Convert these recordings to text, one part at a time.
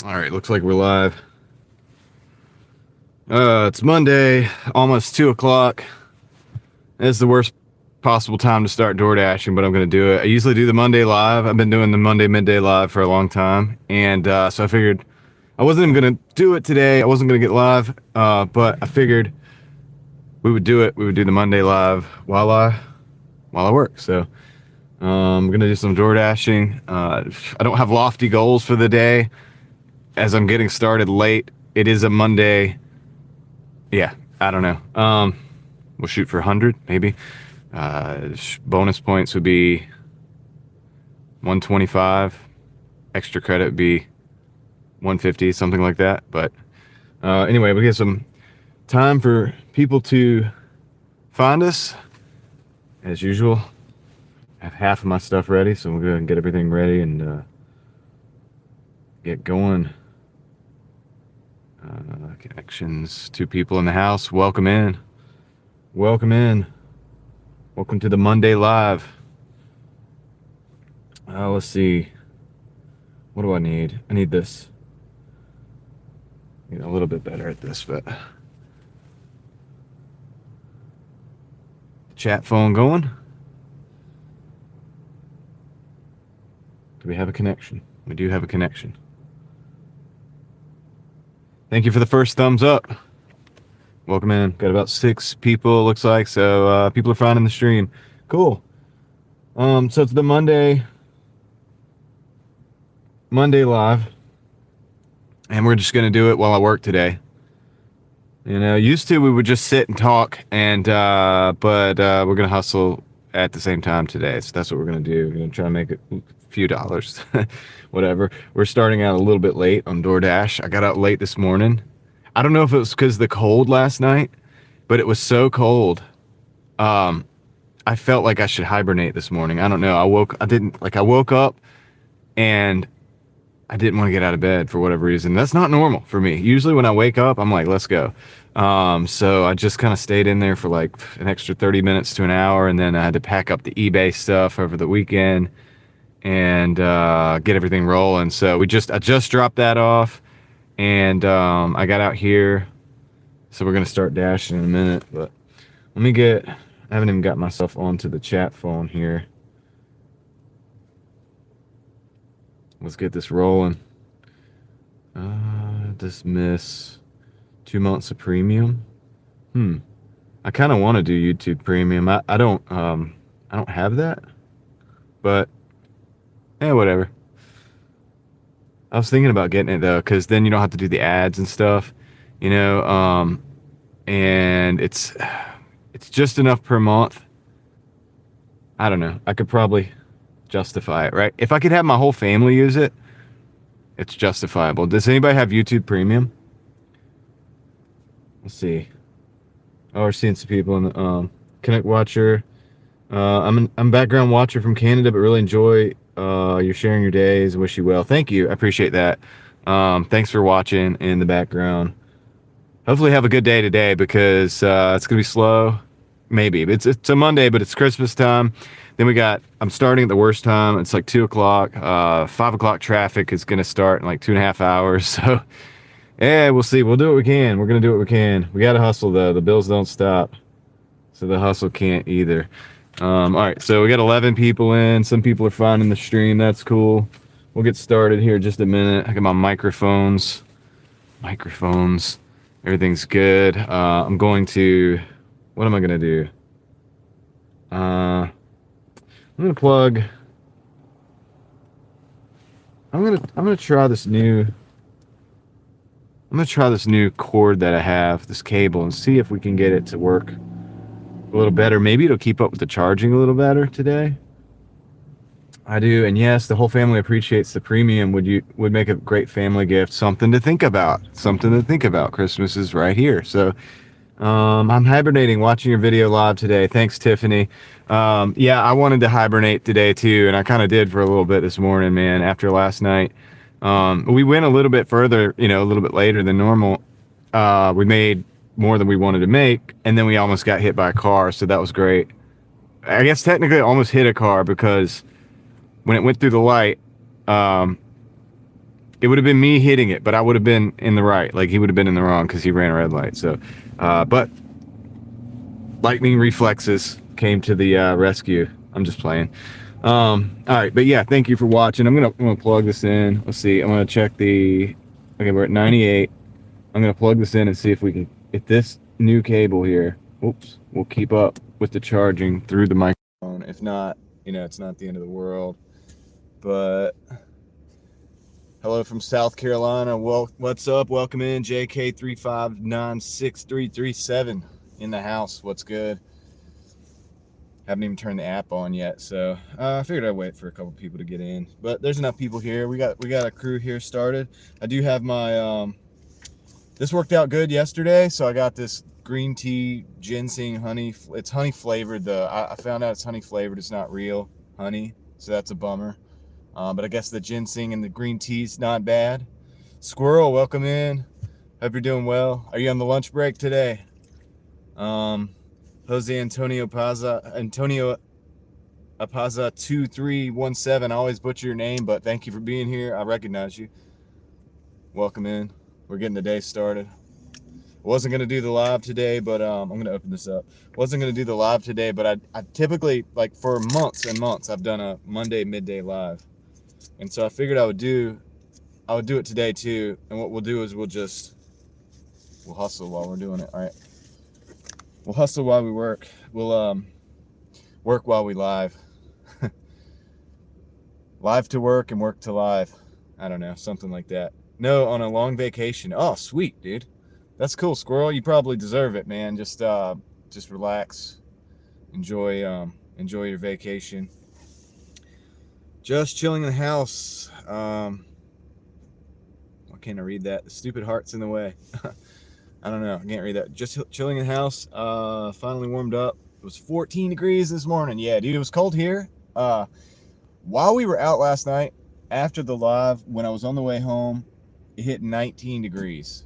All right, looks like we're live. It's Monday, almost 2 o'clock. It's the worst possible time to start Doordashing, but I'm going to do it. I usually do the Monday live. I've been doing the Monday midday live for a long time. And so I figured I wasn't even going to do it today. I wasn't going to get live, but I figured we would do it. We would do the Monday live while I work. So I'm going to do some Doordashing. I don't have lofty goals for the day as I'm getting started late. It is a Monday. Yeah, I don't know. We'll shoot for 100, maybe. Bonus points would be 125. Extra credit would be 150, something like that. But anyway, we get some time for people to find us. As usual, I have half of my stuff ready, so we'll go ahead and get everything ready and get going. Connections, 2 people in the house. Welcome in. Welcome in. Welcome to the Monday Live. Let's see. What do I need? I need this. Get a little bit better at this, but chat phone going. Do we have a connection? We do have a connection. Thank you for the first thumbs up. Welcome in. Got about 6 people, looks like. So people are finding the stream. Cool. So it's the Monday live, and we're just gonna do it while I work today. You know, used to we would just sit and talk, and but we're gonna hustle at the same time today. So that's what we're gonna do. We're gonna try to make a few dollars. Whatever. We're starting out a little bit late on Doordash. I got out late this morning. I don't know if it was because of the cold last night, but it was so cold. I felt like I should hibernate this morning. I don't know. I woke up and I didn't want to get out of bed for whatever reason. That's not normal for me. Usually when I wake up, I'm like, let's go. So I just kind of stayed in there for like an extra 30 minutes to an hour, and then I had to pack up the eBay stuff over the weekend and get everything rolling. So I just dropped that off, and I got out here. So we're gonna start dashing in a minute, but I haven't even got myself onto the chat phone here. Let's get this rolling. Dismiss 2 months of premium. I kind of want to do YouTube Premium. I don't have that, but whatever. I was thinking about getting it though, because then you don't have to do the ads and stuff, you know. And it's just enough per month. I don't know. I could probably justify it, right? If I could have my whole family use it, it's justifiable. Does anybody have YouTube Premium? Let's see. Oh, we're seeing some people in the Connect Watcher. I'm a background watcher from Canada, but really enjoy you're sharing your days. Wish you well. Thank you. I appreciate that. Thanks for watching in the background. Hopefully have a good day today, because it's gonna be slow. Maybe it's a Monday, but it's Christmas time. Then I'm starting at the worst time. It's like 2 o'clock. 5 o'clock traffic is gonna start in like 2.5 hours. So yeah, we'll see. We'll do what we can. We're gonna do what we can. We gotta hustle though. The bills don't stop, so the hustle can't either. All right, so we got 11 people in. Some people are finding the stream. That's cool. We'll get started here in just a minute. I got my microphones. Everything's good. I'm going to. What am I gonna do? I'm gonna plug. I'm gonna try this new. I'm gonna try this new cord that I have, this cable, and see if we can get it to work a little better. Maybe it'll keep up with the charging a little better today. I do, and yes, the whole family appreciates the premium. Would make a great family gift. Something to think about. Christmas is right here. So I'm hibernating, watching your video live today. Thanks, Tiffany. Yeah, I wanted to hibernate today too, and I kind of did for a little bit this morning, man, after last night. We went a little bit further, a little bit later than normal. We made more than we wanted to make, and then we almost got hit by a car, so that was great. I guess technically it almost hit a car, because when it went through the light, it would have been me hitting it, but I would have been in the right. Like he would have been in the wrong because he ran a red light. So, but lightning reflexes came to the rescue. I'm just playing. All right, but yeah, thank you for watching. I'm gonna plug this in. Let's see. I'm gonna check the. Okay, we're at 98. I'm gonna plug this in and see if this new cable here, oops, will keep up with the charging through the microphone. If not, it's not the end of the world. But hello from South Carolina. Well, what's up? Welcome in, JK3596337 in the house. What's good? Haven't even turned the app on yet, so I figured I'd wait for a couple people to get in. But there's enough people here. We got a crew here started. I do have my this worked out good yesterday, so I got this green tea ginseng honey. It's honey flavored though. I found out it's honey flavored. It's not real honey, so that's a bummer. But I guess the ginseng and the green tea's not bad. Squirrel, welcome in. Hope you're doing well. Are you on the lunch break today? Jose Antonio Apaza 2317. I always butcher your name, but thank you for being here. I recognize you. Welcome in. We're getting the day started. Wasn't gonna do the live today, but I'm gonna open this up. Wasn't gonna do the live today, but I typically, like for months and months, I've done a Monday midday live, and so I figured I would do it today too. And what we'll do is we'll hustle while we're doing it. All right. We'll hustle while we work. We'll work while we live. Live to work and work to live. I don't know, something like that. No, on a long vacation. Oh, sweet, dude. That's cool, Squirrel. You probably deserve it, man. Just relax. Enjoy your vacation. Just chilling in the house. Why can't I read that? The stupid heart's in the way. I don't know. I can't read that. Just chilling in the house. Finally warmed up. It was 14 degrees this morning. Yeah, dude, it was cold here. While we were out last night, after the live, when I was on the way home, it hit 19 degrees.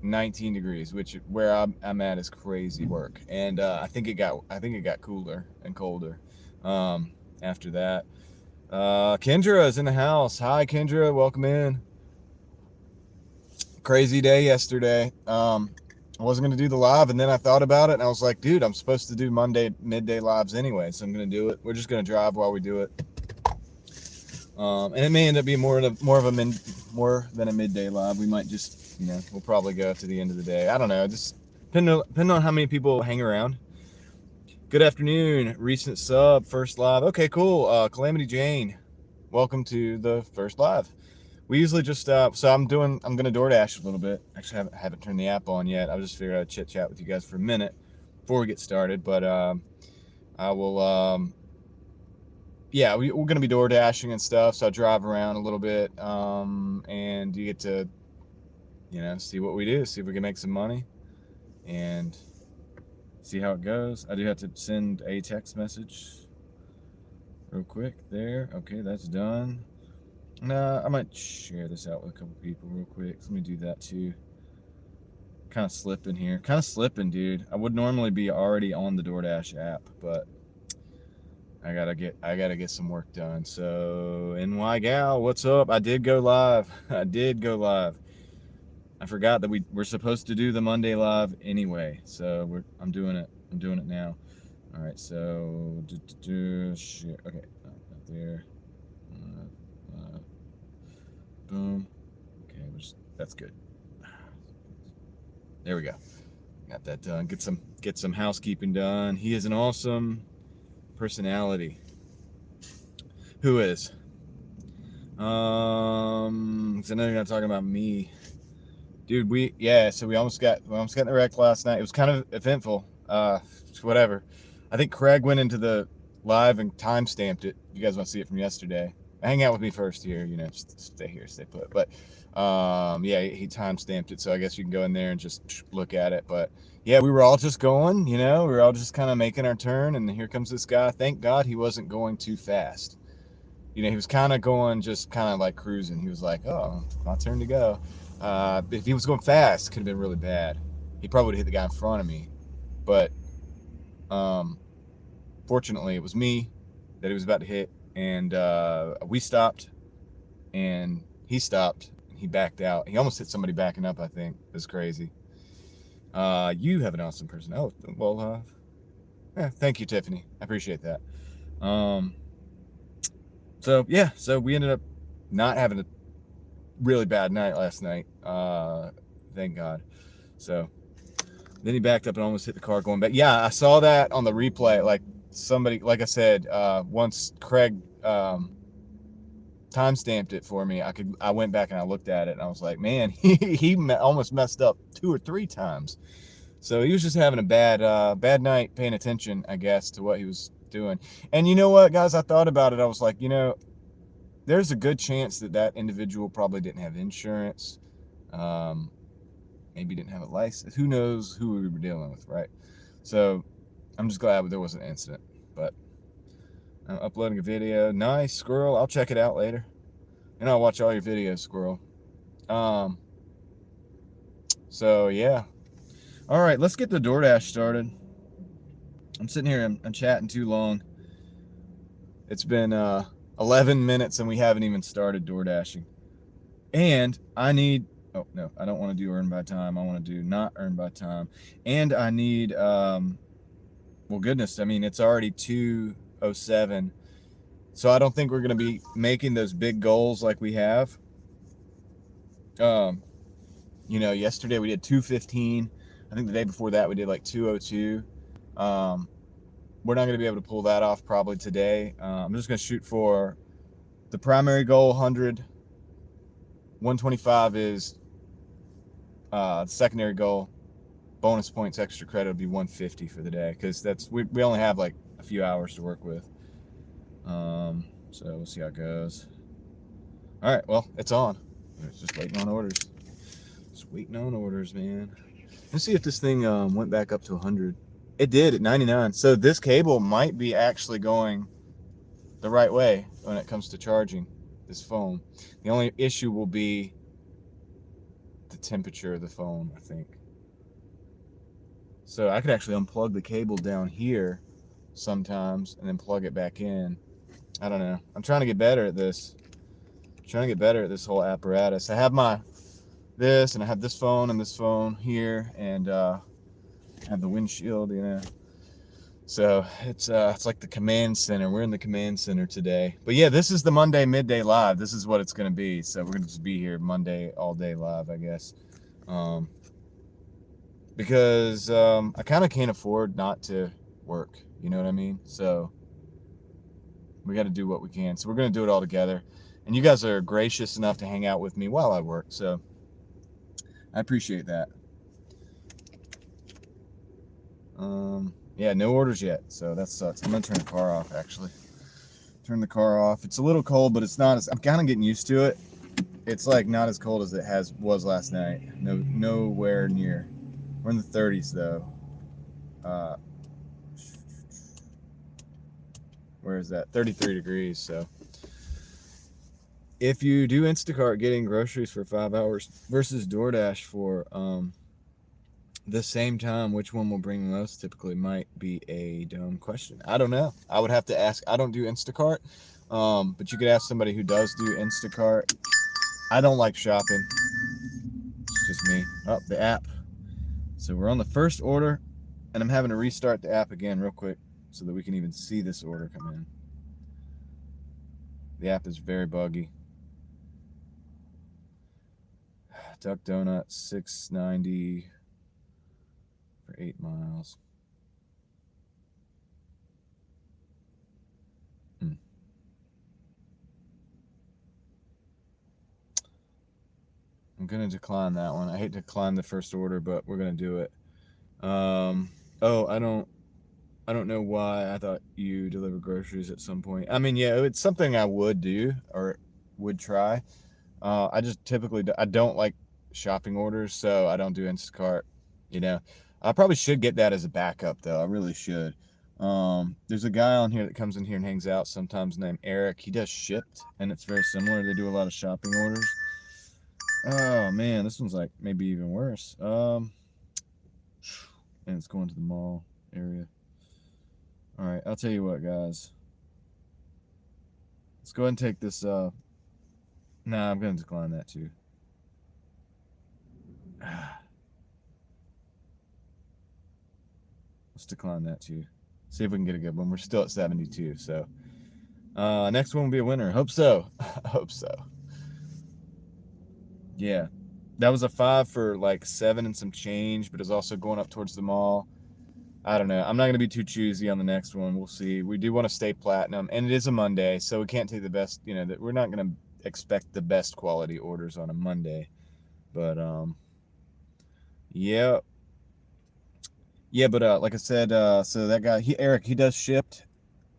19 degrees, which where I'm at is crazy work. And I think it got cooler and colder after that. Kendra is in the house. Hi, Kendra. Welcome in. Crazy day yesterday. I wasn't going to do the live, and then I thought about it, and I was like, dude, I'm supposed to do Monday midday lives anyway, so I'm going to do it. We're just going to drive while we do it. And it may end up being more than a midday live. We might just, we'll probably go to the end of the day. I don't know. Just depending on how many people hang around. Good afternoon. Recent sub, first live. Okay, cool. Calamity Jane, welcome to the first live. We usually just so I'm gonna Doordash a little bit. Actually, haven't turned the app on yet. I just figured I'd chit chat with you guys for a minute before we get started. But I will yeah, we're gonna be Doordashing and stuff. So I drive around a little bit, and you get to see what we do, see if we can make some money, and see how it goes. I do have to send a text message real quick there. Okay, that's done. I might share this out with a couple people real quick. Let me do that too. Kind of slipping here. Kind of slipping, dude. I would normally be already on the Doordash app, but I gotta get some work done. So NY Gal, what's up? I did go live. I forgot that we're supposed to do the Monday live anyway. So I'm doing it. I'm doing it now. All right. So share. Okay, not there. Boom. Okay, that's good. There we go. Got that done. Get some housekeeping done. He is an awesome personality. Who is? So I know you're not talking about me, dude. So we almost got in the wreck last night. It was kind of eventful. Whatever. I think Craig went into the live and time stamped it. You guys want to see it from yesterday? Hang out with me first here, stay here, stay put. But yeah, he time stamped it, so I guess you can go in there and just look at it. But yeah, we were all just going, we were all just kind of making our turn, and here comes this guy. Thank God he wasn't going too fast. He was kind of going, just kind of like cruising. He was like, oh, my turn to go. If he was going fast, it could have been really bad. He probably would have hit the guy in front of me. But fortunately, it was me that he was about to hit. And we stopped, and he stopped, and he backed out. He almost hit somebody backing up, I think. It was crazy. You have an awesome person. Oh, well, yeah, thank you, Tiffany. I appreciate that. So yeah, so we ended up not having a really bad night last night. Thank God. So then he backed up and almost hit the car going back. Yeah, I saw that on the replay. Like somebody, like I said, once Craig timestamped it for me, I went back and I looked at it and I was like, man, he almost messed up 2 or 3 times. So he was just having a bad night paying attention, I guess, to what he was doing. And you know what, guys, I thought about it. I was like, there's a good chance that individual probably didn't have insurance. Maybe didn't have a license. Who knows who we were dealing with, right? So I'm just glad there was an incident. But I'm uploading a video. Nice, Squirrel. I'll check it out later. And I'll watch all your videos, Squirrel. So yeah. All right, let's get the Doordash started. I'm sitting here, I'm chatting too long. It's been 11 minutes and we haven't even started Doordashing. And I need, oh no, I don't want to do earn by time. I want to do not earn by time. And I need, well, goodness, I mean, it's already 2:07. So I don't think we're going to be making those big goals like we have. Yesterday we did 2:15. I think the day before that we did like 2:02. We're not going to be able to pull that off probably today. I'm just going to shoot for the primary goal, 100. 125 is the secondary goal. Bonus points, extra credit will be 150 for the day because we only have like a few hours to work with. So we'll see how it goes. All right, well, it's on. It's just waiting on orders. Just waiting on orders, man. Let's see if this thing went back up to 100. It did at 99. So this cable might be actually going the right way when it comes to charging this phone. The only issue will be the temperature of the phone, I think. So I could actually unplug the cable down here sometimes and then plug it back in. I don't know. I'm trying to get better at this. I'm trying to get better at this whole apparatus. I have this and I have this phone and this phone here and I have the windshield, So it's like the command center. We're in the command center today. But yeah, this is the Monday midday live. This is what it's going to be. So we're going to just be here Monday all day live, I guess. Because I kind of can't afford not to work. You know what I mean? So we got to do what we can. So we're going to do it all together. And you guys are gracious enough to hang out with me while I work. So I appreciate that. Yeah, no orders yet, so that sucks. I'm gonna turn the car off, actually. Turn the car off. It's a little cold, but it's not as, I'm kind of getting used to it. It's like not as cold as it was last night. Nowhere near. We're in the 30s though. Where is that? 33 degrees. So if you do Instacart getting groceries for 5 hours versus DoorDash for the same time, which one will bring the most typically might be a dumb question. I don't know. I would have to ask. I don't do Instacart, but you could ask somebody who does do Instacart. I don't like shopping. It's just me. Oh, the app. So we're on the first order, and I'm having to restart the app again real quick so that we can even see this order come in. The app is very buggy. Duck Donut, $6.90 for 8 miles. I'm gonna decline that one. I hate to decline the first order, but we're gonna do it. Oh, I don't know why I thought you deliver groceries at some point. I mean, yeah, it's something I would do or would try. I just typically I don't like shopping orders, so I don't do Instacart. I probably should get that as a backup though. I really should. There's a guy on here that comes in here and hangs out sometimes named Eric. He does Shipped, and it's very similar. They do a lot of shopping orders. Oh man, this one's like maybe even worse. And it's going to the mall area. All right, I'll tell you what, guys. Let's go ahead and take this. Nah, I'm gonna decline that too. Let's decline that too. See if we can get a good one. We're still at 72, so next one will be a winner. Hope so. Hope so. Yeah, that was a 5 for like 7 and some change, but it's also going up towards the mall. I don't know. I'm not going to be too choosy on the next one. We'll see. We do want to stay platinum, and it is a Monday, so we can't take the best, that we're not going to expect the best quality orders on a Monday. But yeah. Yeah, but like I said, so that guy, Eric, he does shipped,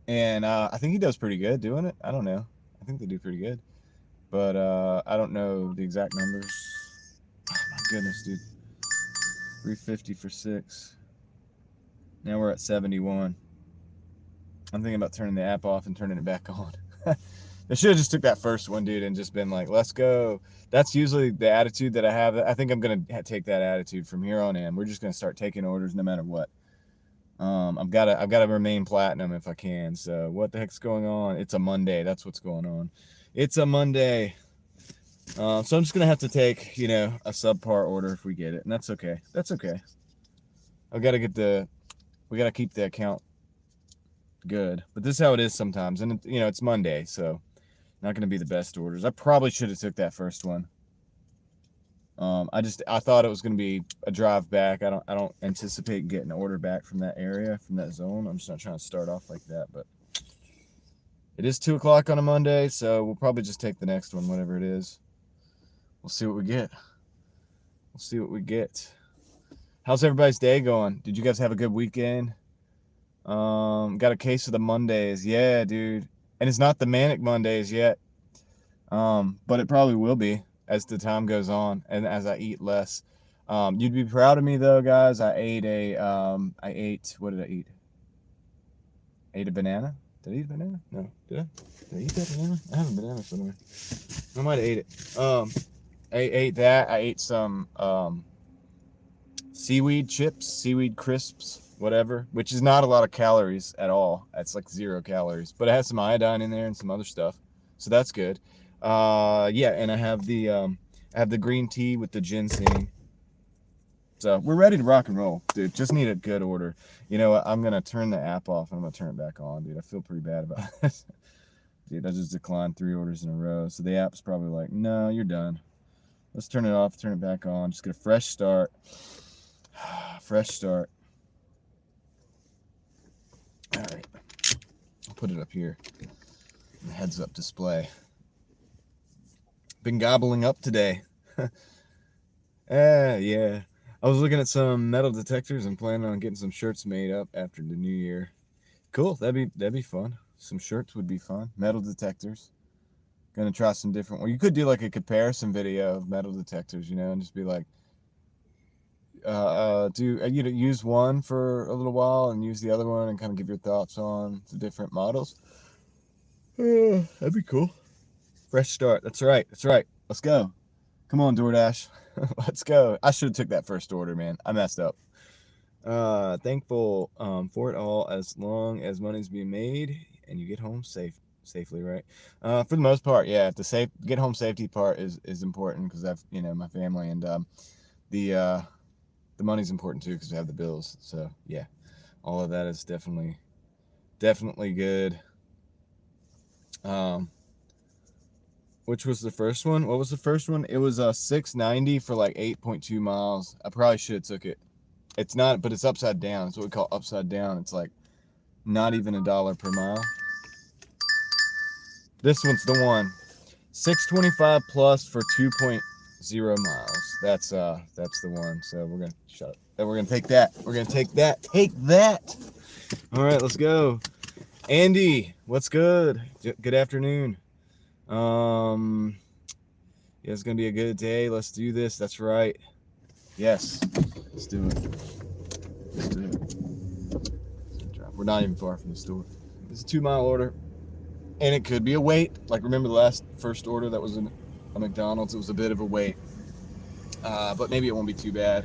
and I think he does pretty good doing it. I don't know. I think they do pretty good. But I don't know the exact numbers. Oh, my goodness, dude. 350 for 6. Now we're at 71. I'm thinking about turning the app off and turning it back on. They should have just took that first one, dude, and just been like, let's go. That's usually the attitude that I have. I think I'm going to take that attitude from here on in. We're just going to start taking orders no matter what. I've got to remain platinum if I can. So what the heck's going on? It's a Monday. That's what's going on. It's a Monday. So I'm just going to have to take, a subpar order if we get it. And that's okay. That's okay. We got to keep the account good. But this is how it is sometimes. And, it's Monday. So not going to be the best orders. I probably should have took that first one. I thought it was going to be a drive back. I don't anticipate getting an order back from that area, from that zone. I'm just not trying to start off like that, but it is 2 o'clock on a Monday, so we'll probably just take the next one, whatever it is. We'll see what we get. We'll see what we get. How's everybody's day going? Did you guys have a good weekend? Got a case of the Mondays. Yeah, dude. And it's not the manic Mondays yet. But it probably will be as the time goes on and as I eat less. You'd be proud of me though, guys. What did I eat? I ate a banana. Did I eat a banana? No. Did I? Did I eat that banana? I have a banana somewhere. I might have ate it. I ate that. I ate some seaweed chips, seaweed crisps, whatever, which is not a lot of calories at all. It's like 0 calories, but it has some iodine in there and some other stuff, so that's good. Yeah, and I have the green tea with the ginseng. So we're ready to rock and roll, dude. Just need a good order. You know what? I'm gonna turn the app off and I'm gonna turn it back on, dude. I feel pretty bad about this. Dude, I just declined 3 orders in a row. So the app's probably like, no, you're done. Let's turn it off, turn it back on. Just get a fresh start. Fresh start. All right. I'll put it up here. The heads up display. Been gobbling up today. Yeah. I was looking at some metal detectors and planning on getting some shirts made up after the new year. Cool. That'd be fun. Some shirts would be fun. Metal detectors. Gonna try some different ones. You could do like a comparison video of metal detectors, and just be like, use one for a little while and use the other one and kind of give your thoughts on the different models. That'd be cool. Fresh start. That's right. Let's go. Come on, Doordash. Let's go. I should have took that first order, man. I messed up. Thankful for it all as long as money's being made and you get home safely, right? For the most part, yeah. The get home safety part is important because I've my family, and the money's important too because we have the bills. So yeah, all of that is definitely good. Which was the first one? What was the first one? It was $6.90 for like 8.2 miles. I probably should have took it. It's not, but it's upside down. It's what we call upside down. It's like not even $1 per mile. This one's the one. $6.25 plus for 2.0 miles. That's the one. So we're gonna shut up. We're gonna take that. We're gonna take that. Take that. All right, let's go. Andy, what's good? Good afternoon. Yeah, it's gonna be a good day. Let's do this. That's right. Yes, let's do it. Let's do it. We're not even far from the store. It's a 2-mile order, and it could be a wait. Like, remember the first order that was in a McDonald's? It was a bit of a wait, but maybe it won't be too bad.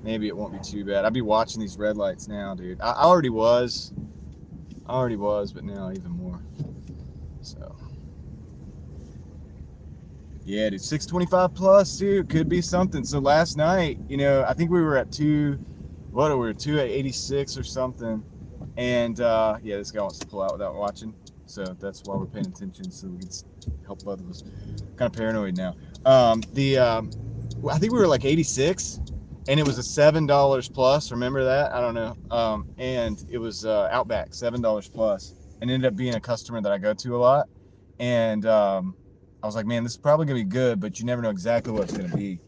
I'll be watching these red lights now, dude. I already was, but now even more. So Yeah, dude, 625 plus, dude, could be something. So last night, I think we were at we were 2 at 86 or something. And yeah, this guy wants to pull out without watching. So that's why we're paying attention so we can help both of us. Kind of paranoid now. I think we were like 86 and it was a $7 plus. Remember that? I don't know. And it was Outback, $7 plus, and ended up being a customer that I go to a lot. And I was like, man, this is probably gonna be good, but you never know exactly what it's gonna be.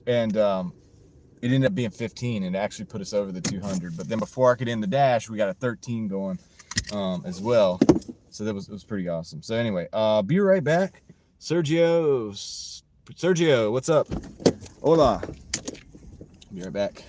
And it ended up being 15, and it actually put us over the 200. But then before I could end the dash, we got a 13 going as well. So it was pretty awesome. So anyway, be right back. Sergio, what's up? Hola. Be right back.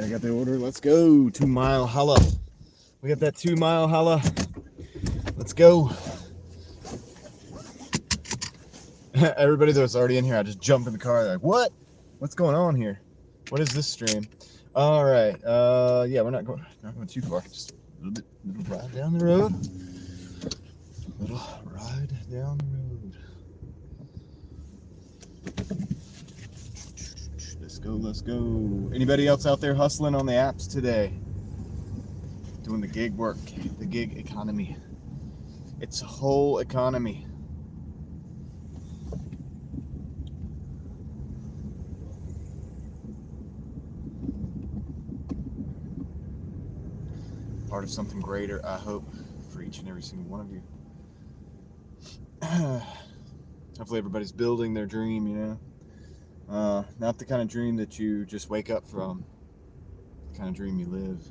right, I got the order. Let's go. 2 Mile Holla. We got that 2 Mile Holla. Let's go. Everybody that was already in here, I just jumped in the car. They're like, what? What's going on here? What is this stream? All right. Yeah, we're not going too far. Just a little ride down the road. Little ride down the road. Let's go. Anybody else out there hustling on the apps today? Doing the gig work, the gig economy. It's a whole economy. Part of something greater, I hope, for each and every single one of you. Hopefully everybody's building their dream, you know. Not the kind of dream that you just wake up from, the kind of dream you live.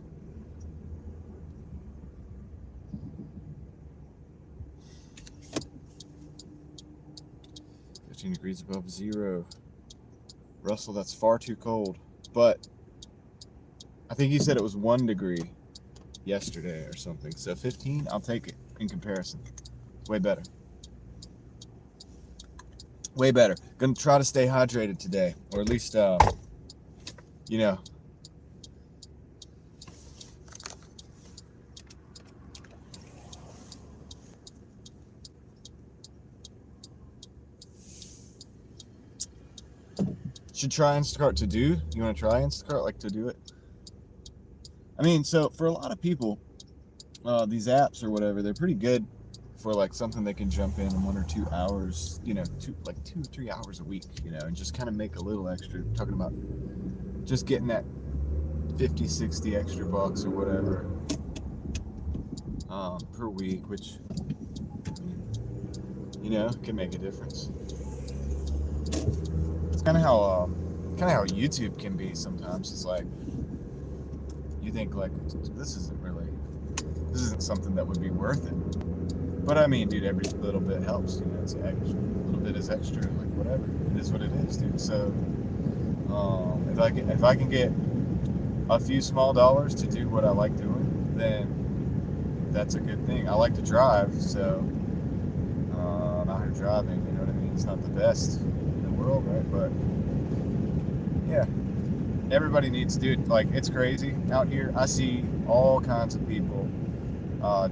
Degrees above zero. Russell, that's far too cold. But I think you said it was 1 degree yesterday or something. So 15, I'll take it in comparison. Way better. Way better. Gonna try to stay hydrated today, or at least, you know. Should try Instacart to do? You want to try Instacart, like to do it? I mean, so for a lot of people, these apps or whatever, they're pretty good for like something they can jump in 1 or 2 hours, you know, 2 or 3 hours a week, you know, and just kind of make a little extra. I'm talking about just getting that 50, 60 extra bucks or whatever per week, which, you know, can make a difference. It's kind of how YouTube can be sometimes. It's like you think like this isn't something that would be worth it. But I mean, dude, every little bit helps. You know, it's extra. A little bit is extra. Like whatever, it is what it is, dude. So if I can get a few small dollars to do what I like doing, then that's a good thing. I like to drive, so I'm out here driving. You know what I mean? It's not the best world, right? But yeah, everybody needs to do it. Like, it's crazy out here. I see all kinds of people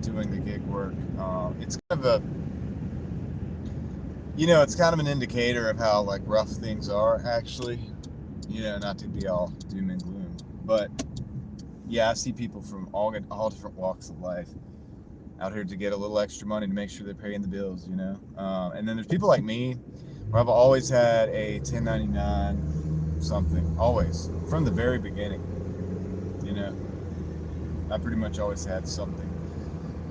doing the gig work. It's kind of a, you know, it's kind of an indicator of how like rough things are, actually. You know, not to be all doom and gloom, but yeah, I see people from all different walks of life out here to get a little extra money to make sure they're paying the bills, you know. And then there's people like me, where I've always had a 1099 something, always, from the very beginning, you know. I pretty much always had something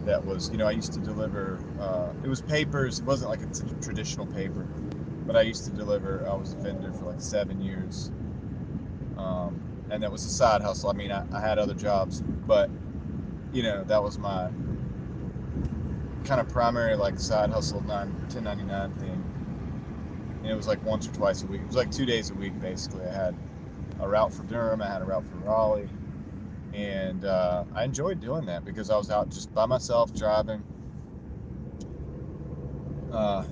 that was, you know, I used to deliver, it was papers. It wasn't like a traditional paper, but I used to deliver. I was a vendor for like 7 years, and that was a side hustle. I mean, I had other jobs, but, you know, that was my kind of primary like side hustle 1099 thing. And it was like once or twice a week. It was like 2 days a week, basically. I had a route for Durham. I had a route for Raleigh. And I enjoyed doing that because I was out just by myself driving,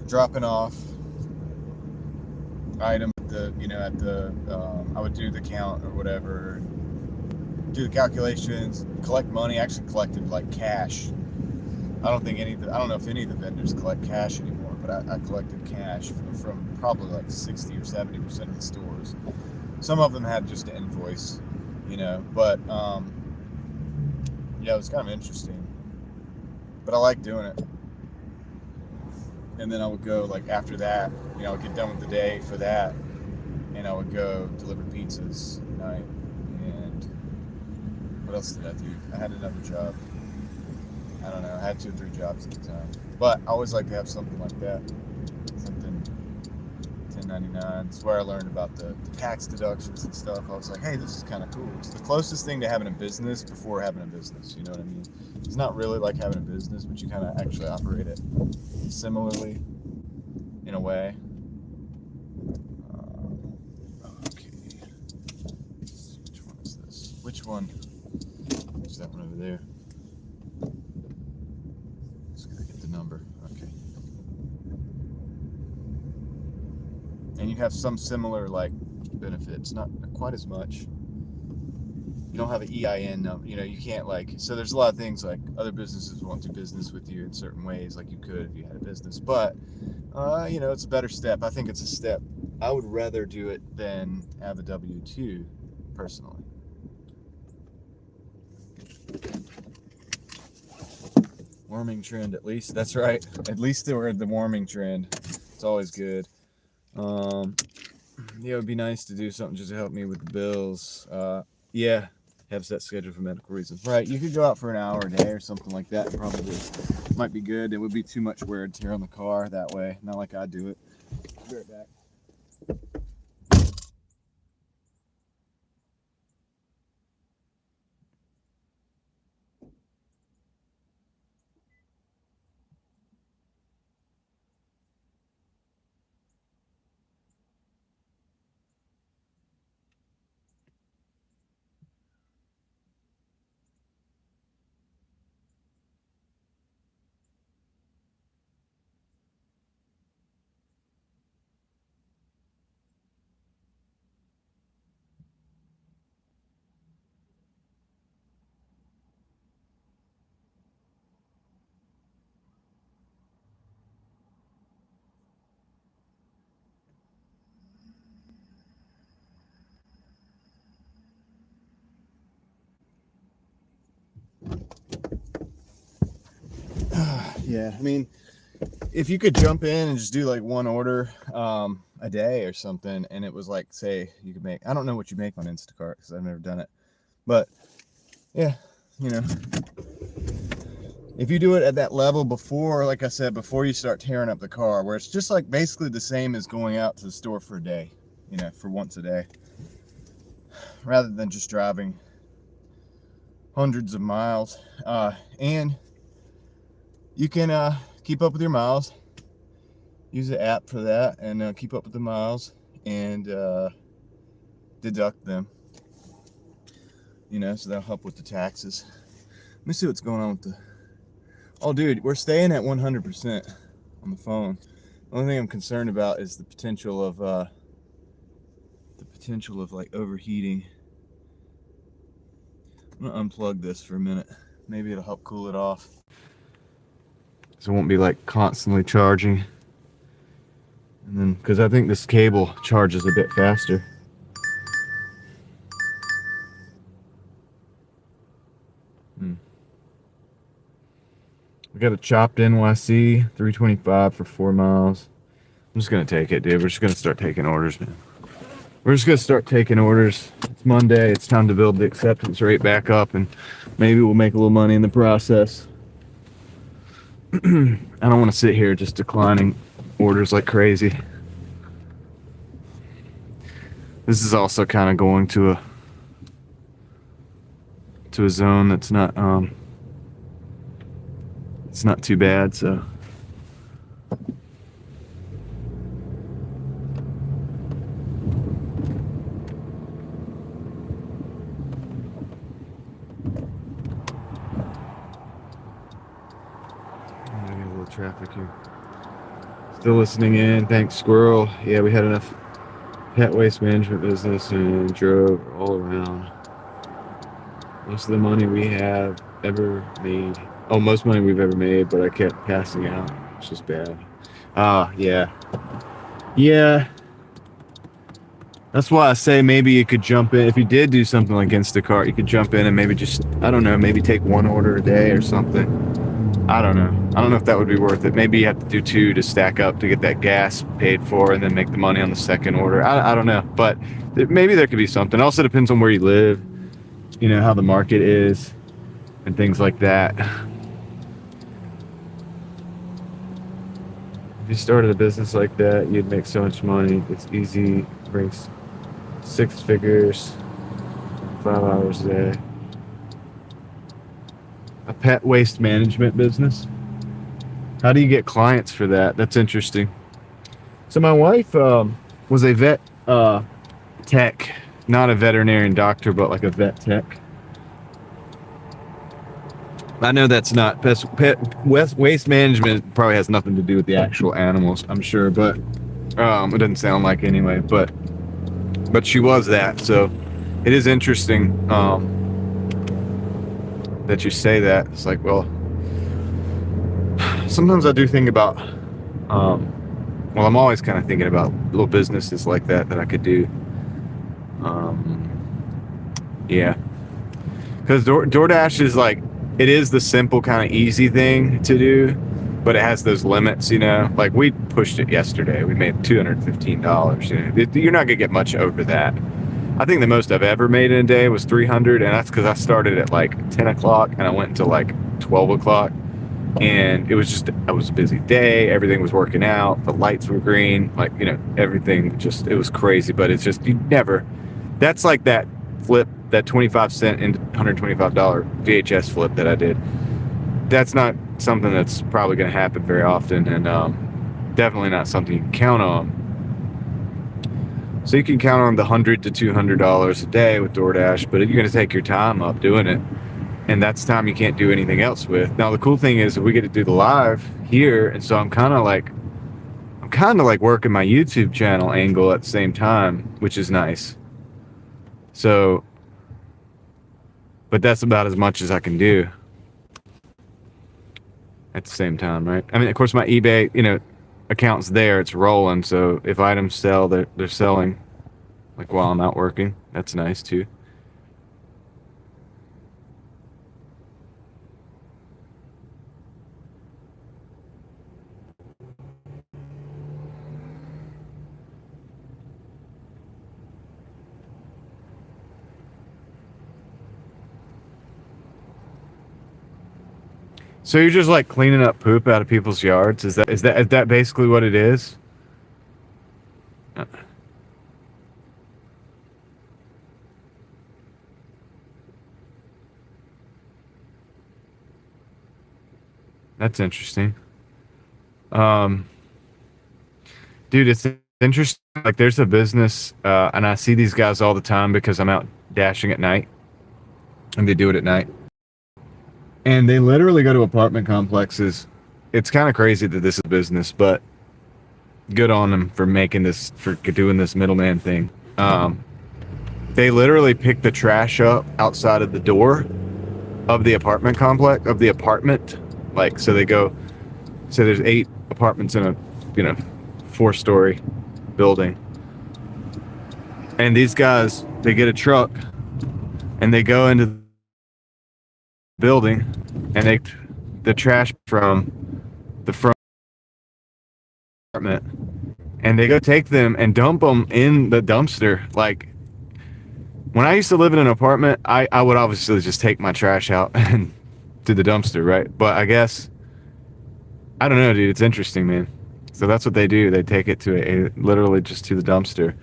dropping off items at the I would do the count or whatever, do the calculations, collect money. I actually collected like cash. I don't know if any of the vendors collect cash anymore, but I collected cash from probably like 60 or 70% of the stores. Some of them had just an invoice, you know, but yeah, it was kind of interesting. But I like doing it. And then I would go, like, after that, you know, I would get done with the day for that, and I would go deliver pizzas at night. And what else did I do? I had another job. I don't know, I had 2 or 3 jobs at the time. But I always like to have something like that. Something 1099. It's where I learned about the tax deductions and stuff. I was like, hey, this is kind of cool. It's the closest thing to having a business before having a business. You know what I mean? It's not really like having a business, but you kind of actually operate it similarly in a way. Okay. Which one is this? Which one? There's that one over there. Just gotta get the number. Okay. And you have some similar like benefits, not quite as much. You don't have an EIN number. You know, you can't like. So there's a lot of things like other businesses won't do business with you in certain ways, like you could if you had a business. But you know, it's a better step. I think it's a step. I would rather do it than have a W-2, personally. Warming trend, at least. That's right. At least we're at the warming trend. It's always good. Yeah, it would be nice to do something just to help me with the bills. Yeah, have set scheduled for medical reasons. Right, you could go out for an hour a day or something like that. And probably might be good. It would be too much wear and tear on the car that way. Not like I do it. Be right back. Yeah, I mean, if you could jump in and just do like one order a day or something, and it was like, say, you could make, I don't know what you make on Instacart because I've never done it, but yeah, you know, if you do it at that level before, like I said, before you start tearing up the car, where it's just like basically the same as going out to the store for a day, you know, for once a day, rather than just driving hundreds of miles. And you can keep up with your miles. Use the app for that and keep up with the miles and deduct them. You know, so that'll help with the taxes. Let me see what's going on with the... Oh, dude, we're staying at 100% on the phone. The only thing I'm concerned about is the potential of like overheating. I'm gonna unplug this for a minute. Maybe it'll help cool it off. So it won't be like constantly charging. And then, because I think this cable charges a bit faster. We got a chopped NYC 325 for 4 miles. I'm just gonna take it, dude. We're just gonna start taking orders, man. We're just gonna start taking orders. It's Monday. It's time to build the acceptance rate back up, and maybe we'll make a little money in the process. I don't want to sit here just declining orders like crazy. This is also kind of going to a zone that's not it's not too bad, so a little traffic here. Still listening in. Thanks, Squirrel. Yeah, we had enough pet waste management business and drove all around. Most of the money we have ever made. Oh, most money we've ever made, but I kept passing out. It's just bad. Yeah. Yeah. That's why I say maybe you could jump in. If you did do something like Instacart, you could jump in and maybe just, I don't know, maybe take one order a day or something. I don't know. I don't know if that would be worth it. Maybe you have to do 2 to stack up to get that gas paid for and then make the money on the second order. I don't know. But maybe there could be something. It also depends on where you live, you know, how the market is and things like that. If you started a business like that, you'd make so much money. It's easy, brings 6 figures, 5 hours a day. A pet waste management business. How do you get clients for that? That's interesting. So my wife was a vet tech not a veterinarian doctor, but like a vet tech. I know that's not waste management. Probably has nothing to do with the actual animals, I'm sure, but it doesn't sound like anyway. But she was that, so it is interesting that you say that. It's like, well, sometimes I do think about. Well, I'm always kind of thinking about little businesses like that I could do. Yeah, because DoorDash is like, it is the simple kind of easy thing to do, but it has those limits, you know. Like we pushed it yesterday, we made $215. You know, you're not gonna get much over that. I think the most I've ever made in a day was 300, and that's because I started at like 10 o'clock and I went until like 12 o'clock. And it was a busy day. Everything was working out. The lights were green. Like, you know, everything just, it was crazy. But it's just, you never, that's like that flip, that 25-cent and $125 VHS flip that I did. That's not something that's probably going to happen very often, and definitely not something you can count on. So you can count on the $100 to $200 a day with DoorDash, but you're going to take your time up doing it. And that's time you can't do anything else with. Now the cool thing is we get to do the live here, and so I'm kind of like working my YouTube channel angle at the same time, which is nice. So, but that's about as much as I can do at the same time, right? I mean, of course, my eBay, you know, account's there, it's rolling. So if items sell, they're selling, like while I'm out working. That's nice too. So you're just like cleaning up poop out of people's yards? Is that basically what it is? That's interesting. Um, Dude, it's interesting. Like, there's a business, and I see these guys all the time because I'm out dashing at night, and they do it at night. And they literally go to apartment complexes. It's kind of crazy that this is a business, but good on them for doing this middleman thing. They literally pick the trash up outside of the door of the apartment complex, of the apartment. Like, so they go, so there's 8 apartments in a, you know, 4-story building. And these guys, they get a truck and they go into the building and they the trash from the front apartment, and they go take them and dump them in the dumpster. Like, when I used to live in an apartment, I would obviously just take my trash out and to the dumpster, right? But I guess, I don't know, dude. It's interesting, man. So that's what they do. They take it to literally just to the dumpster,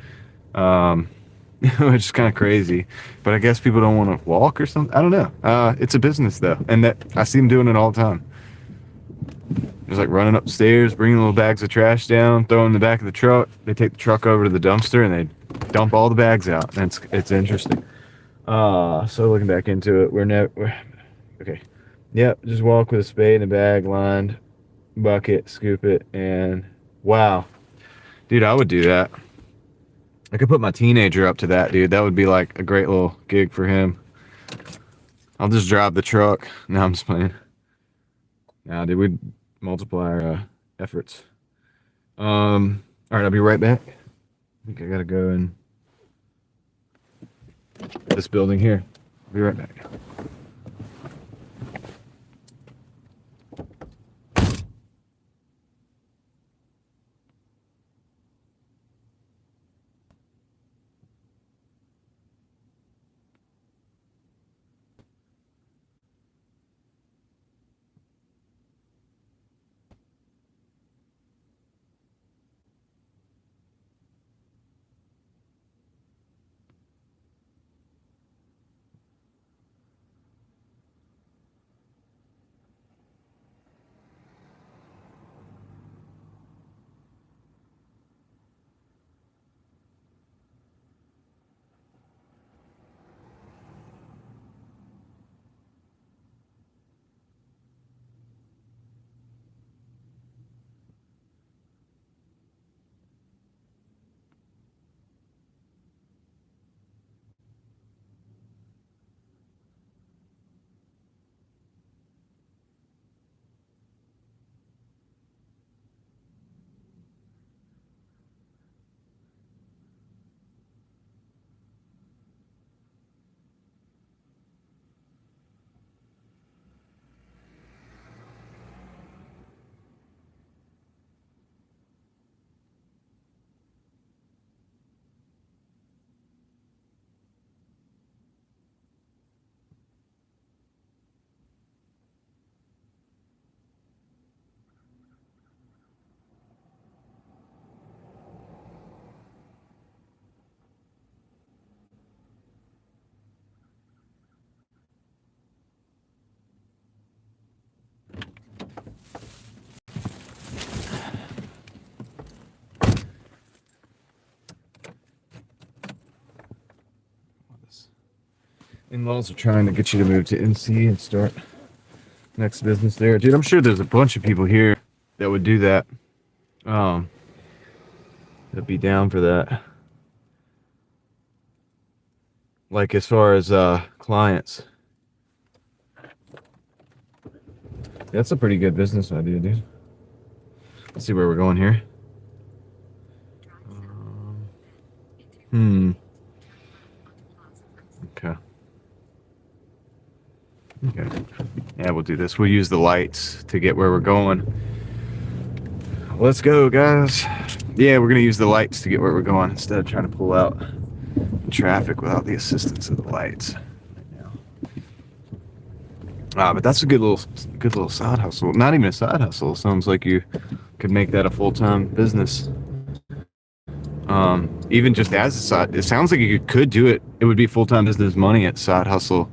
which is kind of crazy. But I guess people don't want to walk or something. I don't know. It's a business though, and that I see them doing it all the time. Just like running upstairs, bringing little bags of trash down, throwing in the back of the truck. They take the truck over to the dumpster and they dump all the bags out. And it's interesting. So looking back into it, we're okay. Yep, just walk with a spade and a bag lined bucket, scoop it, and wow, dude, I would do that. I could put my teenager up to that, dude. That would be like a great little gig for him. I'll just drive the truck. No, I'm just playing. Nah, dude, we'd multiply our efforts. All right, I'll be right back. I think I gotta go in this building here. I'll be right back. In-laws are trying to get you to move to NC and start next business there. Dude, I'm sure there's a bunch of people here that would do that. That'd be down for that. Like as far as clients. That's a pretty good business idea, dude. Let's see where we're going here. Okay. Okay. Yeah, we'll do this. We'll use the lights to get where we're going. Let's go, guys. Yeah, we're going to use the lights to get where we're going instead of trying to pull out traffic without the assistance of the lights right now. But that's a good little side hustle. Not even a side hustle. Sounds like you could make that a full-time business. Even just as a side, it sounds like you could do it. It would be full-time business money at side hustle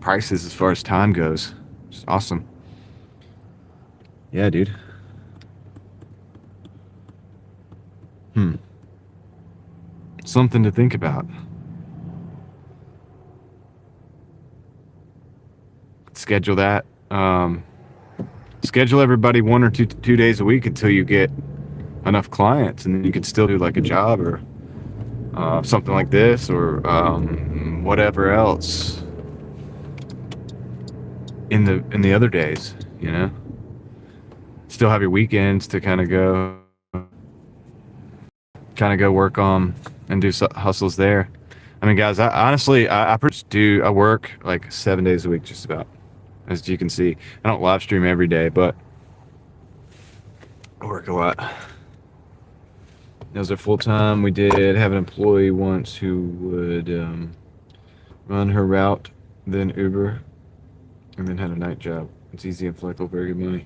prices as far as time goes. It's awesome. Yeah, dude. Something to think about. Schedule that. Schedule everybody 1 or 2 days a week until you get enough clients, and then you could still do like a job or something like this or whatever else in the other days, you know. Still have your weekends to kind of go work on and do hustles there. I mean, guys, I work like 7 days a week, just about, as you can see. I don't live stream every day, but I work a lot. Those are full time. We did have an employee once who would run her route, then Uber, and then had a night job. It's easy and flexible, very good money.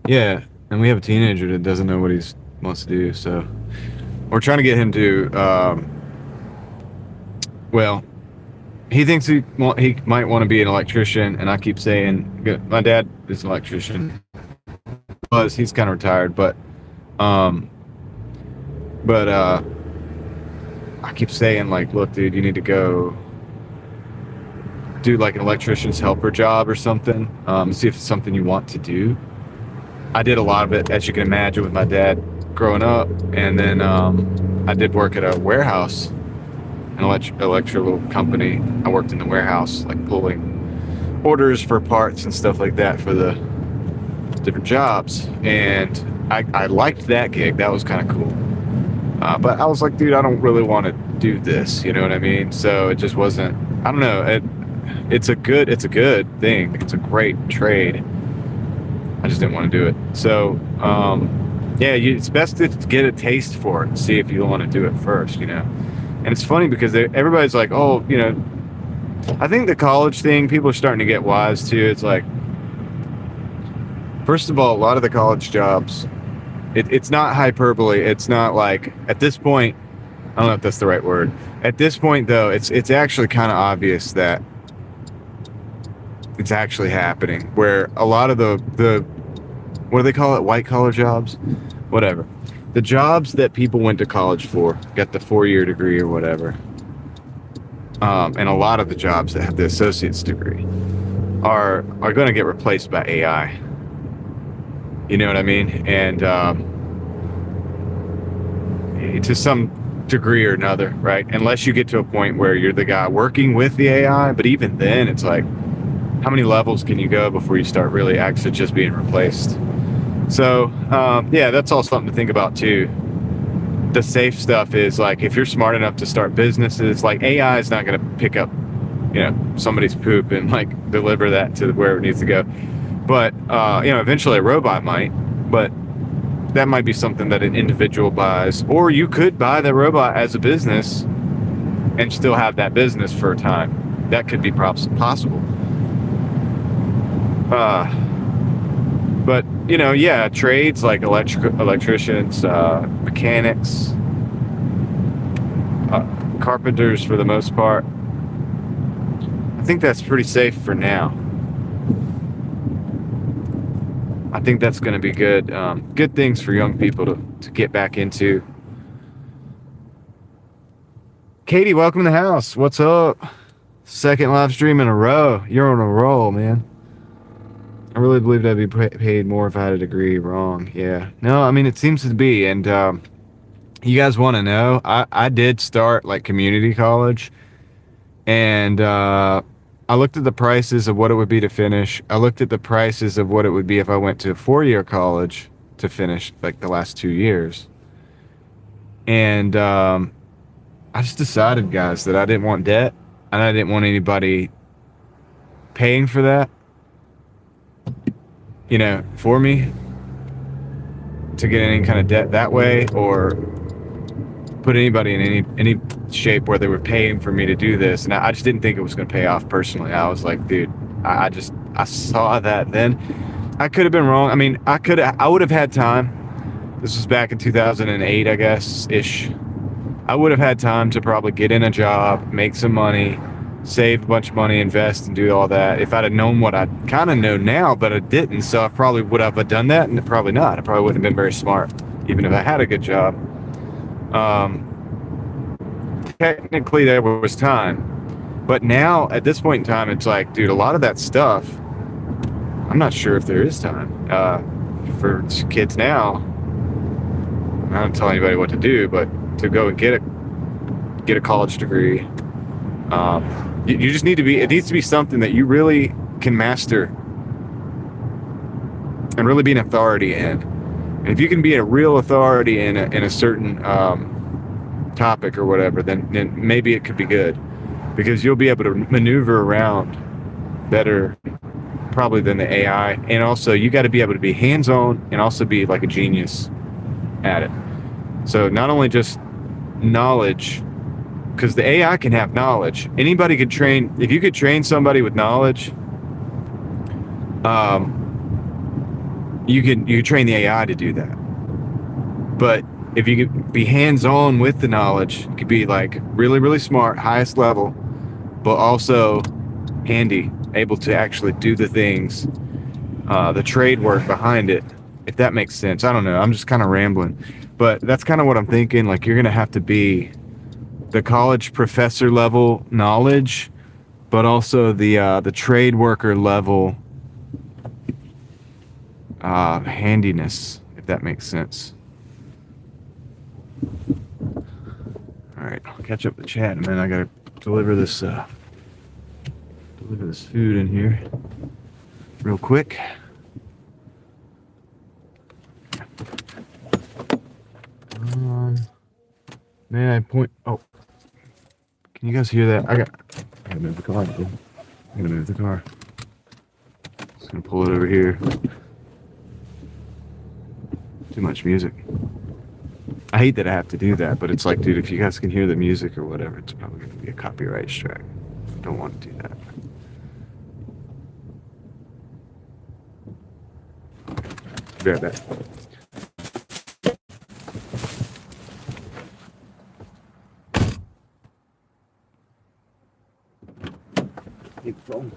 Yeah, and we have a teenager that doesn't know what he wants to do, so we're trying to get him to. Well, he thinks he might want to be an electrician, and I keep saying my dad is an electrician. He's kind of retired, but I keep saying, like, look, dude, you need to go do like an electrician's helper job or something. See if it's something you want to do. I did a lot of it, as you can imagine, with my dad growing up, and then I did work at a warehouse, an electrical company. I worked in the warehouse, like pulling orders for parts and stuff like that for the different jobs, and I liked that gig. That was kind of cool. But I was like, dude, I don't really want to do this. You know what I mean? So it just wasn't. I don't know. It's a good thing. It's a great trade. I just didn't want to do it. So yeah, it's best to get a taste for it and see if you want to do it first. You know. And it's funny because everybody's like, oh, you know. I think the college thing, people are starting to get wise to. It's like, first of all, a lot of the college jobs. It's not hyperbole. It's not like, at this point, I don't know if that's the right word. At this point, though, it's actually kind of obvious that it's actually happening. Where a lot of the what do they call it? White collar jobs? Whatever. The jobs that people went to college for, got the 4-year degree or whatever, and a lot of the jobs that have the associate's degree are going to get replaced by AI. You know what I mean? And to some degree or another, right? Unless you get to a point where you're the guy working with the AI, but even then, it's like, how many levels can you go before you start really actually just being replaced? So, yeah, that's all something to think about too. The safe stuff is like, if you're smart enough to start businesses, like AI is not going to pick up, you know, somebody's poop and like deliver that to where it needs to go. But, you know, eventually a robot might, but that might be something that an individual buys, or you could buy the robot as a business and still have that business for a time. That could be possible. But, you know, yeah, trades like electricians, mechanics, carpenters for the most part. I think that's pretty safe for now. I think that's going to be good. Good things for young people to get back into. Katie, welcome to the house. What's up? Second live stream in a row. You're on a roll, man. I really believed I'd be paid more if I had a degree. Wrong. Yeah. No, I mean, it seems to be. And you guys want to know? I did start like community college. And I looked at the prices of what it would be to finish. I looked at the prices of what it would be if I went to a 4-year college to finish like the last 2 years. And I just decided, guys, that I didn't want debt and I didn't want anybody paying for that, for me to get any kind of debt that way or put anybody in any shape where they were paying for me to do this. And I just didn't think it was going to pay off personally. I was like, dude, I saw that then. I could have been wrong. I mean, I would have had time. This was back in 2008, I guess, ish. I would have had time to probably get in a job, make some money, save a bunch of money, invest, and do all that. If I'd have known what I kind of know now, but I didn't. So I probably would have done that, and probably not. I probably wouldn't have been very smart, even if I had a good job. Technically, there was time. But now, at this point in time, it's like, dude, a lot of that stuff, I'm not sure if there is time. For kids now, I don't tell anybody what to do, but to go and get a college degree, you just need to be, it needs to be something that you really can master and really be an authority in. And if you can be a real authority in a certain topic or whatever, then maybe it could be good, because you'll be able to maneuver around better probably than the AI. And also you got to be able to be hands-on and also be like a genius at it. So not only just knowledge, because the AI can have knowledge. Anybody could train. If you could train somebody with knowledge, you could train the AI to do that. But if you could be hands-on with the knowledge, you could be like really, really smart, highest level, but also handy, able to actually do the things, the trade work behind it, if that makes sense. I don't know. I'm just kind of rambling, but that's kind of what I'm thinking. Like, you're going to have to be the college professor level knowledge, but also the trade worker level handiness, if that makes sense. All right, I'll catch up with the chat, and then I gotta deliver this food in here real quick. Man, I point. Oh, can you guys hear that? I gotta move the car. I'm gonna move the car. Just gonna pull it over here. Too much music. I hate that I have to do that, but it's like, dude, if you guys can hear the music or whatever, it's probably gonna be a copyright strike. I don't want to do that. Be right back. Keep going.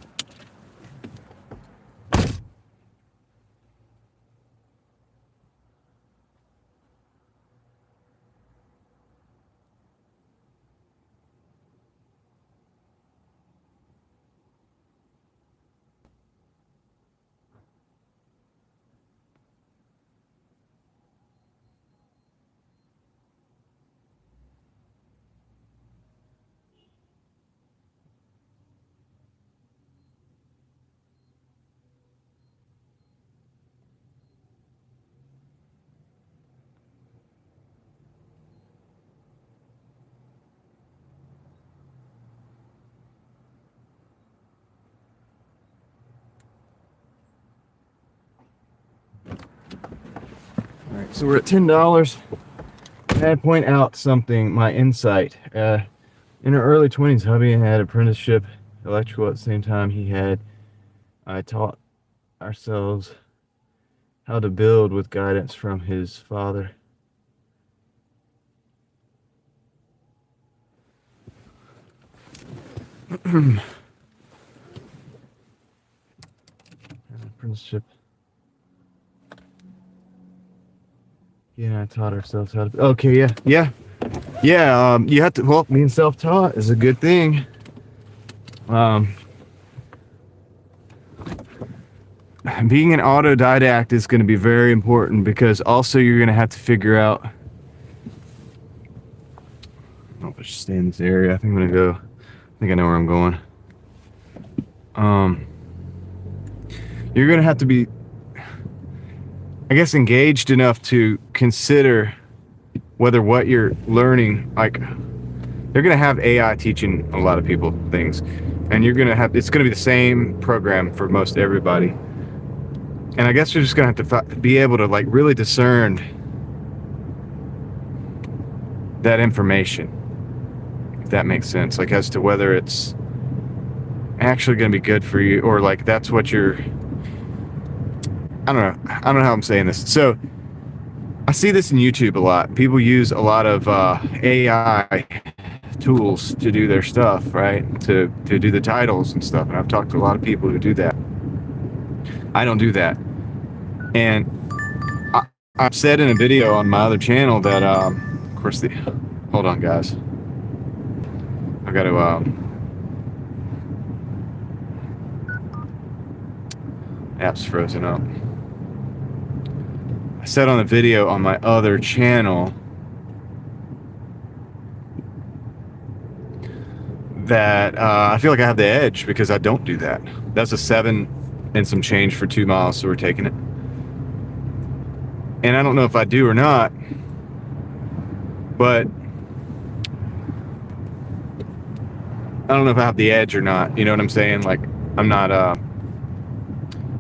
All right, so we're at $10. I'd point out something, my insight. In her early 20s, hubby had apprenticeship electrical at the same time I taught ourselves how to build with guidance from his father. Apprenticeship. Yeah, I taught ourselves how to. Okay, yeah. Yeah, you have to. Well, being self-taught is a good thing. Um, being an autodidact is going to be very important because also you're going to have to figure out. I don't know if I should stay in this area. I think I'm going to go. I think I know where I'm going. You're going to have to be, I guess, engaged enough to consider whether what you're learning, like, they're going to have AI teaching a lot of people things, and you're going to have, it's going to be the same program for most everybody. And I guess you're just going to have to be able to, like, really discern that information, if that makes sense, like, as to whether it's actually going to be good for you, or like that's what you're, I don't know how I'm saying this. So I see this in YouTube a lot. People use a lot of AI tools to do their stuff, right? To do the titles and stuff. And I've talked to a lot of people who do that. I don't do that. And I've said in a video on my other channel that, of course, hold on, guys. I got to, app's frozen up. I said on the video on my other channel that I feel like I have the edge because I don't do that. That's a 7 and some change for 2 miles, so we're taking it. And I don't know if I do or not, but I don't know if I have the edge or not. You know what I'm saying? Like, I'm not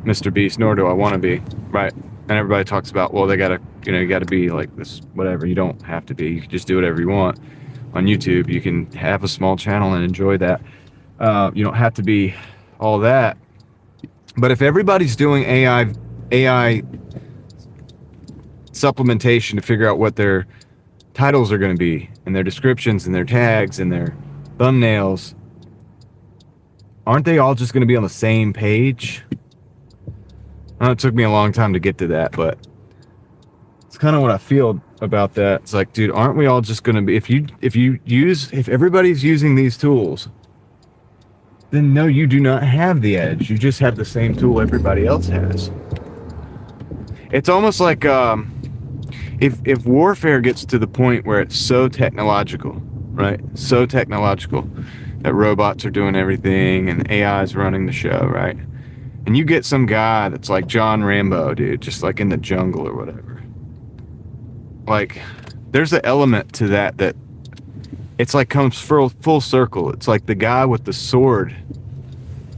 Mr. Beast, nor do I want to be, right? And everybody talks about, well, they gotta, you gotta be like this, whatever. You don't have to be. You can just do whatever you want. On YouTube, you can have a small channel and enjoy that. You don't have to be all that. But if everybody's doing AI supplementation to figure out what their titles are going to be, and their descriptions, and their tags, and their thumbnails, aren't they all just going to be on the same page? I know it took me a long time to get to that, but it's kind of what I feel about that. It's like, dude, aren't we all just going to be, if everybody's using these tools, then no, you do not have the edge. You just have the same tool everybody else has. It's almost like if warfare gets to the point where it's so technological, right? So technological that robots are doing everything and AI is running the show, right? And you get some guy that's like John Rambo, dude, just like in the jungle or whatever. Like, there's an element to that it's like comes full circle. It's like the guy with the sword,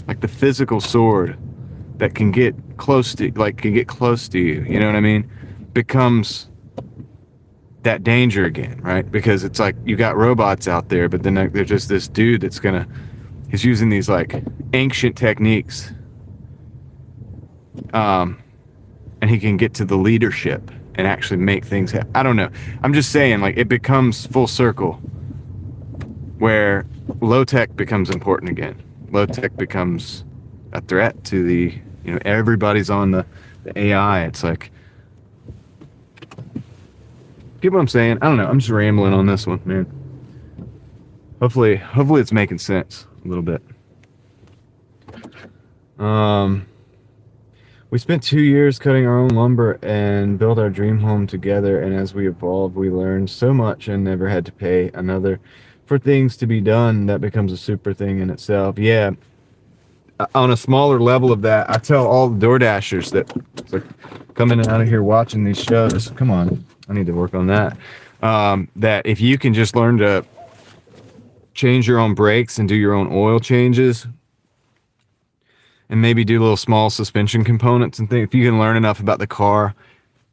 like the physical sword that can get close to you, you know what I mean? Becomes that danger again, right? Because it's like you got robots out there, but then there's just this dude he's using these like ancient techniques. And he can get to the leadership and actually make things happen. I don't know. I'm just saying, like, it becomes full circle where low tech becomes important again. Low tech becomes a threat to the, everybody's on the AI. It's like, get what I'm saying? I don't know. I'm just rambling on this one, man. Hopefully it's making sense a little bit. We spent 2 years cutting our own lumber and built our dream home together, and as we evolved, we learned so much and never had to pay another for things to be done. That becomes a super thing in itself. Yeah, on a smaller level of that, I tell all the Doordashers that like come in and out of here watching these shows, come on, I need to work on that, that if you can just learn to change your own brakes and do your own oil changes, and maybe do little small suspension components and things. If you can learn enough about the car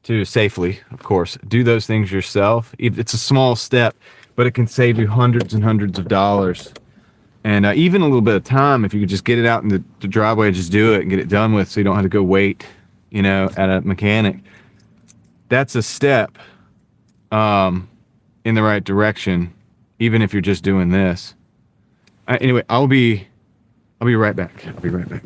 to safely, of course, do those things yourself. It's a small step, but it can save you hundreds and hundreds of dollars. And even a little bit of time, if you could just get it out in the driveway and just do it and get it done with, so you don't have to go wait, at a mechanic. That's a step in the right direction, even if you're just doing this. Anyway, I'll be right back. I'll be right back.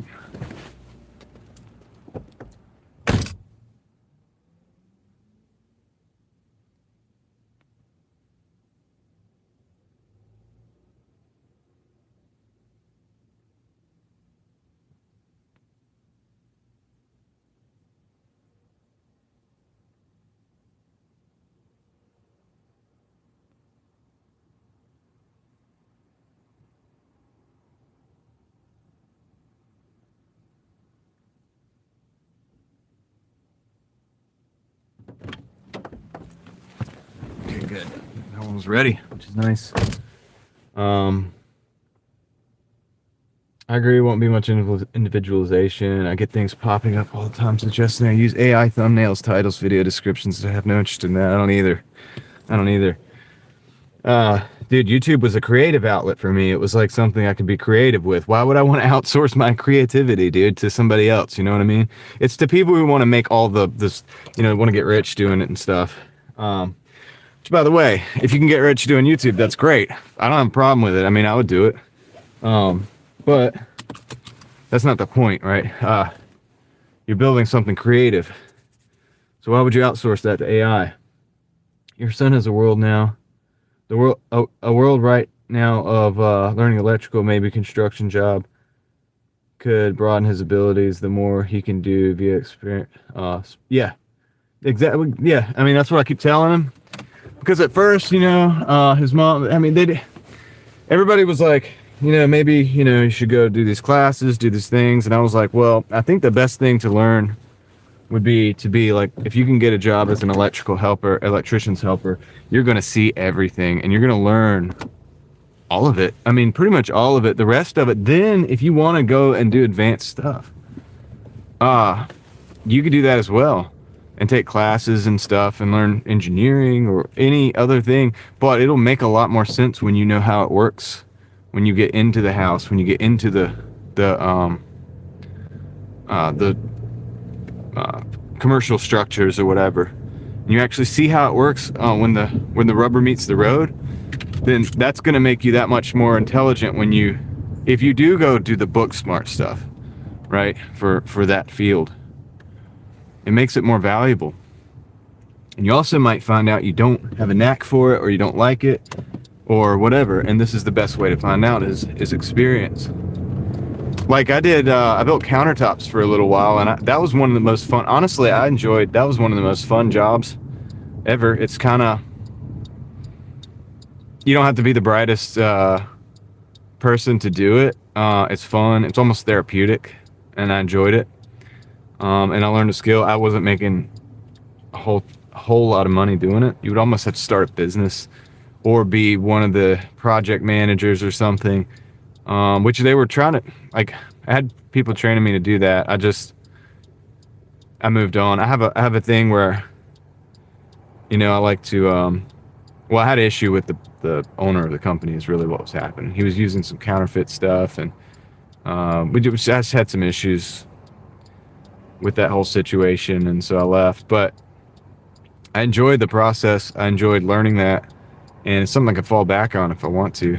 good. That one was ready, which is nice. I agree. Won't be much individualization. I get things popping up all the time suggesting I use AI thumbnails, titles, video descriptions. I have no interest in that. I don't either. Dude, YouTube was a creative outlet for me. It was like something I could be creative with. Why would I want to outsource my creativity, dude, to somebody else? You know what I mean? It's to people who want to make all this, want to get rich doing it and stuff. Which, by the way, if you can get rich doing YouTube, that's great. I don't have a problem with it. I mean, I would do it. But that's not the point, right? You're building something creative. So why would you outsource that to AI? Your son has a world now. A world right now of learning electrical, maybe construction job, could broaden his abilities the more he can do via experience. Yeah, exactly. Yeah, I mean, that's what I keep telling him. Because at first, his mom, I mean, everybody was like, maybe, you should go do these classes, do these things. And I was like, well, I think the best thing to learn would be to be like, if you can get a job as an electrician's helper, you're going to see everything and you're going to learn all of it. I mean, pretty much all of it, the rest of it. Then if you want to go and do advanced stuff, you could do that as well and take classes and stuff and learn engineering or any other thing, but it'll make a lot more sense when you know how it works. When you get into the house, when you get into the commercial structures or whatever, and you actually see how it works when the rubber meets the road, then that's going to make you that much more intelligent if you do go do the book smart stuff, right? For that field, it makes it more valuable. And you also might find out you don't have a knack for it or you don't like it or whatever, and this is the best way to find out is experience. Like I did, I built countertops for a little while, and that was one of the most fun. Honestly, that was one of the most fun jobs ever. It's kind of, you don't have to be the brightest person to do it. It's fun. It's almost therapeutic, and I enjoyed it. And I learned a skill. I wasn't making a whole lot of money doing it. You would almost have to start a business or be one of the project managers or something, which they were trying to, like, I had people training me to do that. I moved on. I have a thing where, I like to, I had an issue with the owner of the company is really what was happening. He was using some counterfeit stuff, and we just had some issues with that whole situation, and so I left. But I enjoyed the process. I enjoyed learning that. And it's something I can fall back on if I want to.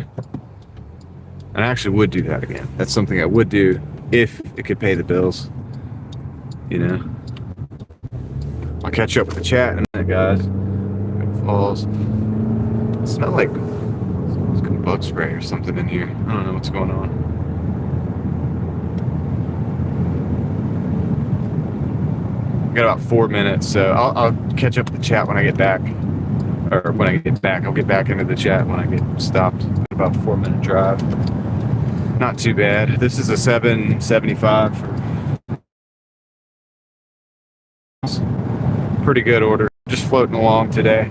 And I actually would do that again. That's something I would do if it could pay the bills. I'll catch up with the chat in a minute, guys. It falls. It smells like some bug spray or something in here. I don't know what's going on. I got about 4 minutes, so I'll catch up with the chat when I get back. Or when I get back, I'll get back into the chat when I get stopped. About a 4-minute drive. Not too bad. This is a 775 for pretty good order. Just floating along today.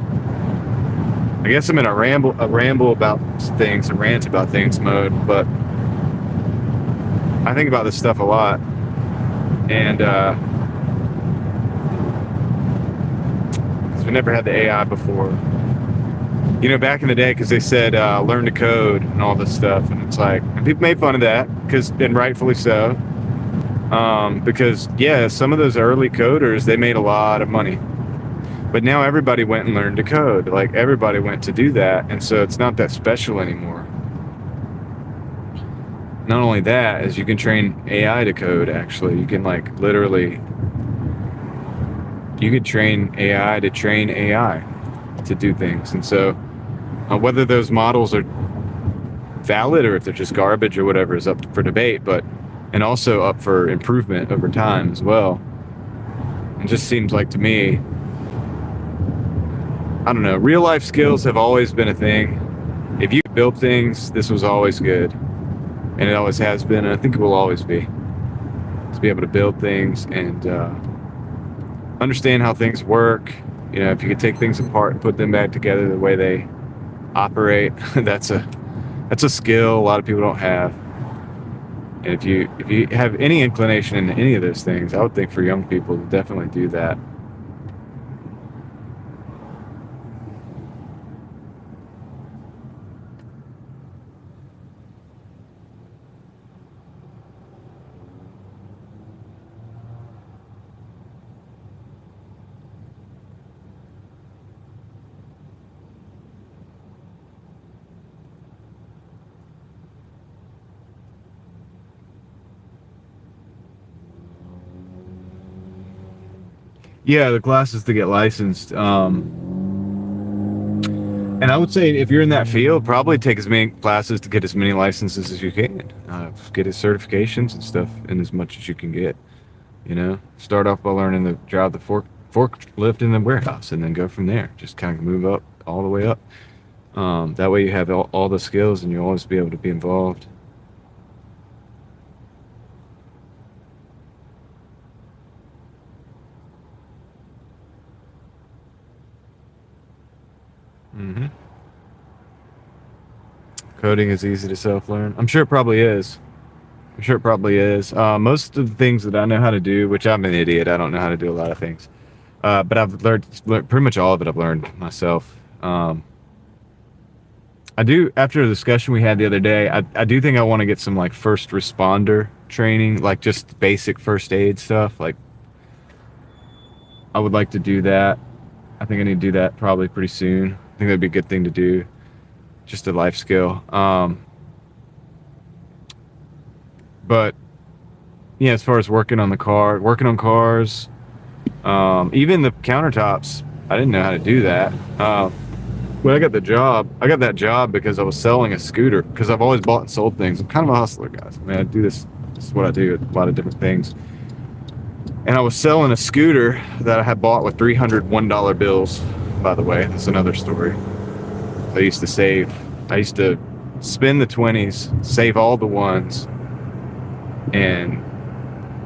I guess I'm in a ramble about things, a rant about things mode, but I think about this stuff a lot. And we never had the AI before. Back in the day, because they said learn to code and all this stuff, and it's like, and people made fun of that, and rightfully so, because some of those early coders, they made a lot of money, but now everybody went and learned to code. Like everybody went to do that, and so it's not that special anymore. Not only that, is you can train AI to code. Actually, you can you could train AI to train AI to do things. And so whether those models are valid or if they're just garbage or whatever is up for debate, and also up for improvement over time as well. It just seems like to me, I don't know, real life skills have always been a thing. If you build things, this was always good. And it always has been, and I think it will always be. To be able to build things and understand how things work, You know, if you could take things apart and put them back together the way they operate, that's a skill a lot of people don't have. And if you have any inclination into any of those things, I would think for young people to definitely do that. Yeah, the classes to get licensed. And I would say if you're in that field, probably take as many classes to get as many licenses as you can. Get his certifications and stuff in as much as you can get. You know, start off by learning to drive the forklift in the warehouse, and then go from there. Just kind of move up all the way up. That way you have all the skills, and you'll always be able to be involved. hmm Coding is easy to self-learn. I'm sure it probably is. I'm sure it probably is. Most of the things that I know how to do, which I'm an idiot, I don't know how to do a lot of things. But I've learned pretty much all of it. I've learned myself. I do. After a discussion we had the other day, I do think I want to get some like first responder training, like just basic first aid stuff. Like I would like to do that. I think I need to do that probably pretty soon. I think that'd be a good thing to do. Just a life skill. But yeah, as far as working on cars, even the countertops, I didn't know how to do that. When I got that job because I was selling a scooter, because I've always bought and sold things. I'm kind of a hustler, guys. I mean, I do this. This is what I do. A lot of different things. And I was selling a scooter that I had bought with $301 bills. By the way, that's another story. I used to spend the 20s, save all the ones, and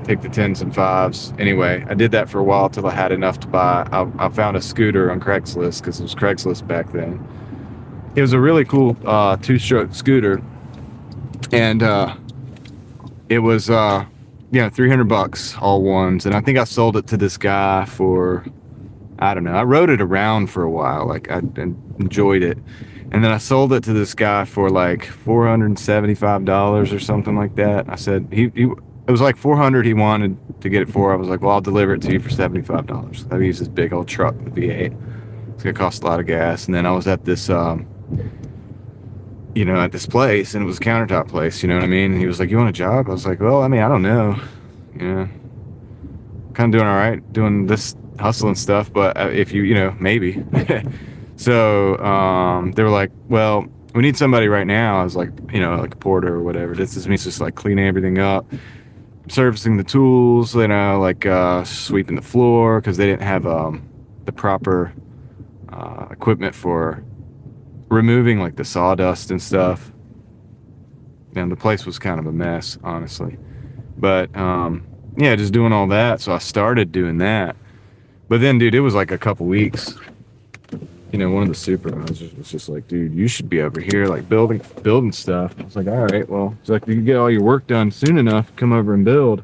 take the 10s and 5s. Anyway, I did that for a while till I had enough to buy. I found a scooter on Craigslist, because it was Craigslist back then. It was a really cool two-stroke scooter, and it was $300 all ones. And I think I sold it to this guy for, I don't know, I rode it around for a while, like I enjoyed it. And then I sold it to this guy for like $475 or something like that. I said it was like $400 he wanted to get it for. I was like, well, I'll deliver it to you for $75. I use this big old truck, the V8. It's gonna cost a lot of gas. And then I was at this at this place, and it was a countertop place, you know what I mean? And he was like, you want a job? I was like, well, I mean, I don't know. Kind of doing all right, doing this hustling stuff, but if maybe. So they were like, well, we need somebody right now. I was like, like a porter or whatever. This means just like cleaning everything up, servicing the tools, like sweeping the floor, because they didn't have the proper equipment for removing like the sawdust and stuff. And the place was kind of a mess, honestly. But just doing all that. So I started doing that. But then, dude, it was like a couple weeks. One of the supervisors was just like, dude, you should be over here like building stuff. I was like, all right, well, it's like, you get all your work done soon enough, come over and build,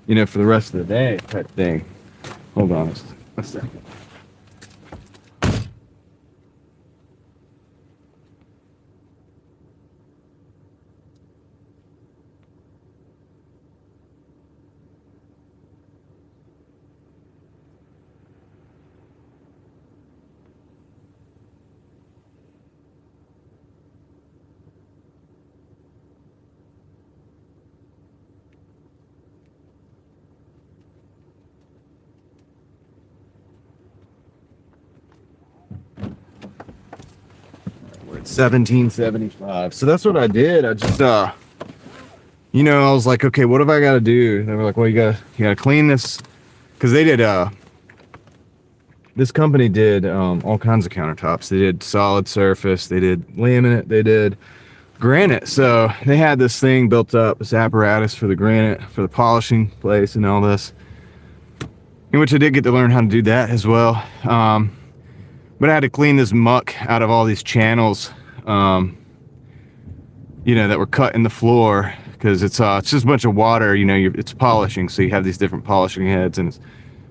for the rest of the day type thing. Hold on a second. We're at 1775. So that's what I did. I just I was like, okay, what have I got to do? They were like, well, you gotta clean this, because they did this company did all kinds of countertops. They did solid surface, they did laminate, they did granite. So they had this thing built up, this apparatus for the granite, for the polishing place and all this. in which I did get to learn how to do that as well. But I had to clean this muck out of all these channels, you know, that were cut in the floor, because it's just a bunch of water. You know, it's polishing, so you have these different polishing heads, and it's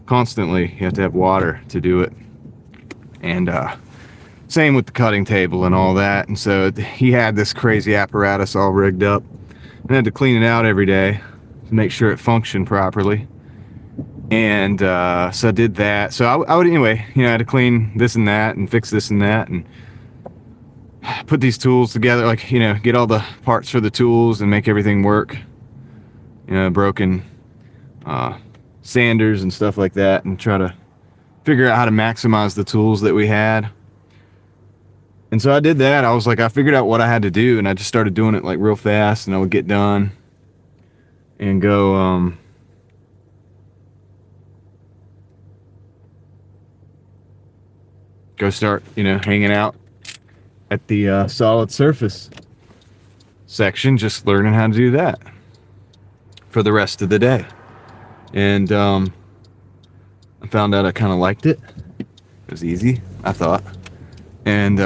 constantly you have to have water to do it. And same with the cutting table and all that. And so he had this crazy apparatus all rigged up, and I had to clean it out every day to make sure it functioned properly. And so I did that. So I would, anyway, you know, I had to clean this and that and fix this and that and put these tools together, like, you know, get all the parts for the tools and make everything work. You know, broken sanders and stuff like that, and try to figure out how to maximize the tools that we had. And so I did that. I was like, I figured out what I had to do, and I just started doing it like real fast, and I would get done and go start, you know, hanging out at the solid surface section, just learning how to do that for the rest of the day. And I found out I kind of liked it. It was easy, I thought. And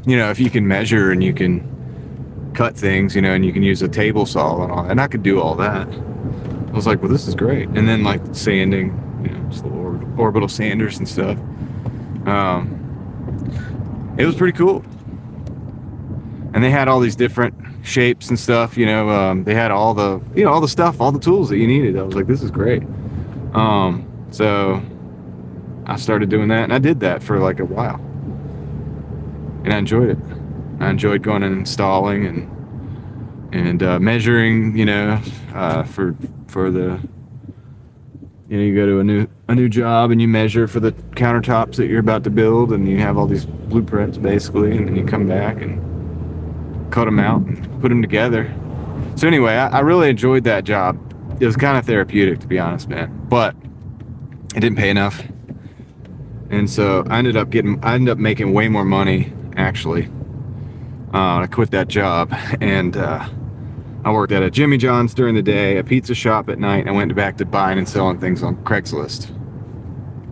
you know, if you can measure and you can cut things, you know, and you can use a table saw and all that, and I could do all that, I was like, well, this is great. And then like sanding, you know, just little orbital sanders and stuff. It was pretty cool. And they had all these different shapes and stuff, you know. They had all the, you know, all the stuff, all the tools that you needed. I was like, this is great. So I started doing that, and I did that for like a while, and I enjoyed it. I enjoyed going and installing and measuring, you know, for the, you know, you go to a new job and you measure for the countertops that you're about to build, and you have all these blueprints basically, and then you come back and cut them out and put them together. So anyway, I really enjoyed that job. It was kind of therapeutic, to be honest, man, but it didn't pay enough. And so I ended up making way more money, actually. I quit that job, and I worked at a Jimmy John's during the day, a pizza shop at night, and I went back to buying and selling things on Craigslist.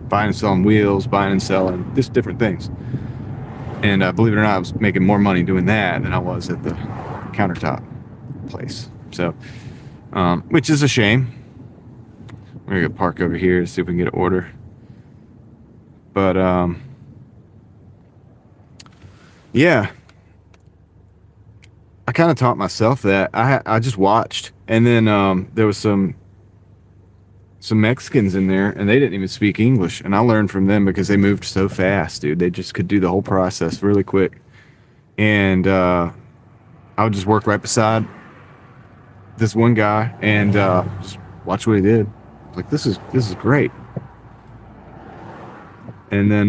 Buying and selling wheels, buying and selling just different things. And believe it or not, I was making more money doing that than I was at the countertop place. So, which is a shame. We're gonna park over here to see if we can get an order. But yeah, I kind of taught myself that. I just watched, and then there was some Mexicans in there, and they didn't even speak English, and I learned from them because they moved so fast, dude. They just could do the whole process really quick. And I would just work right beside this one guy and just watch what he did. Like, this is great. And then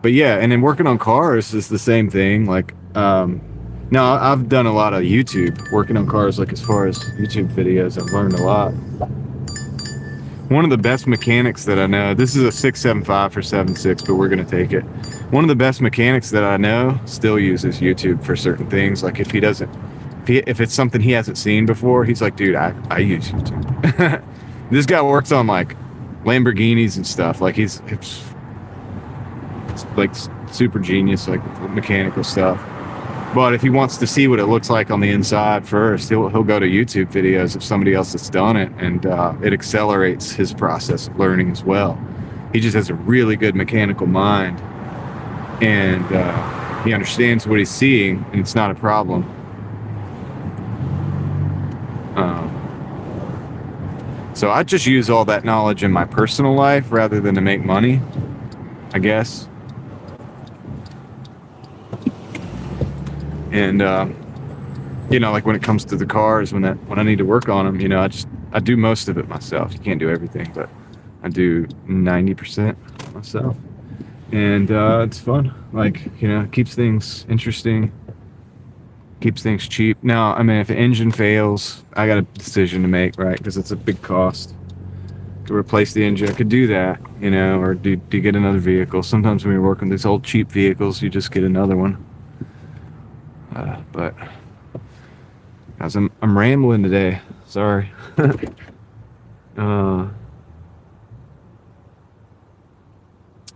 but yeah, and then working on cars is the same thing. Like now I've done a lot of YouTube working on cars, like as far as YouTube videos. I've learned a lot. One of the best mechanics that I know, this is a 675 for 7.6, but we're gonna take it. One of the best mechanics that I know still uses YouTube for certain things. Like if it's something he hasn't seen before, he's like, dude, I use YouTube. This guy works on like Lamborghinis and stuff. Like it's like super genius, like mechanical stuff. But if he wants to see what it looks like on the inside first, he'll go to YouTube videos of somebody else that's done it, and it accelerates his process of learning as well. He just has a really good mechanical mind, and he understands what he's seeing, and it's not a problem. So I just use all that knowledge in my personal life rather than to make money, I guess. And you know, like when it comes to the cars, when I need to work on them, you know, I do most of it myself. You can't do everything, but I do 90% myself, and it's fun. Like, you know, it keeps things interesting, keeps things cheap. Now, I mean, if the engine fails, I got a decision to make, right? Because it's a big cost to replace the engine. I could do that, you know, or do get another vehicle. Sometimes when you're working these old cheap vehicles, you just get another one. But guys, I'm rambling today. Sorry.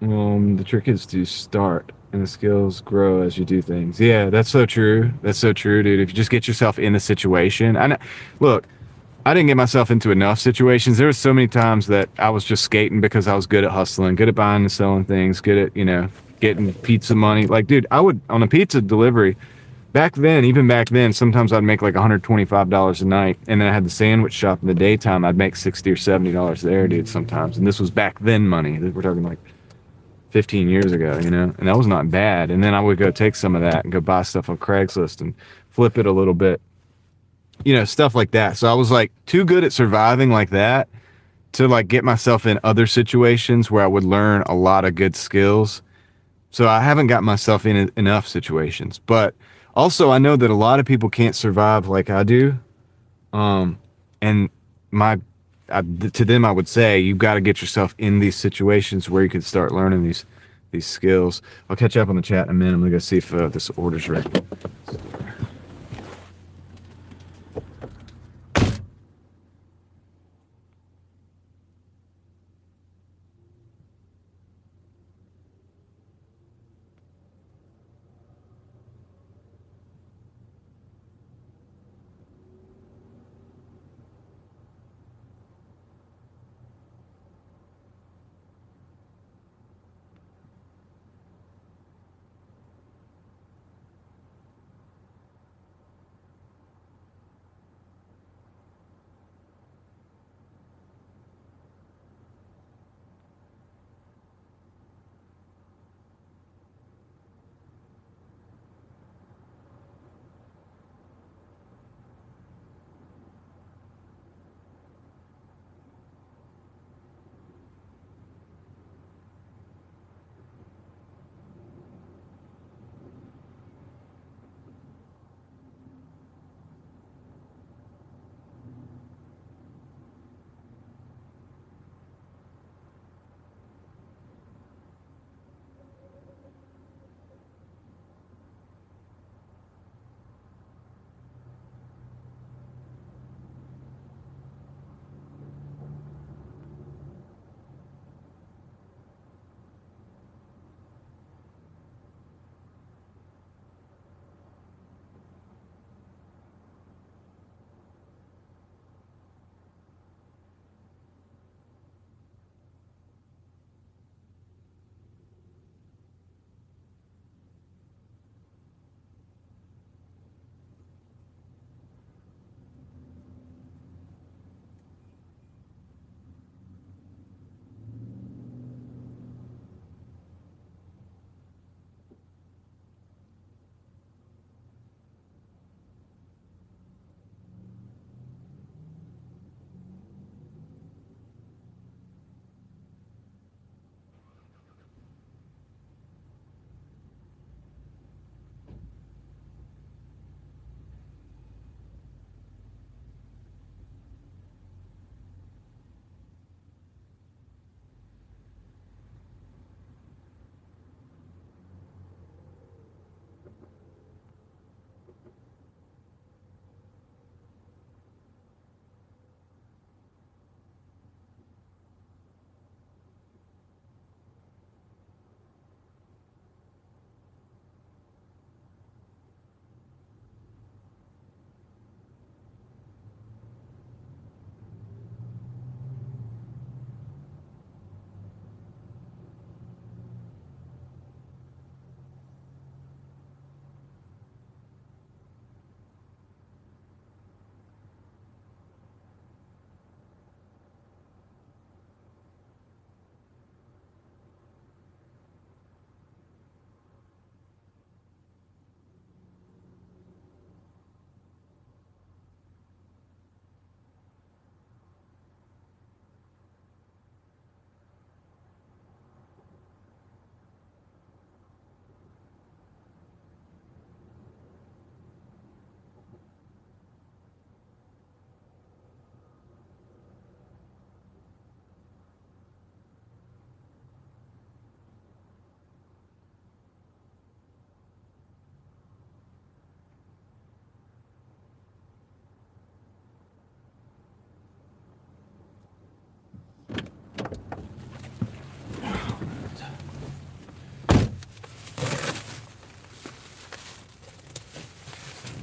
The trick is to start, and the skills grow as you do things. Yeah, that's so true. That's so true, dude. If you just get yourself in the situation, I know, look, I didn't get myself into enough situations. There were so many times that I was just skating because I was good at hustling, good at buying and selling things, good at, getting pizza money. Like, dude, I would, on a pizza delivery, back then, even back then, sometimes I'd make like $125 a night. And then I had the sandwich shop in the daytime. I'd make $60 or $70 there, dude, sometimes. And this was back then money. We're talking like 15 years ago, and that was not bad. And then I would go take some of that and go buy stuff on Craigslist and flip it a little bit, stuff like that. So I was like too good at surviving like that to like get myself in other situations where I would learn a lot of good skills. So I haven't got myself in enough situations, but also I know that a lot of people can't survive like I do. And my, to them, I would say you've got to get yourself in these situations where you can start learning these skills. I'll catch up on the chat in a minute. I'm gonna go see if this order's ready.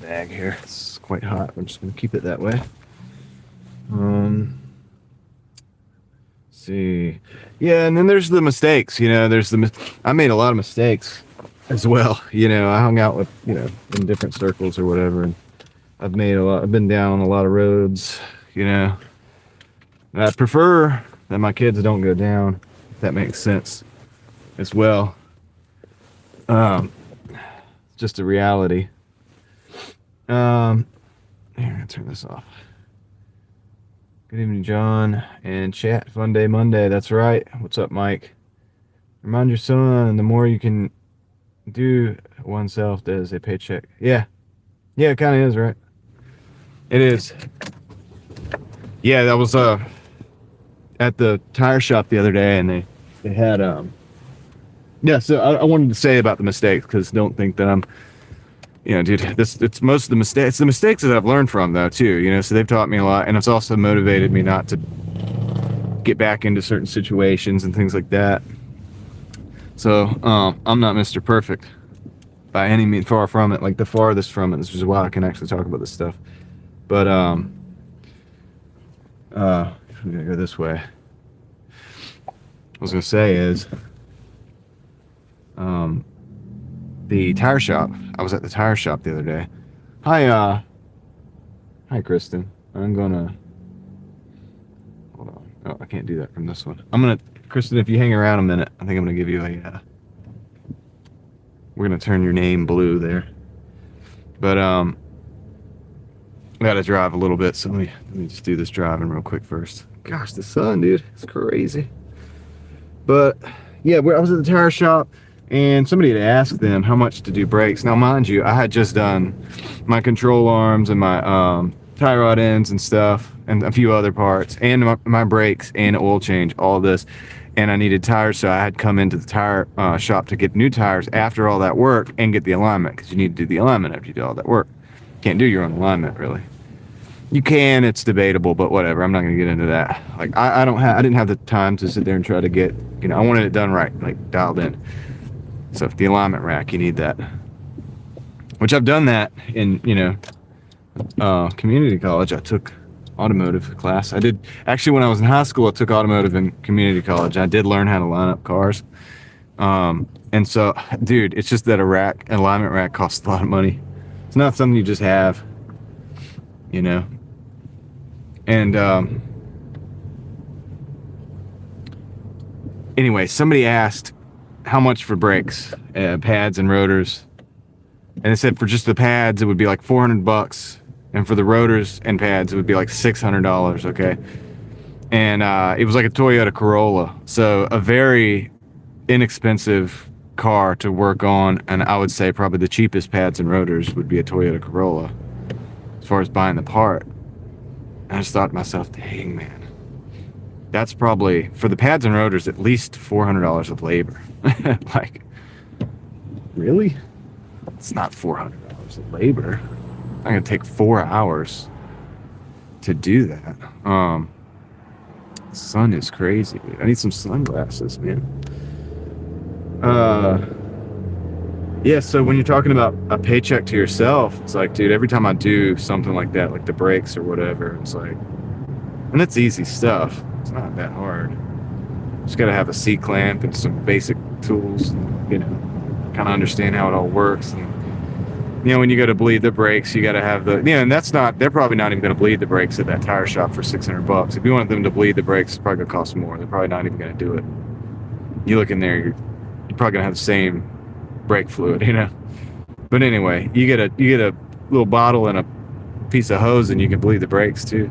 bag here. It's quite hot. I'm just gonna keep it that way. See, yeah, and then there's the mistakes. I made a lot of mistakes as well. I hung out with in different circles or whatever, and I've been down a lot of roads. I prefer that my kids don't go down, if that makes sense, as well. Just a reality. Here, I'm gonna turn this off. Good evening, John and chat. Fun day Monday. That's right. What's up, Mike? Remind your son, the more you can do oneself does a paycheck. Yeah, it kind of is, right? It is. Yeah, that was at the tire shop the other day, and they had yeah. So I wanted to say about the mistakes, because don't think that I'm, dude. It's most of the mistakes. It's the mistakes that I've learned from, though, too. So they've taught me a lot, and it's also motivated me not to get back into certain situations and things like that. So I'm not Mr. Perfect by any means, far from it. Like the farthest from it. This is why I can actually talk about this stuff. But we're gonna go this way. What I was gonna say is the tire shop. I was at the tire shop the other day. Hi Kristen. I'm gonna hold on. Oh, I can't do that from this one. Kristen, if you hang around a minute, I think I'm gonna give you we're gonna turn your name blue there. But I gotta drive a little bit, so let me just do this driving real quick first. Gosh, the sun, dude, it's crazy. But yeah, I was at the tire shop, and somebody had asked them how much to do brakes. Now, mind you, I had just done my control arms and my tie rod ends and stuff, and a few other parts, and my brakes and oil change, all this. And I needed tires, so I had come into the tire shop to get new tires after all that work and get the alignment, because you need to do the alignment after you do all that work. Can't do your own alignment, really. You can, it's debatable, but whatever. I'm not going to get into that. Like, I didn't have the time to sit there and try to get, I wanted it done right, like dialed in. So the alignment rack, you need that. Which I've done that in, community college. I took automotive class. I did, actually, when I was in high school, I took automotive in community college. I did learn how to line up cars. And so, dude, it's just that an alignment rack costs a lot of money. It's not something you just have, And anyway, somebody asked how much for brakes, pads and rotors. And they said for just the pads, it would be like $400. And for the rotors and pads, it would be like $600, okay? And it was like a Toyota Corolla. So a very inexpensive car to work on, and I would say probably the cheapest pads and rotors would be a Toyota Corolla as far as buying the part. And I just thought to myself, dang, man, that's probably, for the pads and rotors, at least $400 of labor. Like, really? It's not $400 of labor. I'm gonna take 4 hours to do that. The sun is crazy, dude. I need some sunglasses, man. Yeah, so when you're talking about a paycheck to yourself, it's like, dude, every time I do something like that, like the brakes or whatever, it's like, and it's easy stuff. It's not that hard. Just gotta have a C-clamp and some basic tools, kind of understand how it all works. And, when you go to bleed the brakes, you gotta have the, and they're probably not even gonna bleed the brakes at that tire shop for $600. If you want them to bleed the brakes, it's probably gonna cost more. They're probably not even gonna do it. You look in there, you're probably gonna have the same brake fluid, But anyway, you get a little bottle and a piece of hose, and you can bleed the brakes too.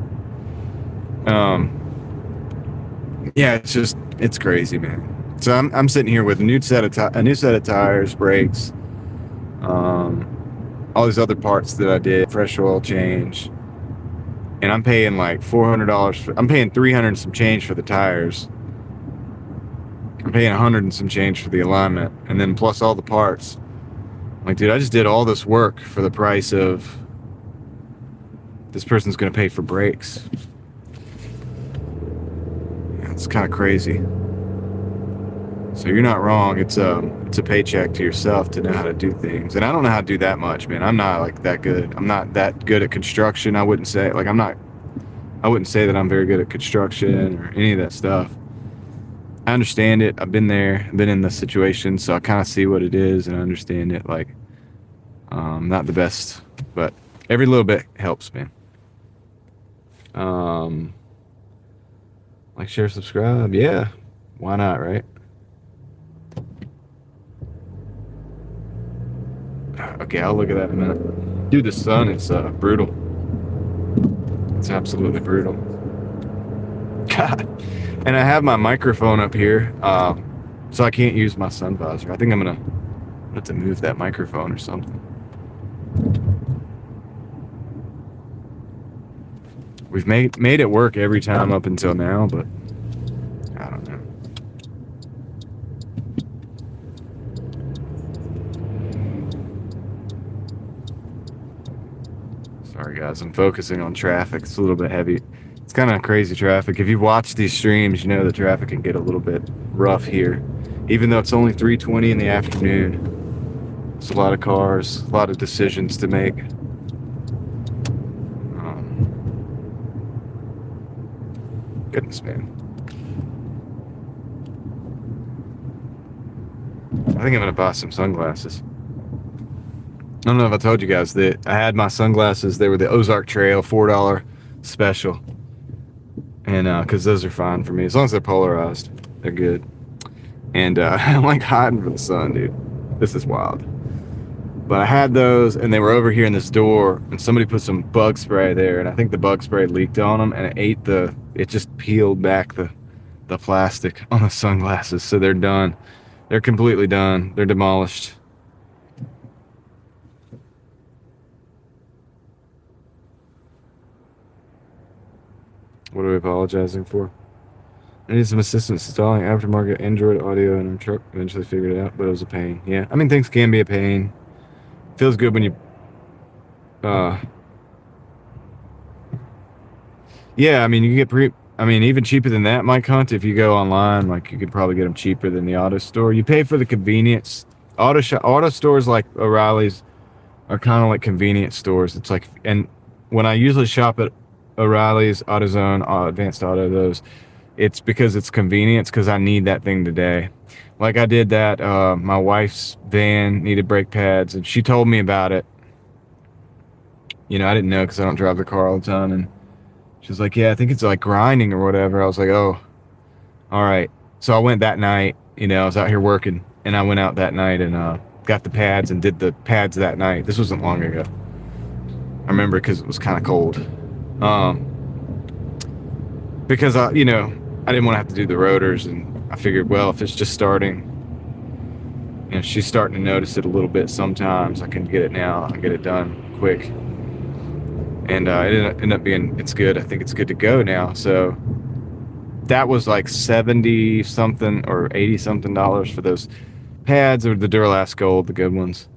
Yeah, it's crazy, man. So I'm sitting here with a new set of tires, brakes, all these other parts that I did, fresh oil change, and I'm paying like $400. I'm paying $300 and some change for the tires. I'm paying $100 and some change for the alignment, and then plus all the parts. I'm like, dude, I just did all this work for the price of this person's gonna pay for brakes. Yeah, it's kind of crazy. So you're not wrong. It's a paycheck to yourself to know how to do things. And I don't know how to do that much, man. I'm not like that good. I'm not that good at construction. I wouldn't say like I wouldn't say that I'm very good at construction or any of that stuff. I understand it. I've been there. I've been in the situation, so I kind of see what it is and I understand it. Like, not the best, but every little bit helps, man. Like, share, subscribe. Yeah, why not, right? Okay, I'll look at that in a minute. Dude, the sun is brutal. It's absolutely brutal. God. And I have my microphone up here, so I can't use my sun visor. I think I'm gonna have to move that microphone or something. We've made it work every time up until now, but I don't know. Sorry guys, I'm focusing on traffic. It's a little bit heavy. It's kind of crazy traffic. If you've watched these streams, you know the traffic can get a little bit rough here. Even though it's only 3:20 in the afternoon, it's a lot of cars, a lot of decisions to make. Goodness, man. I think I'm gonna buy some sunglasses. I don't know if I told you guys that I had my sunglasses. They were the Ozark Trail $4 special, and because those are fine for me as long as they're polarized, they're good. And I don't like hiding from the sun, dude. This is wild. But I had those, and they were over here in this door, and somebody put some bug spray there, and I think the bug spray leaked on them, and it just peeled back the plastic on the sunglasses. So they're done. They're completely done. They're demolished. What are we apologizing for? I need some assistance installing aftermarket Android audio in our truck. Eventually figured it out, but it was a pain. Yeah, I mean, things can be a pain. Feels good when you yeah, I mean, you can get even cheaper than that, Mike Hunt. If you go online, like, you could probably get them cheaper than the auto store. You pay for the convenience. Auto stores like O'Reilly's are kind of like convenience stores. It's like, and when I usually shop at O'Reilly's, AutoZone, Advanced Auto, those, it's because it's convenience, because I need that thing today. Like I did that, my wife's van needed brake pads, and she told me about it. You know, I didn't know because I don't drive the car all the time, and she was like, yeah, I think it's like grinding or whatever. I was like, oh, all right. So I went that night, you know, I was out here working, and I went out that night and got the pads and did the pads that night. This wasn't long ago. I remember because it was kind of cold. Because I didn't want to have to do the rotors, and I figured, well, if it's just starting, and she's starting to notice it a little bit sometimes, I can get it now. I get it done quick. And it ended up being, it's good. I think it's good to go now. So that was like 70 something or 80 something dollars for those pads, or the Duralast Gold, the good ones.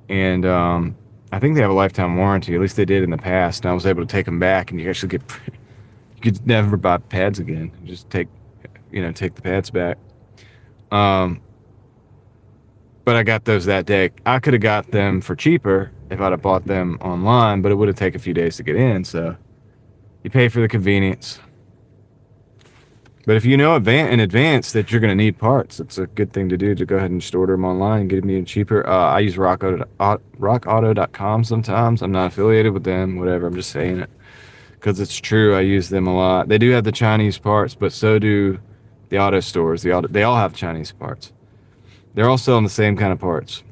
And I think they have a lifetime warranty. At least they did in the past. And I was able to take them back, and you actually get, you could never buy pads again. Just take the pads back. But I got those that day. I could have got them for cheaper if I'd have bought them online, but it would have taken a few days to get in. So you pay for the convenience. But if you know in advance that you're going to need parts, it's a good thing to do, to go ahead and just order them online and get them even cheaper. I use rockauto.com sometimes. I'm not affiliated with them, whatever. I'm just saying it because it's true. I use them a lot. They do have the Chinese parts, but so do the auto stores. They all have Chinese parts. They're all selling the same kind of parts.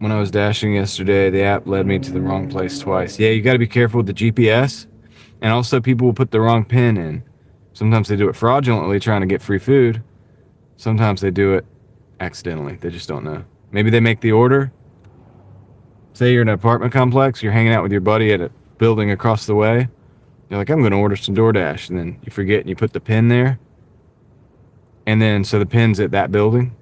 When I was dashing yesterday, the app led me to the wrong place twice. Yeah, you got to be careful with the GPS. And also, people will put the wrong pin in. Sometimes they do it fraudulently, trying to get free food. Sometimes they do it accidentally. They just don't know. Maybe they make the order. Say you're in an apartment complex, you're hanging out with your buddy at a building across the way. You're like, I'm going to order some Doordash. And then you forget and you put the pin there. And then, so the pin's at that building.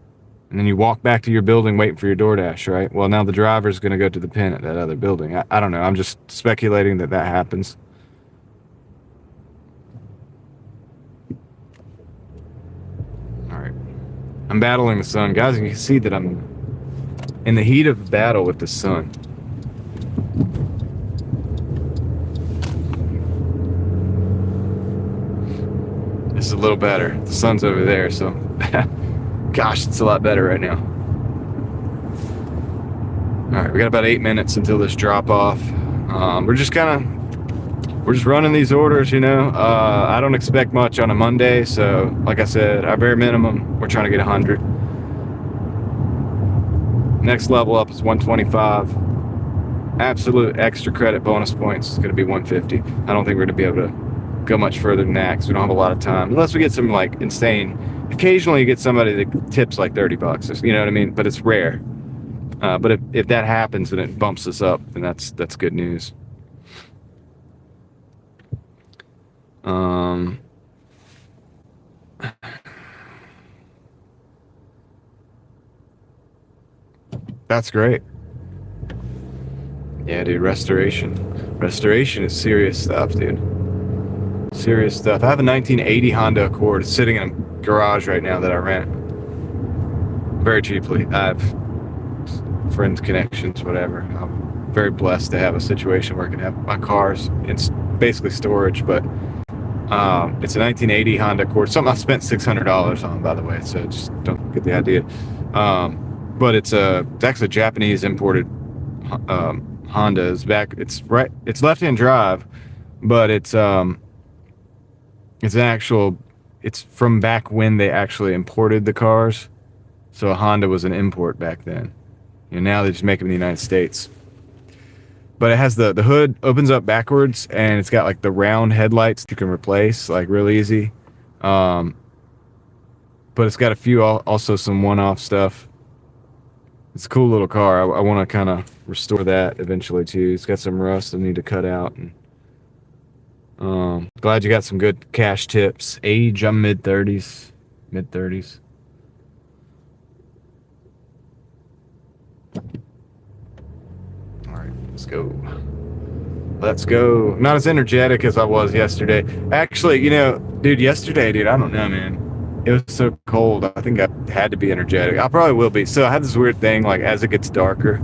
And then you walk back to your building waiting for your Doordash, right? Well, now the driver's going to go to the pin at that other building. I don't know. I'm just speculating that happens. I'm battling the sun. Guys, you can see that I'm in the heat of battle with the sun. This is a little better. The sun's over there, so gosh, it's a lot better right now. All right, we got about 8 minutes until this drop off. We're just running these orders, you know. I don't expect much on a Monday, so like I said, our bare minimum, we're trying to get 100. Next level up is 125. Absolute extra credit bonus points is going to be 150. I don't think we're going to be able to go much further than that because we don't have a lot of time, unless we get some like insane. Occasionally you get somebody that tips like $30, you know what I mean, but it's rare. But if that happens and it bumps us up, then that's good news. That's great. Yeah, dude, restoration is serious stuff, dude. Serious stuff. I have a 1980 Honda Accord sitting in a garage right now that I rent very cheaply. I have friends, connections, whatever. I'm very blessed to have a situation where I can have my cars. It's basically storage, but it's a 1980 Honda Accord. Something I spent $600 on, by the way, so just don't get the idea. But it's actually a Japanese imported Honda. It's left-hand drive, but it's from back when they actually imported the cars. So a Honda was an import back then. You know, now they just make them in the United States. But it has the hood opens up backwards, and it's got like the round headlights you can replace like real easy. But it's got a few also some one-off stuff. It's a cool little car. I want to kind of restore that eventually too. It's got some rust I need to cut out. And glad you got some good cash tips. Age, I'm mid-30s. All right, let's go. Not as energetic as I was yesterday. Actually, you know, dude, yesterday, I don't know, man. It was so cold. I think I had to be energetic. I probably will be. So I have this weird thing, like as it gets darker,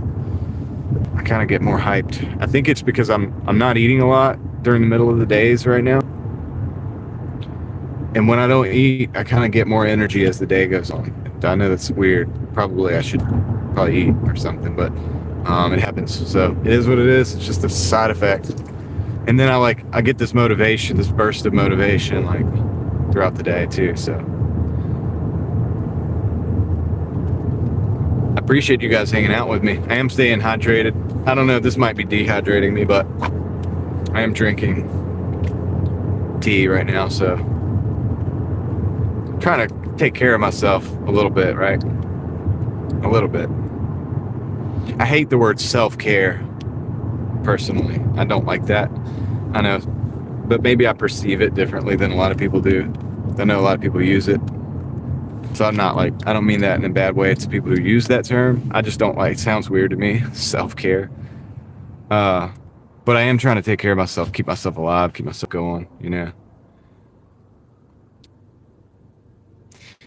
I kind of get more hyped. I think it's because I'm not eating a lot during the middle of the days right now. And when I don't eat, I kind of get more energy as the day goes on. I know that's weird. I should eat or something, but it happens. So it is what it is. It's just a side effect. And then I get this motivation, this burst of motivation, like throughout the day too. So I appreciate you guys hanging out with me. I am staying hydrated. I don't know, this might be dehydrating me, but I am drinking tea right now, so I'm trying to take care of myself a little bit, right? A little bit. I hate the word self-care, personally. I don't like that. I know, but maybe I perceive it differently than a lot of people do. I know a lot of people use it. So I don't mean that in a bad way to people who use that term. I just don't it sounds weird to me, self-care. But I am trying to take care of myself, keep myself alive, keep myself going, you know?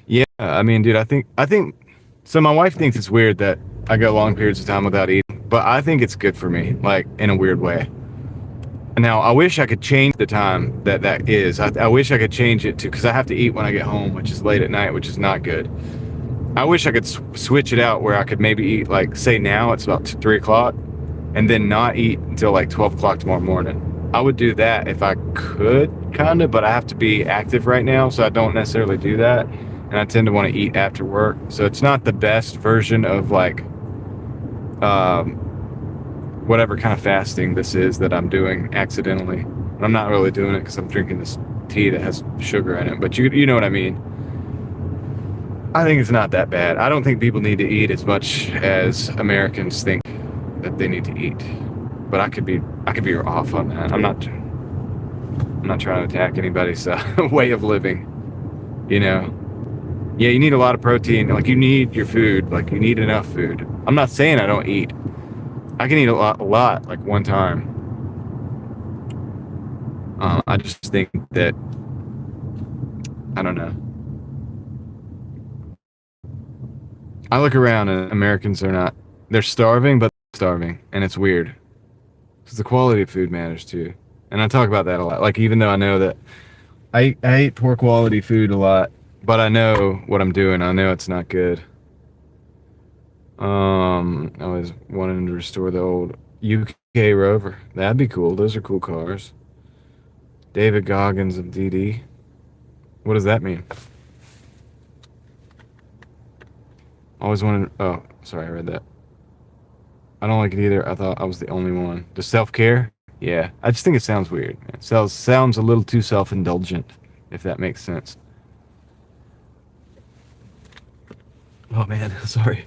Yeah, I mean, dude, I think, so my wife thinks it's weird that I go long periods of time without eating, but I think it's good for me, like, in a weird way. Now, I wish I could change the time that is. I wish I could change it to, because I have to eat when I get home, which is late at night, which is not good. I wish I could switch it out where I could maybe eat, like, say now it's about 3 o'clock, and then not eat until like 12 o'clock tomorrow morning. I would do that if I could, kind of, but I have to be active right now, so I don't necessarily do that. And I tend to want to eat after work. So it's not the best version of like, whatever kind of fasting this is that I'm doing accidentally. I'm not really doing it because I'm drinking this tea that has sugar in it, but you know what I mean. I think it's not that bad. I don't think people need to eat as much as Americans think that they need to eat. But I could be off on that. I'm not trying to attack anybody's way of living, you know. Yeah, you need a lot of protein. Like, you need your food. Like, you need enough food. I'm not saying I don't eat. I can eat a lot, like one time. I just think that, I don't know. I look around and Americans are not. They're starving, but starving, and it's weird because the quality of food matters too. And I talk about that a lot. Like even though I know that I eat poor quality food a lot, but I know what I'm doing. I know it's not good. I was wanting to restore the old UK Rover. That'd be cool. Those are cool cars. David Goggins of DD. What does that mean? Always wanted. Oh, sorry, I read that. I don't like it either. I thought I was the only one. The self care? Yeah, I just think it sounds weird. Man. Sounds a little too self indulgent, if that makes sense. Oh man, sorry.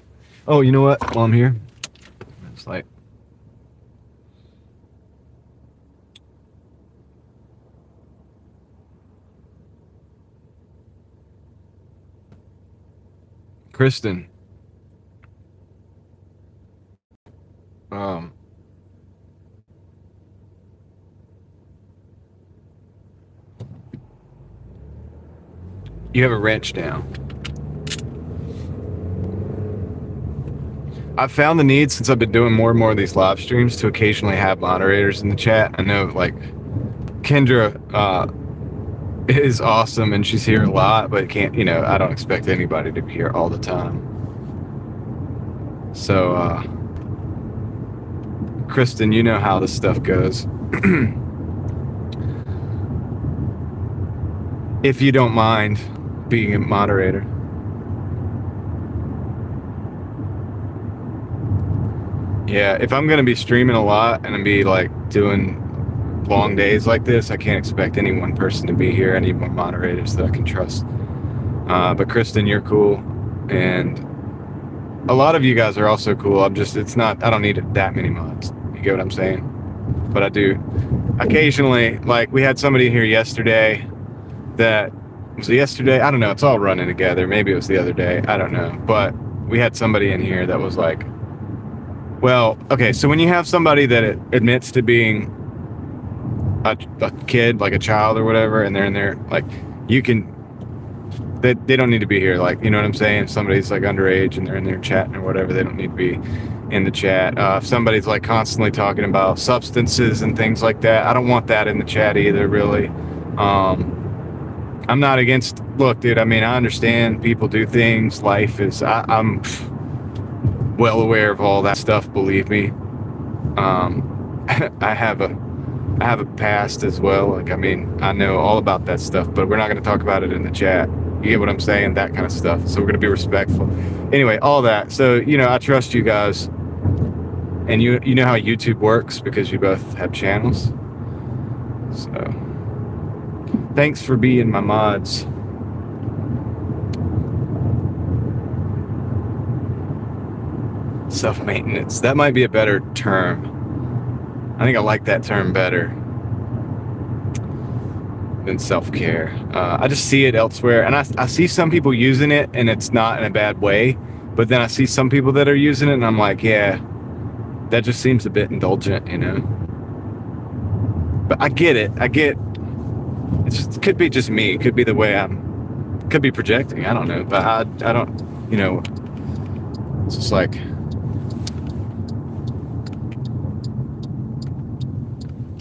Oh, you know what? While I'm here, it's like Kristen. Um, you have a wrench now. I've found the need since I've been doing more and more of these live streams to occasionally have moderators in the chat. I know, like Kendra is awesome and she's here a lot, but can't. I don't expect anybody to be here all the time. So, Kristen, you know how this stuff goes. If you don't mind being a moderator. Yeah, if I'm gonna be streaming a lot and be like doing long days like this, I can't expect any one person to be here. I need more moderators that I can trust. But Kristen, you're cool, and a lot of you guys are also cool. I don't need that many mods. You get what I'm saying? But I do occasionally. Like we had somebody here yesterday. I don't know. It's all running together. Maybe it was the other day. I don't know. But we had somebody in here that was like, well, okay. So when you have somebody that admits to being a kid, like a child or whatever, and they're in there, like they don't need to be here. Like, you know what I'm saying? If somebody's like underage and they're in there chatting or whatever, they don't need to be in the chat. If somebody's like constantly talking about substances and things like that, I don't want that in the chat either, really. I'm not against, look, dude, I mean, I understand people do things. I'm well aware of all that stuff, believe me. I have a past as well. Like, I mean, I know all about that stuff, but we're not going to talk about it in the chat. You get what I'm saying? That kind of stuff. So we're going to be respectful. Anyway, all that. So, I trust you guys. And you know how YouTube works because you both have channels. So, thanks for being my mods. Self-maintenance. That might be a better term. I think I like that term better than self-care. I just see it elsewhere, and I see some people using it, and it's not in a bad way. But then I see some people that are using it, and I'm like, yeah, that just seems a bit indulgent, But I get it. It could be just me. It could be the way could be projecting. I don't know. But I don't, it's just like, I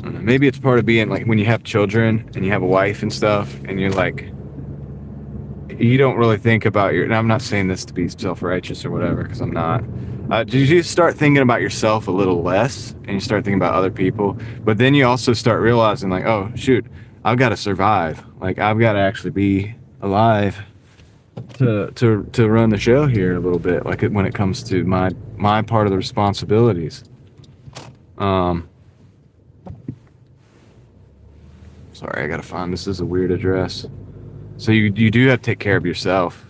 don't know, maybe it's part of being like when you have children and you have a wife and stuff, and you're like, you don't really think about and I'm not saying this to be self-righteous or whatever, because I'm not. You start thinking about yourself a little less, and you start thinking about other people, but then you also start realizing like, oh shoot, I've got to survive. Like I've got to actually be alive to run the show here a little bit. Like when it comes to my part of the responsibilities. Sorry, I gotta find. This is a weird address. So you do have to take care of yourself.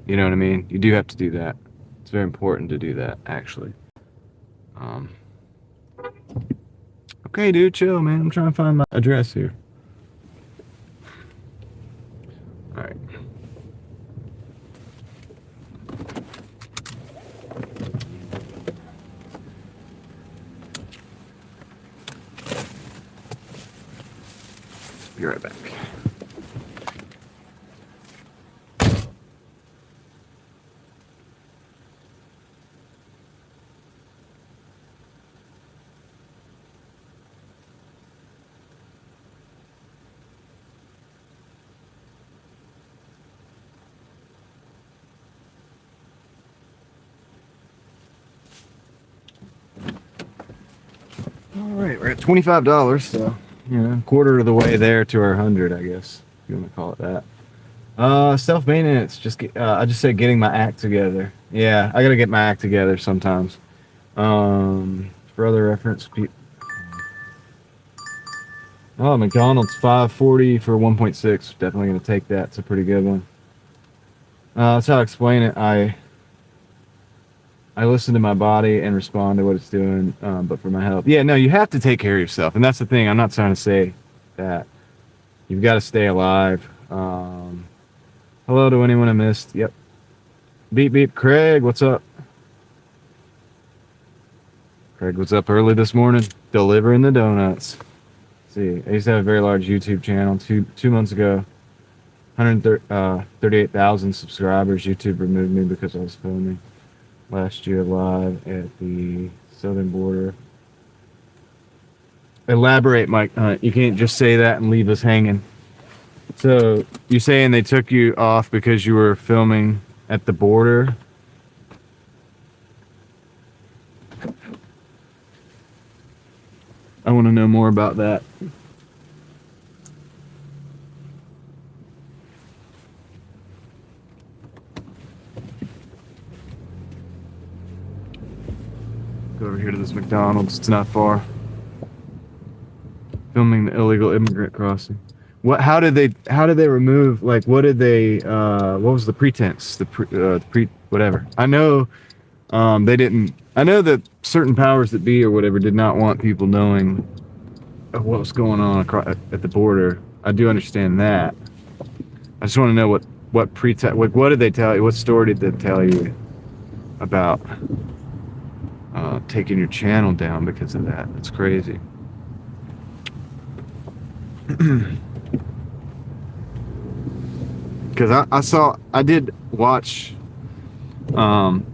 You know what I mean? You do have to do that. It's very important to do that, actually. Okay, dude, chill, man. I'm trying to find my address here. All right. Be right back. All right, we're at $25, so quarter of the way there to our 100, I guess, if you want to call it that. Self maintenance. I just said getting my act together. Yeah, I gotta get my act together sometimes. For other reference, oh, McDonald's 540 for 1.6. Definitely gonna take that. It's a pretty good one. That's how I explain it. I listen to my body and respond to what it's doing, but for my health. Yeah, no, you have to take care of yourself. And that's the thing. I'm not trying to say that. You've got to stay alive. Hello to anyone I missed. Yep. Beep, beep. Craig, what's up? Craig was up early this morning, delivering the donuts. Let's see, I used to have a very large YouTube channel two months ago. 138,000 subscribers. YouTube removed me because I was filming last year live at the southern border. Elaborate, Mike Hunt. You can't just say that and leave us hanging. So you're saying they took you off because you were filming at the border? I want to know more about that. Go over here to this McDonald's. It's not far. Filming the illegal immigrant crossing. What? How did they remove? Like, what did they? What was the pretense? Whatever. I know. They didn't. I know that certain powers that be or whatever did not want people knowing what was going on at the border. I do understand that. I just want to know what pretext. Like, what did they tell you? What story did they tell you about taking your channel down because of that? That's crazy. Because I did watch.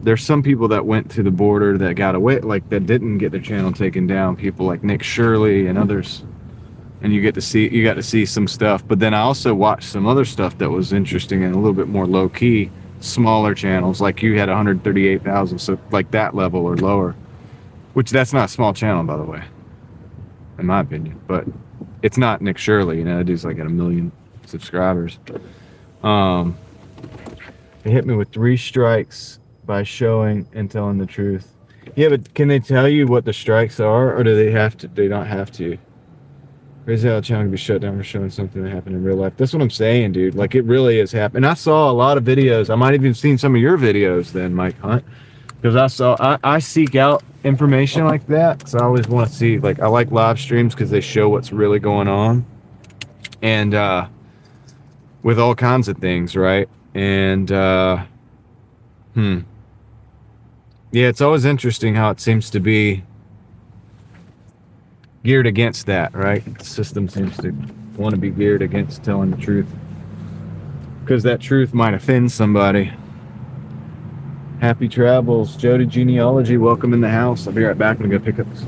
There's some people that went to the border that got away, like that didn't get their channel taken down. People like Nick Shirley and others, and you got to see some stuff. But then I also watched some other stuff that was interesting and a little bit more low key, smaller channels. Like you had 138,000, so like that level or lower, which that's not a small channel, by the way, in my opinion. But it's not Nick Shirley, that dude's like at 1 million subscribers. They hit me with 3 strikes by showing and telling the truth. Yeah, but can they tell you what the strikes are, or do they have to? They don't have to. Crazy how the channel can be shut down for showing something that happened in real life. That's what I'm saying, dude. Like, it really has happened. And I saw a lot of videos. I might have even seen some of your videos then, Mike Hunt. Because I seek out information like that. Because I always want to see, like, I like live streams because they show what's really going on. And, with all kinds of things, right? And, yeah, it's always interesting how it seems to be geared against that, right? The system seems to want to be geared against telling the truth because that truth might offend somebody. Happy travels, Jody Genealogy. Welcome in the house. I'll be right back. I'm gonna go pick up this.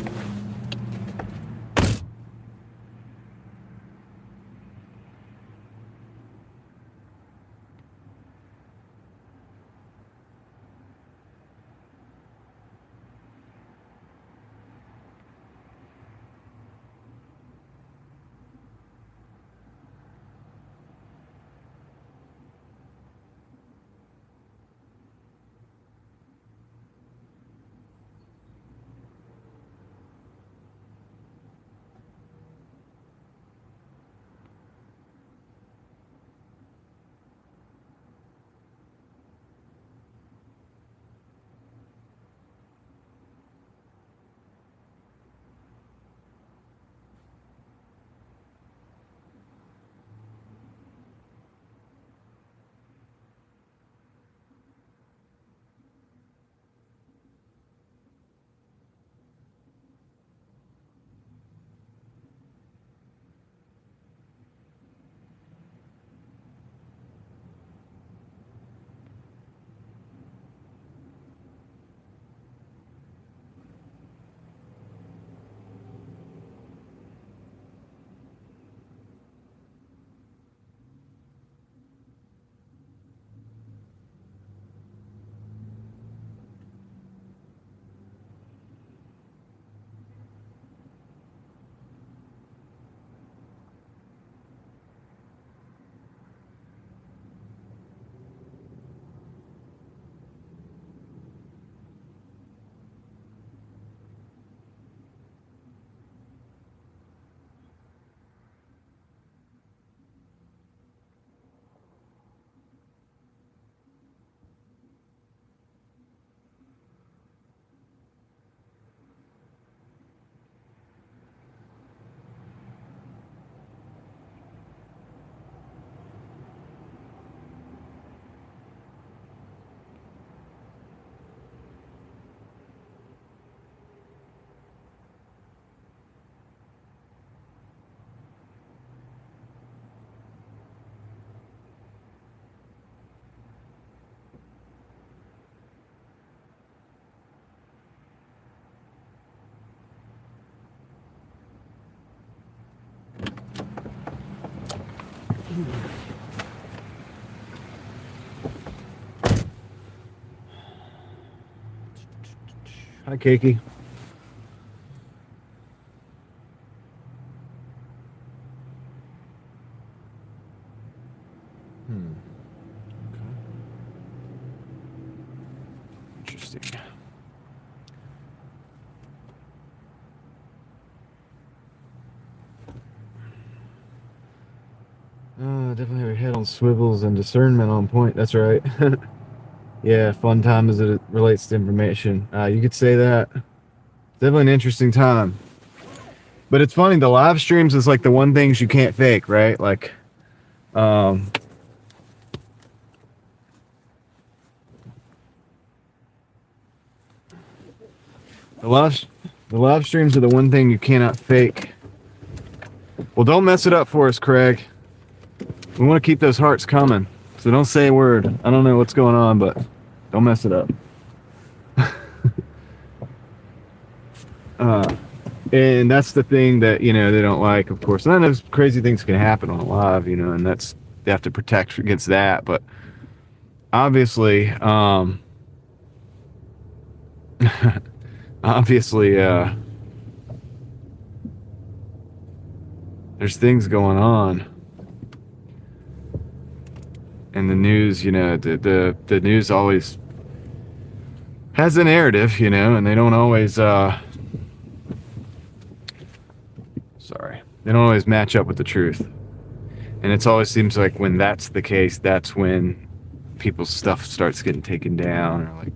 Hi, Keiki. Okay. Interesting. Definitely have your head on swivels and discernment on point. That's right. Yeah, fun time as it relates to information. You could say that. Definitely an interesting time. But it's funny, the live streams is like the one things you can't fake, right? Like, the live streams are the one thing you cannot fake. Well, don't mess it up for us, Craig. We want to keep those hearts coming. So don't say a word. I don't know what's going on, but don't mess it up. And that's the thing that, they don't like, of course. And then those crazy things can happen on live, and they have to protect against that. But obviously, there's things going on. And the news, the news always has a narrative, and they don't always, they don't always match up with the truth. And it always seems like when that's the case, that's when people's stuff starts getting taken down or like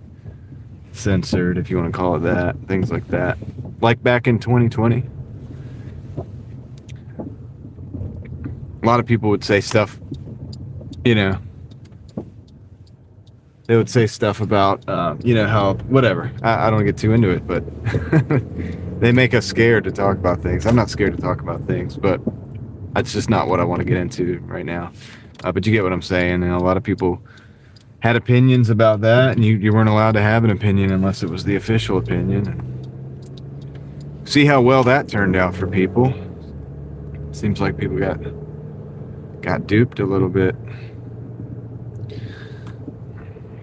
censored, if you want to call it that, things like that. Like back in 2020, a lot of people would say stuff, they would say stuff about, how, whatever. I don't get too into it, but they make us scared to talk about things. I'm not scared to talk about things, but that's just not what I want to get into right now. But you get what I'm saying. And a lot of people had opinions about that, and you weren't allowed to have an opinion unless it was the official opinion. And see how well that turned out for people. Seems like people got duped a little bit,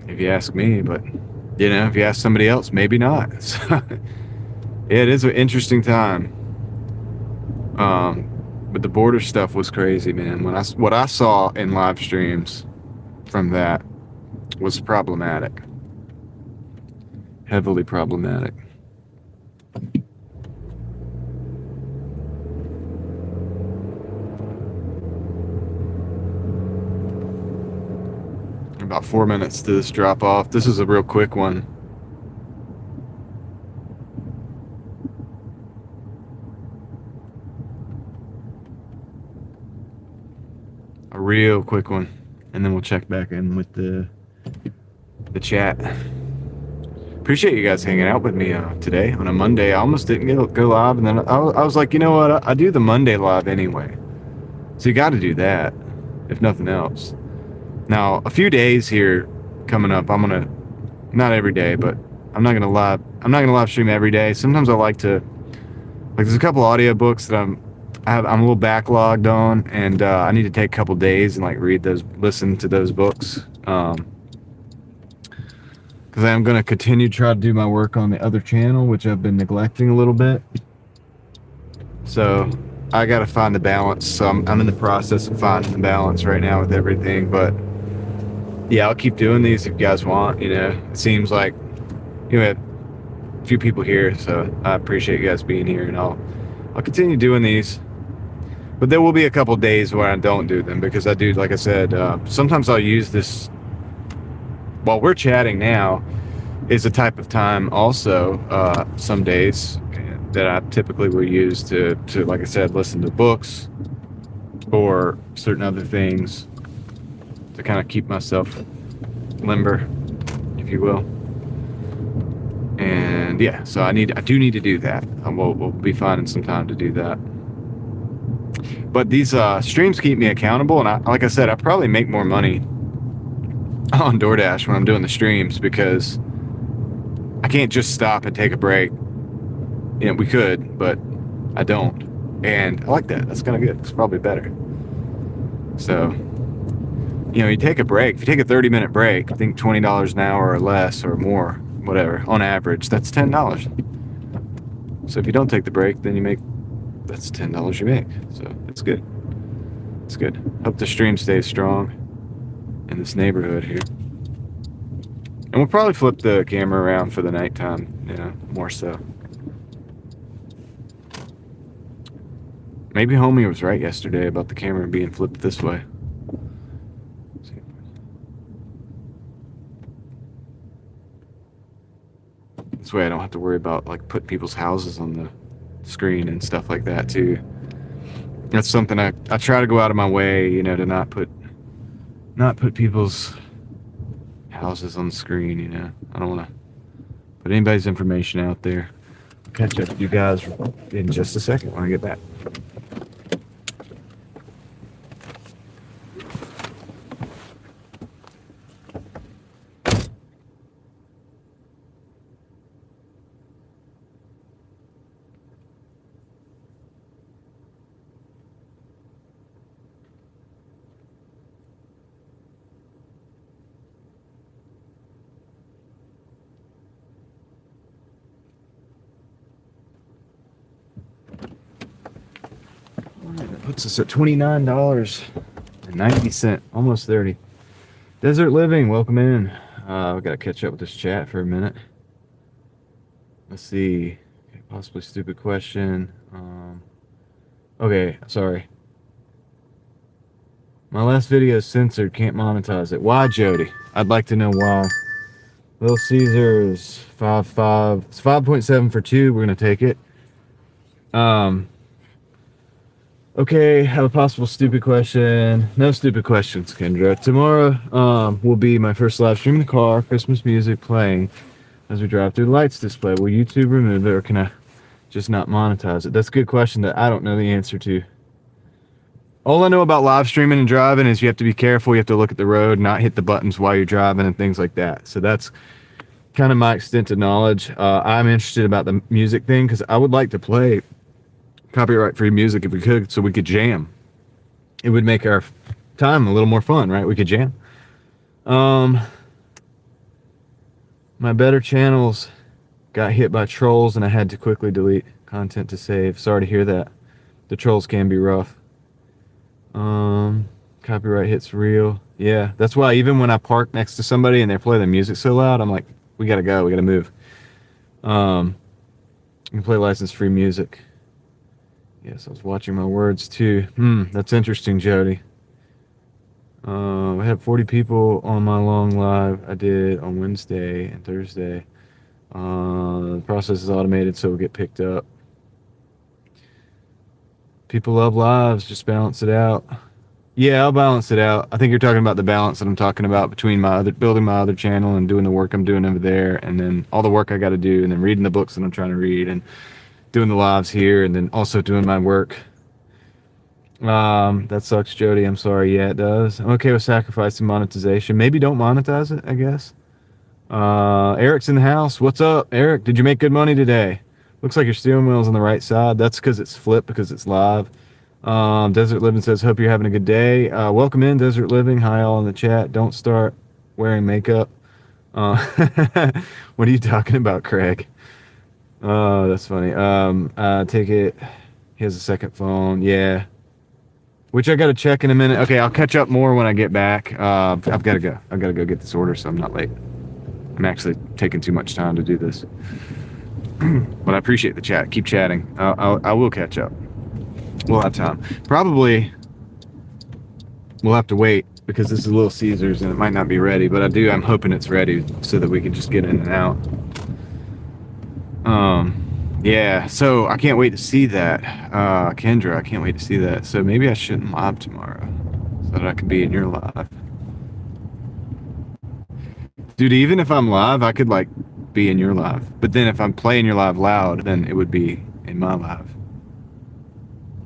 if you ask me. But if you ask somebody else, maybe not. So, yeah, it is an interesting time. But the border stuff was crazy, man. What I saw in live streams from that was problematic, heavily problematic. About 4 minutes to this drop off. This is a real quick one. A real quick one. And then we'll check back in with the chat. Appreciate you guys hanging out with me today on a Monday. I almost didn't go live, and then I was like, you know what? I do the Monday live anyway. So you got to do that, if nothing else. Now, a few days here coming up, I'm gonna, not every day, but I'm not gonna live stream every day. Sometimes I like to, there's a couple audiobooks that I'm a little backlogged on, and I need to take a couple days and listen to those books. Because I'm gonna continue to try to do my work on the other channel, which I've been neglecting a little bit. So I gotta find the balance. So I'm in the process of finding the balance right now with everything, but yeah, I'll keep doing these if you guys want. It seems like we have a few people here, so I appreciate you guys being here, and I'll continue doing these. But there will be a couple days where I don't do them, because I do, like I said, sometimes I'll use this while we're chatting now is a type of time also, some days that I typically will use to, like I said, listen to books or certain other things to kind of keep myself limber, if you will. And yeah, so I do need to do that. We'll be finding some time to do that. But these streams keep me accountable, and like I said, I probably make more money on Doordash when I'm doing the streams, because I can't just stop and take a break. We could, but I don't. And I like that. That's kind of good. It's probably better. So, you take a break. If you take a 30-minute break, I think $20 an hour or less or more, whatever, on average, that's $10. So if you don't take the break, then that's $10 you make. So it's good. It's good. Hope the stream stays strong in this neighborhood here. And we'll probably flip the camera around for the nighttime, more so. Maybe homie was right yesterday about the camera being flipped this way. This way I don't have to worry about put people's houses on the screen and stuff like that too. That's something I try to go out of my way, to not put people's houses on the screen, I don't want to put anybody's information out there. I'll catch up with you guys in just a second when I get back. That puts us at $29.90, almost 30. Desert Living, welcome in. We gotta catch up with this chat for a minute. Let's see. Okay, possibly stupid question. Okay, sorry. My last video is censored, can't monetize it. Why, Jody? I'd like to know why. Little Caesars, 5.5. It's 5.7 for 2. We're gonna take it. Okay, have a possible stupid question. No stupid questions, Kendra. Tomorrow will be my first live stream in the car, Christmas music playing as we drive through the lights display. Will YouTube remove it, or can I just not monetize it? That's a good question that I don't know the answer to. All I know about live streaming and driving is you have to be careful. You have to look at the road, not hit the buttons while you're driving and things like that. So that's kind of my extent of knowledge. I'm interested about the music thing because I would like to play copyright-free music if we could, so we could jam. It would make our time a little more fun, right? We could jam. My better channels got hit by trolls and I had to quickly delete content to save. Sorry to hear that. The trolls can be rough. Copyright hits real. Yeah, that's why even when I park next to somebody and they play the music so loud, I'm like, we gotta go, we gotta move. You can play license-free music. Yes, I was watching my words too. That's interesting, Jody. I had 40 people on my long live I did on Wednesday and Thursday. The process is automated, so it'll get picked up. People love lives, just balance it out. Yeah, I'll balance it out. I think you're talking about the balance that I'm talking about between building my other channel and doing the work I'm doing over there, and then all the work I got to do, and then reading the books that I'm trying to read, and doing the lives here, and then also doing my work. That sucks, Jody. I'm sorry. Yeah, it does. I'm okay with sacrificing monetization. Maybe don't monetize it, I guess. Eric's in the house. What's up, Eric? Did you make good money today? Looks like your steering wheel's on the right side. That's because it's flipped, because it's live. Desert Living says, hope you're having a good day. Welcome in, Desert Living. Hi, all in the chat. Don't start wearing makeup. What are you talking about, Craig? Oh, that's funny. Take it. He has a second phone. Yeah. Which I got to check in a minute. Okay, I'll catch up more when I get back. I've got to go. I've got to go get this order, so I'm not late. I'm actually taking too much time to do this. But I appreciate the chat. Keep chatting. I will catch up. We'll have time. Probably we'll have to wait because this is Little Caesars and it might not be ready, but I'm hoping it's ready so that we can just get in and out. Yeah, so I can't wait to see that. Kendra, I can't wait to see that. So maybe I shouldn't live tomorrow so that I can be in your live. Dude, even if I'm live, I could be in your live. But then if I'm playing your live loud, then it would be in my live.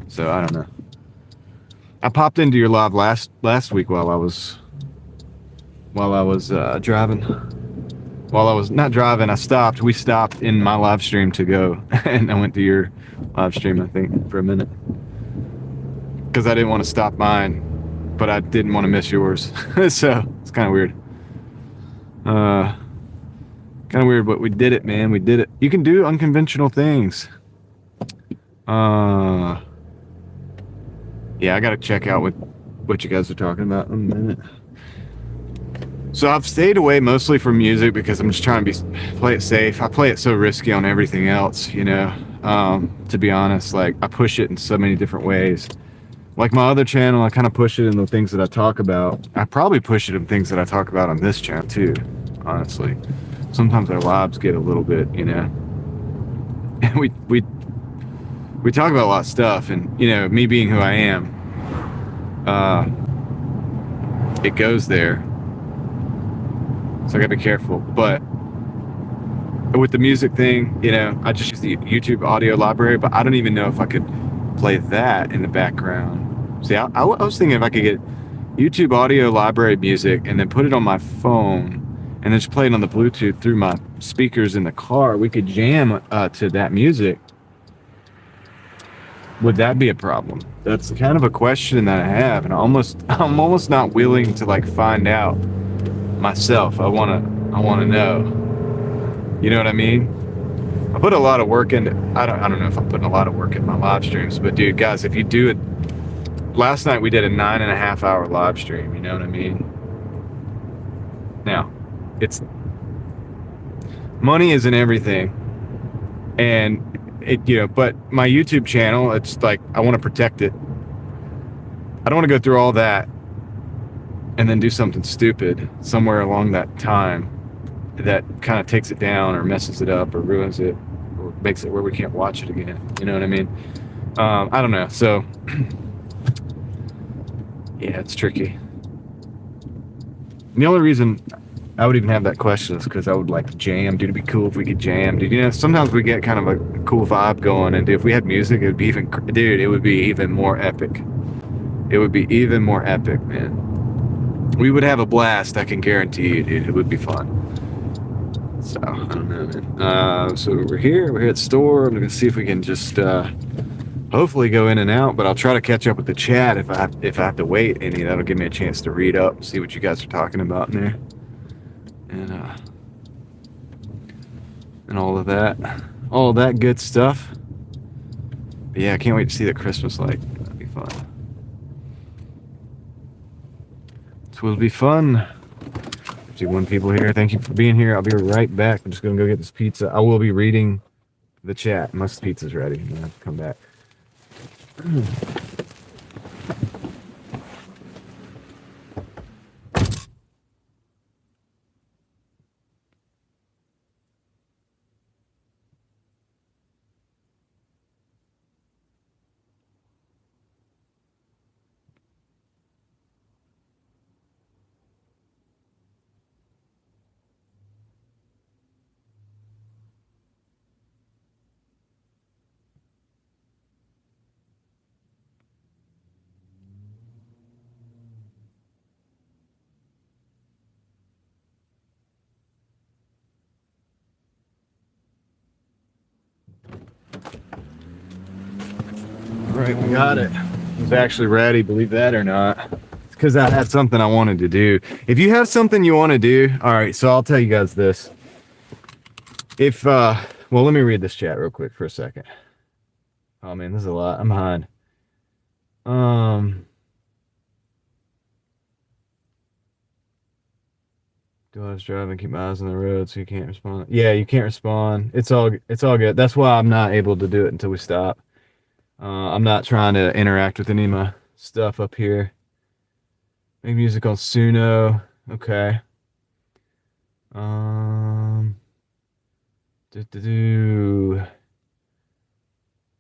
So I don't know. I popped into your live last week while I was driving. While I was not driving, I stopped. We stopped in my live stream to go, and I went to your live stream, I think, for a minute, because I didn't want to stop mine but I didn't want to miss yours. So it's kind of weird. Uh, Kind of weird, but we did it, man. We did it. You can do unconventional things. Yeah, I gotta check out what you guys are talking about in a minute. So I've stayed away mostly from music because I'm just trying to play it safe. I play it so risky on everything else, you know. To be honest, like I push it in so many different ways. Like my other channel, I kind of push it in the things that I talk about. I probably push it in things that I talk about on this channel too, honestly. Sometimes our lives get a little bit, you know. And we talk about a lot of stuff, and you know, me being who I am, it goes there. So I gotta be careful. But with the music thing, you know, I just use the YouTube audio library, but I don't even know if I could play that in the background. See, I was thinking if I could get YouTube audio library music and then put it on my phone and then just play it on the Bluetooth through my speakers in the car, we could jam to that music. Would that be a problem? That's kind of a question that I have, and I'm almost not willing to like find out myself. I wanna know. You know what I mean? I put a lot of work into. I don't know if I'm putting a lot of work in my live streams, but dude, guys, if you do it, last night we did a 9.5 hour live stream. You know what I mean? Now, it's money isn't everything, and it, you know, but my YouTube channel, it's like I want to protect it. I don't want to go through all that and then do something stupid somewhere along that time that kind of takes it down or messes it up or ruins it or makes it where we can't watch it again. You know what I mean? I don't know. So yeah, it's tricky. And the only reason I would even have that question is because I would like to jam. Dude, it'd be cool if we could jam. Dude, you know, sometimes we get kind of a cool vibe going, and dude, if we had music, it would be even, dude, it would be even more epic. It would be even more epic, man. We would have a blast, I can guarantee you, dude. It would be fun. So, I don't know, man. So we're here at the store. I'm gonna see if we can just hopefully go in and out, but I'll try to catch up with the chat if I have to wait any. That'll give me a chance to read up, see what you guys are talking about in there. And all of that good stuff. But yeah, I can't wait to see the Christmas light. That'll be fun. This will be fun. See one people here. Thank you for being here. I'll be right back. I'm just gonna go get this pizza. I will be reading the chat once the pizza's ready. I'm gonna have to come back. All right, we got it. It was actually ready, believe that or not. It's because I had something I wanted to do. If you have something you want to do, all right, so I'll tell you guys this. If, well, let me read this chat real quick for a second. Oh man, this is a lot. I'm behind. Do I was driving, keep my eyes on the road so you can't respond. Yeah, you can't respond. It's all good. That's why I'm not able to do it until we stop. I'm not trying to interact with any of my stuff up here. Make music on Suno. Okay. Need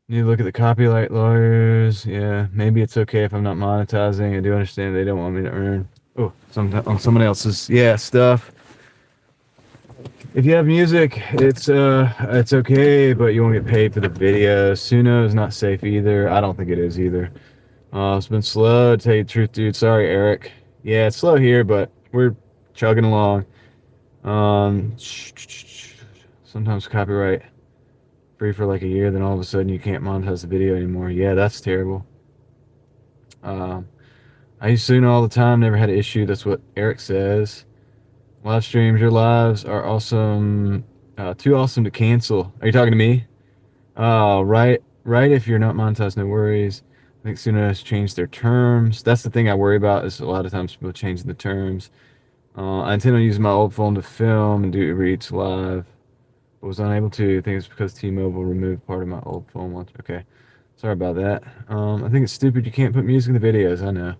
to look at the copyright lawyers. Yeah, maybe it's okay if I'm not monetizing. I do understand they don't want me to earn. Oh, on someone else's stuff. If you have music, it's okay, but you won't get paid for the video. Suno is not safe either. I don't think it is either. It's been slow, to tell you the truth, dude. Sorry, Eric. Yeah, it's slow here, but we're chugging along. Sometimes copyright free for like a year, then all of a sudden you can't monetize the video anymore. Yeah, that's terrible. I use Suno all the time, never had an issue. That's what Eric says. Live streams, your lives are awesome. Too awesome to cancel. Are you talking to me? Right. If you're not monetized, no worries. I think Suno has changed their terms. That's the thing I worry about is a lot of times people changing the terms. I intend on using my old phone to film and do reads live, but was unable to. I think it's because T-Mobile removed part of my old phone launch. Okay, sorry about that. I think it's stupid you can't put music in the videos. I know.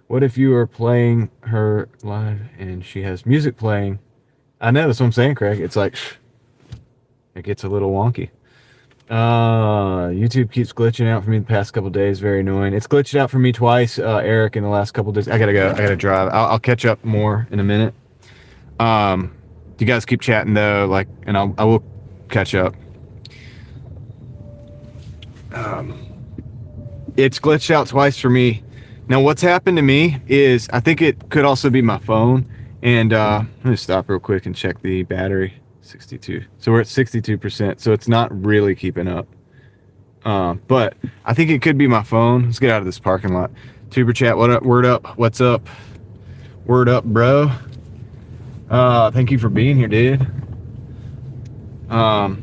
What if you are playing her live and she has music playing? I know, that's what I'm saying, Craig. It's like, it gets a little wonky. YouTube keeps glitching out for me the past couple days. Very annoying. It's glitched out for me twice, Eric, in the last couple days. I gotta go. I gotta drive. I'll catch up more in a minute. You guys keep chatting though, like, and I will catch up. It's glitched out twice for me. Now, what's happened to me is I think it could also be my phone. And let me stop real quick and check the battery. 62. So we're at 62%. So it's not really keeping up. But I think it could be my phone. Let's get out of this parking lot. Tuber chat, what up? Word up? What's up? Word up, bro. Thank you for being here, dude. I'll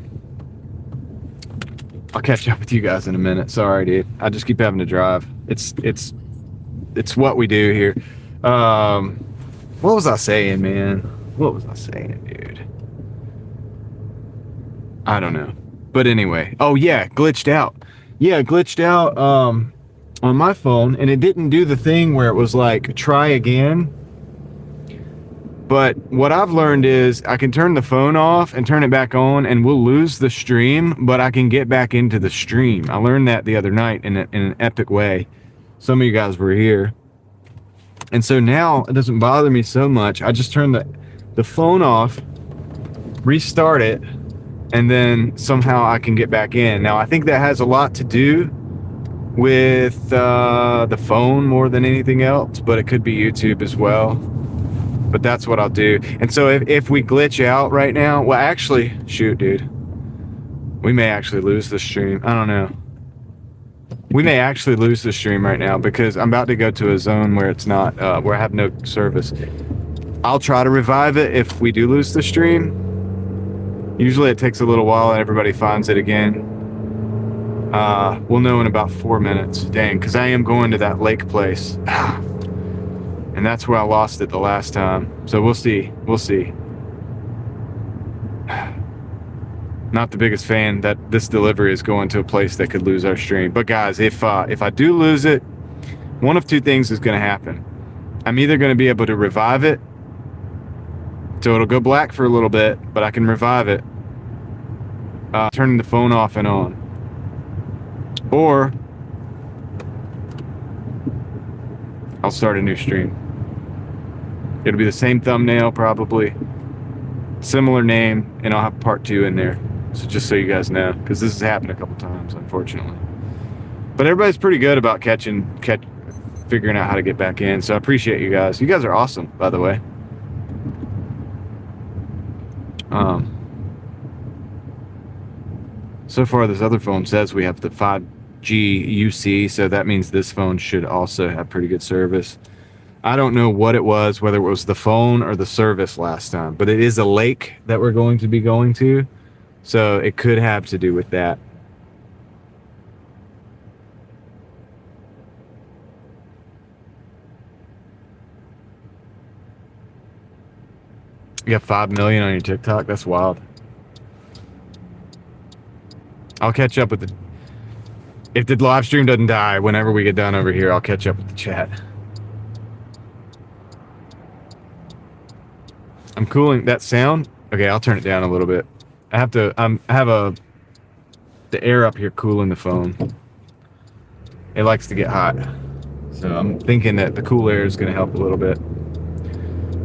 catch up with you guys in a minute. Sorry, dude. I just keep having to drive. It's what we do here. What was I saying, man? What was I saying, dude? I don't know. But anyway. Oh, yeah. Glitched out. Yeah, glitched out on my phone. And it didn't do the thing where it was like, try again. But what I've learned is I can turn the phone off and turn it back on and we'll lose the stream, but I can get back into the stream. I learned that the other night in an epic way. Some of you guys were here. And so now it doesn't bother me so much. I just turn the phone off, restart it, and then somehow I can get back in. Now, I think that has a lot to do with the phone more than anything else, but it could be YouTube as well. But that's what I'll do. And so if we glitch out right now, well, actually, shoot, dude. We may actually lose the stream. I don't know. We may actually lose the stream right now because I'm about to go to a zone where it's not, where I have no service. I'll try to revive it if we do lose the stream. Usually it takes a little while and everybody finds it again. We'll know in about 4 minutes. Dang, because I am going to that lake place. And that's where I lost it the last time. So we'll see. We'll see. Not the biggest fan that this delivery is going to a place that could lose our stream. But guys, if I do lose it, one of two things is going to happen. I'm either going to be able to revive it, so it'll go black for a little bit, but I can revive it, turning the phone off and on. Or I'll start a new stream. It'll be the same thumbnail, probably similar name, and I'll have part 2 in there. So just so you guys know, because this has happened a couple times, unfortunately. But everybody's pretty good about figuring out how to get back in. So I appreciate you guys. You guys are awesome, by the way. So far, this other phone says we have the 5G UC, so that means this phone should also have pretty good service. I don't know what it was, whether it was the phone or the service last time, but it is a lake that we're going to be going to, so it could have to do with that. You got 5 million on your TikTok? That's wild. I'll catch up with the... If the live stream doesn't die, whenever we get done over here, I'll catch up with the chat. I'm cooling that sound. Okay, I'll turn it down a little bit. I have to... the air up here cooling the phone. It likes to get hot. So I'm thinking that the cool air is going to help a little bit.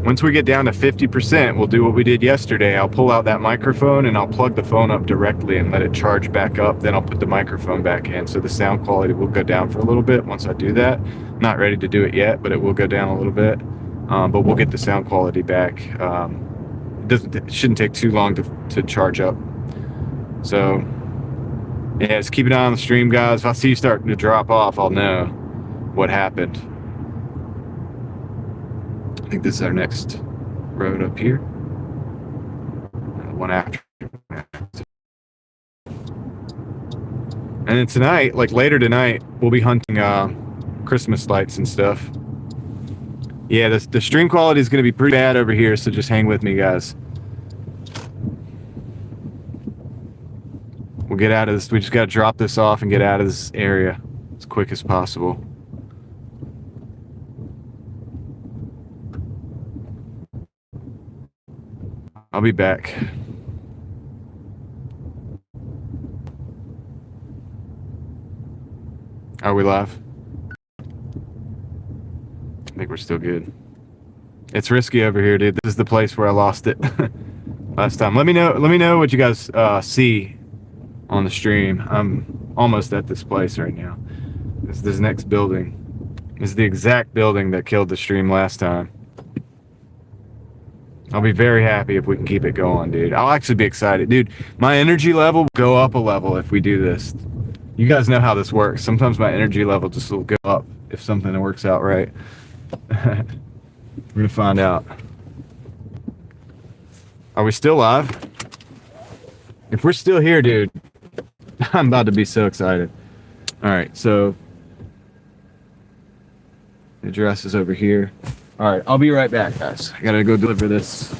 Once we get down to 50%, we'll do what we did yesterday. I'll pull out that microphone and I'll plug the phone up directly and let it charge back up. Then I'll put the microphone back in. So the sound quality will go down for a little bit once I do that. Not ready to do it yet, but it will go down a little bit. But we'll get the sound quality back. It shouldn't take too long to charge up. So yeah, just keep an eye on the stream, guys. If I see you starting to drop off, I'll know what happened. think this is our next road up here. One after. And then tonight, like later tonight, we'll be hunting Christmas lights and stuff. Yeah, the stream quality is going to be pretty bad over here, so just hang with me, guys. We'll get out of this. We just got to drop this off and get out of this area as quick as possible. I'll be back. Are we live? I think we're still good. It's risky over here, dude. This is the place where I lost it last time. Let me know what you guys see on the stream. I'm almost at this place right now. This next building is the exact building that killed the stream last time. I'll be very happy if we can keep it going, dude. I'll actually be excited. Dude, my energy level will go up a level if we do this. You guys know how this works. Sometimes my energy level just will go up if something works out right. We're gonna find out. Are we still live? If we're still here, dude, I'm about to be so excited. All right, so the address is over here. All right, I'll be right back, guys. I gotta go deliver this.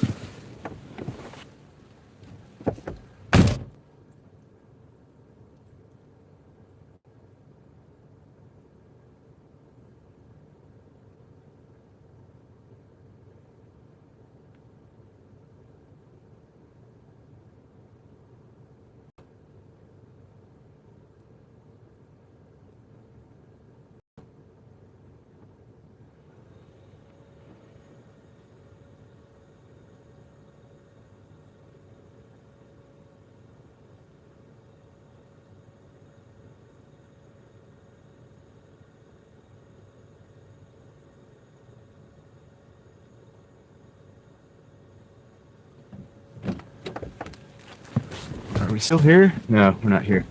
Are we still here? No, we're not here.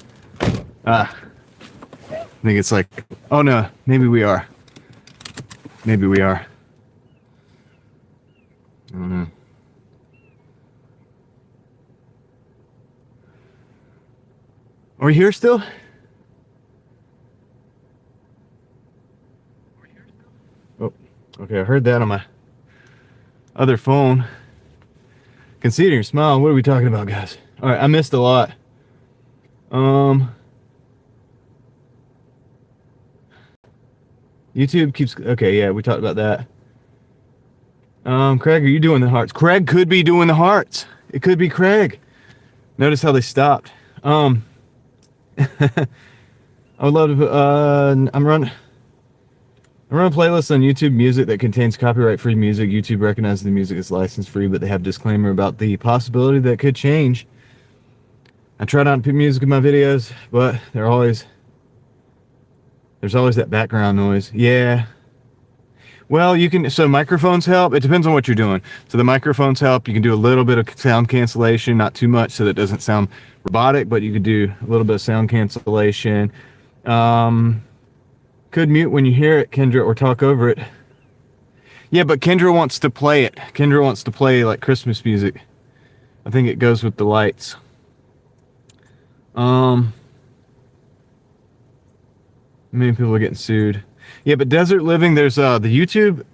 I think it's like, oh no, maybe we are. Maybe we are. I don't know. Are we here still? Oh, okay, I heard that on my other phone. Consider your smile. What are we talking about, guys? All right, I missed a lot. YouTube keeps, okay, yeah, we talked about that. Craig, are you doing the hearts? Craig could be doing the hearts. It could be Craig. Notice how they stopped. I would love to, I'm running a playlist on YouTube Music that contains copyright-free music. YouTube recognizes the music is license-free, but they have a disclaimer about the possibility that could change. I try not to put music in my videos, but there's always that background noise. Yeah. Well, you can, so microphones help. It depends on what you're doing. So the microphones help. You can do a little bit of sound cancellation, not too much so that it doesn't sound robotic, but you could do a little bit of sound cancellation. Could mute when you hear it, Kendra, or talk over it. Yeah, but Kendra wants to play it. Kendra wants to play like Christmas music. I think it goes with the lights. Many people are getting sued. Yeah, but Desert Living, there's the YouTube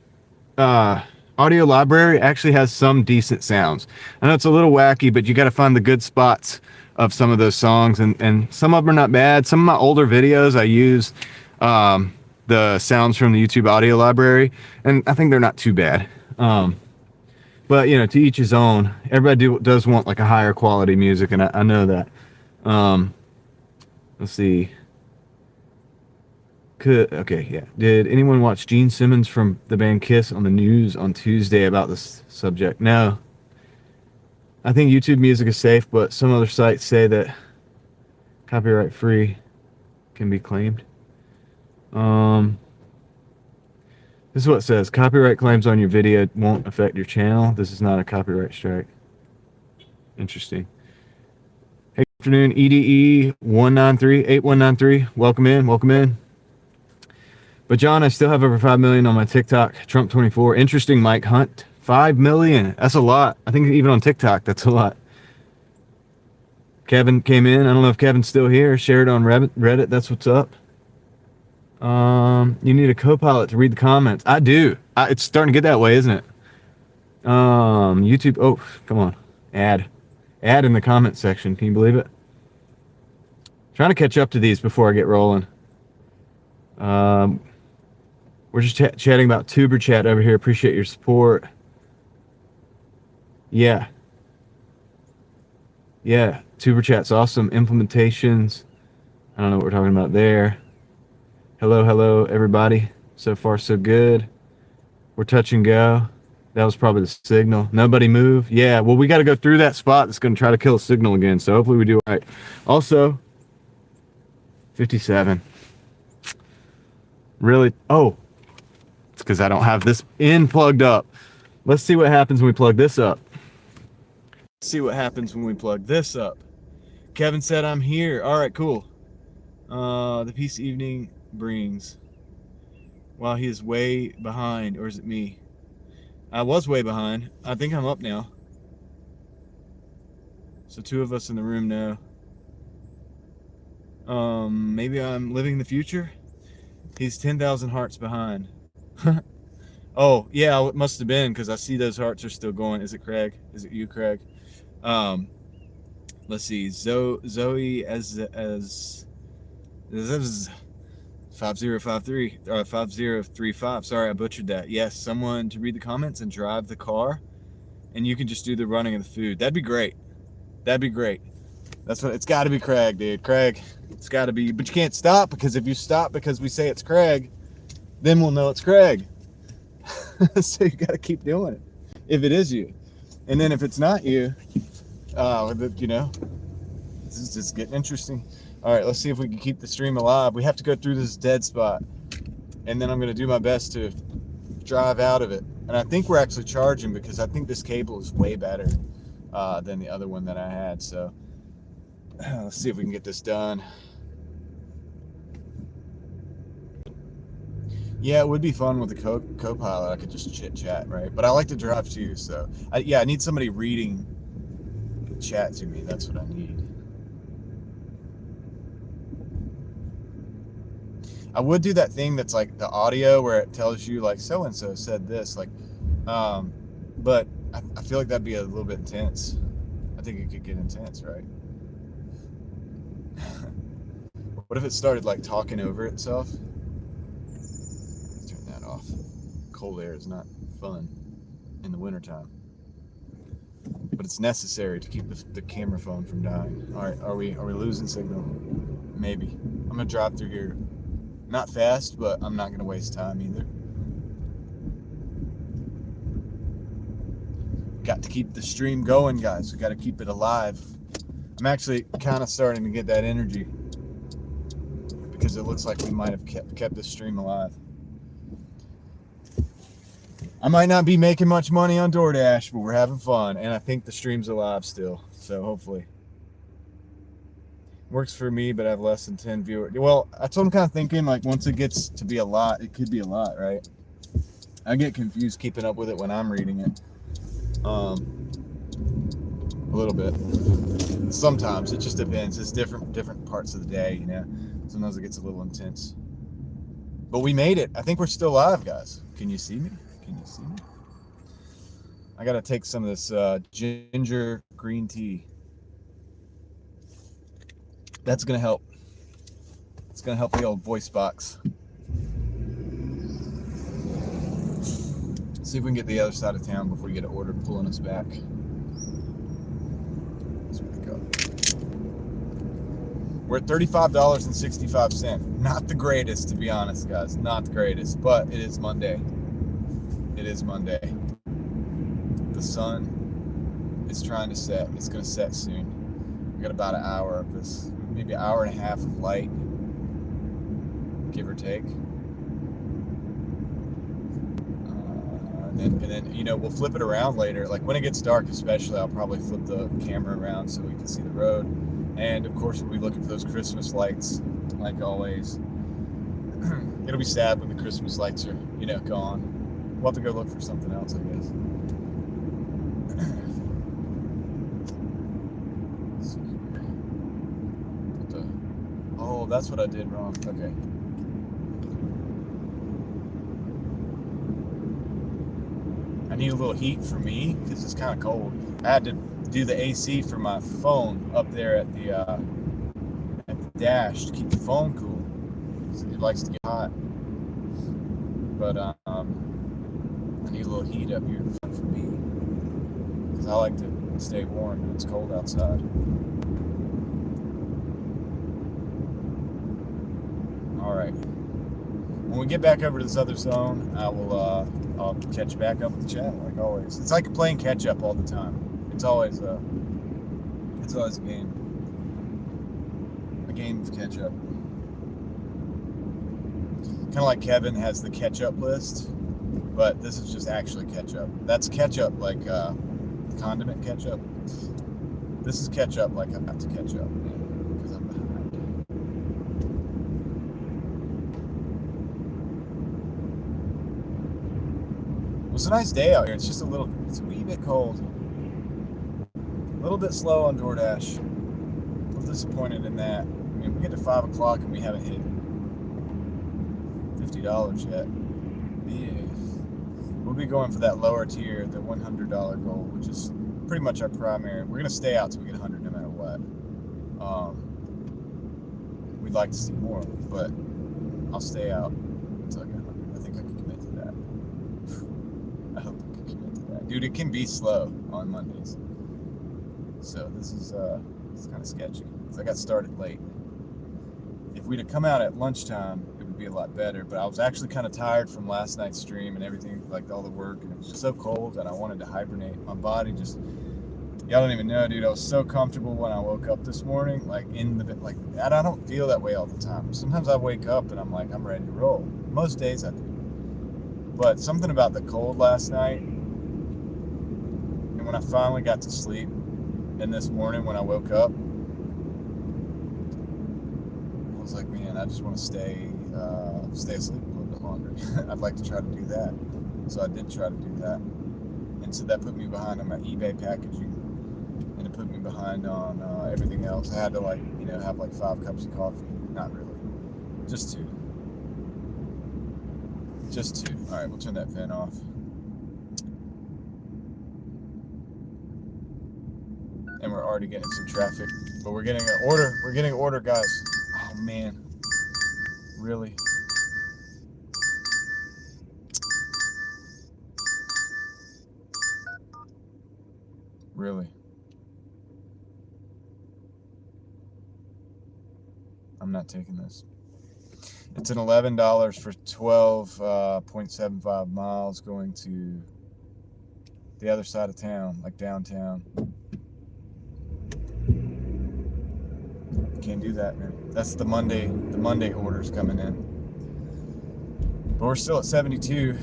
audio library actually has some decent sounds. I know it's a little wacky, but you got to find the good spots of some of those songs, and some of them are not bad. Some of my older videos I use the sounds from the YouTube audio library, and I think they're not too bad. But you know, to each his own. Everybody does want like a higher quality music, and I know that. Let's see. Okay, yeah. Did anyone watch Gene Simmons from the band Kiss on the news on Tuesday about this subject? No. I think YouTube Music is safe, but some other sites say that copyright free can be claimed. This is what it says. Copyright claims on your video won't affect your channel. This is not a copyright strike. Interesting. Hey, good afternoon, EDE 193 8193. Welcome in. Welcome in. But John, I still have over 5 million on my TikTok. Trump 24. Interesting, Mike Hunt. 5 million. That's a lot. I think even on TikTok, that's a lot. Kevin came in. I don't know if Kevin's still here. Shared on Reddit. That's what's up. You need a co-pilot to read the comments. I do. It's starting to get that way, isn't it? YouTube. Oh, come on. Add in the comment section. Can you believe it? Trying to catch up to these before I get rolling. We're just chatting about Tuber Chat over here. Appreciate your support. Yeah. Tuber Chat's awesome. Implementations. I don't know what we're talking about there. Hello, everybody. So far, so good. We're touch and go. That was probably the signal. Nobody move. Yeah, well, we got to go through that spot that's going to try to kill a signal again. So hopefully we do it right. Also, 57. Really? Oh, it's because I don't have this in plugged up. Let's see what happens when we plug this up. Kevin said I'm here. All right, cool. The peace evening brings. While he is way behind, or is it me? I was way behind. I think I'm up now. So 2 of us in the room now. Maybe I'm living the future. He's 10,000 hearts behind. Oh, yeah, it must have been because I see those hearts are still going. Is it Craig? Is it you, Craig? Let's see. Zoe as 5053 5035. Sorry, I butchered that. Yes, someone to read the comments and drive the car, and you can just do the running of the food. That'd be great. That's what it's got to be. Craig, dude. Craig, it's got to be. But you can't stop, because if you stop because we say it's Craig, then we'll know it's Craig. So you got to keep doing it if it is you, and then if it's not you, you know, this is just getting interesting. All right, let's see if we can keep the stream alive. We have to go through this dead spot, and then I'm going to do my best to drive out of it. And I think we're actually charging, because I think this cable is way better than the other one that I had. So let's see if we can get this done. Yeah, it would be fun with the co-pilot. I could just chit-chat, right? But I like to drive too, so I need somebody reading the chat to me. That's what I need. I would do that thing that's like the audio where it tells you like so-and-so said this, like, but I feel like that'd be a little bit intense. I think it could get intense, right? What if it started like talking over itself? Turn that off. Cold air is not fun in the wintertime, but it's necessary to keep the camera phone from dying. All right, are we losing signal? Maybe. I'm gonna drive through here. Not fast, but I'm not going to waste time either. Got to keep the stream going, guys. We got to keep it alive. I'm actually kind of starting to get that energy, because it looks like we might have kept this stream alive. I might not be making much money on Doordash, but we're having fun, and I think the stream's alive still, so hopefully. Works for me, but I have less than 10 viewers. Well, that's what I'm kind of thinking. Like, once it gets to be a lot, it could be a lot, right? I get confused keeping up with it when I'm reading it. A little bit. Sometimes it just depends. It's different parts of the day, you know. Sometimes it gets a little intense. But we made it. I think we're still live, guys. Can you see me? I gotta take some of this ginger green tea. That's gonna help. It's gonna help the old voice box. See if we can get the other side of town before we get an order pulling us back. Let's pick up. We're at $35.65. Not the greatest, to be honest, guys. Not the greatest, but it is Monday. The sun is trying to set. It's gonna set soon. We got about an hour of this, maybe an hour and a half of light, give or take. And then, you know, we'll flip it around later. Like when it gets dark, especially, I'll probably flip the camera around so we can see the road. And of course, we'll be looking for those Christmas lights, like always. It'll be sad when the Christmas lights are, gone. We'll have to go look for something else, I guess. Let's see here. Oh, that's what I did wrong. Okay. I need a little heat for me because it's kind of cold. I had to do the AC for my phone up there at the dash to keep the phone cool. It likes to get hot. But I need a little heat up here in front for me because I like to stay warm when it's cold outside. All right. When we get back over to this other zone, I'll catch back up with the chat like always. It's like playing catch up all the time. It's always a game of catch up. Kind of like Kevin has the catch up list, but this is just actually catch up. That's catch up like condiment catch up. This is catch up like I'm about to catch up because I'm behind. It was a nice day out here. It's just it's a wee bit cold. A little bit slow on Doordash. I'm disappointed in that. I mean, we get to 5 o'clock and we haven't hit $50 yet. Yeah. We'll be going for that lower tier, the $100 goal, which is pretty much our primary. We're going to stay out till we get 100 no matter what. We'd like to see more, but I'll stay out until I get 100. I think I can commit to that. I hope I can commit to that. Dude, it can be slow on Mondays. So this is it's kind of sketchy because I got started late. If we'd have come out at lunchtime, it would be a lot better. But I was actually kind of tired from last night's stream and everything, like all the work, and it was so cold and I wanted to hibernate. My body just, y'all don't even know, dude. I was so comfortable when I woke up this morning, like I don't feel that way all the time. Sometimes I wake up and I'm like, I'm ready to roll. Most days I do. But something about the cold last night, and when I finally got to sleep, and this morning when I woke up, I was like, man, I just want to stay asleep a little bit longer. I'd like to try to do that. So I did try to do that. And so that put me behind on my eBay packaging, and it put me behind on everything else. I had to have like 5 cups of coffee. Not really. Just 2. Just 2. All right, we'll turn that fan off. And we're already getting some traffic, but we're getting an order. We're getting an order, guys. Oh man, really? Really? I'm not taking this. It's an $11 for 12.75 miles going to the other side of town, like downtown. Can't do that, man. That's the Monday orders coming in. But we're still at 72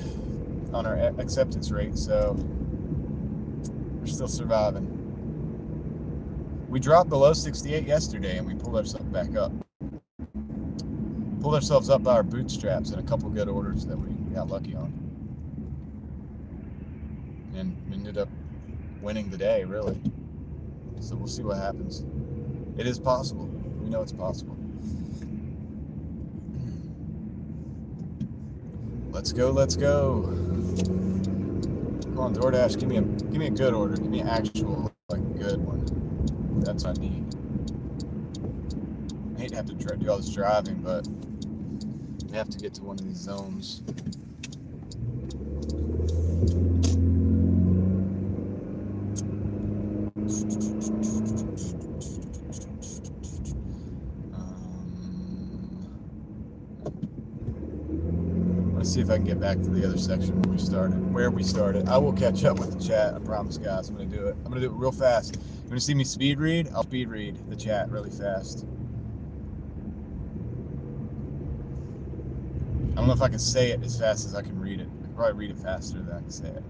on our acceptance rate, so we're still surviving. We dropped below 68 yesterday and we pulled ourselves back up. Pulled ourselves up by our bootstraps and a couple good orders that we got lucky on. And ended up winning the day, really. So we'll see what happens. It is possible. We know it's possible. Let's go, let's go. Come on, Doordash, give me a good order. Give me an actual, good one. That's what I need. I hate to have to do all this driving, but we have to get to one of these zones. Let's see if I can get back to the other section where we started. I will catch up with the chat. I promise, guys. I'm gonna do it. I'm gonna do it real fast. You wanna see me speed read? I'll speed read the chat really fast. I don't know if I can say it as fast as I can read it. I can probably read it faster than I can say it.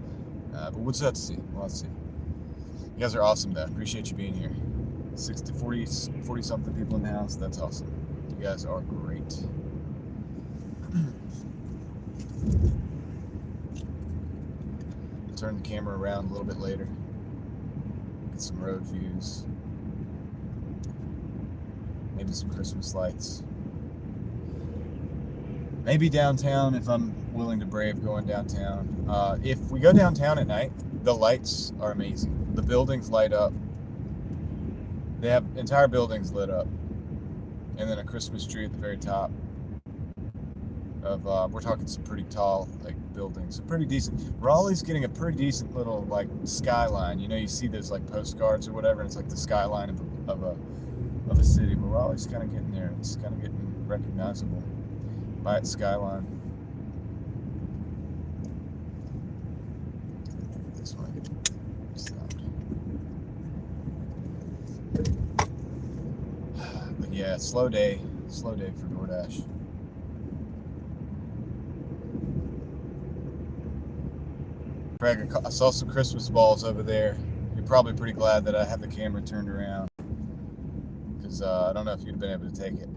But we'll just have to see. We'll have to see. You guys are awesome, though. Appreciate you being here. 40 something people in the house. That's awesome. You guys are great. Turn the camera around a little bit later. Get some road views. Maybe some Christmas lights. Maybe downtown if I'm willing to brave going downtown. If we go downtown at night, the lights are amazing. The buildings light up. They have entire buildings lit up. And then a Christmas tree at the very top. We're talking some pretty tall buildings, pretty decent. Raleigh's getting a pretty decent little skyline. You know, you see those postcards or whatever, and it's like the skyline of a city. But Raleigh's kind of getting there. It's kind of getting recognizable by its skyline. This one stopped. But yeah, slow day for Doordash. Craig, I saw some Christmas balls over there. You're probably pretty glad that I have the camera turned around, because I don't know if you'd have been able to take it.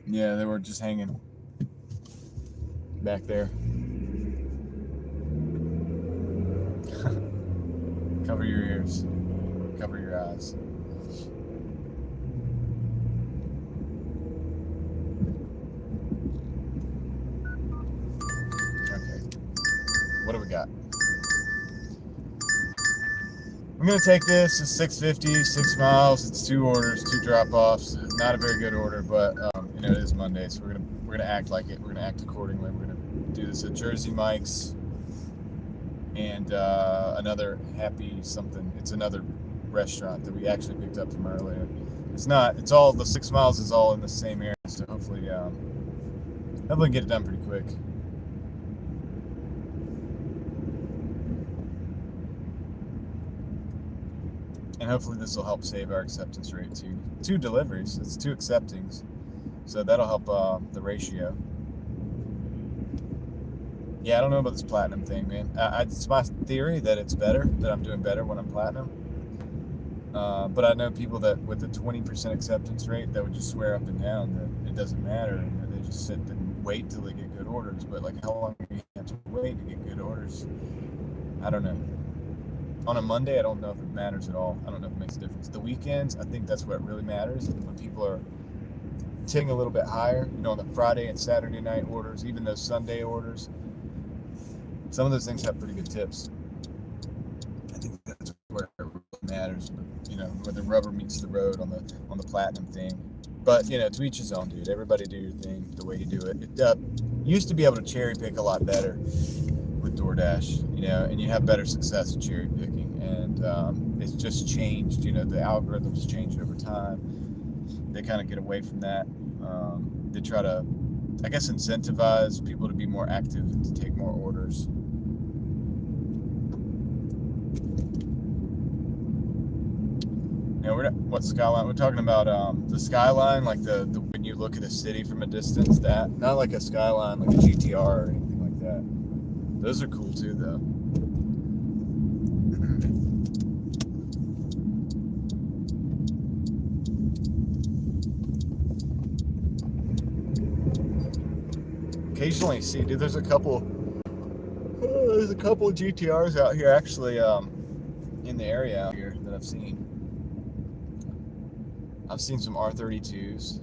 Yeah, they were just hanging back there. Cover your ears, cover your eyes. What do we got? I'm gonna take this. It's $6.50, 6 miles. It's 2 orders, 2 drop-offs. Not a very good order, but you know, it is Monday, so we're gonna act like it. We're gonna act accordingly. We're gonna do this at Jersey Mike's and another Happy something. It's another restaurant that we actually picked up from earlier. It's not. It's all the 6 miles is all in the same area, so hopefully get it done pretty quick. And hopefully this will help save our acceptance rate too. 2 deliveries, it's 2 acceptings. So that'll help the ratio. Yeah, I don't know about this platinum thing, man. It's my theory that it's better, that I'm doing better when I'm platinum. But I know people that with a 20% acceptance rate that would just swear up and down that it doesn't matter, and that they just sit and wait till they get good orders. But how long do you have to wait to get good orders? I don't know. On a Monday, I don't know if it matters at all. I don't know if it makes a difference. The weekends, I think that's what really matters. When people are ticking a little bit higher, you know, on the Friday and Saturday night orders, even those Sunday orders, some of those things have pretty good tips. I think that's where it really matters. You know, where the rubber meets the road on the platinum thing. But you know, to each his own, dude. Everybody do your thing the way you do it. It used to be able to cherry pick a lot better with Doordash, you know, and you have better success with cherry picking, and it's just changed. You know, the algorithms changed over time. They kind of get away from that. They try to, I guess, incentivize people to be more active and to take more orders. You know, what skyline? We're talking about the skyline, like the when you look at a city from a distance. That, not like a skyline like a GTR or anything like that. Those are cool too, though. Occasionally, see, dude, there's a couple of GTRs out here actually in the area out here that I've seen. I've seen some R32s.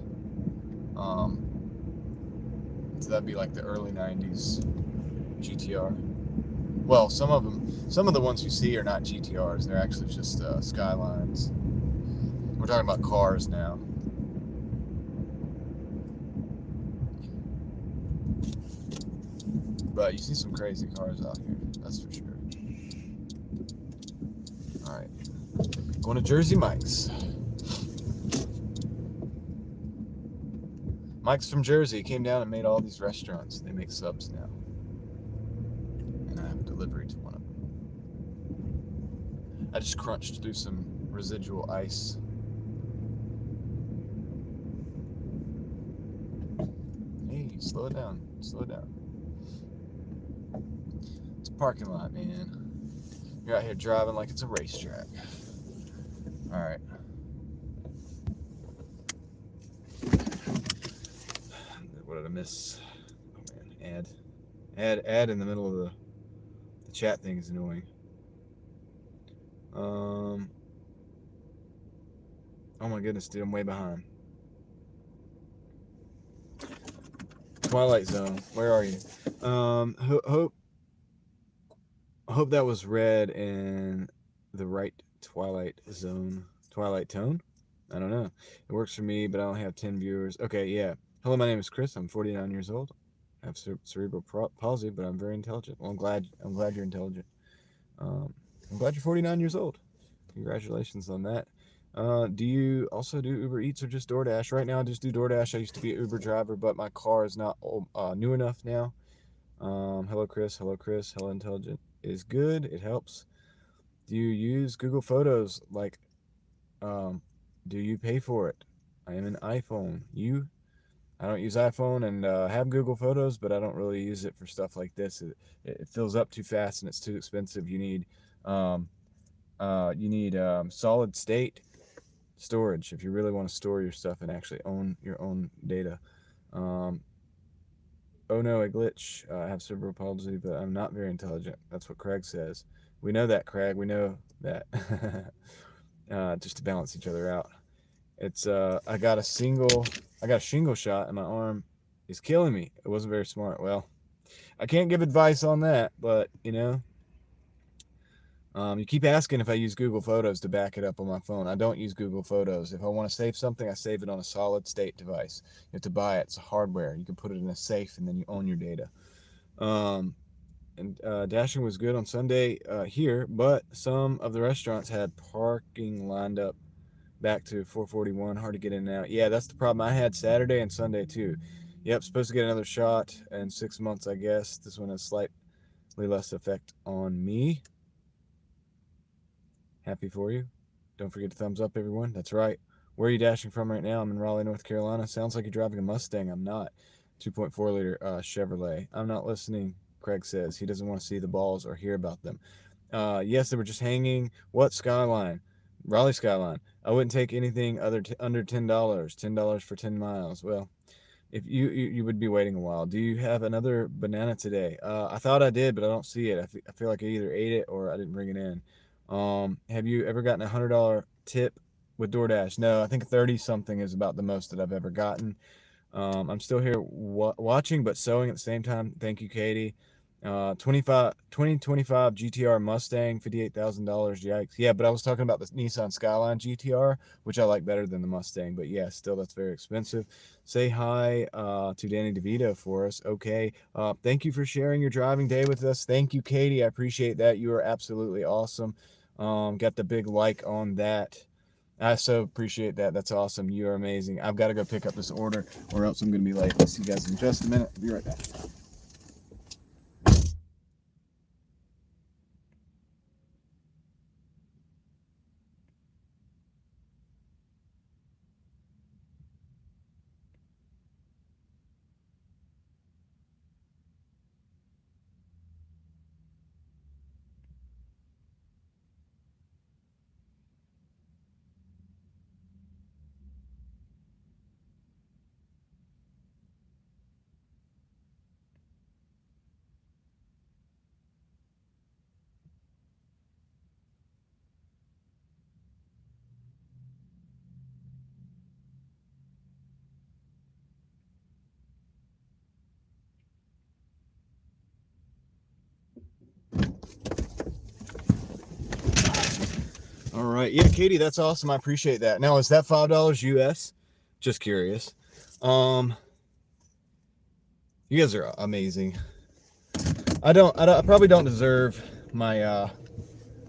So that'd be like the early 90s GTR. Well, some of the ones you see are not GTRs. They're actually just Skylines. We're talking about cars now. But you see some crazy cars out here, that's for sure. All right, going to Jersey Mike's. Mike's from Jersey. He came down and made all these restaurants. They make subs now. And I have a delivery to one of them. I just crunched through some residual ice. Hey, slow it down. Slow it down. It's a parking lot, man. You're out here driving like it's a racetrack. All right. did I miss? Oh man, add in the middle of the chat thing is annoying. Oh my goodness, dude, I'm way behind. Twilight Zone, where are you? Hope that was read in the right Twilight tone. I don't know. It works for me, but I only have 10 viewers. Okay, yeah. Hello, my name is Chris. I'm 49 years old. I have cerebral palsy, but I'm very intelligent. Well, I'm glad you're intelligent. I'm glad you're 49 years old. Congratulations on that. Do you also do Uber Eats or just DoorDash? Right now, I just do DoorDash. I used to be an Uber driver, but my car is not new enough now. Hello, Chris. Hello, Chris. Hello, intelligent is good. It helps. Do you use Google Photos? Like, do you pay for it? I am an iPhone. I don't use iPhone and have Google Photos, but I don't really use it for stuff like this. It fills up too fast and it's too expensive. You need solid state storage if you really want to store your stuff and actually own your own data. Oh no, a glitch. I have cerebral palsy, but I'm not very intelligent. That's what Craig says. We know that, Craig. We know that. Just to balance each other out. It's I got a shingle shot and my arm is killing me. It wasn't very smart. Well, I can't give advice on that, but you keep asking if I use Google Photos to back it up on my phone. I don't use Google Photos. If I want to save something, I save it on a solid state device. You have to buy it. It's hardware. You can put it in a safe and then you own your data. Dashing was good on Sunday here, but some of the restaurants had parking lined up back to 441. Hard to get in and out. Yeah, that's the problem. I had Saturday and Sunday too. Yep, supposed to get another shot in 6 months, I guess. This one has slightly less effect on me. Happy for you. Don't forget to thumbs up, everyone. That's right. Where are you dashing from right now? I'm in Raleigh, North Carolina. Sounds like you're driving a Mustang. I'm not. 2.4 liter Chevrolet. I'm not listening, Craig says. He doesn't want to see the balls or hear about them. Yes, they were just hanging. What Skyline? Raleigh Skyline. I wouldn't take anything under $10. $10 for 10 miles. Well, if you would be waiting a while. Do you have another banana today? I thought I did, but I don't see it. I feel like I either ate it or I didn't bring it in. Have you ever gotten a $100 tip with DoorDash? No, I think 30 something is about the most that I've ever gotten. I'm still here watching, but sewing at the same time. Thank you, Katie. 2025 GTR Mustang, $58,000. Yikes. Yeah, but I was talking about the Nissan Skyline GTR, which I like better than the Mustang. But yeah, still, that's very expensive. Say hi to Danny DeVito for us. Okay. Thank you for sharing your driving day with us. Thank you, Katie. I appreciate that. You are absolutely awesome. Got the big like on that. I so appreciate that. That's awesome. You are amazing. I've got to go pick up this order or else I'm going to be late. I'll see you guys in just a minute. I'll be right back. All right. Yeah, Katie, that's awesome. I appreciate that. Now, is that $5 US? Just curious. You guys are amazing. I probably don't deserve my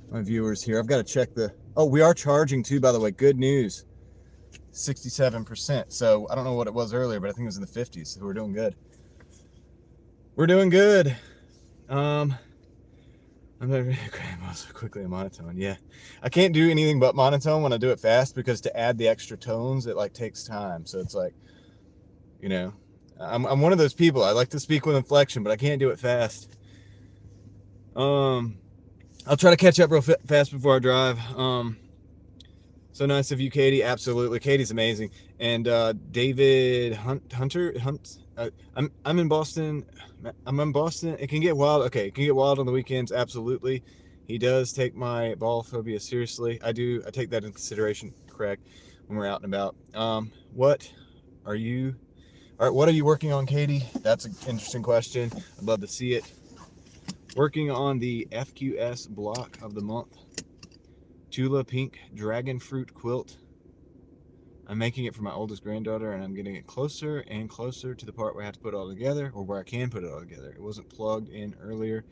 my viewers here. I've got to check oh, we are charging too, by the way. Good news. 67%. So I don't know what it was earlier, but I think it was in the 50s. So we're doing good. We're doing good. I'm not really so quickly a monotone. Yeah, I can't do anything but monotone when I do it fast because to add the extra tones, it like takes time. So it's like, I'm one of those people. I like to speak with inflection, but I can't do it fast. I'll try to catch up real fast before I drive. So nice of you, Katie. Absolutely, Katie's amazing. And David Hunt I'm in Boston. I'm in Boston. It can get wild. Okay, it can get wild on the weekends. Absolutely. He does take my ball phobia seriously. I do. I take that into consideration. Correct. When we're out and about. What are you? All right. What are you working on, Katie? That's an interesting question. I'd love to see it. Working on the FQS block of the month. Tula Pink Dragon Fruit Quilt. I'm making it for my oldest granddaughter, and I'm getting it closer and closer to the part where I have to put it all together, or where I can put it all together. It wasn't plugged in earlier.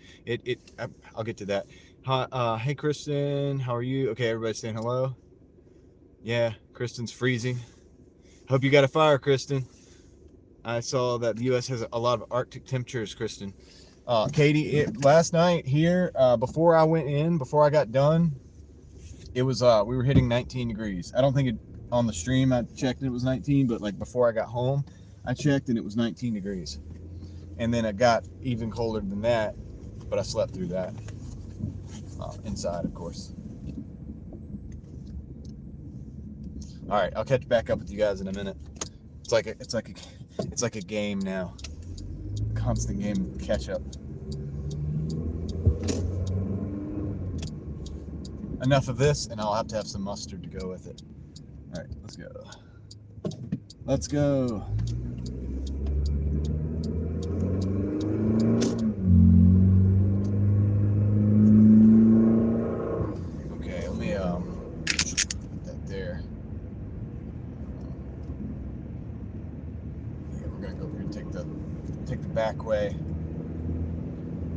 I'll get to that. Hi, hey, Kristen, how are you? Okay, everybody's saying hello. Yeah, Kristen's freezing. Hope you got a fire, Kristen. I saw that the U.S. has a lot of Arctic temperatures, Kristen. Katie, last night here, before I got done, it was we were hitting 19 degrees. I don't think it on the stream I checked and it was 19, but like before I got home I checked and it was 19 degrees, and then it got even colder than that, but I slept through that inside, of course. All right, I'll catch back up with you guys in a minute. It's like a game now, constant game of catch up. Enough of this, and I'll have to have some mustard to go with it. All right, let's go. Let's go. Okay, let me put that there. Yeah, we're gonna go over here and take the back way.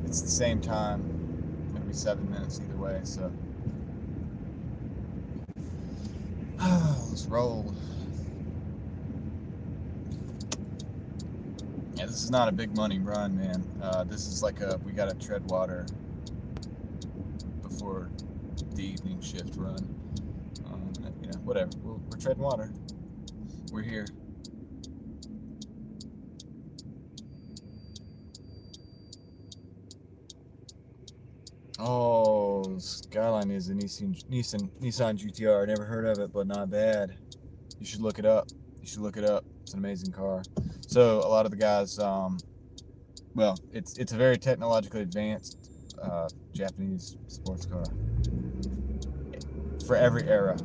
It's the same time. It's gonna be 7 minutes either way, so. Let's roll. Yeah, this is not a big money run, man. This is like we gotta tread water before the evening shift run. Whatever. We're treading water. We're here. Oh, Skyline is a Nissan GTR. Never heard of it, but not bad. You should look it up. It's an amazing car. So a lot of the guys, well, it's a very technologically advanced Japanese sports car for every era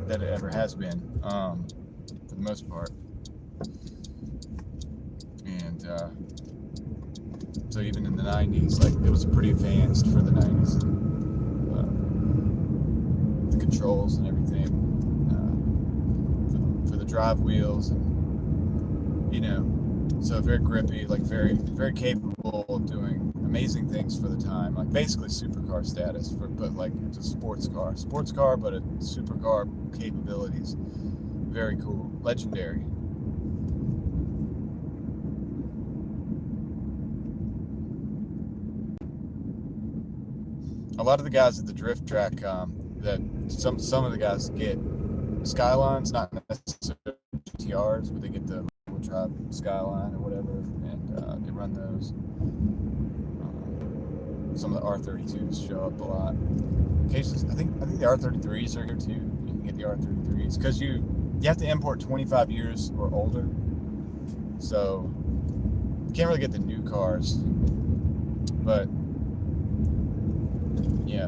that it ever has been, for the most part. And so even in the 90s, like, it was pretty advanced for the 90s. The controls and everything, for the drive wheels, and so very grippy, like very, very capable of doing amazing things for the time, like basically supercar status, but like it's a sports car, but a supercar capabilities. Very cool, legendary. A lot of the guys at the drift track, that some of the guys get Skylines, not necessarily GTRs, but they get the drive Skyline or whatever, and they run those. Some of the R32s show up a lot. Cases, I think the R33s are here too. You can get the R33s because you have to import 25 years or older, so you can't really get the new cars. But yeah.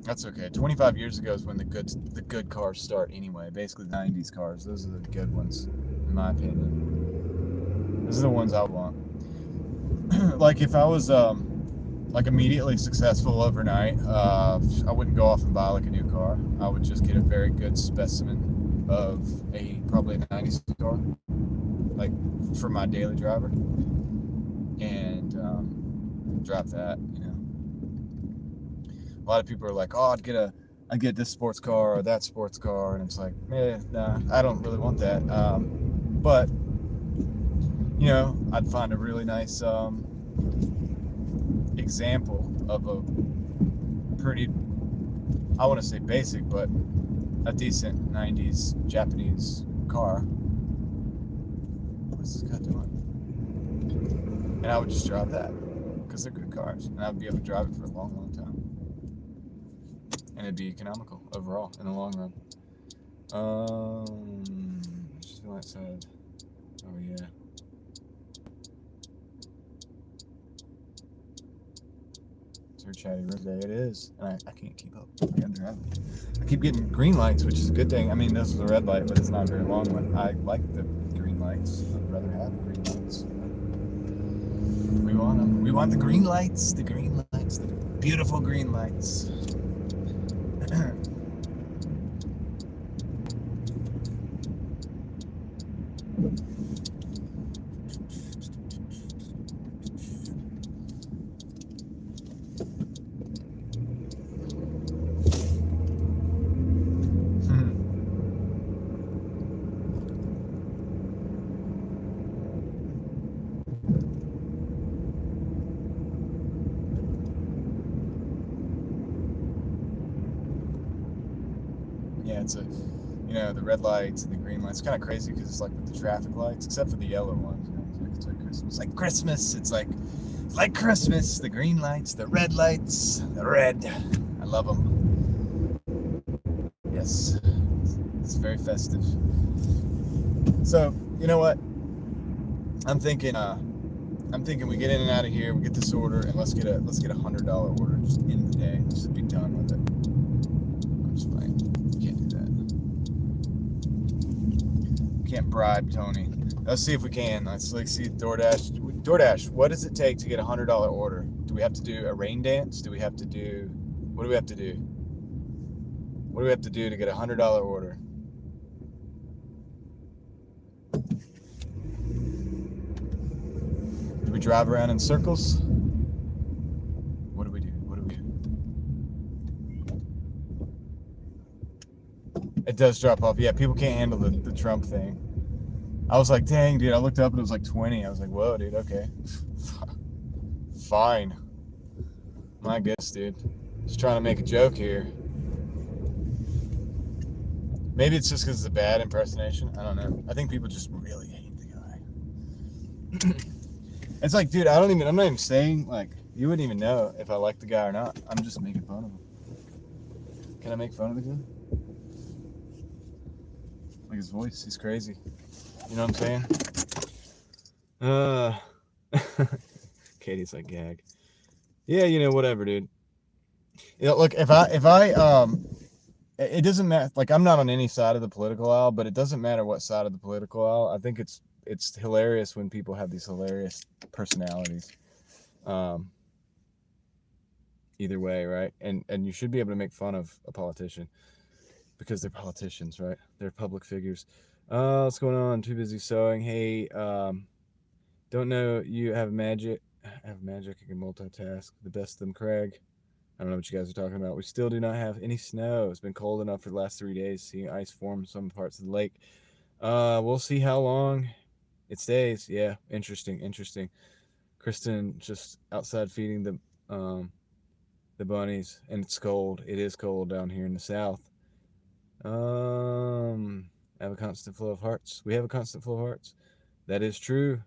That's okay. 25 years ago is when the good cars start anyway. Basically the 90s cars. Those are the good ones, in my opinion. Those are the ones I want. Like if I was like immediately successful overnight, I wouldn't go off and buy like a new car. I would just get a very good specimen of probably a 90s car, like for my daily driver, and drive that, A lot of people are like, oh, I'd get this sports car or that sports car, and it's like, nah, I don't really want that. But I'd find a really nice example of a pretty, I want to say basic, but a decent 90s Japanese car. What's this guy doing? And I would just drive that because they're good cars, and I would be able to drive it for a long, long time. and it'd be economical overall in the long run. Just feel outside. Oh yeah. It's her chatty room today. It is, and I can't keep up. I keep getting green lights, which is a good thing. I mean, this is a red light, but it's not a very long one. I like the green lights. I'd rather have green lights. We want them. We want the green lights. The green lights. The beautiful green lights. Yeah, it's the red lights and the green lights. It's kind of crazy because it's like with the traffic lights, except for the yellow ones. It's like Christmas. It's like Christmas. It's like Christmas. The green lights, the red lights, the red. I love them. Yes, it's very festive. So you know what? I'm thinking we get in and out of here. We get this order and let's get a $100 order just in the day. Just to be done with it. I'm just playing. Can't bribe Tony. Let's see if we can. Let's see Doordash. Doordash, what does it take to get a $100 order? Do we have to do a rain dance? What do we have to do? What do we have to do to get a $100 order? Do we drive around in circles? What do we do? It does drop off. Yeah, people can't handle the Trump thing. I was like, dang, dude. I looked up and it was like 20. I was like, whoa, dude. Okay. Fine. My guess, dude. Just trying to make a joke here. Maybe it's just because it's a bad impersonation. I don't know. I think people just really hate the guy. It's like, dude, I'm not even saying, like, you wouldn't even know if I like the guy or not. I'm just making fun of him. Can I make fun of the guy? Like his voice, he's crazy. You know what I'm saying? Katie's like, gag. Yeah, whatever, dude. Look, if I it doesn't matter. Like, I'm not on any side of the political aisle, but it doesn't matter what side of the political aisle. I think it's hilarious when people have these hilarious personalities. Either way, right? And you should be able to make fun of a politician. Because they're politicians, right? They're public figures. What's going on? Too busy sewing. Hey, don't know you have magic. I have magic. I can multitask. The best of them, Craig. I don't know what you guys are talking about. We still do not have any snow. It's been cold enough for the last 3 days. Seeing ice form in some parts of the lake. We'll see how long it stays. Yeah, interesting. Kristen just outside feeding the bunnies, and it's cold. It is cold down here in the south. I have a constant flow of hearts. We have a constant flow of hearts. That is true.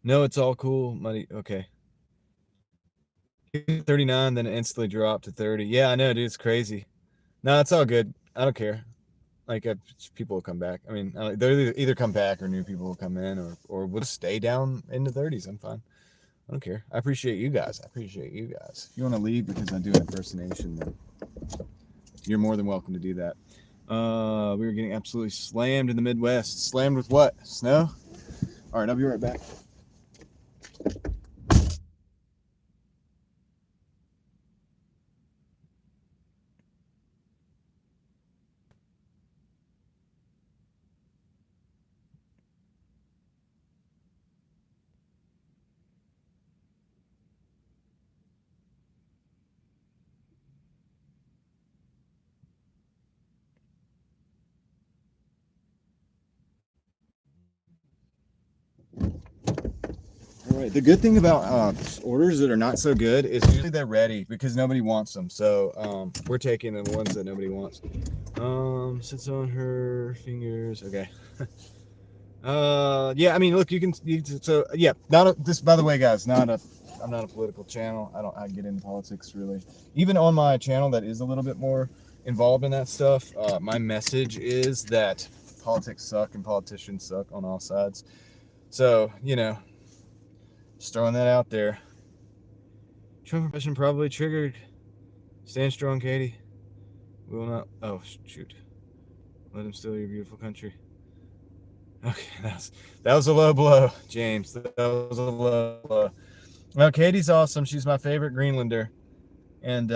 No, it's all cool. Money. Okay. 39, then it instantly dropped to 30. Yeah, I know, dude. It's crazy. No, it's all good. I don't care. Like, people will come back. I mean, they'll either come back or new people will come in, or we'll just stay down in the 30s. I'm fine. I don't care. I appreciate you guys. If you want to leave because I do an impersonation, then you're more than welcome to do that. We were getting absolutely slammed in the Midwest. Slammed with what? Snow? All right, I'll be right back. Right. The good thing about orders that are not so good is usually they're ready because nobody wants them. So we're taking the ones that nobody wants. Sits on her fingers. Okay. Yeah. I mean, look, you can. So yeah. This, by the way, guys, not a I'm not a political channel. I get into politics really. Even on my channel that is a little bit more involved in that stuff, my message is that politics suck and politicians suck on all sides. So, just throwing that out there. Trump impression probably triggered. Stand strong, Katie. We will not. Oh, shoot. Let him steal your beautiful country. Okay, that was a low blow, James. That was a low blow. Well, Katie's awesome. She's my favorite Greenlander. And,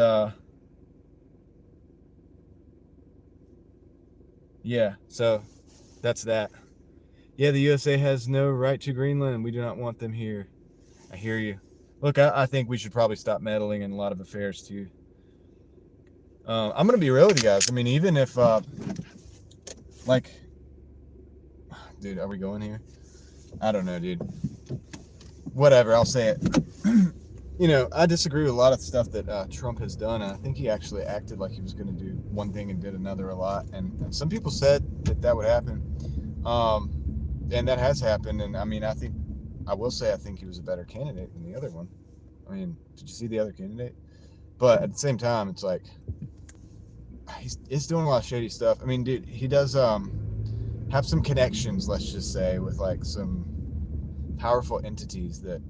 yeah, so that's that. Yeah, the USA has no right to Greenland. We do not want them here. I hear you. Look, I think we should probably stop meddling in a lot of affairs, too. I'm going to be real with you guys. I mean, even if, like, dude, are we going here? I don't know, dude. Whatever, I'll say it. I disagree with a lot of stuff that Trump has done, and I think he actually acted like he was going to do one thing and did another a lot. And some people said that would happen, and that has happened. And I mean, I will say I think he was a better candidate than the other one. I mean, did you see the other candidate? But at the same time, it's like he's doing a lot of shady stuff. I mean, dude, he does have some connections, let's just say, with like some powerful entities that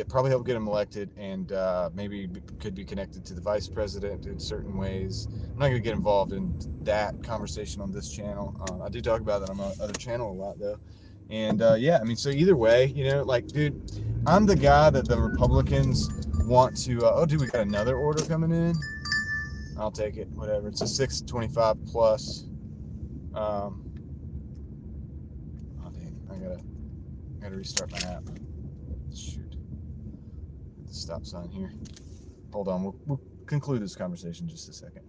probably help get him elected, and maybe could be connected to the vice president in certain ways. I'm not going to get involved in that conversation on this channel. I do talk about that on my other channel a lot, though. And yeah, I mean, so either way, like, dude, I'm the guy that the Republicans want to. Oh, dude, we got another order coming in. I'll take it. Whatever. It's a 625 plus. Oh dang, I gotta restart my app. Shoot. The stop sign here. Hold on. We'll conclude this conversation in just a second.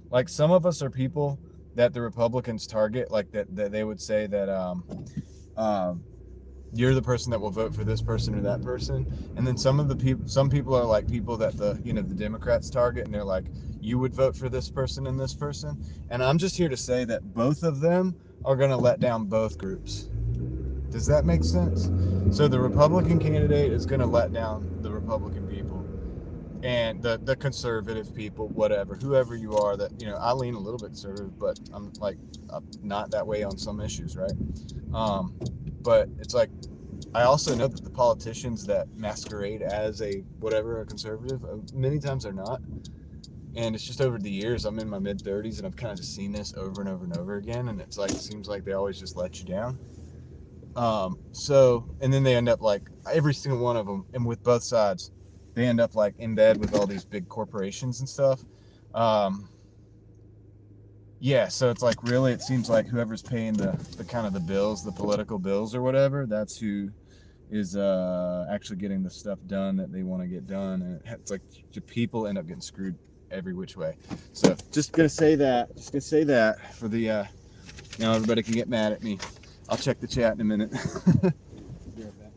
Like, some of us are people that the Republicans target, like that they would say that you're the person that will vote for this person or that person. And then some people are like people that the Democrats target, and they're like, you would vote for this person and this person. And I'm just here to say that both of them are going to let down both groups. Does that make sense? So the Republican candidate is going to let down the Republican people and the conservative people, whatever, whoever you are. That, I lean a little bit conservative, but I'm not that way on some issues, right? But it's like, I also know that the politicians that masquerade as a conservative, many times are not. And it's just over the years, I'm in my mid-30s, and I've kind of just seen this over and over and over again. And it's like, it seems like they always just let you down. And then they end up like, every single one of them, and with both sides, they end up like in bed with all these big corporations and stuff. Yeah, so it's like, really, it seems like whoever's paying the kind of the bills, the political bills or whatever, that's who is actually getting the stuff done that they want to get done. And it's like the people end up getting screwed every which way. So just gonna say that for the now everybody can get mad at me. I'll check the chat in a minute. Be right back.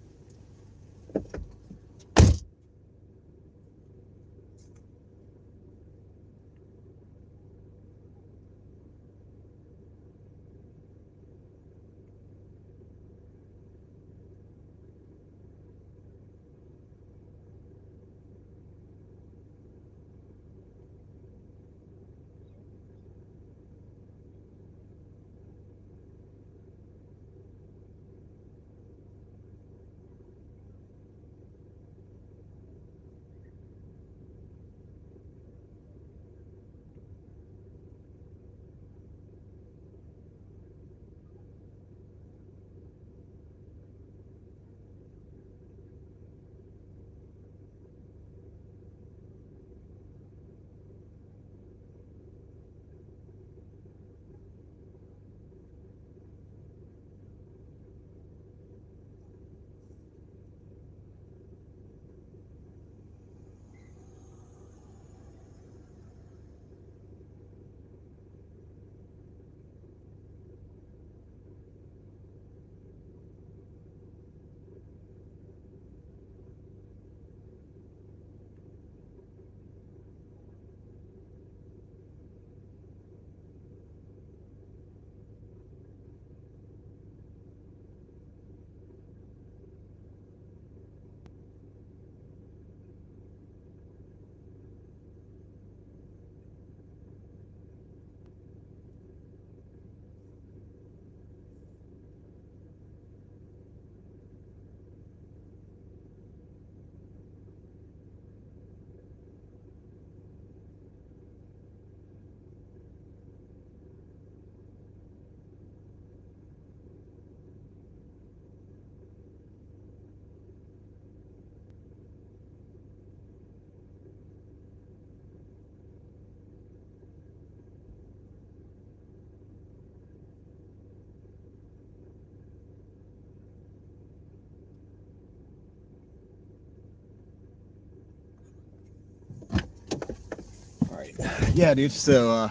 right. Yeah, dude. So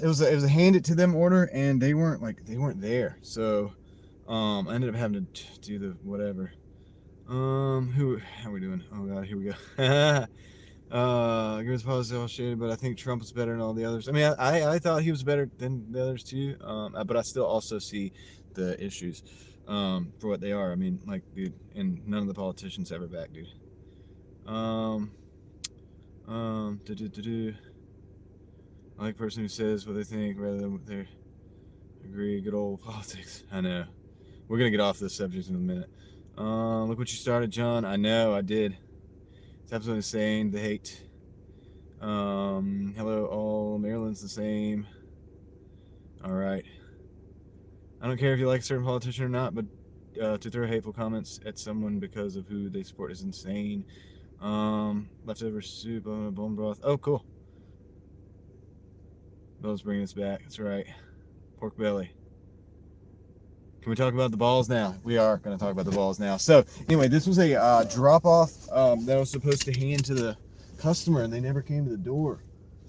it was a hand it to them order, and they weren't there. So I ended up having to do the whatever. How are we doing? Oh god, here we go. Give us policy all shady, but I think Trump was better than all the others. I mean, I thought he was better than the others too. But I still also see the issues for what they are. I mean, like, dude, and none of the politicians ever back, dude. I like a person who says what they think rather than what they agree. Good old politics. I know. We're gonna get off this subject in a minute. Look what you started, John. I know, I did. It's absolutely insane. The hate. Hello, all. Maryland's the same. All right. I don't care if you like a certain politician or not, but to throw hateful comments at someone because of who they support is insane. Leftover soup, bone broth. Oh, cool. Bill's bringing us back. That's right. Pork belly. Can we talk about the balls now? We are going to talk about the balls now. So anyway, this was a drop-off that I was supposed to hand to the customer, and they never came to the door.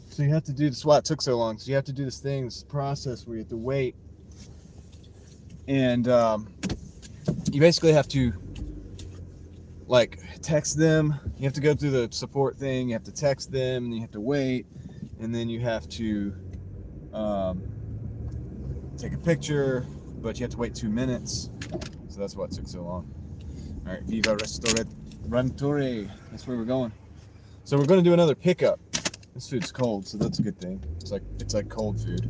So you have to do this. Why it took so long? So you have to do this process where you have to wait, and you basically have to like text them. You have to go through the support thing. You have to text them, and you have to wait, and then you have to take a picture. But you have to wait 2 minutes, so that's why it took so long. All right, Viva Restaurantore. That's where we're going. So we're going to do another pickup. This food's cold, so that's a good thing. It's like cold food,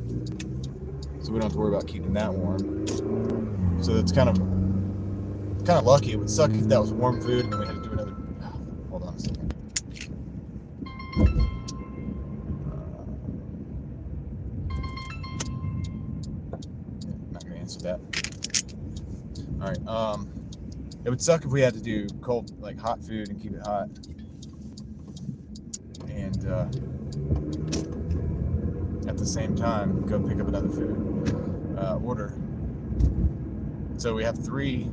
so we don't have to worry about keeping that warm. So it's kind of lucky. It would suck if that was warm food and then we had to do another. Hold on a second. That. All right. It would suck if we had to do cold, like hot food and keep it hot, and at the same time go pick up another food order. So we have three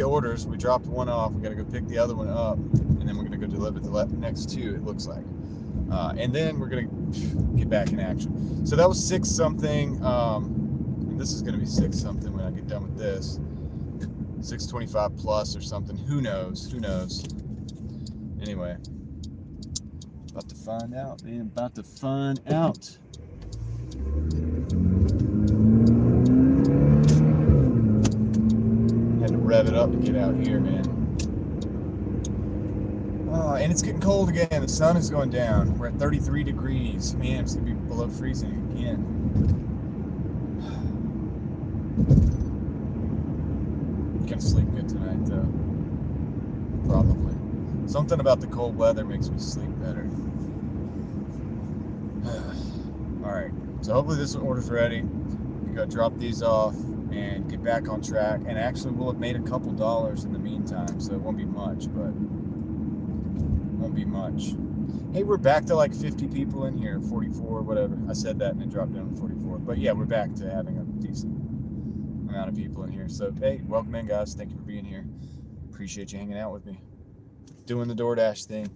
orders. We dropped one off. We got to go pick the other one up, and then we're gonna go deliver the next two. It looks like, and then we're gonna get back in action. So that was 6 something. This is going to be 6 something when I get done with this. 625 plus or something. Who knows? Anyway, about to find out, man. About to find out. Had to rev it up to get out here, man. And it's getting cold again. The sun is going down. We're at 33 degrees. Man, it's going to be below freezing again. Gonna sleep good tonight though. Probably. Something about the cold weather makes me sleep better. Alright, so hopefully this order's ready. We can go drop these off and get back on track. And actually we'll have made a couple dollars in the meantime, so it won't be much, but won't be much. Hey, we're back to like 50 people in here, 44, whatever. I said that and it dropped down to 44. But yeah, we're back to having a decent amount of people in here. So hey, welcome in, guys. Thank you for being here. Appreciate you hanging out with me, doing the Doordash thing.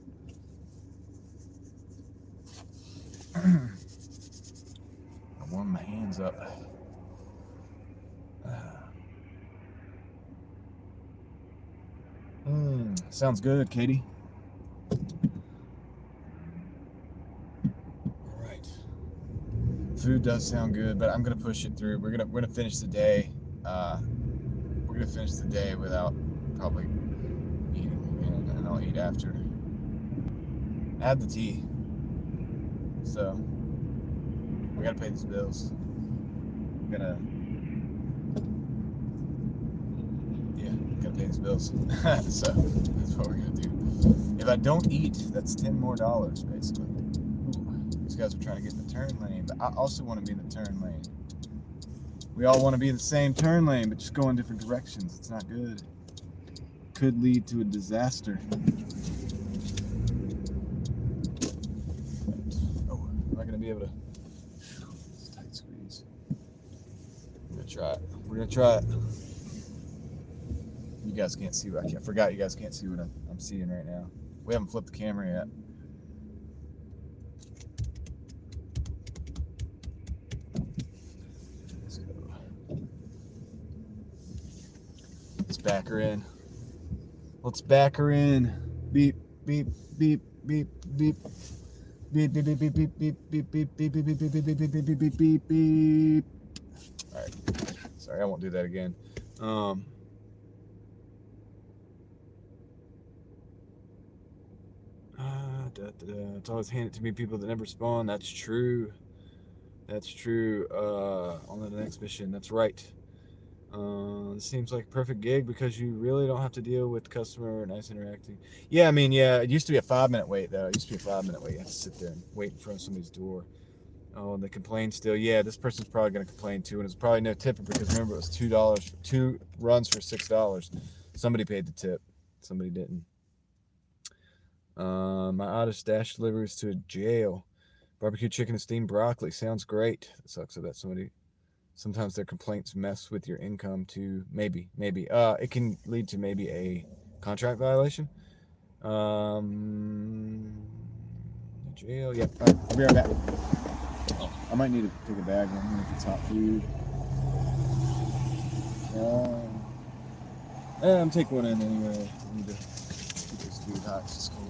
I warm my hands up. Sounds good, Katie. All right. Food does sound good, but I'm gonna push it through. We're gonna finish the day. We're gonna finish the day without probably eating again, and I'll eat after. I had the tea, so we gotta pay these bills. Gotta pay these bills. So that's what we're gonna do. If I don't eat, that's $10 more basically. Ooh, these guys are trying to get in the turn lane, but I also want to be in the turn lane. We all want to be in the same turn lane, but just go in different directions. It's not good. Could lead to a disaster. Oh, am I going to be able to? It's a tight squeeze. I'm going to try it. We're going to try it. You guys can't see what I forgot you guys can't see what I'm seeing right now. We haven't flipped the camera yet. just back her in. Let's back her in. Beep, beep, beep, beep, beep. Beep, beep, beep, beep, beep, beep, beep, beep, beep, beep, beep, beep, beep, beep, beep, beep, beep, beep, beep. All right. Sorry, I won't do that again. It's always handed to me people that never spawn. That's true. That's true. On the next mission. That's right. This seems like a perfect gig because you really don't have to deal with customer nice interacting. Yeah, I mean, yeah, it used to be a 5-minute wait though. It used to be a 5-minute wait. You have to sit there and wait in front of somebody's door. Oh, and they complain still. Yeah, this person's probably gonna complain too, and it's probably no tipper because remember it was $2 for 2 runs for $6. Somebody paid the tip. Somebody didn't. My oddest dash delivers to a jail. Barbecue chicken and steamed broccoli. Sounds great. It sucks that somebody. Sometimes their complaints mess with your income too. Maybe. It can lead to maybe a contract violation. Jail. Yep. All right, I'll be right back. Oh, I might need to take a bag one if it's hot food. I'm taking one in anyway. I need to keep this food hot. It's just cold.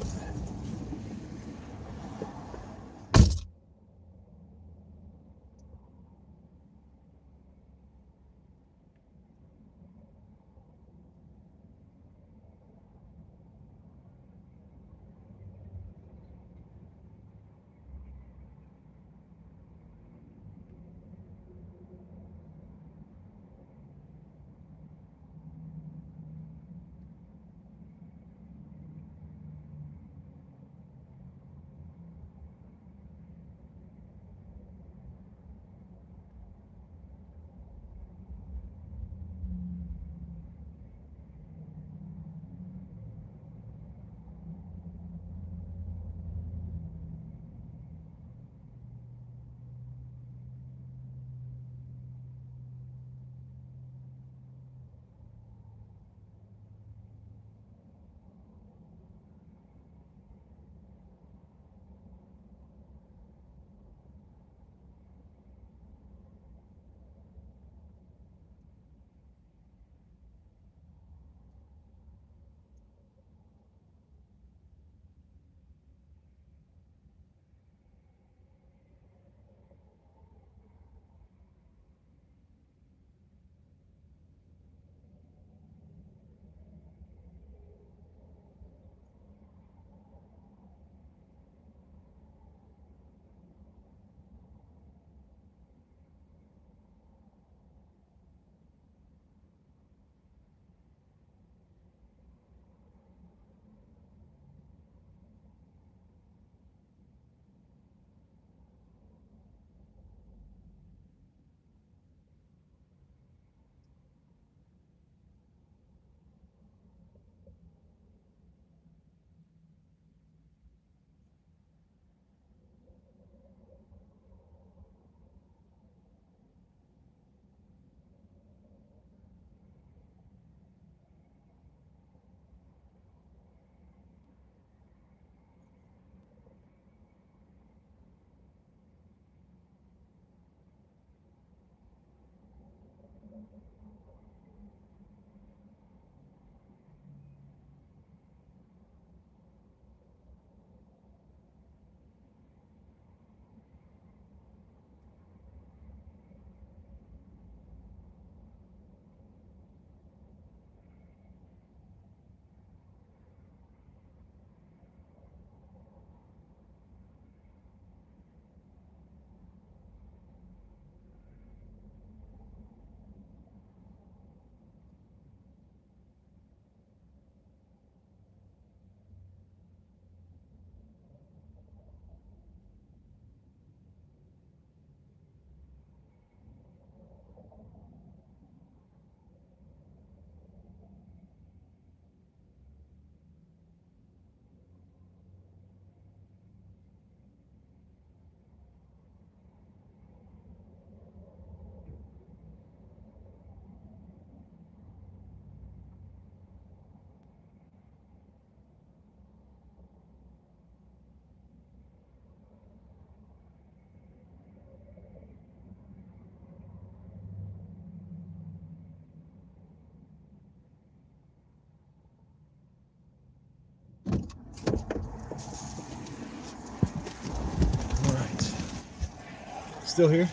still here?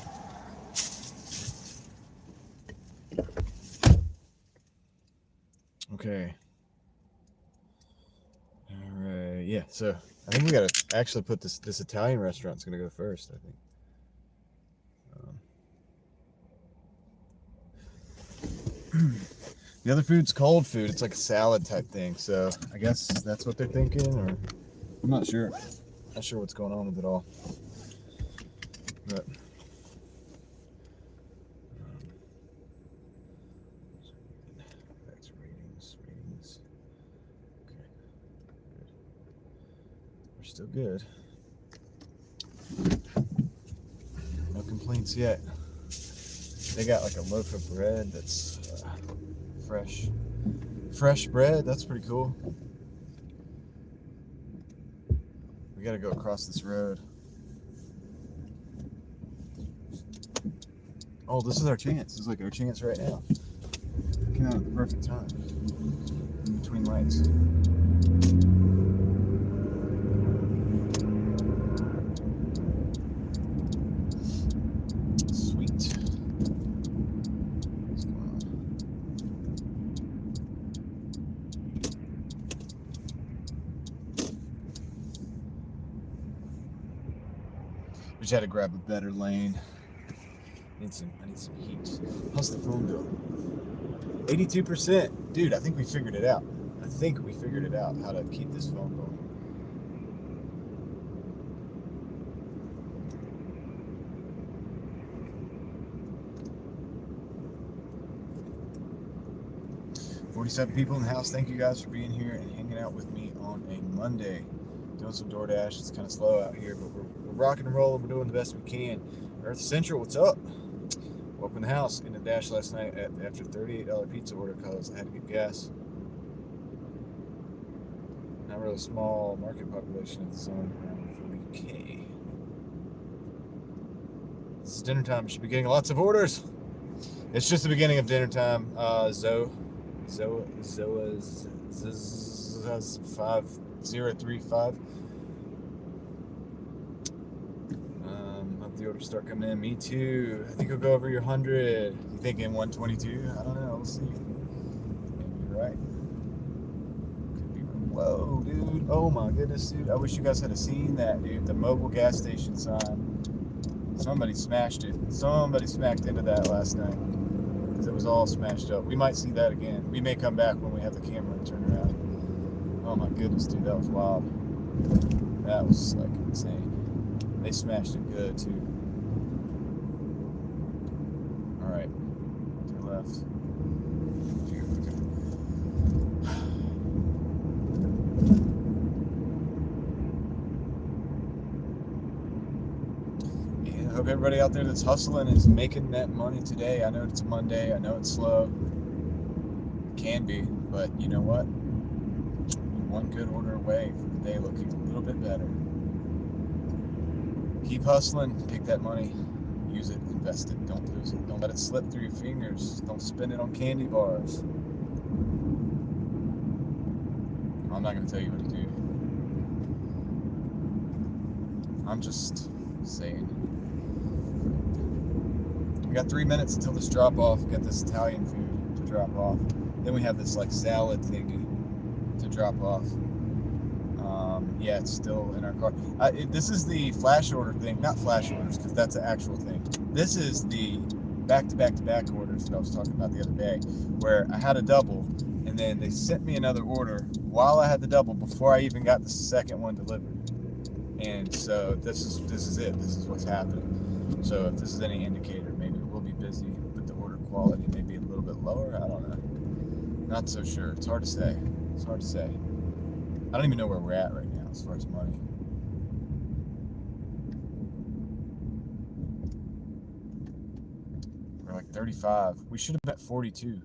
Okay. All right. Yeah. So I think we gotta actually put this Italian restaurant's gonna go first. I think. The other food's cold food. It's like a salad type thing. So I guess that's what they're thinking, or I'm not sure. Not sure what's going on with it all. But back to ratings. Okay, good. We're still good. No complaints yet. They got like a loaf of bread that's fresh bread. That's pretty cool. We gotta go across this road. Oh, this is our chance. This is like our chance right now. Came out at the perfect time. In between lights. Sweet. What's going on? We just had to grab a better lane. I need some heat. How's the phone doing? 82%. Dude, I think we figured it out. How to keep this phone going. $47 people in the house. Thank you guys for being here and hanging out with me on a Monday. Doing some Doordash. It's kind of slow out here, but we're rocking and rolling. We're doing the best we can. Earth Central, what's up? Welcome to the house. In the dash last night after $38 pizza order because I had to get gas. Not really small market population at the zone, around 40K. This is dinner time. We should be getting lots of orders. It's just the beginning of dinner time. Zoa's 5035. The orders start coming in. Me too. I think I'll go over your 100. You thinking 122? I don't know. We'll see. Maybe you're right. Could be wrong. Whoa, dude. Oh my goodness, dude. I wish you guys had seen that, dude. The mobile gas station sign. Somebody smashed it. Somebody smacked into that last night because it was all smashed up. We might see that again. We may come back when we have the camera turned around. Oh my goodness, dude. That was wild. That was like insane. They smashed it good too. All right, to the left. Yeah, I hope everybody out there that's hustling is making that money today. I know it's Monday. I know it's slow. It can be, but you know what? You're one good order away from the day looking a little bit better. Keep hustling, take that money, use it, invest it, don't lose it. Don't let it slip through your fingers. Don't spend it on candy bars. I'm not going to tell you what to do. I'm just saying. We got 3 minutes until this drop off. We got this Italian food to drop off. Then we have this like salad thingy to drop off. Yeah, it's still in our car. This is the flash order thing. Not flash orders, because that's an actual thing. This is the back-to-back-to-back orders that I was talking about the other day, where I had a double, and then they sent me another order while I had the double before I even got the second one delivered. And so this is it. This is what's happening. So if this is any indicator, maybe we'll be busy, but the order quality may be a little bit lower. I don't know. Not so sure. It's hard to say. I don't even know where we're at right now as far as money. We're like 35. We should have been at 42.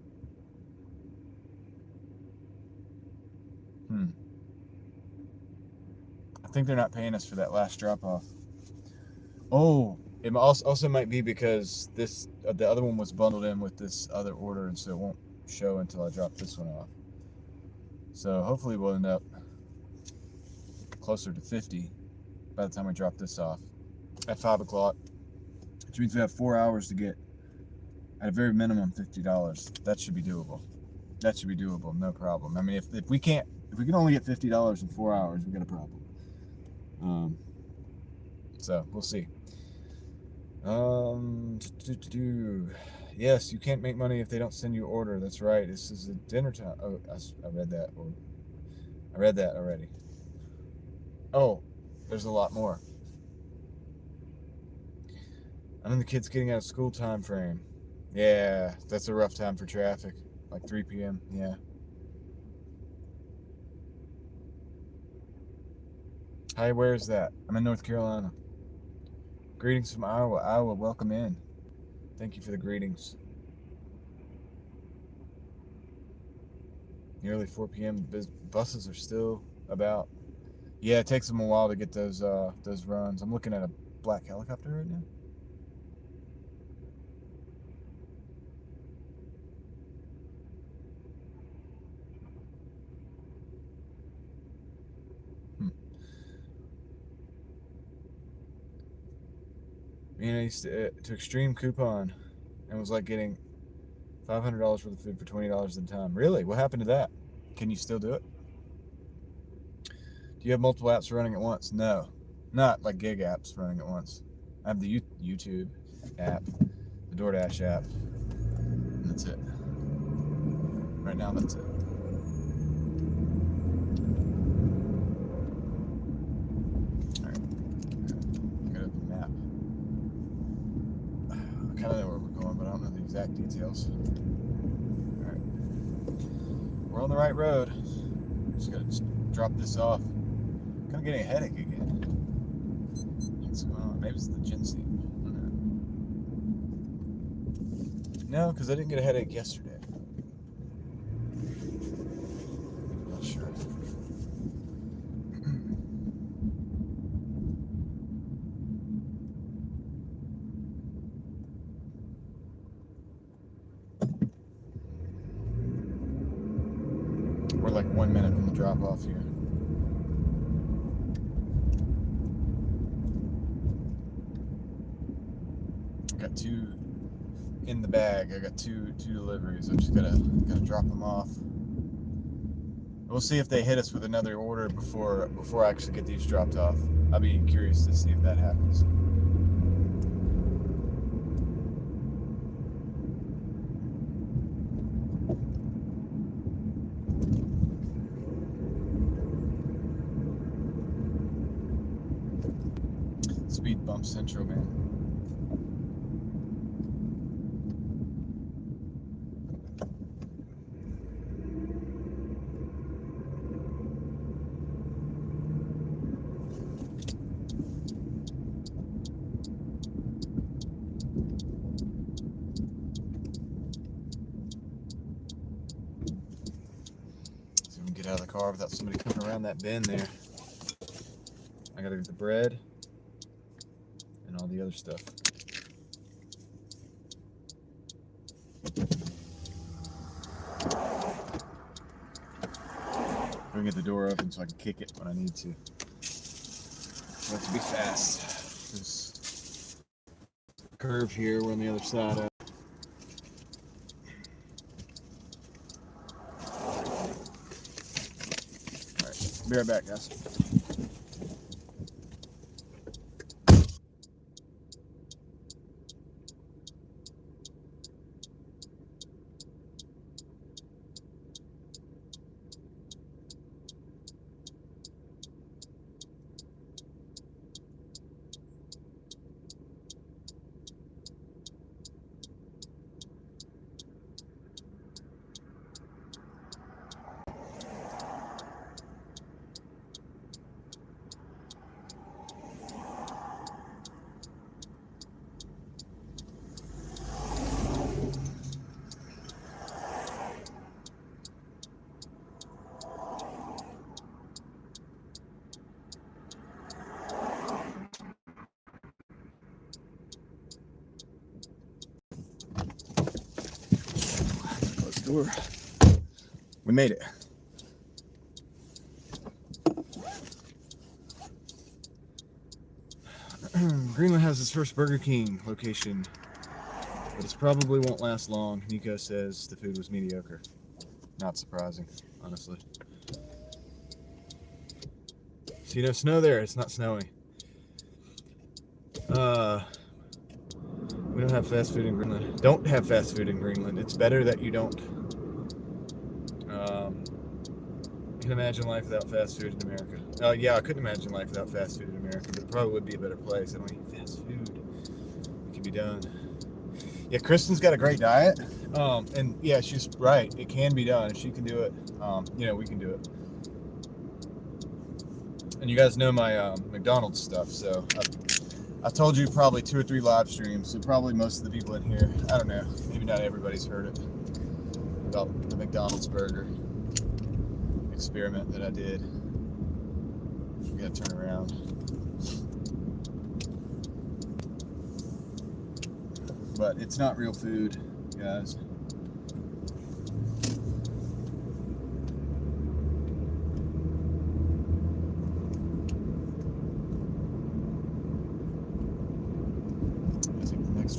I think they're not paying us for that last drop off. Oh, it also might be because this the other one was bundled in with this other order, and so it won't show until I drop this one off. So hopefully we'll end up closer to 50 by the time we drop this off at 5 o'clock. which means we have 4 hours to get, at a very minimum, $50. That should be doable. That should be doable, no problem. I mean, if we can only get $50 in 4 hours, we got a problem. So we'll see. Yes, you can't make money if they don't send you an order. That's right. This is a dinner time. Oh, I read that. I read that already. Oh, there's a lot more. I'm in the kids getting out of school time frame. Yeah, that's a rough time for traffic. Like 3 p.m. Yeah. Hi, where is that? I'm in North Carolina. Greetings from Iowa. Iowa, welcome in. Thank you for the greetings. Nearly 4 p.m. Buses are still about. Yeah, it takes them a while to get those runs. I'm looking at a black helicopter right now. You know, I used to Extreme Coupon and was like getting $500 worth of food for $20 at a time. Really? What happened to that? Can you still do it? Do you have multiple apps running at once? No, not like gig apps running at once. I have the YouTube app, the Doordash app, and that's it. Right now, that's it. All right, got up the map. I kind of know where we're going, but I don't know the exact details. All right, we're on the right road. Just gotta drop this off. I'm kind of getting a headache again. What's going on? Maybe it's the ginseng. No, because I didn't get a headache yesterday. Not sure. We're like 1 minute from the drop off here. Got 2 in the bag. I got two deliveries. I'm just gotta drop them off. We'll see if they hit us with another order before I actually get these dropped off. I'll be curious to see if that happens. Speed bump central, man. Get out of the car without somebody coming around that bend there. I gotta get the bread and all the other stuff. I'm gonna get the door open so I can kick it when I need to. I have to be fast. There's a curve here, we're on the other side of. Be right back, guys. Door. We made it. Greenland has its first Burger King location, but it probably won't last long. Nico says the food was mediocre. Not surprising, honestly. See no snow there. It's not snowing. We don't have fast food in Greenland. Don't have fast food in Greenland. It's better that you don't. You can imagine life without fast food in America. Yeah, I couldn't imagine life without fast food in America, but it probably would be a better place. I don't eat fast food. It can be done. Yeah, Kristen's got a great diet. And yeah, she's right. It can be done. If she can do it, we can do it. And you guys know my McDonald's stuff, so I told you probably 2 or 3 live streams, so probably most of the people in here, I don't know, maybe not everybody's heard it, about the McDonald's burger experiment that I did. We gotta turn around. But it's not real food, guys.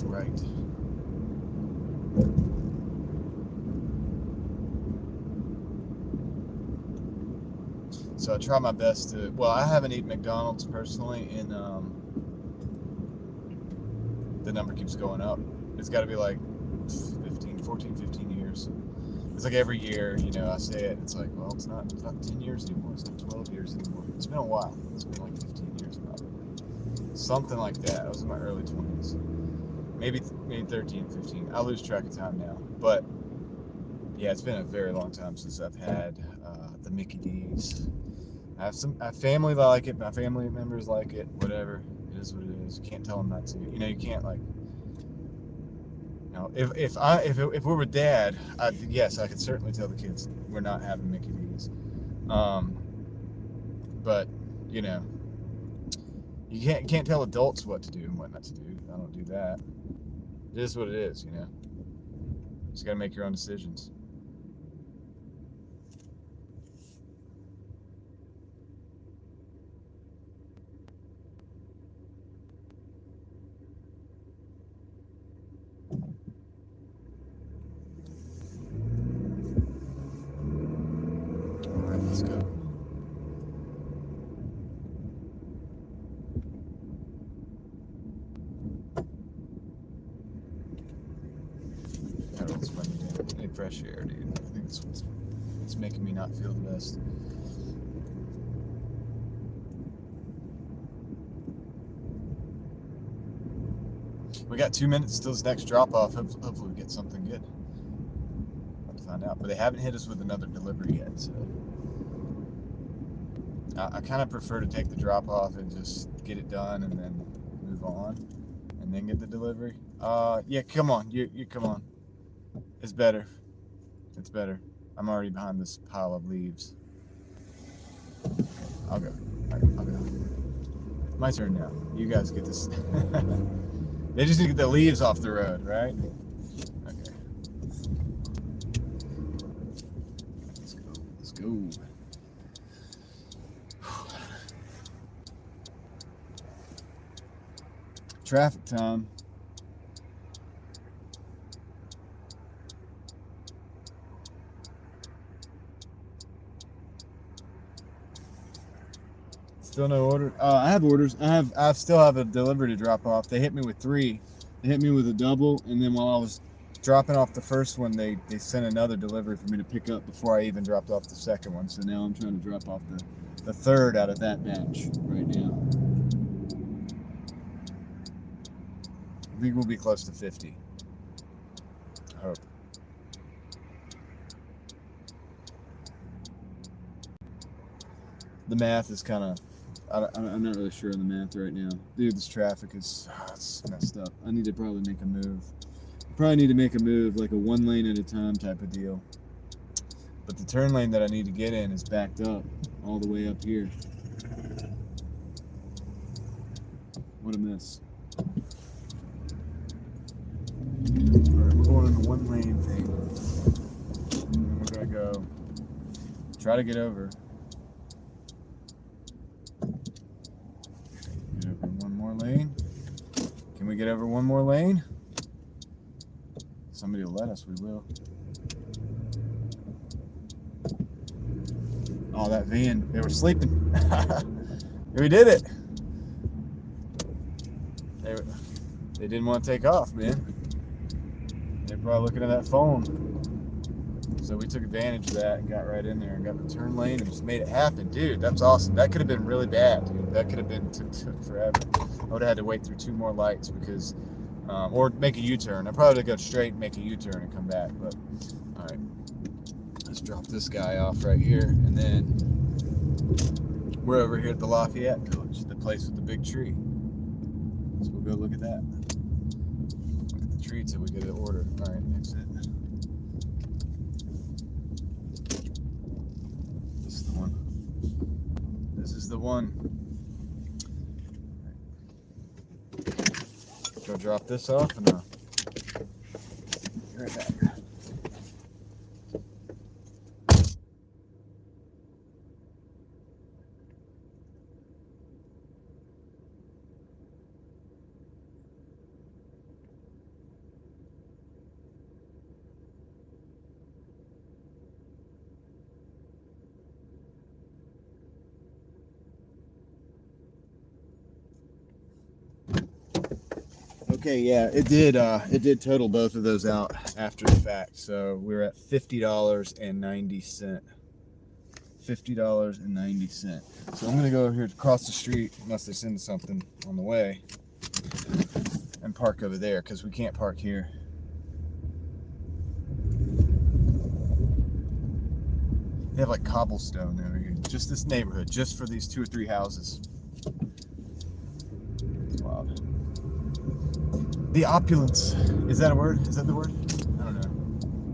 Right. So I try my best to, well, I haven't eaten McDonald's personally in, the number keeps going up. It's got to be like 15 years. It's like every year, I say it, it's like, well, it's not 10 years anymore. It's not 12 years anymore. It's been a while. It's been like 15 years probably. Something like that. I was in my early 20s. Maybe 13, 15. I lose track of time now. But yeah, it's been a very long time since I've had the Mickey D's. I have family that like it. My family members like it. Whatever. It is what it is. You can't tell them not to. You can't like. If we were Dad, yes, I could certainly tell the kids we're not having Mickey D's. But you can't tell adults what to do and what not to do. I don't do that. It is what it is, Just gotta make your own decisions. Alright, let's go. I need fresh air, dude. I think that's what's making me not feel the best. We got 2 minutes till this next drop off. Hopefully we get something good. I'll have to find out. But they haven't hit us with another delivery yet, so I kind of prefer to take the drop off and just get it done and then move on and then get the delivery. Yeah, come on. You come on. It's better. It's better. I'm already behind this pile of leaves. I'll go. All right, I'll go. My turn now. You guys get this. They just need to get the leaves off the road, right? Okay. Let's go. Let's go. Traffic time. Still no order. I have orders. I still have a delivery to drop off. They hit me with 3. They hit me with a double, and then while I was dropping off the first one, they sent another delivery for me to pick up before I even dropped off the second one. So now I'm trying to drop off the third out of that batch right now. I think we'll be close to 50. I hope. The math is kind of, I'm not really sure on the math right now. Dude, this traffic is it's messed up. I need to probably make a move. Probably need to make a move, like a 1 lane at a time type of deal. But the turn lane that I need to get in is backed up all the way up here. What a mess. Alright, we're going on the 1 lane thing. And we're gonna go try to get over. Get over in 1 more lane. get over one more lane. Somebody will let us, we will. Oh, that van, they were sleeping. We did it. They didn't want to take off, man. They're probably looking at that phone. So we took advantage of that and got right in there and got the turn lane and just made it happen. Dude, that's awesome. That could have been really bad, dude. That could have been took forever. I would have had to wait through 2 more lights because, or make a U-turn. I probably would have go straight and make a U-turn and come back. But, all right, let's drop this guy off right here. And then we're over here at the Lafayette Village, the place with the big tree. So we'll go look at that. Look at the tree till we get an order. All right, exit. This is the one. This is the one. Go drop this off and be right back. Okay, yeah, it did total both of those out after the fact. So we're at $50.90. $50.90. So I'm gonna go over here across the street, unless they send something on the way, and park over there because we can't park here. They have like cobblestone over here. Just this neighborhood, just for these 2 or 3 houses. It's wild. The opulence. Is that a word? Is that the word? I don't know.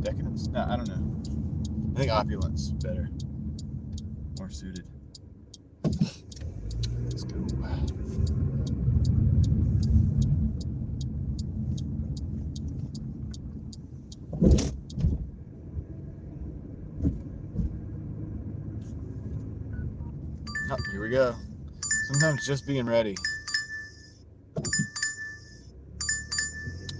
Decadence? No, I don't know. I think opulence better. More suited. Let's go. Oh, here we go. Sometimes just being ready.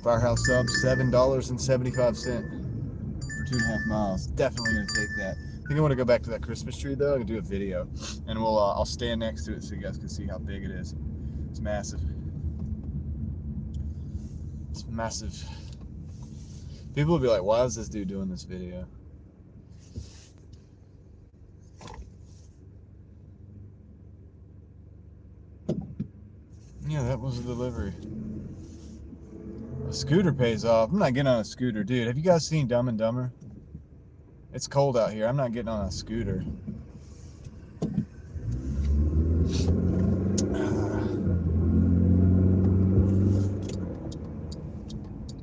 Firehouse sub, $7.75 for 2.5 miles. Definitely gonna take that. I think I want to go back to that Christmas tree though and do a video, and I'll stand next to it so you guys can see how big it is. It's massive. It's massive. People will be like, "Why is this dude doing this video?" Yeah, that was a delivery. A scooter pays off. I'm not getting on a scooter. Dude, have you guys seen Dumb and Dumber? It's cold out here. I'm not getting on a scooter.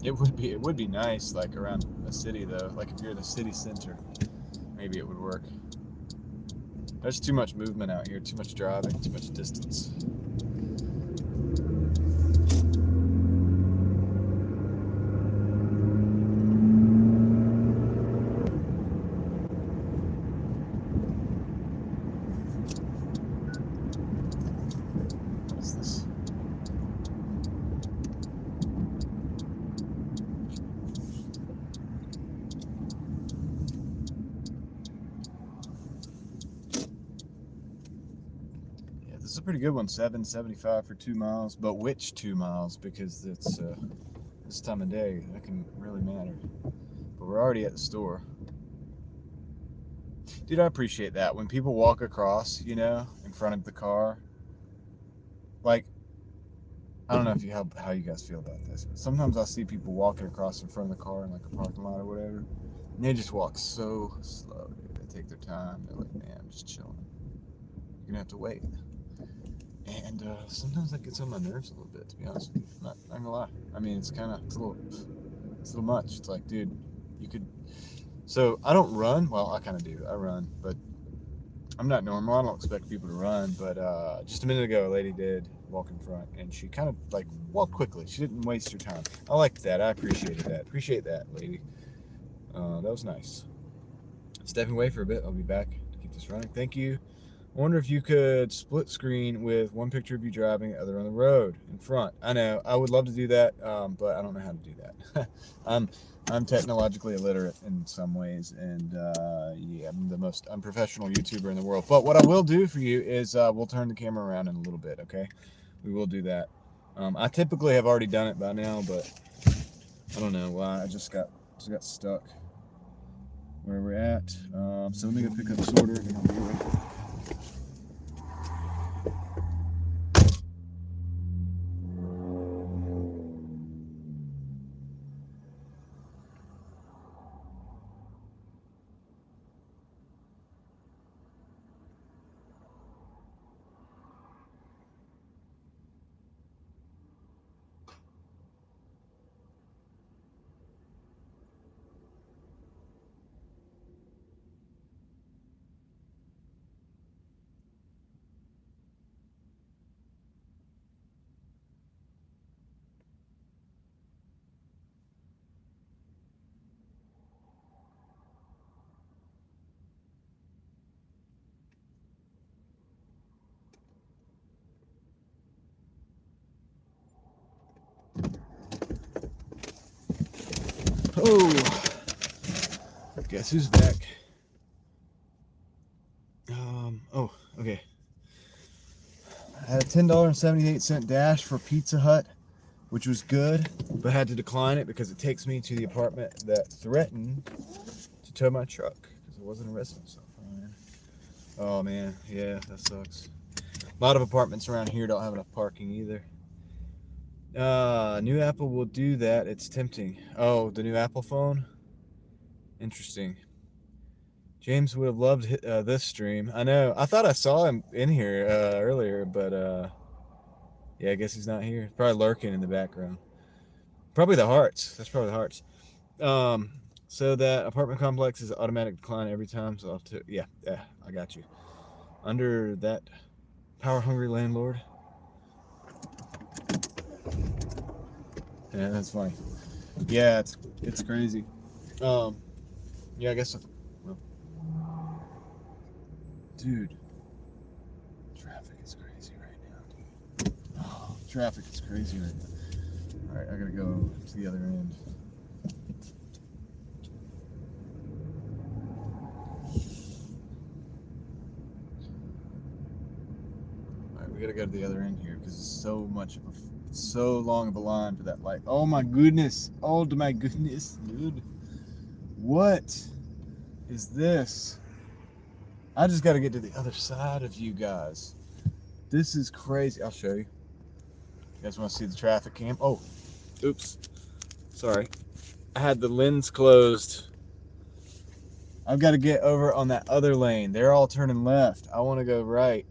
It would be nice, like around a city though. Like if you're in the city center, maybe it would work. There's too much movement out here, too much driving, too much distance. This is a pretty good one, $7.75 for 2 miles. But which 2 miles? Because it's this time of day, that can really matter. But we're already at the store. Dude, I appreciate that. When people walk across, you know, in front of the car. Like, I don't know if how you guys feel about this, but sometimes I see people walking across in front of the car in like a parking lot or whatever. And they just walk so slow, dude. They take their time. They're like, man, I'm just chilling. You're gonna have to wait. And sometimes that gets on my nerves a little bit, to be honest with you. Not gonna lie. I mean, it's a little much. It's like, dude, you could. So I don't run. Well, I kind of do. I run, but I'm not normal. I don't expect people to run. But just a minute ago, a lady did walk in front, and she kind of like walked quickly. She didn't waste her time. I liked that. I appreciated that. Appreciate that, lady. That was nice. Stepping away for a bit. I'll be back to keep this running. Thank you. I wonder if you could split screen with one picture of you driving, the other on the road in front. I know, I would love to do that, but I don't know how to do that. I'm technologically illiterate in some ways, and yeah, I'm the most unprofessional YouTuber in the world. But what I will do for you is we'll turn the camera around in a little bit, okay? We will do that. I typically have already done it by now, but I don't know why. I just got stuck where we're at. So let me go pick up this order and I'll be right back. Oh, guess who's back? Oh, okay. I had a $10.78 dash for Pizza Hut, which was good, but had to decline it because it takes me to the apartment that threatened to tow my truck because I wasn't arrested. So, oh man, yeah, that sucks. A lot of apartments around here don't have enough parking either. New Apple will do that. It's tempting. Oh, the new Apple phone? Interesting. James would have loved this stream. I know. I thought I saw him in here earlier, but yeah, I guess he's not here. Probably lurking in the background. Probably the hearts. That's probably the hearts. So that apartment complex is automatic decline every time. So I'll have to, yeah, I got you. Under that power hungry landlord. Yeah, that's funny. Yeah, it's crazy. Yeah, I guess. Well, dude, traffic is crazy right now, dude. Oh, traffic is crazy right now. All right, I gotta go to the other end. All right, we gotta go to the other end here because it's so long of a line for that light. Oh my goodness! Oh my goodness, dude! What is this? I just got to get to the other side of you guys. This is crazy. I'll show you. You guys want to see the traffic cam? Oh, oops. Sorry. I had the lens closed. I've got to get over on that other lane. They're all turning left. I want to go right.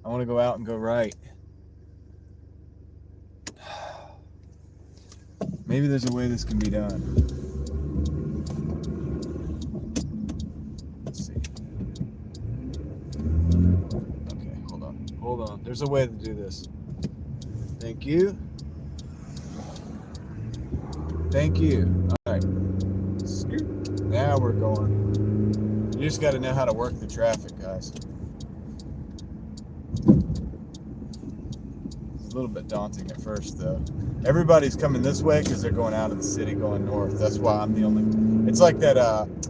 I want to go out and go right. Maybe there's a way this can be done. Hold on. There's a way to do this. Thank you. Thank you. All right. Now we're going. You just got to know how to work the traffic, guys. It's a little bit daunting at first, though. Everybody's coming this way because they're going out of the city, going north. That's why I'm the only. It's like that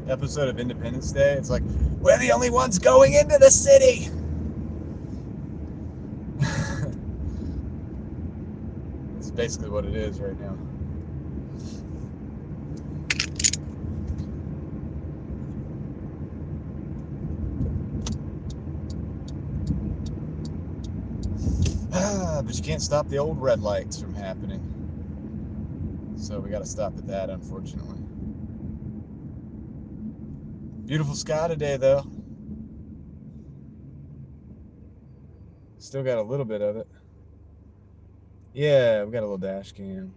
episode of Independence Day. It's like, we're the only ones going into the city. Basically what it is right now. But you can't stop the old red lights from happening. So we got to stop at that, unfortunately. Beautiful sky today, though. Still got a little bit of it. Yeah, we got a little dash cam.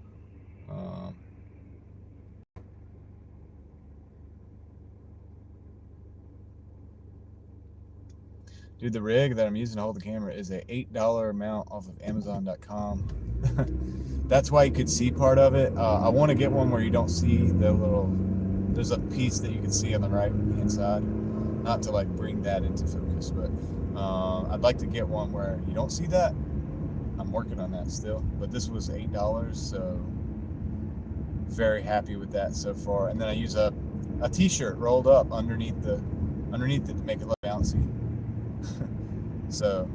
Dude, the rig that I'm using to hold the camera is a $8 mount off of Amazon.com. That's why you could see part of it. I want to get one where you don't see the little. There's a piece that you can see on the right hand side. Not to like bring that into focus, but I'd like to get one where you don't see that. I'm working on that still, but this was $8, so very happy with that so far. And then I use a t-shirt rolled up underneath it to make it look bouncy. So,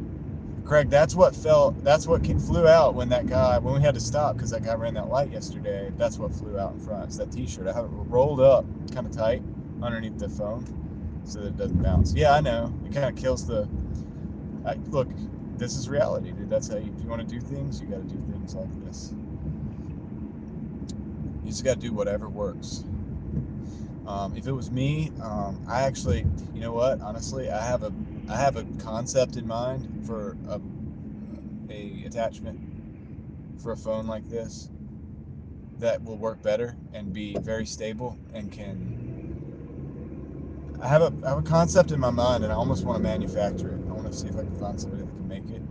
Craig, that's what flew out when we had to stop because that guy ran that light yesterday. That's what flew out in front. It's that t-shirt. I have it rolled up kind of tight underneath the phone so that it doesn't bounce. Yeah, I know. It kind of kills look, this is reality, dude. That's how if you want to do things, you got to do things like this. You just got to do whatever works. If it was me, I actually, you know what? Honestly, I have a concept in mind for a attachment for a phone like this that will work better and be very stable and I have a concept in my mind and I almost want to manufacture it. I want to see if I can find somebody that can make it.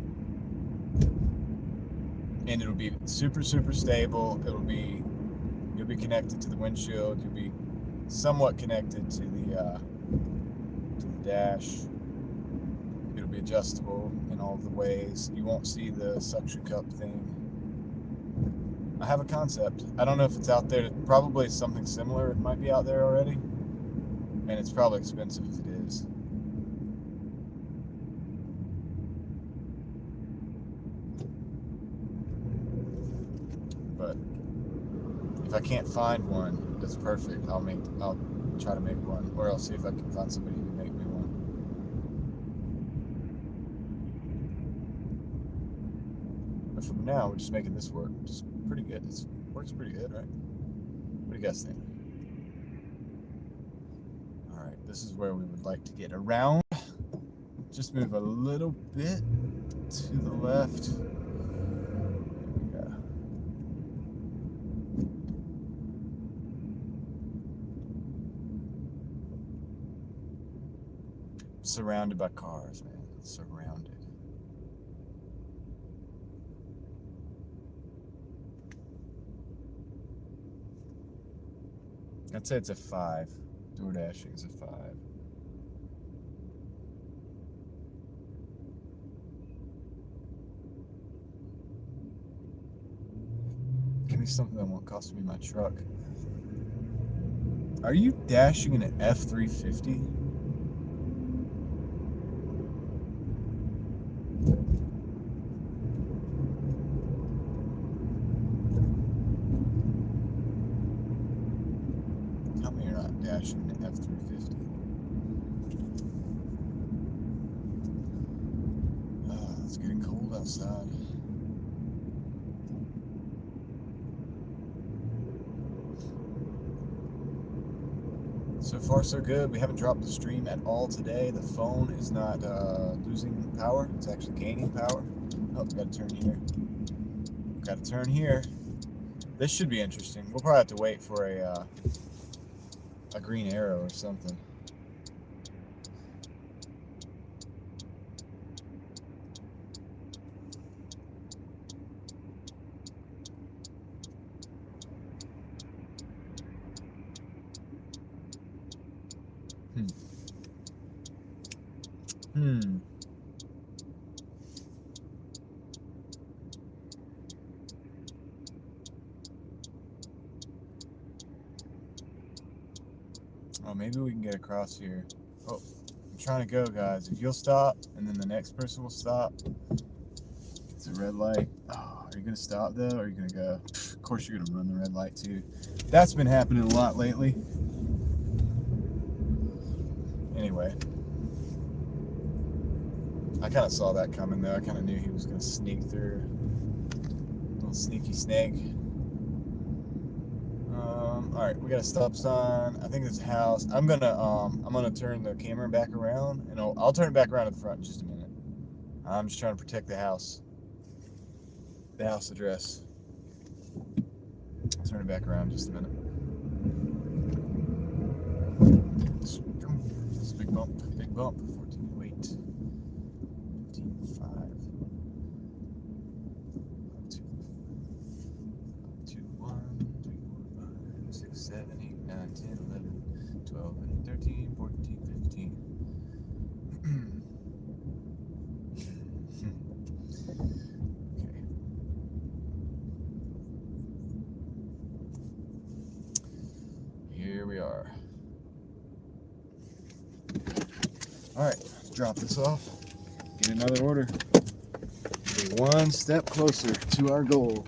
And it'll be super, super stable. You'll be connected to the windshield. You'll be somewhat connected to the dash. It'll be adjustable in all the ways. You won't see the suction cup thing. I have a concept. I don't know if it's out there. Probably something similar. It might be out there already. And it's probably expensive if it is. But if I can't find one that's perfect, I'll try to make one, or I'll see if I can find somebody who can make me one. But for now, we're just making this work, which is pretty good. It works pretty good, right? What do you guys think? All right, this is where we would like to get around. Just move a little bit to the left. Surrounded by cars, man. Surrounded. I'd say it's a 5. Doordashing is a 5. Give me something that won't cost me my truck. Are you dashing in an F-350? Tell me you're not dashing in an F-350. It's getting cold outside. So far, so good. We haven't dropped the stream at all today. The phone is not losing power. It's actually gaining power. Oh, got to turn here. Got to turn here. This should be interesting. We'll probably have to wait for a green arrow or something. Oh, maybe we can get across here. Oh, I'm trying to go, guys. If you'll stop, and then the next person will stop. It's a red light. Oh, are you going to stop, though, or are you going to go? Of course you're going to run the red light, too. That's been happening a lot lately. Anyway. I kind of saw that coming, though. I kind of knew he was going to sneak through. Little sneaky snake. All right, we got a stop sign. I think it's a house. I'm gonna turn the camera back around, and I'll turn it back around to the front in just a minute. I'm just trying to protect the house address. I'll turn it back around in just a minute. It's a big bump, big bump. 14, wait. 15, 5. 7, 8, 9, 10, 11, 12, 13, 14, 15. we are. All right, let's drop this off. Get another order. We're one step closer to our goal.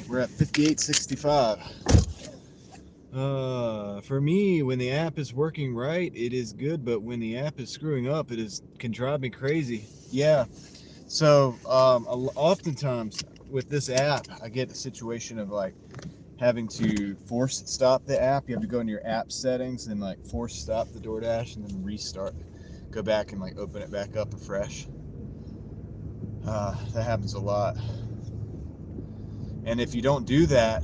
We're at 58.65. For me, when the app is working right, it is good, but when the app is screwing up, can drive me crazy. Yeah. So, oftentimes with this app, I get a situation of like having to force stop the app. You have to go into your app settings and like force stop the DoorDash and then restart. Go back and like open it back up afresh. That happens a lot. And if you don't do that,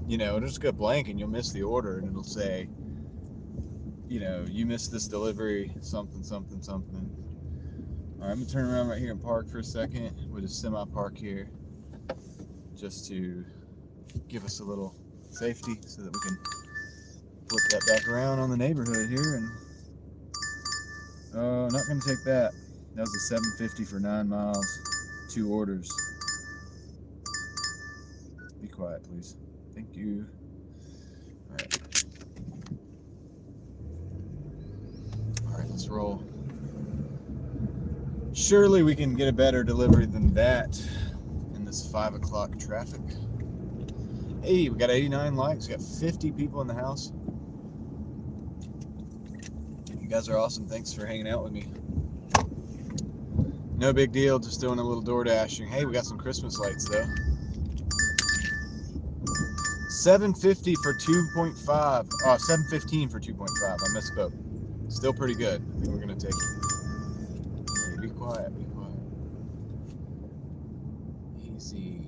it'll just go blank and you'll miss the order, and it'll say, you missed this delivery, something, something, something. All right, I'm gonna turn around right here and park for a second. We'll just semi-park here just to give us a little safety so that we can flip that back around on the neighborhood here. And not gonna take that. That was a $7.50 for 9 miles, 2 orders. Be quiet, please. Thank you. All right, let's roll. Surely we can get a better delivery than that in this 5 o'clock traffic. Hey, we got 89 likes. We got 50 people in the house. You guys are awesome. Thanks for hanging out with me. No big deal, just doing a little Doordashing. Hey, we got some Christmas lights though. $7.50 for 2.5. Oh, $7.15 for 2.5. I misspoke. Still pretty good. I think we're gonna take it. Hey, be quiet. Be quiet. Easy.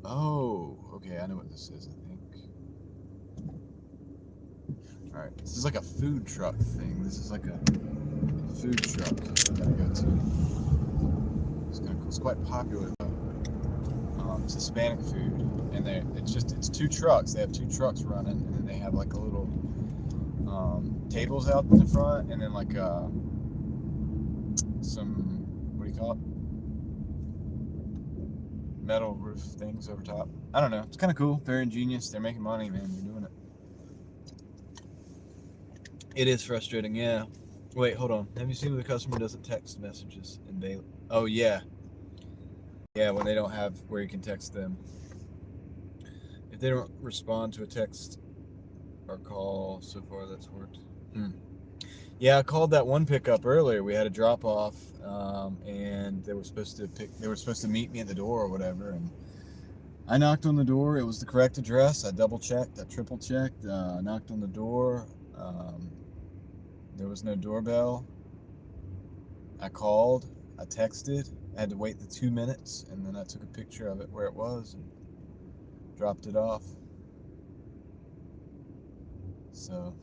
Oh, okay. I know what this is. I think. All right. This is like a food truck thing. This is like a food truck I gotta go to. It's quite popular though. It's Hispanic food, and it's 2 trucks. They have 2 trucks running, and then they have like a little tables out in the front, and then like some, what do you call it? Metal roof things over top. I don't know. It's kind of cool. Very ingenious. They're making money, man. They're doing it. It is frustrating, yeah. Wait, hold on. Have you seen when the customer doesn't text messages in Bailey? Oh, yeah. Yeah, when they don't have where you can text them. If they don't respond to a text or call, so far that's worked. Yeah, I called that one pickup earlier. We had a drop off, and they were supposed to meet me at the door or whatever. And I knocked on the door. It was the correct address. I double checked. I triple checked. Knocked on the door. There was no doorbell. I called, I texted, I had to wait the 2 minutes, and then I took a picture of it where it was and dropped it off. So,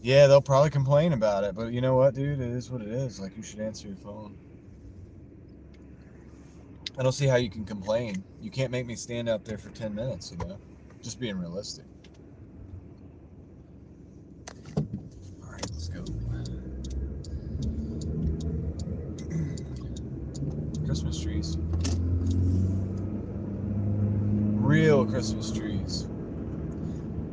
yeah, they'll probably complain about it, but you know what, dude? It is what it is. Like, you should answer your phone. I don't see how you can complain. You can't make me stand out there for 10 minutes, Just being realistic. Let's go. Christmas trees. Real Christmas trees.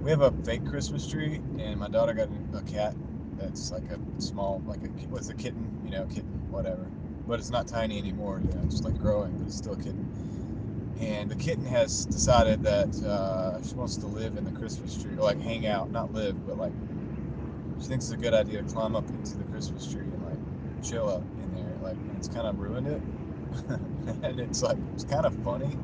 We have a fake Christmas tree, and my daughter got a cat that's like a small, what's a kitten, kitten, whatever. But it's not tiny anymore, it's like growing, but it's still a kitten. And the kitten has decided that she wants to live in the Christmas tree, or like hang out, not live, but like she thinks it's a good idea to climb up into the Christmas tree and like chill up in there, and it's kind of ruined it. And it's kind of funny,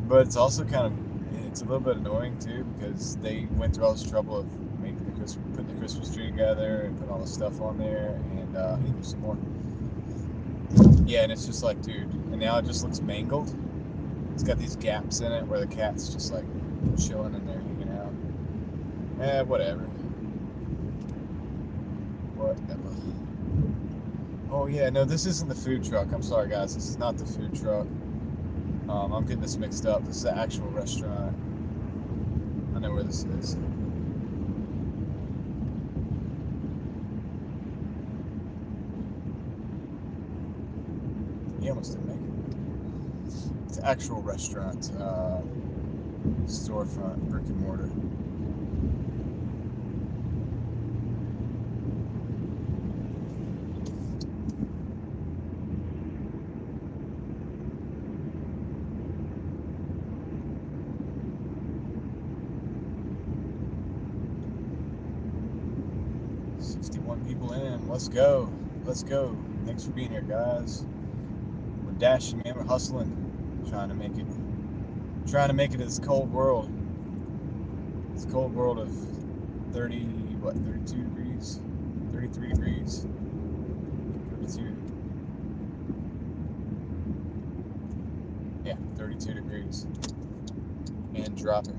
but it's also it's a little bit annoying too, because they went through all this trouble of making the putting the Christmas tree together and putting all the stuff on there, and eating some more. Yeah, and it's just like, dude, and now it just looks mangled. It's got these gaps in it where the cat's just like chilling in there, hanging out. Whatever. Whatever. Oh yeah, no, this isn't the food truck. I'm sorry, guys. This is not the food truck. I'm getting this mixed up. This is the actual restaurant. I know where this is. He almost didn't make it. It's an actual restaurant, storefront, brick and mortar. People in. Let's go. Let's go. Thanks for being here, guys. We're dashing, man. We're hustling. Trying to make it in this cold world. This cold world of 32 degrees? 33 degrees. 32. Yeah, 32 degrees. And dropping.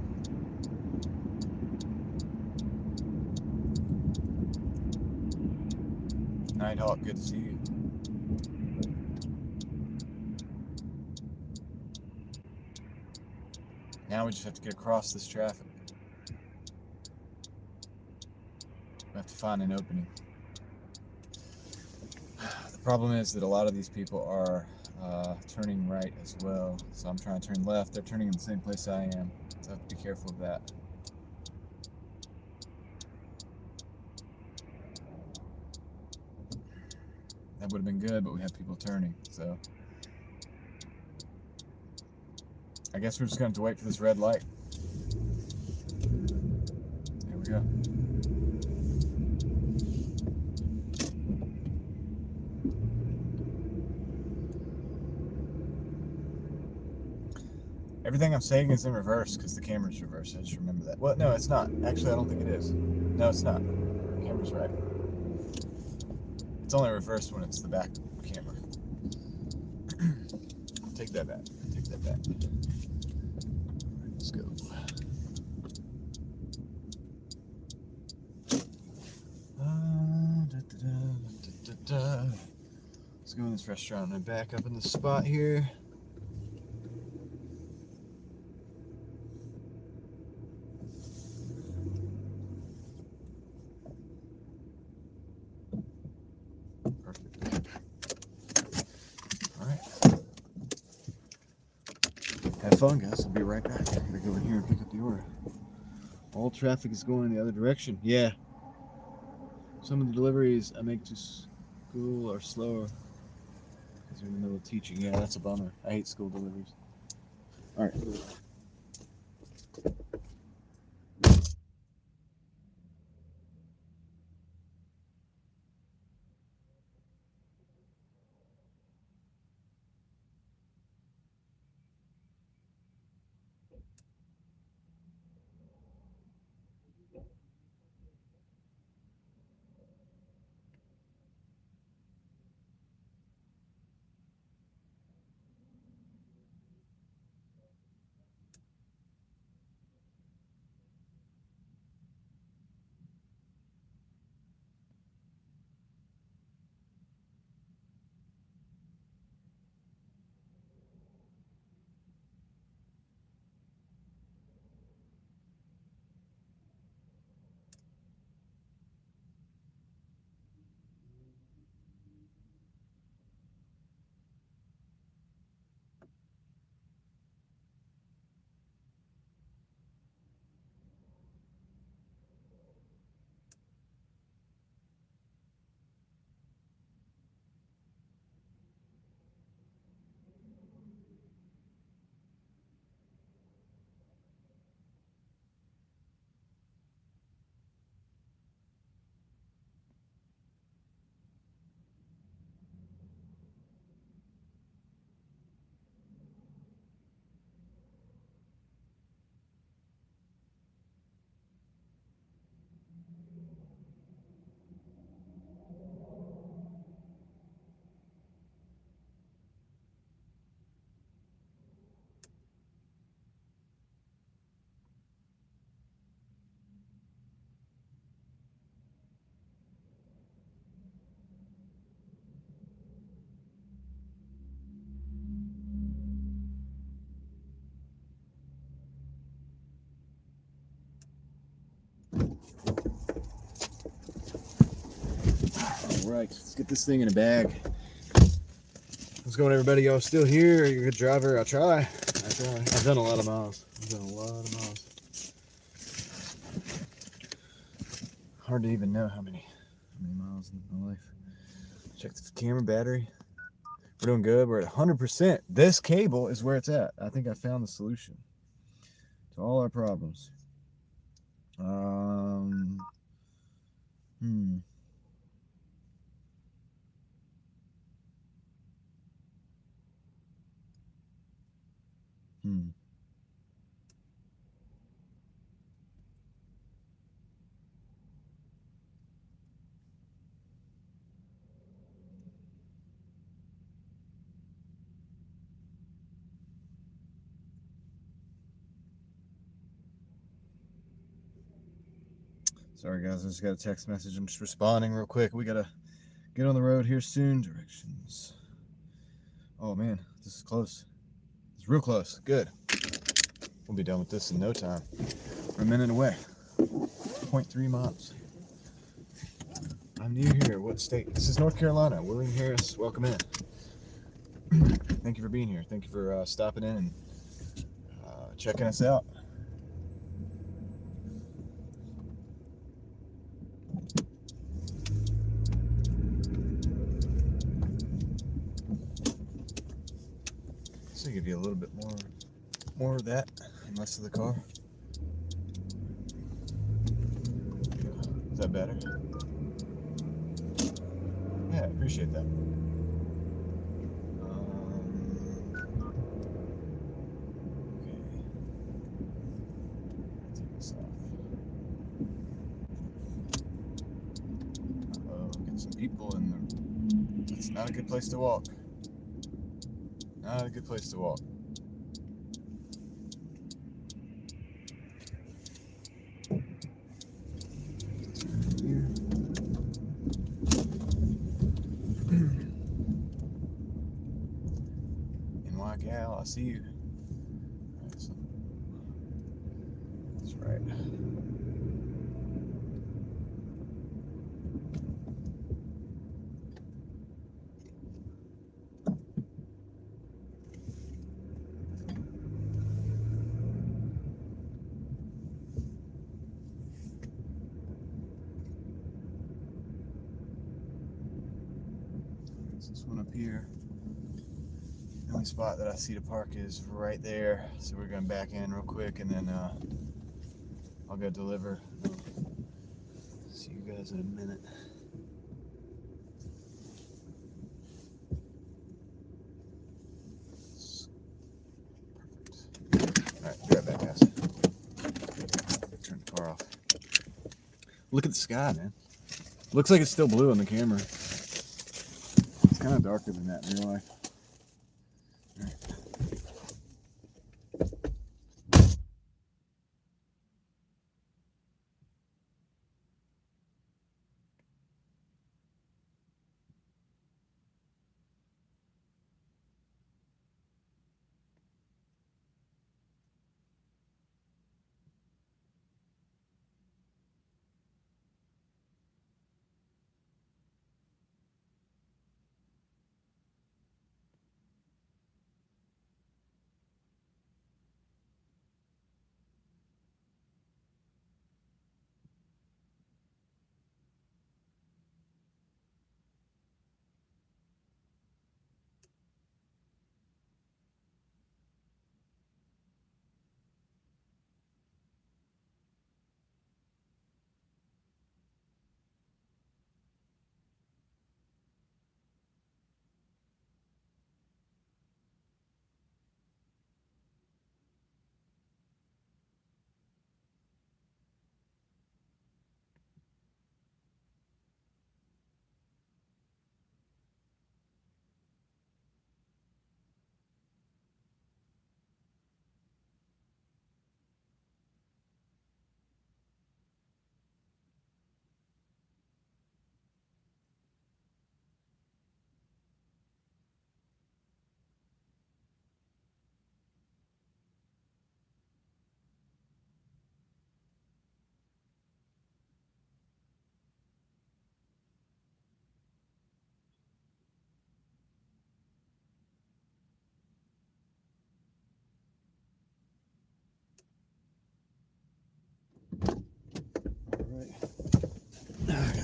Nighthawk, good to see you. Now we just have to get across this traffic. We have to find an opening. The problem is that a lot of these people are turning right as well. So I'm trying to turn left. They're turning in the same place I am. So I have to be careful of that. That would have been good, but we have people turning, so I guess we're just going to have to wait for this red light. There we go. Everything I'm saying is in reverse because the camera's reversed. I just remember that. Well, no, it's not. Actually, I don't think it is. No, it's not. The camera's right. It's only reversed when it's the back camera. Take that back. Take that back. Right, let's go. Let's go in this restaurant and back up in the spot here. Have fun, guys. I'll be right back. I'm gonna go in here and pick up the order. All traffic is going in the other direction. Yeah. Some of the deliveries I make to school are slower because they're in the middle of teaching. Yeah, that's a bummer. I hate school deliveries. All right. All right, let's get this thing in a bag. What's going on, everybody? Y'all still here? You're a good driver? I try. I've done a lot of miles. Hard to even know how many miles in my life. Check the camera battery. We're doing good. We're at 100%. This cable is where it's at. I think I found the solution to all our problems. Sorry guys, I just got a text message. I'm just responding real quick. We gotta get on the road here soon. Directions. Oh man, this is close. It's real close. Good. We'll be done with this in no time. We're a minute away. 0.3 miles. I'm new here. What state? This is North Carolina. William Harris, welcome in. Thank you for being here. Thank you for stopping in and checking us out. So give you a little bit more of that and less of the car. Is that better? Yeah, I appreciate that. Okay. Take this off. Uh-oh, get some people in there. It's not a good place to walk. Not a good place to walk. NY gal, I see you. Right, so that's right. This one up here. The only spot that I see to park is right there. So we're going back in real quick and then I'll go deliver. See you guys in a minute. Perfect. Alright, be right back, guys. Turn the car off. Look at the sky, man. Looks like it's still blue on the camera. It's kind of darker than that in real life.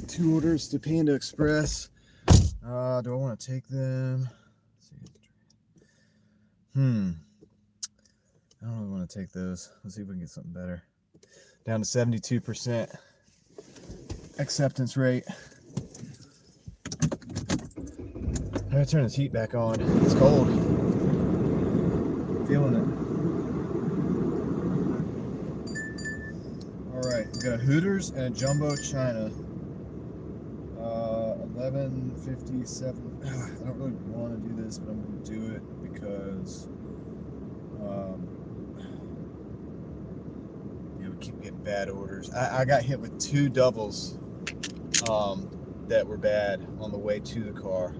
2 orders to Panda Express. Do I want to take them? I don't really want to take those. Let's see if we can get something better. Down to 72% acceptance rate. I gotta turn this heat back on. It's cold. Feeling it. Alright, we got a Hooters and a Jumbo China. 11.57. I don't really want to do this, but I'm going to do it because we keep getting bad orders. I got hit with 2 doubles that were bad on the way to the car.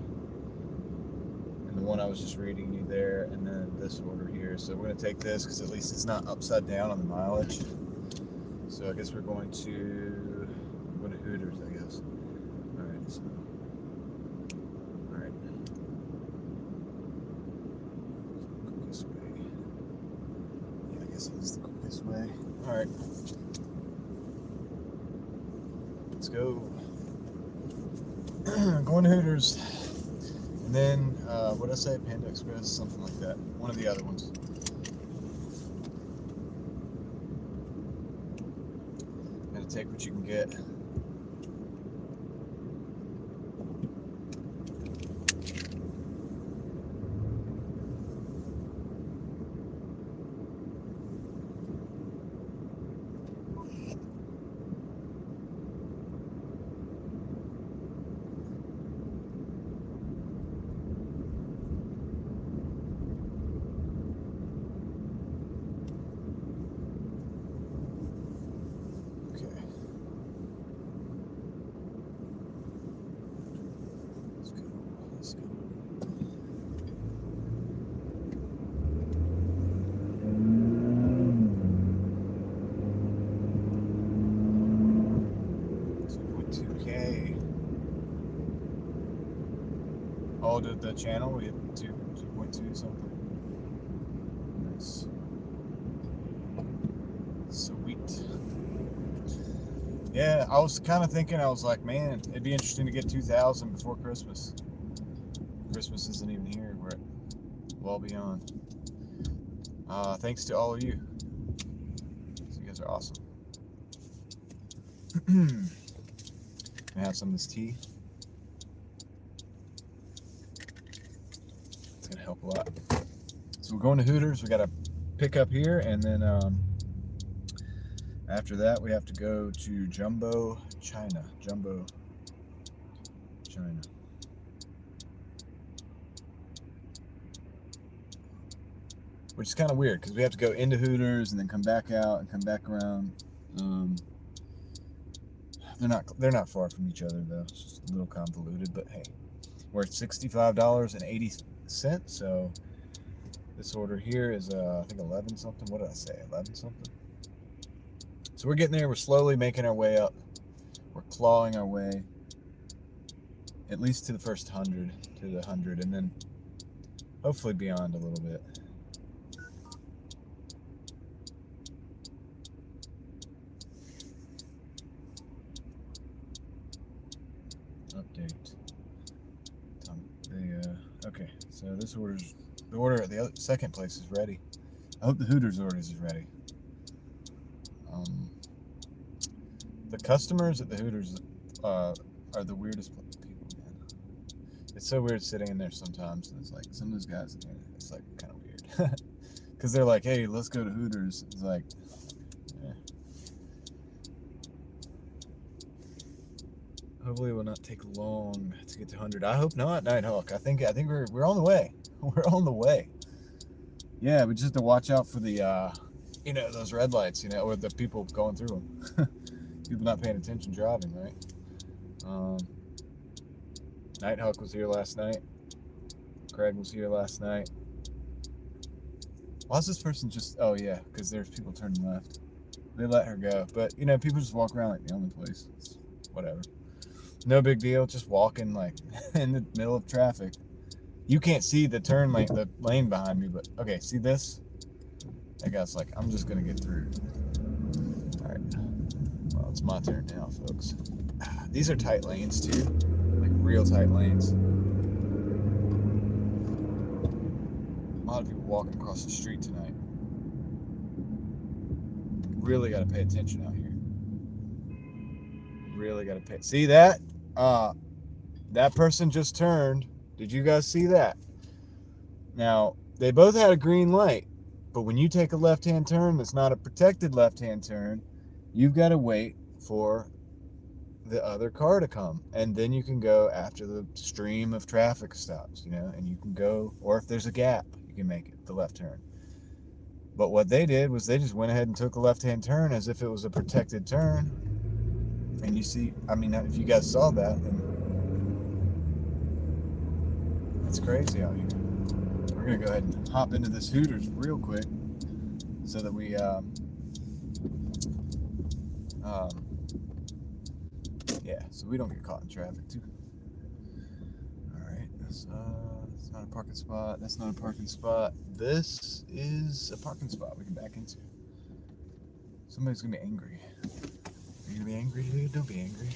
And the one I was just reading you there, and then this order here. So we're going to take this because at least it's not upside down on the mileage. So I guess we're going to Hooters, I guess. Alright, so. Alright. Quickest way. Yeah, I guess it is the quickest way. Alright. Let's go. Going to Hooters. And then, what did I say? Panda Express? Something like that. One of the other ones. Gotta take what you can get. Oh, the channel, we hit 2.2 something. Nice. Sweet. Yeah, I was kind of thinking, I was like, man, it'd be interesting to get 2,000 before Christmas. Christmas isn't even here. We're well beyond. Thanks to all of you. So you guys are awesome. Can I have some of this tea? It's gonna help a lot. So we're going to Hooters. We got to pick up here, and then after that we have to go to Jumbo China. Jumbo China. Which is kind of weird because we have to go into Hooters and then come back out and come back around. They're not far from each other though. It's just a little convoluted, but hey, we're at $65.80. So this order here is I think 11 something. What did I say? 11 something. So we're getting there. We're slowly making our way up. We're clawing our way at least to the first 100, to the 100, and then hopefully beyond a little bit. Update. Okay, so this order's the order at the second place is ready. I hope the Hooters orders is ready. The customers at the Hooters are the weirdest people, man. It's so weird sitting in there sometimes, and it's like some of those guys in there, it's like kind of weird because they're like, "Hey, let's go to Hooters." It's like, eh. Hopefully, it will not take long to get to 100. I hope not, Nighthawk. I think we're on the way. We're on the way. Yeah, we just have to watch out for the those red lights, or the people going through them. People not paying attention driving, right? Nighthawk was here last night. Craig was here last night. Why's this person just... Oh, yeah, because there's people turning left. They let her go. But, people just walk around like the only place. It's whatever. No big deal. Just walking, like, in the middle of traffic. You can't see the turn lane, the lane behind me, but... Okay, see this? That guy's like, I'm just going to get through. All right. Well, it's my turn now, folks. These are tight lanes too, like real tight lanes. A lot of people walking across the street tonight. Really got to pay attention out here. Really got to pay. See that? That person just turned. Did you guys see that? Now, they both had a green light, but when you take a left-hand turn that's not a protected left-hand turn, you've got to wait for the other car to come, and then you can go after the stream of traffic stops, you know, and you can go, or if there's a gap, you can make it the left turn. But what they did was they just went ahead and took a left-hand turn as if it was a protected turn. And you see, I mean, if you guys saw that, then that's crazy out here. We're gonna go ahead and hop into this Hooters real quick so that we yeah, so we don't get caught in traffic too. All right, that's not a parking spot. That's not a parking spot. This is a parking spot we can back into. Somebody's gonna be angry. Are you gonna be angry, dude? Don't be angry.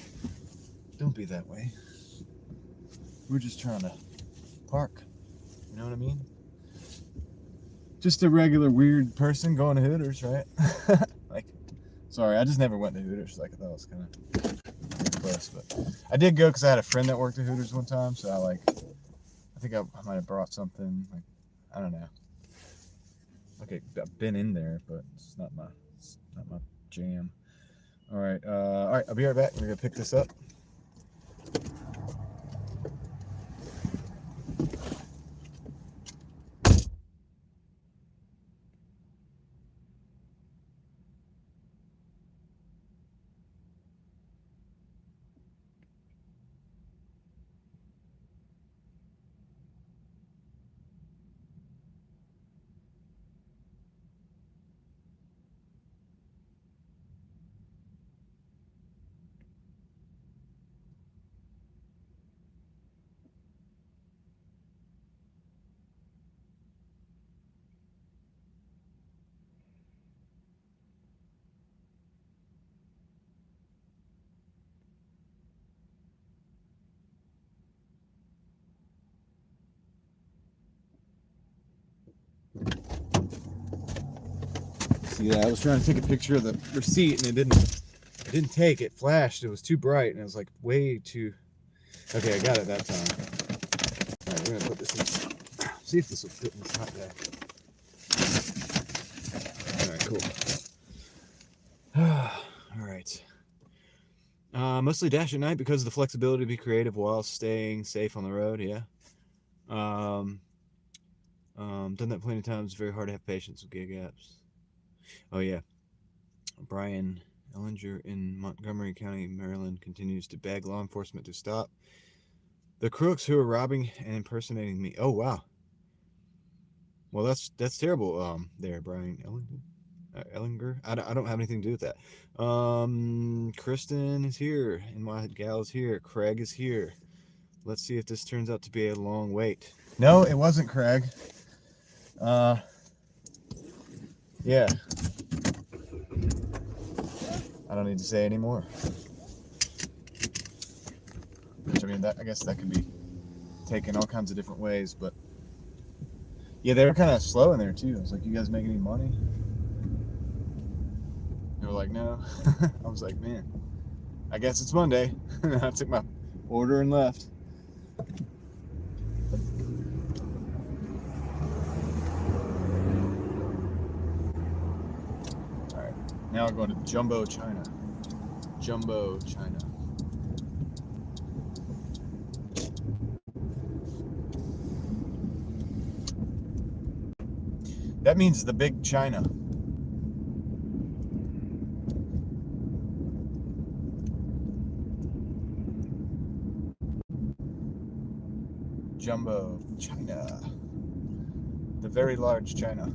Don't be that way. We're just trying to park. You know what I mean? Just a regular weird person going to Hooters, right? Like, sorry, I just never went to Hooters. Like, I thought it was kind of close, but I did go because I had a friend that worked at Hooters one time. So I think I might have brought something. Like, I don't know. Okay, I've been in there, but it's not my jam. All right, I'll be right back. We're gonna pick this up. See that? I was trying to take a picture of the receipt and it didn't take. It flashed. It was too bright and it was like way too. Okay, I got it that time. All right, we're gonna put this in. See if this will fit in this hot bag. All right, cool. All right. Mostly dash at night because of the flexibility to be creative while staying safe on the road. Yeah. Done that plenty of times. Very hard to have patience with gig apps. Oh yeah. Brian Ellinger in Montgomery County, Maryland, continues to beg law enforcement to stop the crooks who are robbing and impersonating me. Oh wow. Well, that's terrible. There, Brian Ellinger. I don't have anything to do with that. Kristen is here, and my gal is here. Craig is here. Let's see if this turns out to be a long wait. No, it wasn't Craig. Yeah. I don't need to say any more. Which, I mean, I guess that could be taken all kinds of different ways, but yeah, they were kind of slow in there too. I was like, "You guys make any money?" They were like, "No." I was like, "Man, I guess it's Monday." I took my order and left. All right, now we're going to Jumbo China. Jumbo China. That means the big China. Jumbo China. The very large China.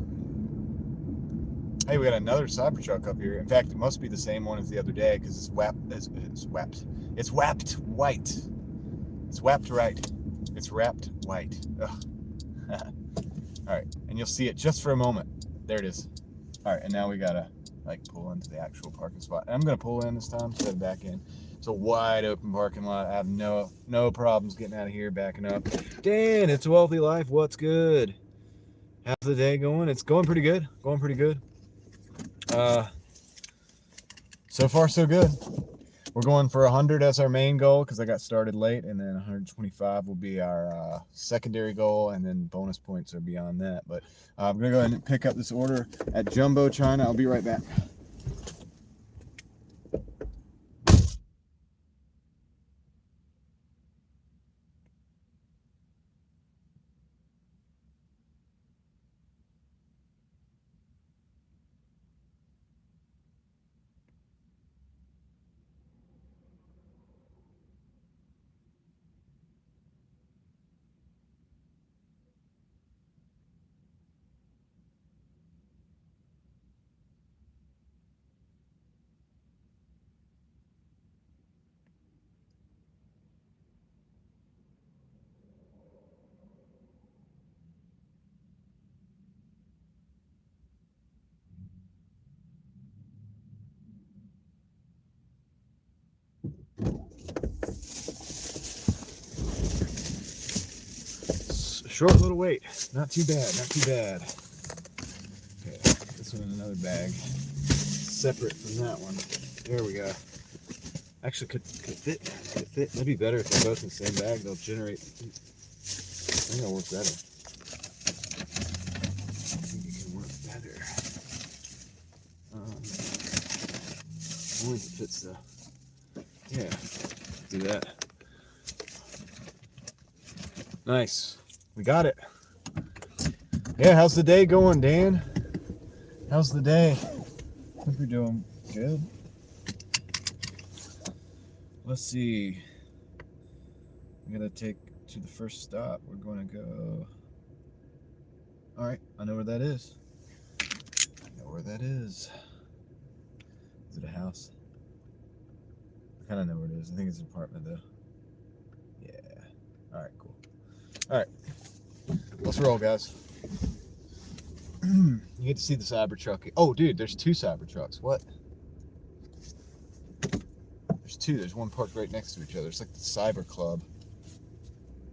Hey, we got another Cybertruck up here. In fact, it must be the same one as the other day because it's wrapped white. It's wrapped right. It's wrapped white. Ugh. All right, and you'll see it just for a moment. There it is. All right, and now we got a like pull into the actual parking spot. And I'm gonna pull in this time instead of back in. It's a wide open parking lot. I have no problems getting out of here, backing up. Dan, it's a wealthy life. What's good? How's the day going? It's going pretty good. Going pretty good. So far so good. We're going for 100 as our main goal because I got started late, and then 125 will be our secondary goal, and then bonus points are beyond that. But I'm gonna go ahead and pick up this order at Jumbo China. I'll be right back. Short little wait. Not too bad. Not too bad. Okay, this one in another bag, separate from that one. There we go. Actually, could fit. Could fit. That'd be better if they're both in the same bag. They'll generate. I think it'll work better. I think it can work better. Only if it fits the. Yeah, do that. Nice. We got it. Yeah, how's the day going, Dan? How's the day? I think we're doing good. Let's see. We gotta take to the first stop. We're gonna go. All right, I know where that is. I know where that is. Is it a house? I kind of know where it is. I think it's an apartment though. Yeah. All right, cool. All right. Let's roll, guys. You get to see the Cybertruck. Oh, dude, there's two Cybertrucks. What? There's two. There's one parked right next to each other. It's like the Cyber Club.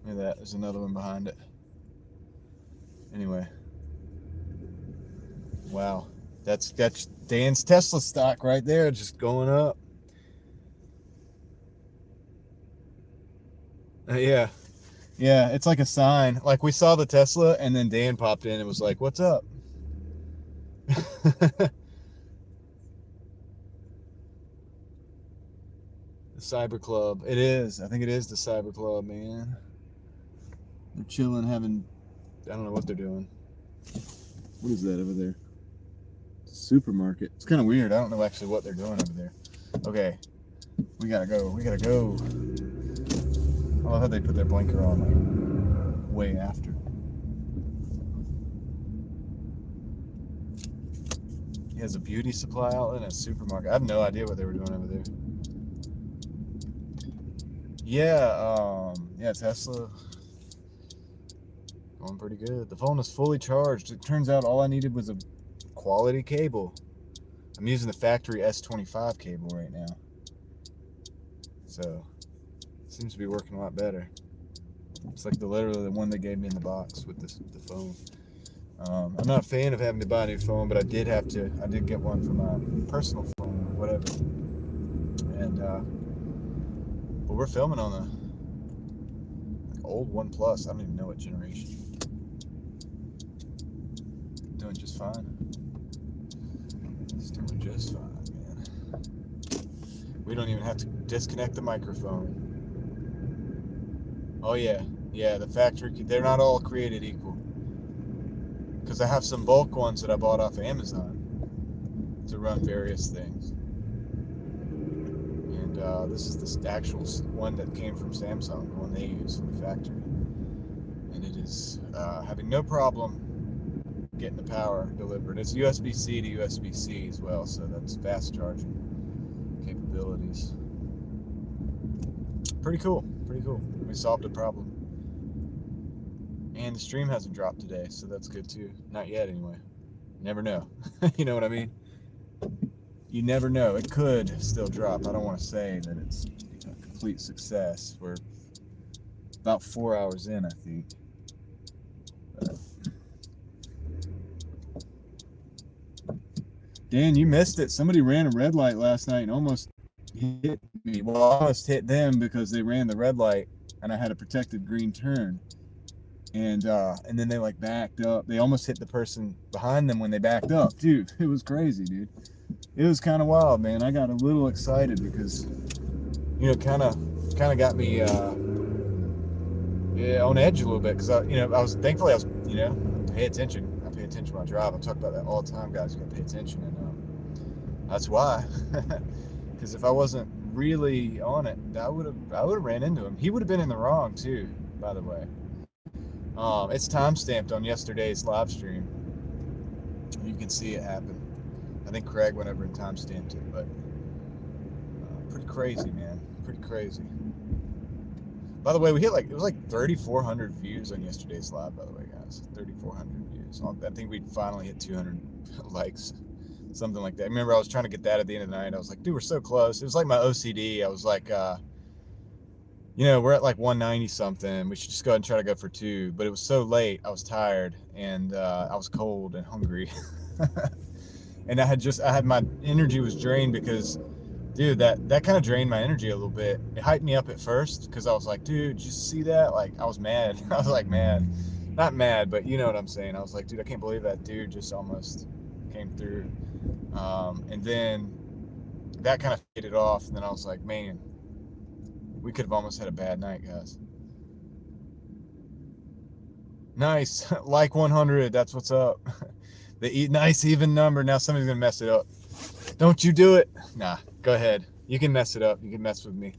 Look at that. There's another one behind it. Anyway. Wow. That's Dan's Tesla stock right there, just going up. Yeah. Yeah, it's like a sign. Like we saw the Tesla, and then Dan popped in and was like, "What's up?" The Cyber Club. It is. I think it is the Cyber Club, man. They're chilling, having. I don't know what they're doing. What is that over there? It's a supermarket. It's kind of weird. I don't know actually what they're doing over there. Okay, we gotta go. We gotta go. I love how they put their blinker on like way after. He has a beauty supply outlet and a supermarket. I have no idea what they were doing over there. Yeah, yeah, Tesla. Going pretty good. The phone is fully charged. It turns out all I needed was a quality cable. I'm using the factory S25 cable right now. So, it seems to be working a lot better. It's like literally the one they gave me in the box with the phone. I'm not a fan of having to buy a new phone, but I did get one for my personal phone or whatever. And, but we're filming on the old OnePlus. I don't even know what generation. Doing just fine. It's doing just fine, man. We don't even have to disconnect the microphone. Oh yeah, yeah, the factory, they're not all created equal. Because I have some bulk ones that I bought off of Amazon to run various things. And this is the actual one that came from Samsung, the one they use from the factory. And it is having no problem getting the power delivered. It's USB-C to USB-C as well, so that's fast charging capabilities. Pretty cool, pretty cool. We solved a problem. And the stream hasn't dropped today, so that's good too. Not yet, anyway. Never know. You know what I mean? you never know. It could still drop. I don't want to say that it's a complete success. We're about 4 hours in, I think. But Dan, you missed it. Somebody ran a red light last night and almost hit me. Well, I almost hit them because they ran the red light and I had a protected green turn. And then they like backed up. They almost hit the person behind them when they backed up. Dude, it was crazy, dude. It was kind of wild, man. I got a little excited because, you know, kind of got me on edge a little bit because I was thankfully I was, pay attention. I pay attention when I drive. I talk about that all the time, guys. You gotta pay attention, and that's why. Because if I wasn't really on it, I would have ran into him. He would have been in the wrong too, by the way. It's timestamped on yesterday's live stream. You can see it happen. I think Craig went over and timestamped it, but pretty crazy, man. Pretty crazy. By the way, we hit it was like 3,400 views on yesterday's live, by the way, guys. 3,400 views. I think we finally hit 200 likes, something like that. I remember I was trying to get that at the end of the night. I was like, dude, we're so close. It was like my OCD. I was like, we're at like 190 something. We should just go ahead and try to go for 2. But it was so late. I was tired and I was cold and hungry. And I had my energy was drained because, dude, that kind of drained my energy a little bit. It hyped me up at first because I was like, dude, did you see that? Like, I was mad. I was like mad. Not mad, but you know what I'm saying. I was like, dude, I can't believe that dude just almost came through. And then that kind of faded off. And then I was like, man, we could have almost had a bad night, guys. Nice. Like 100. That's what's up. The nice even number. Now somebody's going to mess it up. Don't you do it. Nah, go ahead. You can mess it up. You can mess with me.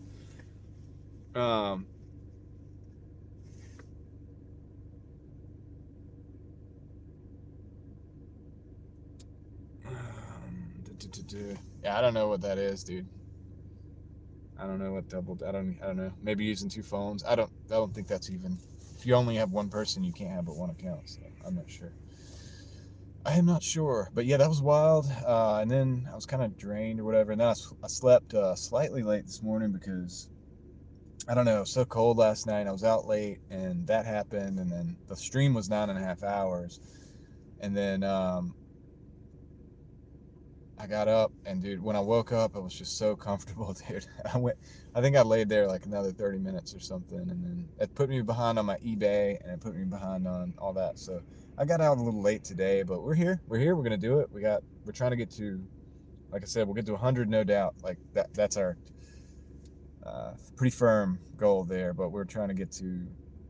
Yeah, I don't know what that is, dude. I don't know what double. I don't know. Maybe using 2 phones. I don't think that's even. If you only have one person, you can't have but one account. So I'm not sure. I am not sure, but yeah, that was wild. And then I was kind of drained or whatever. And then I slept slightly late this morning because I don't know. It was so cold last night. I was out late, and that happened. And then the stream was 9.5 hours, and then I got up, and dude, when I woke up, I was just so comfortable, dude. I think I laid there like another 30 minutes or something, and then it put me behind on my eBay, and it put me behind on all that. So I got out a little late today, but we're here. We're gonna do it. We're trying to get to, like I said, we'll get to 100, no doubt. Like that's our pretty firm goal there, but we're trying to get to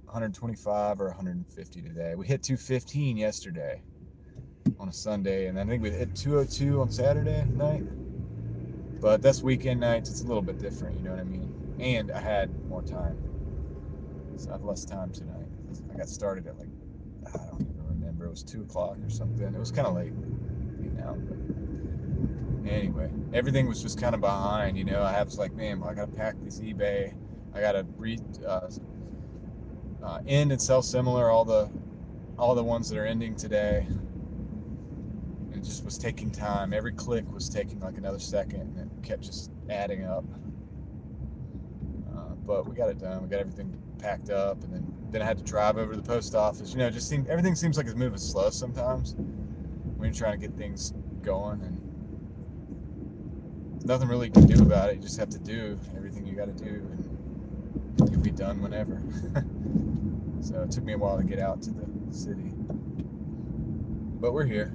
125 or 150 today. We hit 215 yesterday on a Sunday, and I think we hit 202 on Saturday night. But that's weekend nights. It's a little bit different, you know what I mean? And I had more time, so I have less time tonight. I got started at like, I don't even remember. It was 2 o'clock or something. It was kind of late now, but anyway, everything was just kind of behind, I was like, man, I gotta pack this eBay. I gotta end and sell similar all the ones that are ending today. It just was taking time. Every click was taking like another second, and it kept just adding up. But we got it done. We got everything packed up, and then I had to drive over to the post office. Everything seems like it's moving slow sometimes when you're trying to get things going, and nothing really you can do about it. You just have to do everything you got to do, and you'll be done whenever. So it took me a while to get out to the city, but we're here.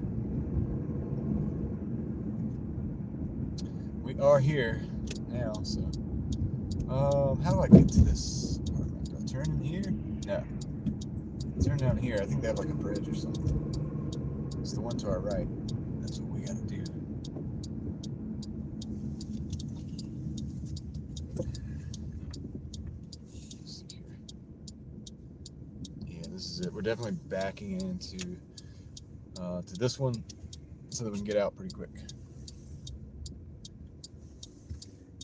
We are here now. So how do I get to this apartment? Do I turn in here? No, turn down here. I think they have like a bridge or something. It's the one to our right. That's what we got to do. Yeah, this is it. We're definitely backing into to this one so that we can get out pretty quick.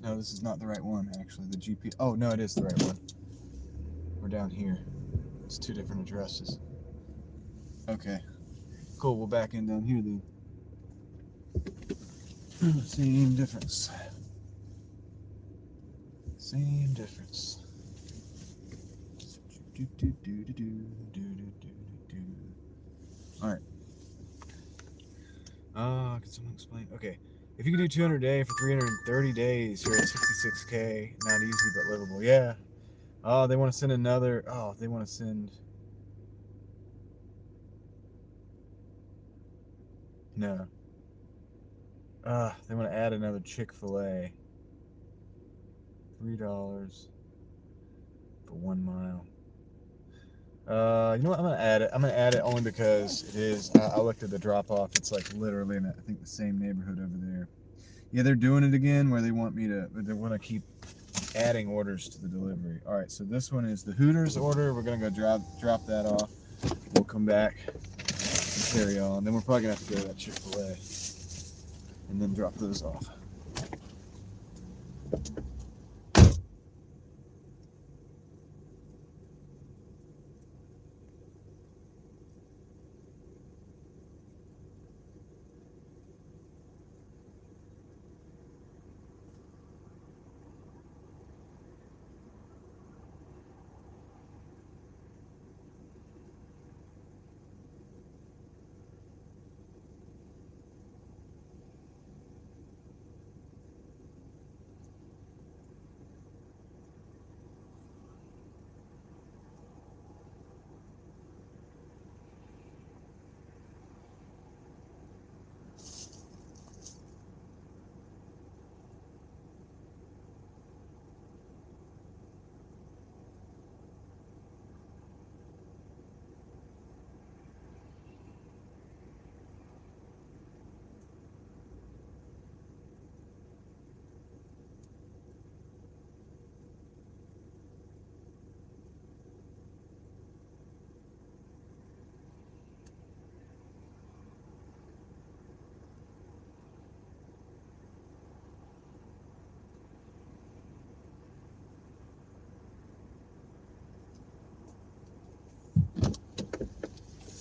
No, this is not the right one, actually. The GP. Oh, no, it is the right one. We're down here. It's 2 different addresses. Okay. Cool, we'll back in down here then. Same difference. Same difference. All right. Can someone explain? Okay. If you could do 200 a day for 330 days, you're at 66K. Not easy, but livable. Yeah. Oh, they want to send another. Oh, they want to send. No. They want to add another Chick-fil-A. $3 for 1 mile. You know what? I'm gonna add it. I'm gonna add it only because it is. I looked at the drop off. It's like literally in, I think, the same neighborhood over there. Yeah, they're doing it again where they want me to. They want to keep adding orders to the delivery. All right, so this one is the Hooters order. We're gonna go drop that off. We'll come back and carry on. Then we're probably gonna have to go to that Chick-fil-A and then drop those off.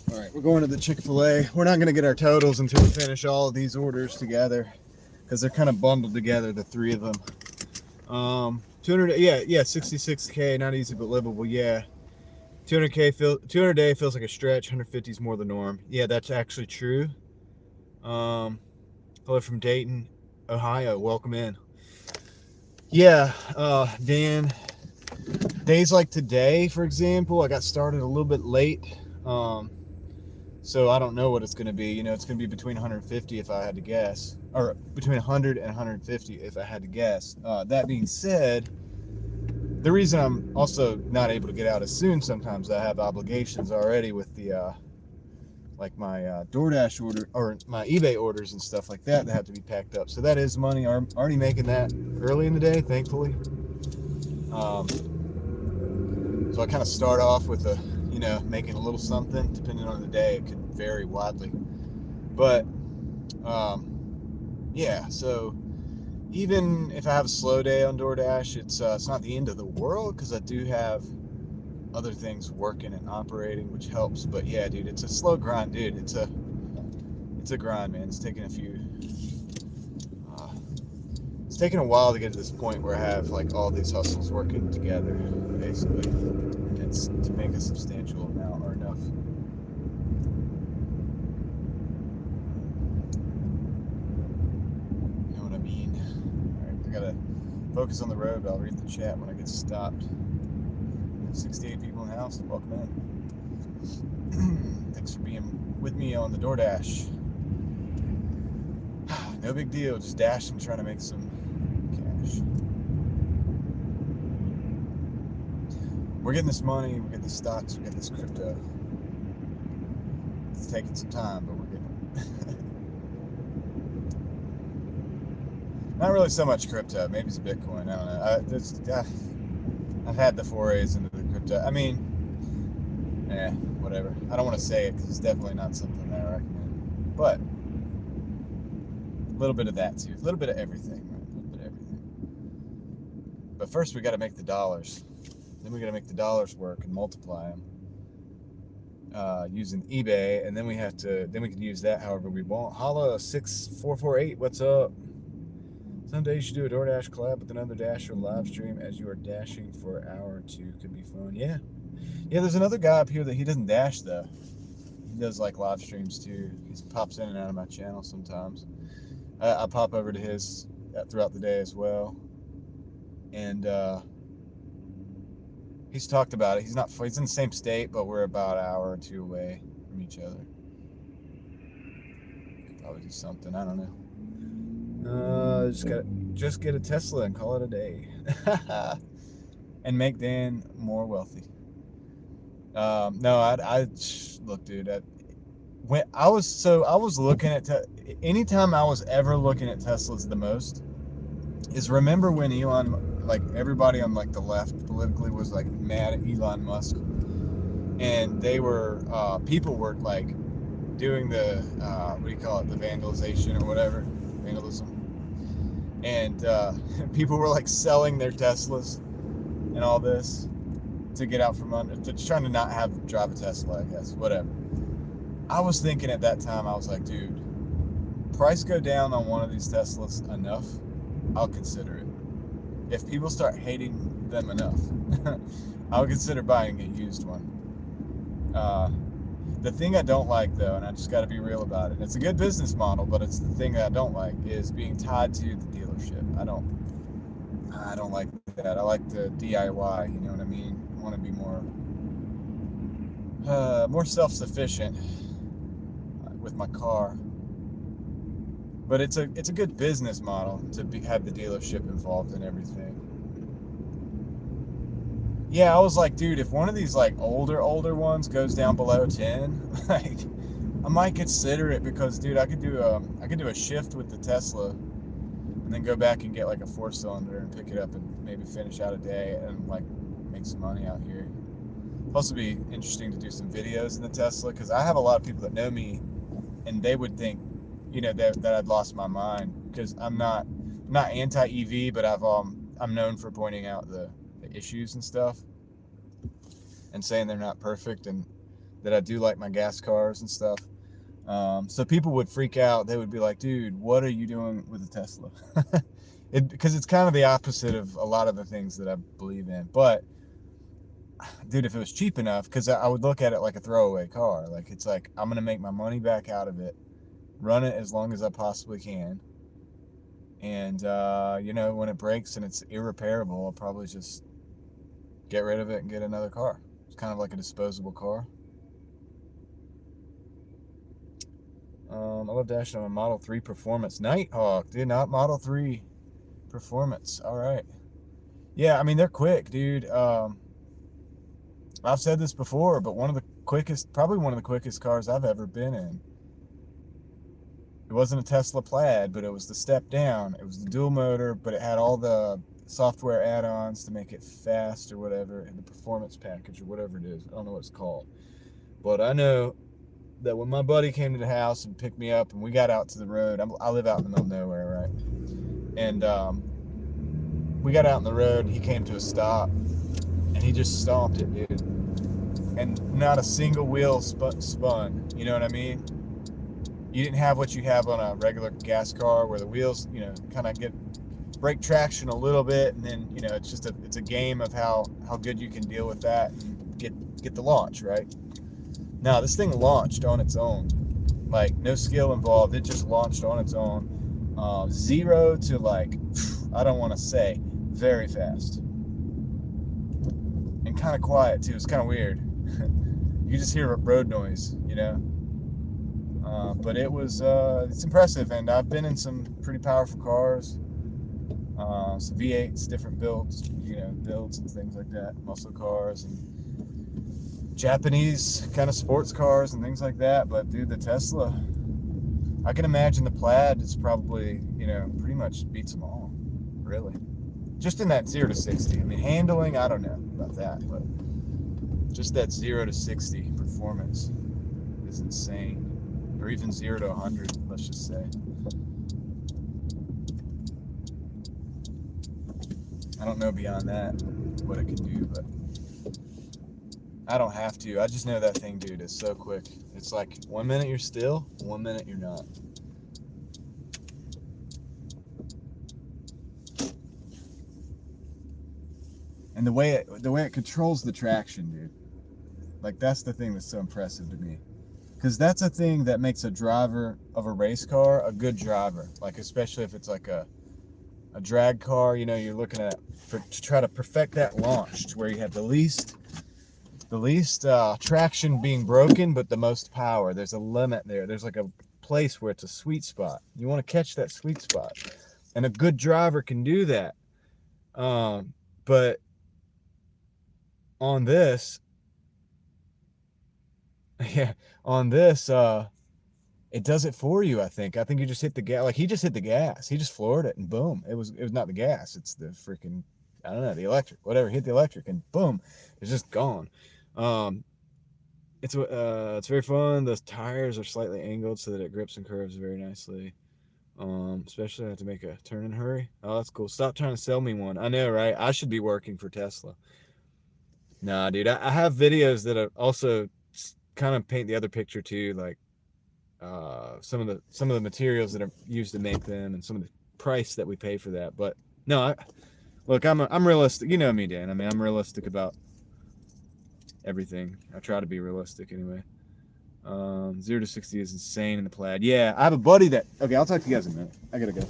All right, we're going to the Chick-fil-A. We're not going to get our totals until we finish all of these orders together because they're kind of bundled together, the three of them. 200, yeah, 66K, not easy but livable, yeah. 200 a day feels like a stretch. 150 is more the norm. Yeah, that's actually true. Hello from Dayton, Ohio. Welcome in. Yeah, Dan. Days like today, for example, I got started a little bit late. So I don't know what it's going to be. You know, it's going to be between 150 if I had to guess, or between 100 and 150 if I had to guess. That being said, the reason I'm also not able to get out as soon sometimes, I have obligations already with the like my Doordash order or my eBay orders and stuff like that have to be packed up. So that is money. I'm already making that early in the day, thankfully. So I kind of start off with making a little something. Depending on the day, it could vary widely. But yeah, so even if I have a slow day on Doordash, it's not the end of the world because I do have other things working and operating, which helps. But yeah, dude, it's a slow grind, dude. It's a grind, man. It's taking it's taken a while to get to this point where I have like all these hustles working together, basically. It's to make a substantial amount or enough. You know what I mean? All right, I gotta focus on the road, but I'll read the chat when I get stopped. 68 people in the house. Welcome in. Thanks for being with me on the Doordash. No big deal, just dashing, trying to make some cash. We're getting this money, we're getting these stocks, we're getting this crypto. It's taking some time, but we're getting it. Not really so much crypto, maybe it's Bitcoin, I don't know. I've had the forays into the crypto. I mean, whatever. I don't want to say it because it's definitely not something that I recommend. But a little bit of that too. A little bit of everything, right? A little bit of everything. But first we got to make the dollars. Then we got to make the dollars work and multiply them using eBay, and then we can use that however we want. Holla 6448, what's up? Someday you should do a Doordash collab with another dasher live stream as you are dashing for an hour or two. Could be fun. Yeah. Yeah, there's another guy up here that he doesn't dash though. He does like live streams too. He pops in and out of my channel sometimes. I pop over to his throughout the day as well. And he's talked about it. He's in the same state, but we're about an hour or two away from each other. Could probably do something. I don't know. Just get a Tesla and call it a day, and make Dan more wealthy. No, I look, dude. When I was looking at anytime I was ever looking at Teslas the most is remember when Elon, like everybody on like the left politically was like mad at Elon Musk, and they were people were like doing the what do you call it, the vandalization or whatever, vandalism, and people were like selling their Teslas and all this to get out from under, just trying to not drive a Tesla, I guess, whatever. I was thinking at that time, I was like, dude, price go down on one of these Teslas enough, I'll consider it. If people start hating them enough, I'll consider buying a used one. The thing I don't like though, and I just got to be real about it, it's a good business model, but it's the thing that I don't like is being tied to the dealership. I don't like that. I like the DIY, you know what I mean? I want to be more self-sufficient with my car. But it's a good business model to have the dealership involved in everything. Yeah, I was like, dude, if one of these like older ones goes down below 10, like I might consider it because, dude, I could do a shift with the Tesla and then go back and get like a 4-cylinder and pick it up and maybe finish out a day and like make some money out here. Plus, it'd be interesting to do some videos in the Tesla because I have a lot of people that know me, and they would think, you know, that I'd lost my mind because I'm not anti-EV, but I'm known for pointing out the issues and stuff and saying they're not perfect and that I do like my gas cars and stuff. So people would freak out. They would be like, dude, what are you doing with a Tesla? Because it's kind of the opposite of a lot of the things that I believe in. But dude, if it was cheap enough, because I would look at it like a throwaway car. Like, it's like, I'm going to make my money back out of it, run it as long as I possibly can. And, you know, when it breaks and it's irreparable, I'll probably just get rid of it and get another car. It's kind of like a disposable car. I love dashing on a Model 3 Performance. Nighthawk, dude, not Model 3 Performance. All right. Yeah, I mean, they're quick, dude. I've said this before, but probably one of the quickest cars I've ever been in. It wasn't a Tesla Plaid, but it was the step down. It was the dual motor, but it had all the software add-ons to make it fast or whatever, and the performance package or whatever it is. I don't know what it's called. But I know that when my buddy came to the house and picked me up and we got out to the road, I live out in the middle of nowhere, right? And we got out on the road and he came to a stop and he just stomped it, dude. And not a single wheel spun, you know what I mean? You didn't have what you have on a regular gas car where the wheels, you know, kind of break traction a little bit, and then, you know, it's a game of how good you can deal with that and get the launch, right? Now, this thing launched on its own. Like, no skill involved. It just launched on its own. 0 to, like, I don't want to say, very fast. And kind of quiet, too. It's kind of weird. You just hear road noise, you know? But it's impressive, and I've been in some pretty powerful cars. Some V8s, different builds, you know, and things like that. Muscle cars and Japanese kind of sports cars and things like that. But dude, the Tesla, I can imagine the Plaid is probably, you know, pretty much beats them all, really. Just in that 0 to 60. I mean, handling, I don't know about that, but just that 0 to 60 performance is insane. Or even 0 to 100, let's just say. I don't know beyond that what it can do, but I don't have to. I just know that thing, dude, is so quick. It's like 1 minute you're still, 1 minute you're not. And the way it controls the traction, dude. Like, that's the thing that's so impressive to me. Because that's a thing that makes a driver of a race car a good driver. Like, especially if it's like a drag car, you know, you're looking at to try to perfect that launch to where you have the least traction being broken, but the most power. There's a limit there. There's like a place where it's a sweet spot. You want to catch that sweet spot. And a good driver can do that. But on this, yeah, on this, it does it for you, I think. I think you just hit the gas. Like, he just hit the gas. He just floored it, and boom. It was not the gas. It's the freaking, I don't know, the electric. Whatever, hit the electric, and boom, it's just gone. It's very fun. The tires are slightly angled so that it grips and curves very nicely. Especially I have to make a turn in a hurry. Oh, that's cool. Stop trying to sell me one. I know, right? I should be working for Tesla. Nah, dude. I have videos that are also kind of paint the other picture too, like some of the materials that are used to make them and some of the price that we pay for that. But no, look, I'm realistic. You know me, Dan. I mean, I'm realistic about everything. I try to be realistic anyway. 0 to 60 is insane in the Plaid. Yeah, I have a buddy that. Okay, I'll talk to you guys in a minute. I gotta go.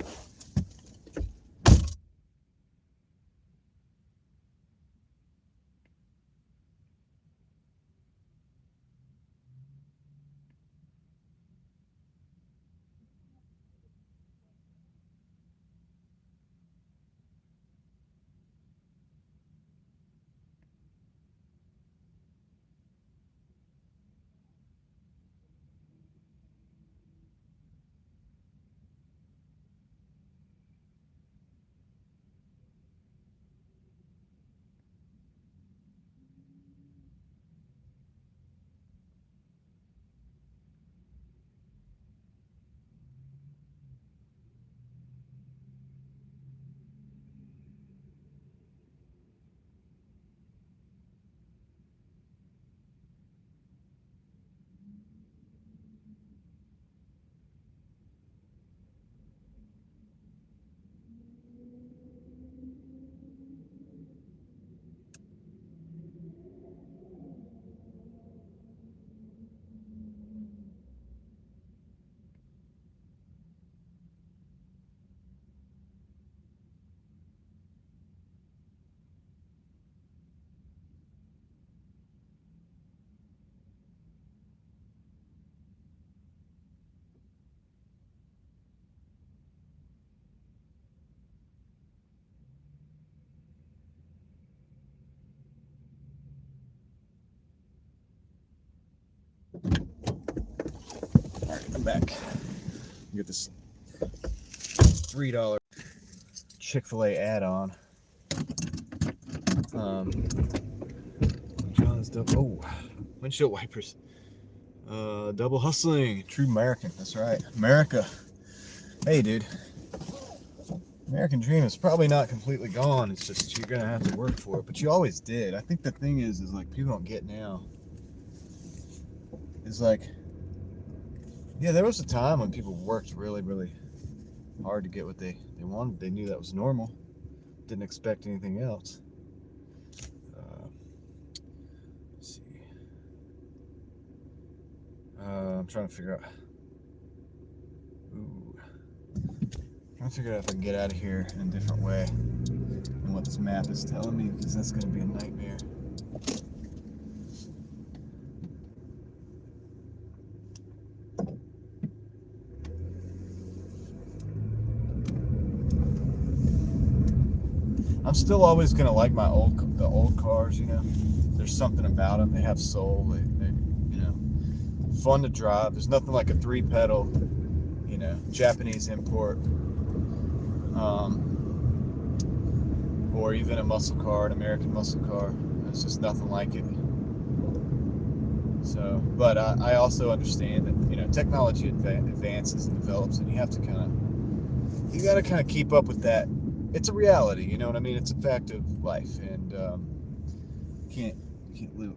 All right, I'm back. Get this $3 Chick-fil-A add-on. John's double. Oh, windshield wipers. Double hustling. True American. That's right. America. Hey, dude. American dream is probably not completely gone. It's just you're gonna have to work for it, but you always did. I think the thing is like people don't get now. It's like, yeah, there was a time when people worked really, really hard to get what they wanted. They knew that was normal. Didn't expect anything else. Let's see. I'm trying to figure out. Trying to figure out if I can get out of here in a different way and what this map is telling me, because that's going to be a nightmare. I'm still always going to like the old cars, you know. There's something about them. They have soul. They you know, fun to drive. There's nothing like a 3-pedal, you know, Japanese import. Or even a muscle car, an American muscle car. There's just nothing like it. So, but I also understand that, you know, technology advances and develops, and you have to you got to kind of keep up with that. It's a reality, you know what I mean? It's a fact of life, and you can't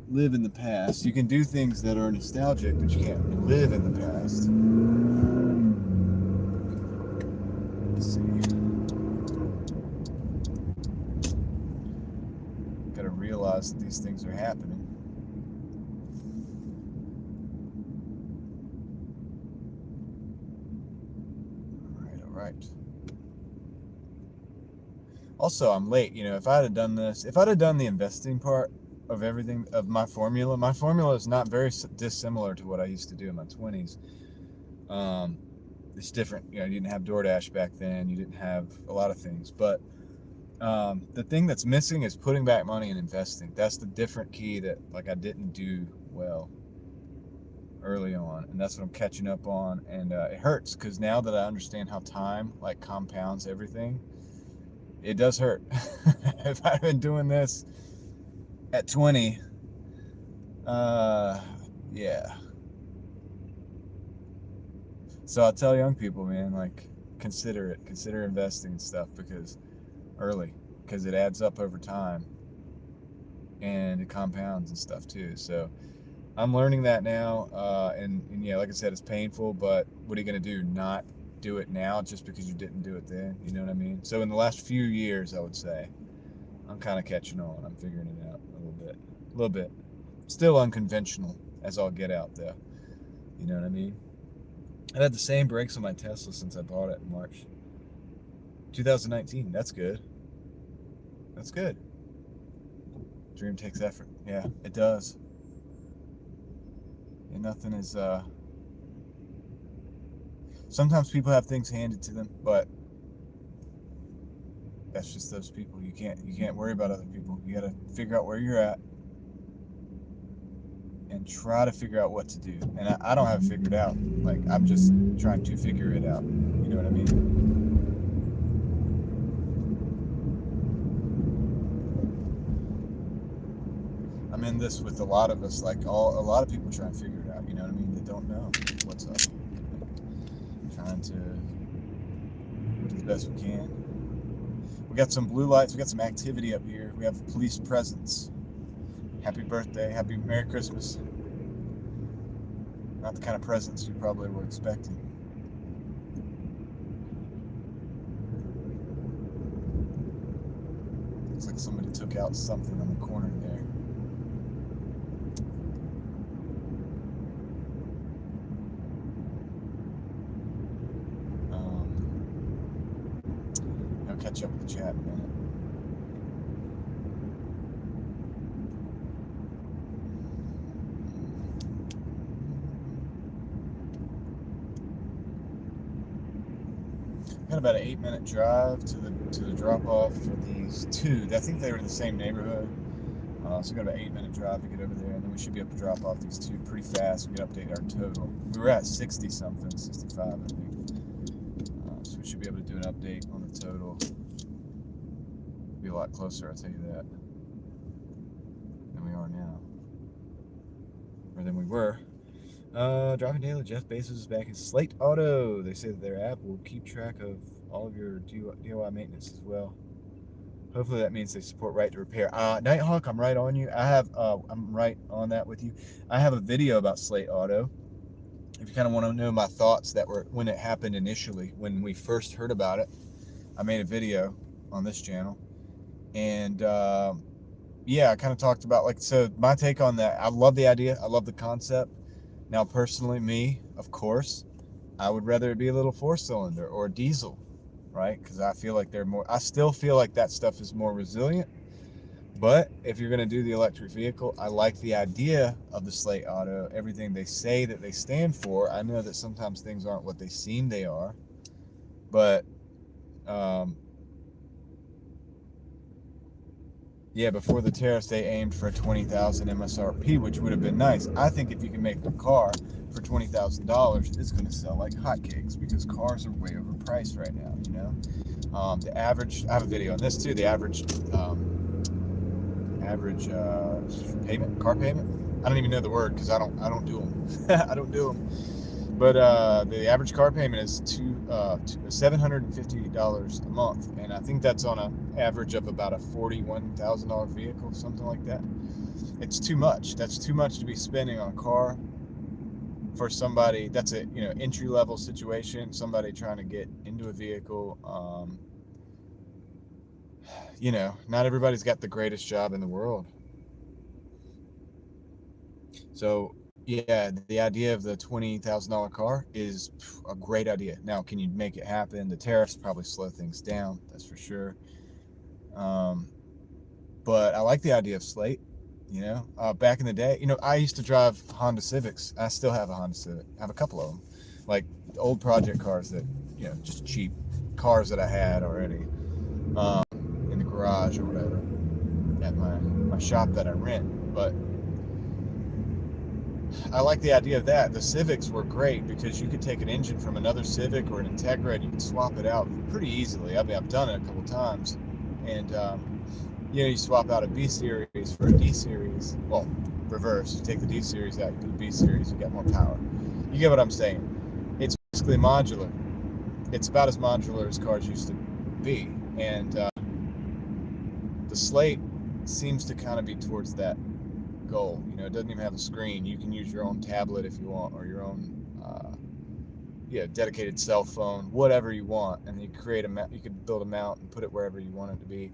live in the past. You can do things that are nostalgic, but you can't live in the past. Let's see. realize that these things are happening. All right. Also, I'm late. If I had done this, if I'd have done the investing part of everything, of my formula is not very dissimilar to what I used to do in my 20s. It's different. You didn't have Doordash back then. You didn't have a lot of things. But the thing that's missing is putting back money and investing. That's the different key that I didn't do well early on, and that's what I'm catching up on. And it hurts because now that I understand how time compounds everything, it does hurt. If I've been doing this at 20, yeah. So I tell young people, man, consider investing and stuff early, because it adds up over time and it compounds and stuff too. So I'm learning that now, and yeah, like I said, it's painful, but what are you going to do? Not do it now just because you didn't do it then? You know what I mean? So in the last few years, I would say, I'm kind of catching on. I'm figuring it out a little bit. Still unconventional as all get out, though. You know what I mean? I've had the same brakes on my Tesla since I bought it in March 2019. That's good. That's good. Dream takes effort. Yeah, it does. And nothing is, sometimes people have things handed to them, but that's just those people. You can't worry about other people. You gotta figure out where you're at and try to figure out what to do. And I don't have it figured out. I'm just trying to figure it out. You know what I mean? I'm in this with a lot of us, a lot of people trying to figure it out. You know what I mean? They don't know what's up. Trying to do the best we can. We got some blue lights. We got some activity up here. We have police presence. Happy birthday. Happy Merry Christmas. Not the kind of presents you probably were expecting. Looks like somebody took out something on the corner there. I'll catch up with the chat in a minute. Got about an 8-minute drive to the drop off for these two. I think they were in the same neighborhood. So we got about an 8-minute drive to get over there, and then we should be able to drop off these two pretty fast. We can update our total. We were at 60 something, 65, I think. So we should be able to do an update on the total. Be a lot closer, I'll tell you that, than we are now, or than we were. Driving daily, Jeff Bezos is back in Slate Auto. They say that their app will keep track of all of your DIY maintenance as well. Hopefully that means they support right to repair. Nighthawk, I'm right on you. I'm right on that with you. I have a video about Slate Auto. If you kind of want to know my thoughts that were when it happened initially, when we first heard about it, I made a video on this channel. And yeah, I kind of talked about so my take on that. I love the idea. I love the concept. Now, personally, me, of course, I would rather it be a little 4-cylinder or diesel, right? Because I feel like I still feel like that stuff is more resilient. But if you're going to do the electric vehicle, I like the idea of the Slate Auto, everything they say that they stand for. I know that sometimes things aren't what they seem they are, but yeah, before the tariffs, they aimed for a $20,000 MSRP, which would have been nice. I think if you can make a car for $20,000, it's going to sell like hotcakes because cars are way overpriced right now. The average. I have a video on this too. The average car payment. I don't even know the word because I don't do them. I don't do them. But the average car payment is $750 a month, and I think that's on an average of about a $41,000 vehicle, something like that. It's too much. That's too much to be spending on a car for somebody. That's a entry level situation. Somebody trying to get into a vehicle. not everybody's got the greatest job in the world. So, yeah, the idea of the $20,000 car is a great idea. Now, can you make it happen? The tariffs probably slow things down, that's for sure. Um, but I like the idea of Slate. Back in the day, I used to drive Honda Civics. I still have a Honda Civic. I have a couple of them, like old project cars that, just cheap cars that I had already in the garage or whatever at my shop that I rent. But I like the idea of that. The Civics were great because you could take an engine from another Civic or an Integra and you could swap it out pretty easily. I mean, I've done it a couple times, and you swap out a B series for a D series. Well, reverse. You take the D series out, you put the B series, you get more power. You get what I'm saying? It's basically modular. It's about as modular as cars used to be, and the Slate seems to kind of be towards that goal. It doesn't even have a screen. You can use your own tablet if you want, or your own dedicated cell phone, whatever you want, and you create you could build a mount and put it wherever you want it to be.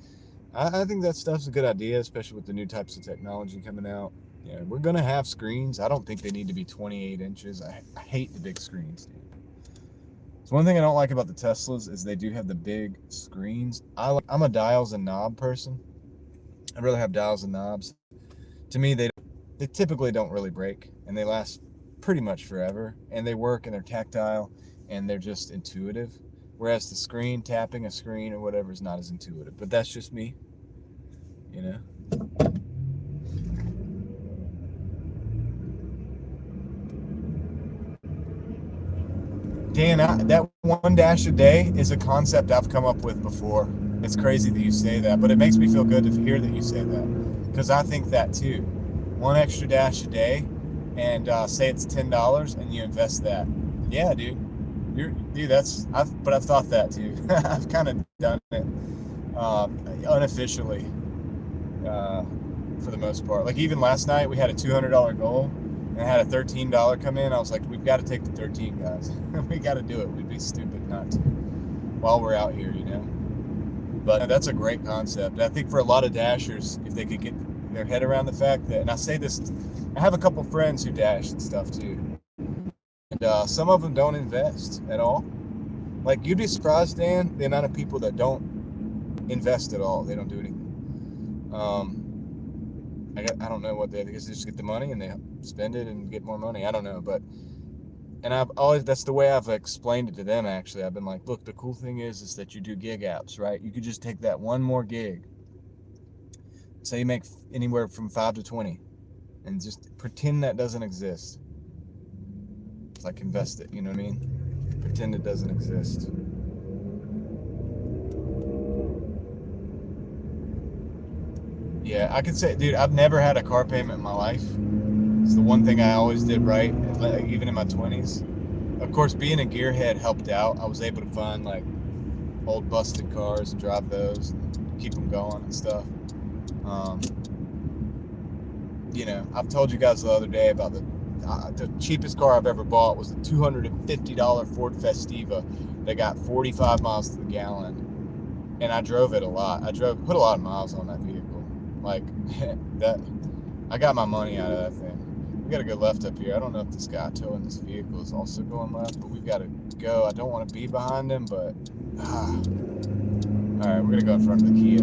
I think that stuff's a good idea, especially with the new types of technology coming out. We're gonna have screens. I don't think they need to be 28 inches. I hate the big screens, dude. So one thing I don't like about the Teslas is they do have the big screens. I'm a dials and knob person. I'd rather have dials and knobs. To me, they typically don't really break, and they last pretty much forever, and they work, and they're tactile, and they're just intuitive. Whereas the screen, tapping a screen or whatever, is not as intuitive. But that's just me, Dan, that one dash a day is a concept I've come up with before. It's crazy that you say that, but it makes me feel good to hear that you say that, because I think that too. One extra dash a day, and say it's $10, and you invest that. Yeah, dude. I've thought that too. I've kind of done it unofficially for the most part. Like even last night, we had a $200 goal, and I had a $13 come in. I was like, we've got to take the 13, guys. We got to do it. We'd be stupid not to while we're out here, But that's a great concept. I think for a lot of dashers, if they could get their head around the fact that, and I say this, I have a couple friends who dash and stuff too, and some of them don't invest at all. Like, you'd be surprised, Dan, the amount of people that don't invest at all. They don't do anything. I don't know what I guess they just get the money and they spend it and get more money. I don't know, and that's the way I've explained it to them. Actually, I've been like, look, the cool thing is that you do gig apps, right? You could just take that one more gig. Say you make anywhere from 5 to 20, and just pretend that doesn't exist. It's like invest it, you know what I mean? Pretend it doesn't exist. Yeah, I could say, dude, I've never had a car payment in my life. It's the one thing I always did right, even in my 20s. Of course, being a gearhead helped out. I was able to find like old busted cars and drive those and keep them going and stuff. I've told you guys the other day about the cheapest car I've ever bought was a $250 Ford Festiva that got 45 miles to the gallon, and I drove it a lot. Put a lot of miles on that vehicle. Like that, I got my money out of that thing. We got to go left up here. I don't know if this guy towing this vehicle is also going left, but we've got to go. I don't want to be behind him, but all right, we're gonna go in front of the Kia.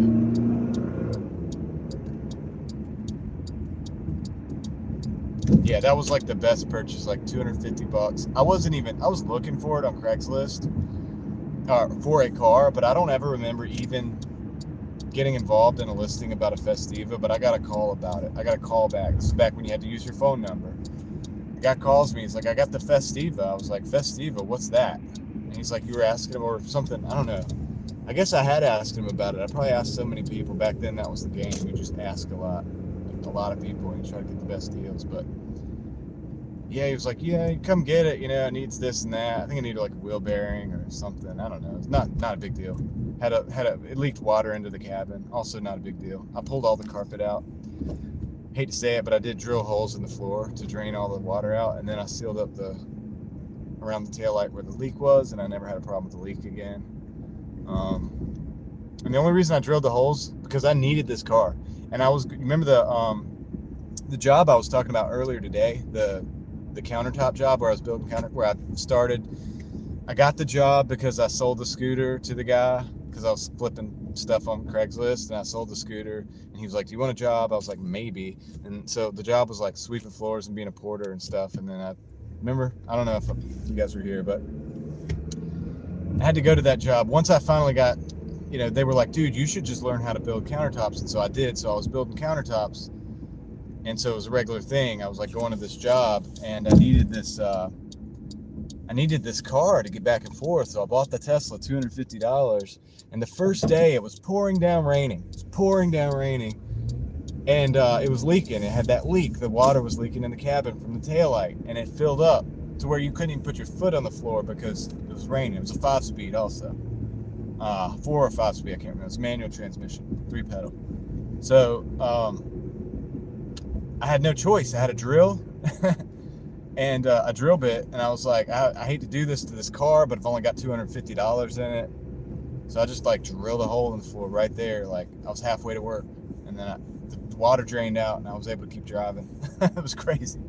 Yeah, that was like the best purchase, like $250. I was looking for it on Craigslist for a car, but I don't ever remember even getting involved in a listing about a Festiva, but I got a call about it. I got a call back. This is back when you had to use your phone number. The guy calls me. He's like, I got the Festiva. I was like, Festiva, what's that? And he's like, you were asking him or something. I don't know. I guess I had asked him about it. I probably asked so many people. Back then, that was the game. You just ask a lot of people, and you try to get the best deals. But yeah, he was like, yeah, come get it. It needs this and that. I think it needed like a wheel bearing or something. I don't know. It's not a big deal. It leaked water into the cabin. Also not a big deal. I pulled all the carpet out. Hate to say it, but I did drill holes in the floor to drain all the water out, and then I sealed up around the taillight where the leak was, and I never had a problem with the leak again. And the only reason I drilled the holes because I needed this car. And remember the job I was talking about earlier today, the countertop job where I was building where I started. I got the job because I sold the scooter to the guy because I was flipping stuff on Craigslist, and I sold the scooter, and he was like, "Do you want a job?" I was like, "Maybe." And so the job was like sweeping floors and being a porter and stuff. And then I don't know if you guys were here, but I had to go to that job. Once I finally got, they were like, "Dude, you should just learn how to build countertops." And so I did. So I was building countertops, and so it was a regular thing. I was like going to this job, and I needed this car to get back and forth. So I bought the Tesla, $250. And the first day it was pouring down raining. And it was leaking. It had that leak. The water was leaking in the cabin from the taillight, and it filled up to where you couldn't even put your foot on the floor because it was raining. It was a 5-speed also. 4 or 5-speed, I can't remember. It was manual transmission, 3-pedal. So I had no choice. I had a drill and a drill bit, and I was like, I hate to do this to this car, but I've only got $250 in it. So I just like drilled a hole in the floor right there. Like I was halfway to work, and then the water drained out, and I was able to keep driving. It was crazy.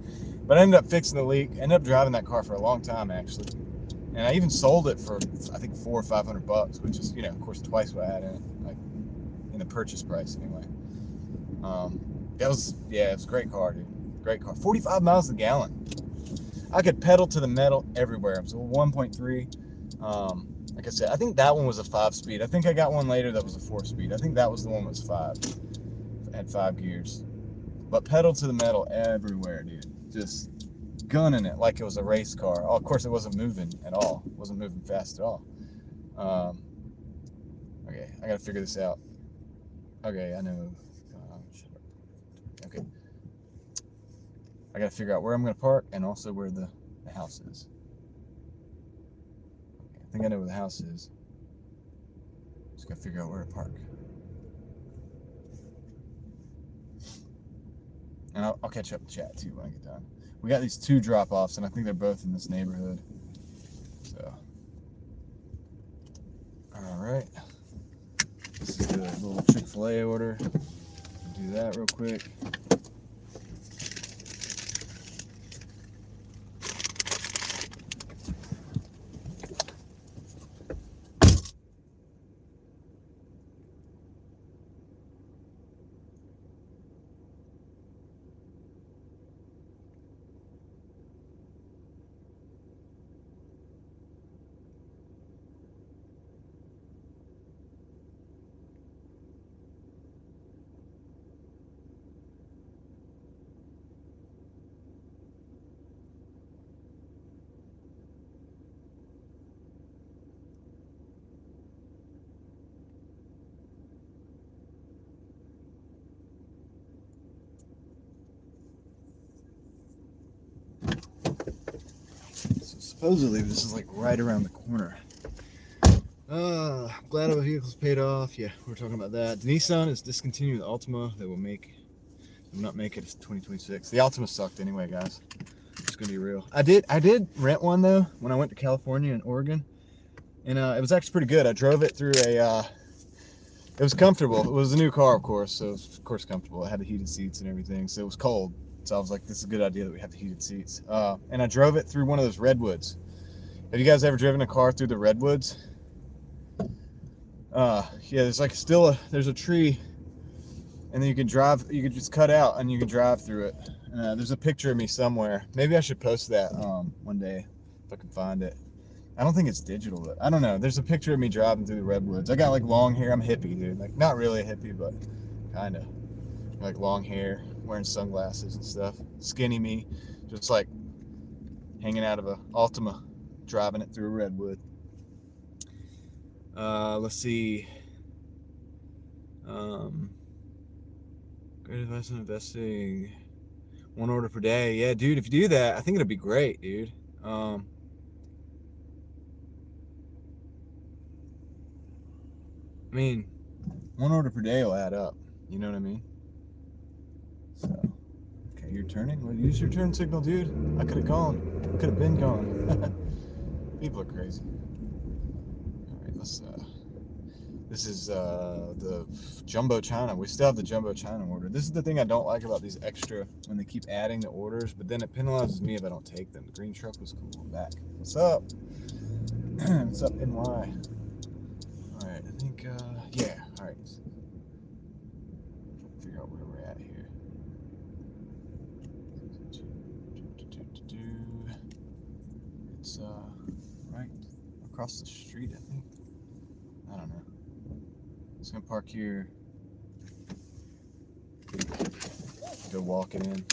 But I ended up fixing the leak. Ended up driving that car for a long time, actually. And I even sold it for, I think, $400 or $500, which is, of course, twice what I had in it, like in the purchase price anyway. It was a great car, dude. Great car. 45 miles a gallon. I could pedal to the metal everywhere. It was a 1.3. Like I said, I think that one was a 5-speed. I think I got one later that was a 4-speed. I think that was the one that was 5. It had 5 gears. But pedal to the metal everywhere, dude. Just gunning it like it was a race car. Oh, of course, it wasn't moving at all. It wasn't moving fast at all. Okay, I gotta figure this out. Okay, I know. Okay. I gotta figure out where I'm gonna park and also where the house is. Okay, I think I know where the house is. Just gotta figure out where to park. And I'll catch up with chat too when I get done. We got these 2 drop-offs, and I think they're both in this neighborhood. So, all right. This is the little Chick-fil-A order. Do that real quick. Supposedly, this is like right around the corner. I'm glad our vehicle's paid off. Yeah, we're talking about that. Nissan is discontinuing the Altima. They will not make it. It's 2026. The Altima sucked anyway, guys. It's gonna be real. I did rent one though when I went to California and Oregon, and it was actually pretty good. I drove it through it was comfortable. It was a new car, of course, so it was, of course, comfortable. It had the heated seats and everything, so it was cold. So I was like, this is a good idea that we have the heated seats. And I drove it through one of those redwoods. Have you guys ever driven a car through the redwoods? Yeah, there's like there's a tree, and then you can just cut out and you can drive through it. There's a picture of me somewhere. Maybe I should post that one day if I can find it. I don't think it's digital, but I don't know. There's a picture of me driving through the redwoods. I got like long hair. I'm a hippie, dude. Like not really a hippie, but kind of. Like long hair, wearing sunglasses and stuff. Skinny me, just like hanging out of a Altima, driving it through a redwood. Let's see. Great advice on investing. 1 order per day. Yeah, dude, if you do that, I think it'll be great, dude. I mean, 1 order per day will add up. You know what I mean? So, okay, you're turning? Well, use your turn signal, dude. I could have gone. I could have been gone. People are crazy. All right, let's. This is the jumbo china. We still have the jumbo china order. This is the thing I don't like about these extra, when they keep adding the orders, but then it penalizes me if I don't take them. The green truck was cool. I'm back. What's up? What's up, NY? All right, I think, yeah, all right. Figure out where we're at here. It's right across the street, I think. I don't know. Just gonna park here. Go walking in.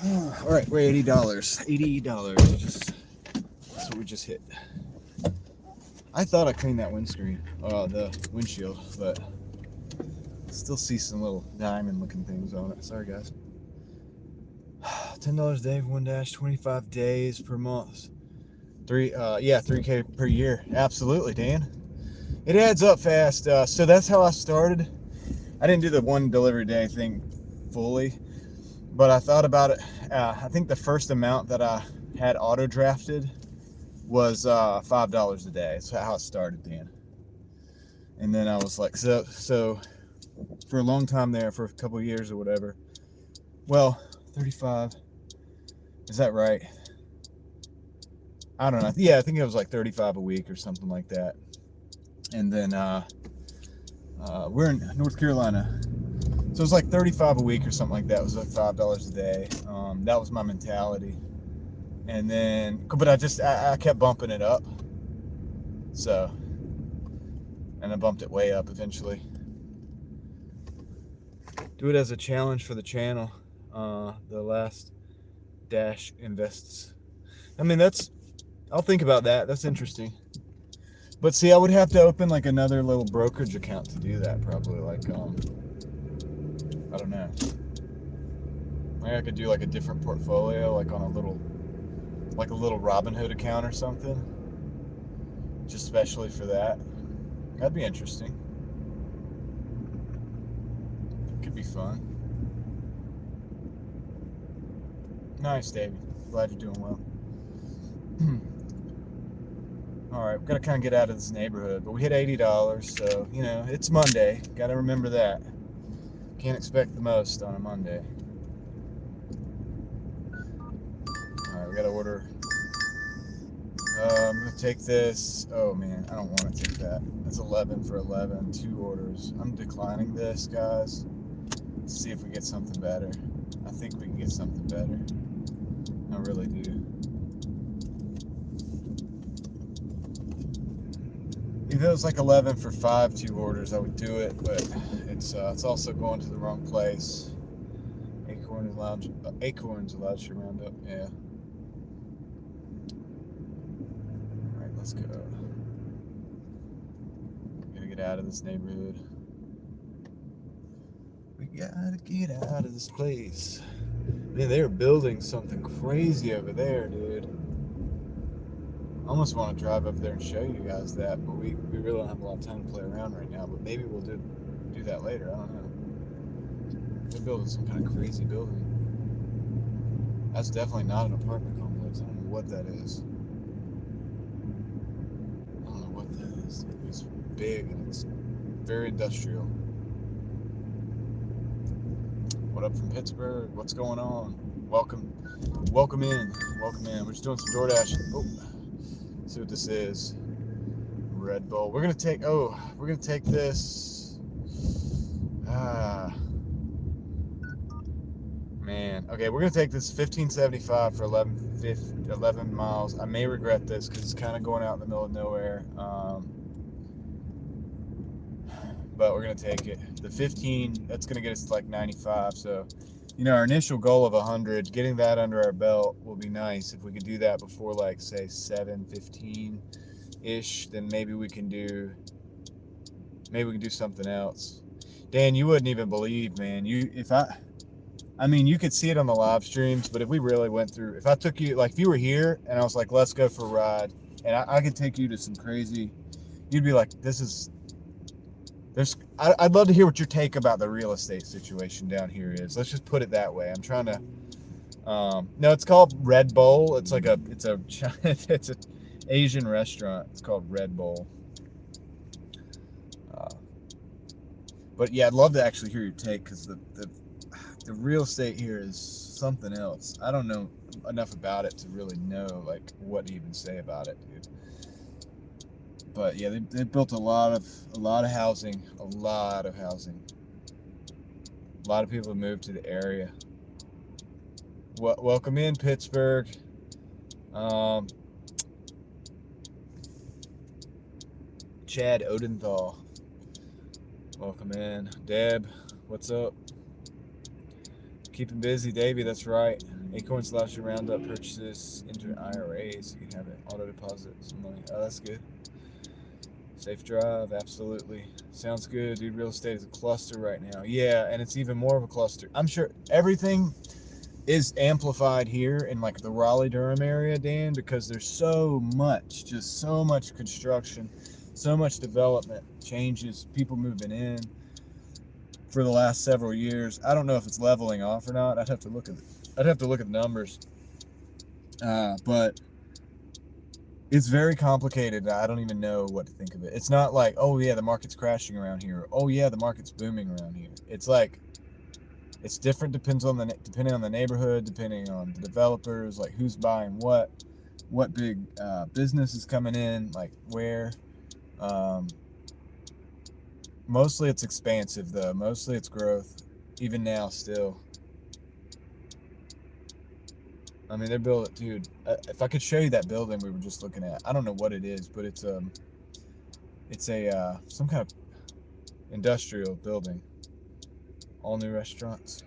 All right, we're $80. $80. That's what we just hit. I thought I cleaned that windscreen, the windshield, but still see some little diamond-looking things on it. Sorry, guys. $10 a day for one dash, 25 days per month. 3K per year. Absolutely, Dan. It adds up fast. So that's how I started. I didn't do the one delivery day thing fully, but I thought about it. I think the first amount that I had auto drafted was $5 a day. That's how it started, Dan. And then I was like, so for a long time there, for a couple of years or whatever. Well, 35. Is that right? I don't know. Yeah, I think it was like 35 a week or something like that. And then we're in North Carolina, so it was like 35 a week or something like that. It was like $5 a day. That was my mentality. And then, but I kept bumping it up. So, and I bumped it way up eventually. Do it as a challenge for the channel. The last dash invests. I mean, I'll think about that. That's interesting. But see, I would have to open like another little brokerage account to do that, probably. Like, I don't know. Maybe I could do like a different portfolio, like on a little Robinhood account or something, just specially for that. That'd be interesting. Could be fun. Nice, Davey. Glad you're doing well. All right, we've got to kind of get out of this neighborhood, but we hit $80, so, you know, it's Monday. Got to remember that. Can't expect the most on a Monday. All right, we got to order. I'm going to take this. Oh, man, I don't want to take that. That's 11 for 11, 2 orders. I'm declining this, guys. Let's see if we get something better. I think we can get something better. I really do. If it was like 11 for 5, 2 orders, I would do it, but it's also going to the wrong place. Acorns allowed to round up, yeah. All right, let's go. Gotta get out of this neighborhood. We gotta get out of this place. Man, they are building something crazy over there, dude. I almost want to drive up there and show you guys that, but we really don't have a lot of time to play around right now, but maybe we'll do that later. I don't know. They're building some kind of crazy building. That's definitely not an apartment complex. I don't know what that is. I don't know what that is. It's big and it's very industrial. What up from Pittsburgh? What's going on? Welcome in. We're just doing some Doordash. Oh. See what this is. Red Bull. We're gonna take this. man. Okay, we're gonna take this 1575 for 11 miles. I may regret this because it's kind of going out in the middle of nowhere. But we're gonna take it. The 15, that's gonna get us to like 95. So, our initial goal of 100, getting that under our belt will be nice. If we could do that before, like, say 7:15 ish, then maybe we can do something else. Dan, you wouldn't even believe, man. You could see it on the live streams, but if we really went through, if I took you, like, if you were here and I was like, let's go for a ride, and I could take you to some crazy, you'd be like, I'd love to hear what your take about the real estate situation down here is. Let's just put it that way. I'm trying to, no, it's called Red Bowl. It's a it's an Asian restaurant. It's called Red Bowl. But yeah, I'd love to actually hear your take, because the real estate here is something else. I don't know enough about it to really know, like, what to even say about it, dude. But yeah, they built a lot of housing, a lot of people have moved to the area. Welcome in, Pittsburgh. Chad Odenthal, welcome in. Deb, what's up? Keeping busy, Davey, that's right. Acorns allows you to round up purchases into an IRA so you can have it auto deposit some money. Oh, that's good. Safe drive, absolutely. Sounds good, dude. Real estate is a cluster right now. Yeah, and it's even more of a cluster. I'm sure everything is amplified here in, like, the Raleigh-Durham area, Dan, because there's so much construction, so much development, changes, people moving in for the last several years. I don't know if it's leveling off or not. I'd have to look at the numbers. But it's very complicated. I don't even know what to think of it. It's not like, oh yeah, the market's crashing around here. Oh yeah, the market's booming around here. It's like, it's different depending on the neighborhood, depending on the developers, like who's buying what big business is coming in, like where. Mostly it's expansive though. Mostly it's growth, even now still. I mean, they're building, dude. If I could show you that building we were just looking at, I don't know what it is, but it's a some kind of industrial building. All new restaurants.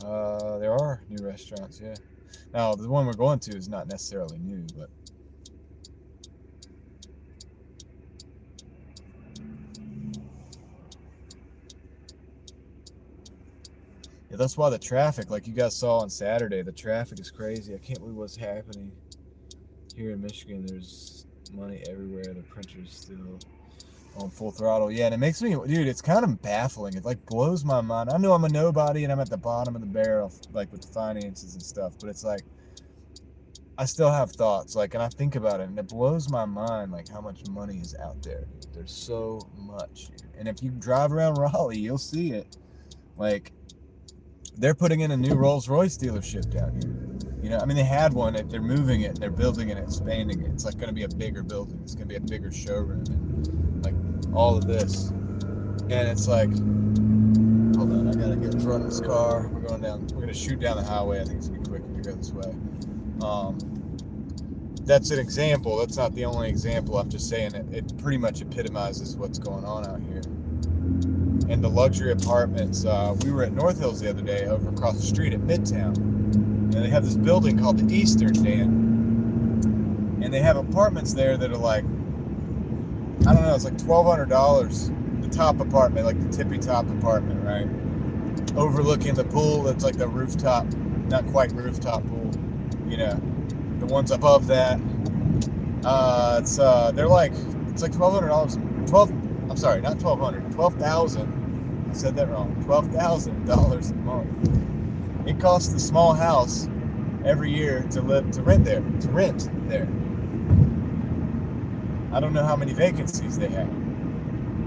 There are new restaurants, yeah. Now the one we're going to is not necessarily new, but yeah, that's why the traffic, like you guys saw on Saturday, the traffic is crazy. I can't believe what's happening here in Michigan. There's money everywhere. The printer's still on full throttle. Yeah, and it makes me, dude, it's kind of baffling. It like blows my mind. I know I'm a nobody and I'm at the bottom of the barrel, like with the finances and stuff, but it's like, I still have thoughts, like, and I think about it, and it blows my mind, like, how much money is out there. There's so much, dude. And if you drive around Raleigh, you'll see it. Like, they're putting in a new Rolls-Royce dealership down here. You know, I mean, they had one. They're moving it. They're building it, expanding it. It's like going to be a bigger building. It's going to be a bigger showroom, and like all of this. And it's like, hold on, I gotta get in front of this car. We're going down. We're gonna shoot down the highway. I think it's gonna be quicker to go this way. That's an example. That's not the only example. I'm just saying it pretty much epitomizes what's going on out here. And the luxury apartments, we were at North Hills the other day, over across the street at Midtown. And they have this building called the Eastern, Dan. And they have apartments there that are like, I don't know, it's like $1,200. The top apartment, like the tippy top apartment, right? Overlooking the pool, that's like the rooftop, not quite rooftop pool, you know. The ones above that, they're like, it's like $1,200, I'm sorry, not 1,200, 12,000. I said that wrong. $12,000 a month. It costs a small house every year to rent there. I don't know how many vacancies they have.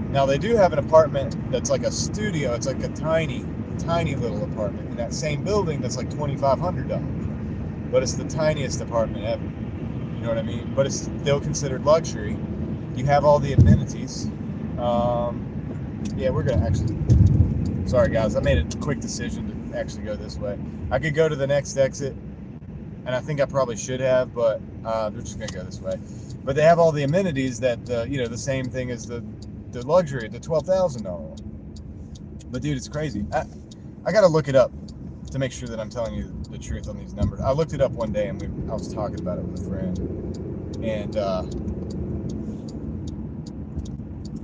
Now they do have an apartment that's like a studio. It's like a tiny little apartment in that same building that's like $2,500. But it's the tiniest apartment ever. You know what I mean? But it's still considered luxury. You have all the amenities. Yeah, we're gonna actually. Sorry guys, I made a quick decision actually go this way. I could go to the next exit, and I think I probably should have, but they're just gonna go this way. But they have all the amenities that the same thing as the luxury, the $12,000. But dude, it's crazy. I gotta look it up to make sure that I'm telling you the truth on these numbers. I looked it up one day, and I was talking about it with a friend, and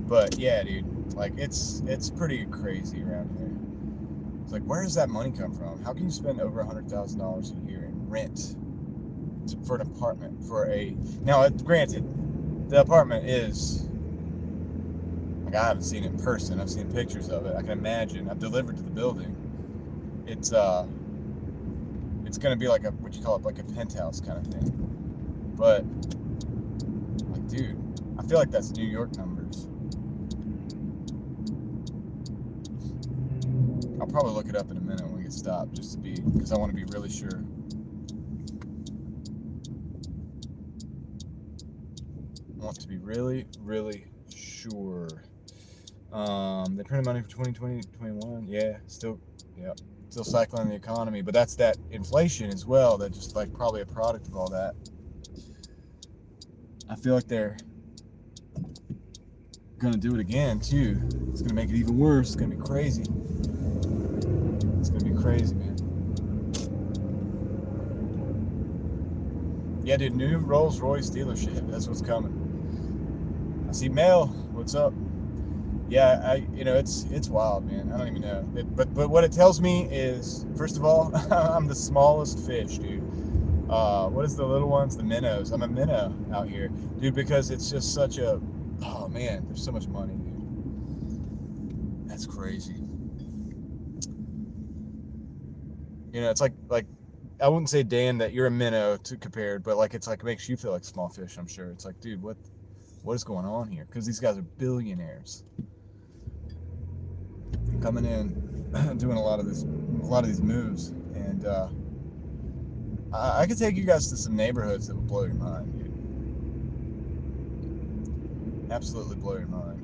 but yeah, dude, like it's pretty crazy around here. It's like, where does that money come from? How can you spend over $100,000 a year in rent for an apartment? Now, granted, the apartment is like, I haven't seen it in person. I've seen pictures of it. I can imagine. I've delivered to the building. It's gonna be like what you call it, like a penthouse kind of thing. But like, dude, I feel like that's New York numbers. I'll probably look it up in a minute when we get stopped, just because I want to be really sure. I want to be really, really sure. They printed money for 2020, 21. Yeah, still cycling the economy, but that's that inflation as well. That just like probably a product of all that. I feel like they're gonna do it again too. It's gonna make it even worse. It's gonna be crazy. It's gonna be crazy, man. Yeah, dude, new Rolls Royce dealership. That's what's coming. I see Mel. What's up? Yeah, it's wild, man. I don't even know. But what it tells me is, first of all, I'm the smallest fish, dude. What is the little ones? The minnows. I'm a minnow out here, dude, because it's just such a, oh man, there's so much money, dude. That's crazy. It's like I wouldn't say, Dan, that you're a minnow compared, but like it's like it makes you feel like small fish. I'm sure it's like, dude, what is going on here? Because these guys are billionaires coming in, doing a lot of these moves, and I could take you guys to some neighborhoods that would blow your mind, dude. Absolutely blow your mind.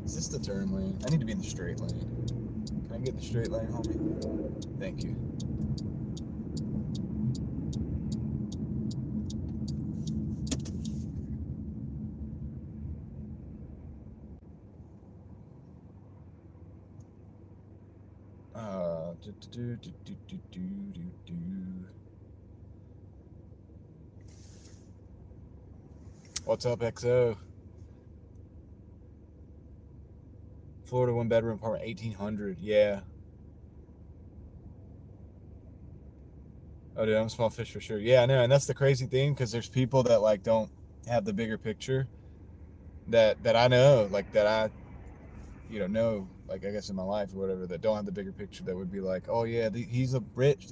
Is this the turn lane? I need to be in the straight lane. Can I get in the straight lane, homie? Thank you. What's up, XO? Florida 1-bedroom apartment, 1,800. Yeah. Oh, dude, I'm a small fish for sure. Yeah, I know, and that's the crazy thing, because there's people that like don't have the bigger picture that I know, like that I know, like I guess in my life or whatever, that don't have the bigger picture, that would be like, oh yeah, he's the rich,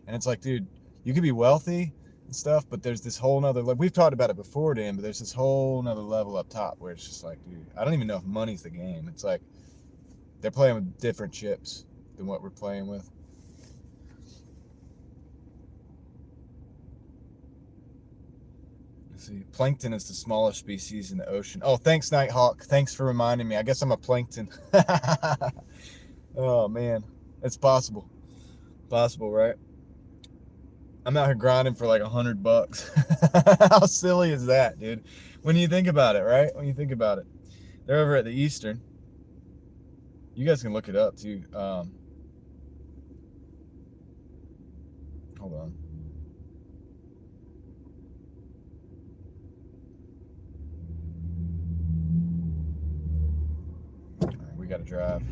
and it's like, dude, you could be wealthy and stuff, but there's this whole nother, like we've talked about it before, Dan, but there's this whole nother level up top where it's just like, dude, I don't even know if money's the game. It's like they're playing with different chips than what we're playing with. See, plankton is the smallest species in the ocean. Oh, thanks, Nighthawk. Thanks for reminding me. I guess I'm a plankton. Oh man, it's possible. Possible, right? I'm out here grinding for like $100. How silly is that, dude? When you think about it, right? When you think about it, they're over at the Eastern. You guys can look it up too. Hold on. We gotta drive.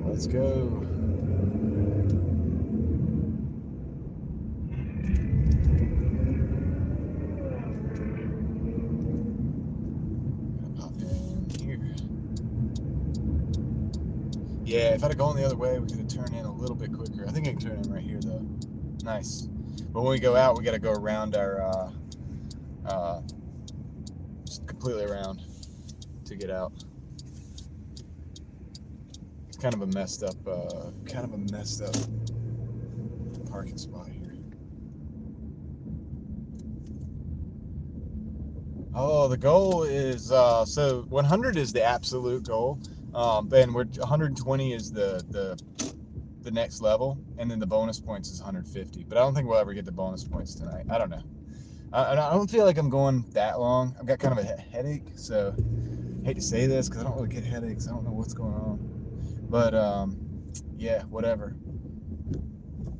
Let's go. Pop in here. Yeah, if I'd have gone the other way, we could have turned in a little bit quicker. I think I can turn in right here though. Nice. But when we go out, we got to go around our, just completely around to get out. It's kind of a messed up, parking spot here. Oh, the goal is so 100 is the absolute goal, and 120 is the next level, and then the bonus points is 150. But I don't think we'll ever get the bonus points tonight. I don't know. I don't feel like I'm going that long. I've got kind of a headache, so I hate to say this because I don't really get headaches. I don't know what's going on, but yeah, whatever.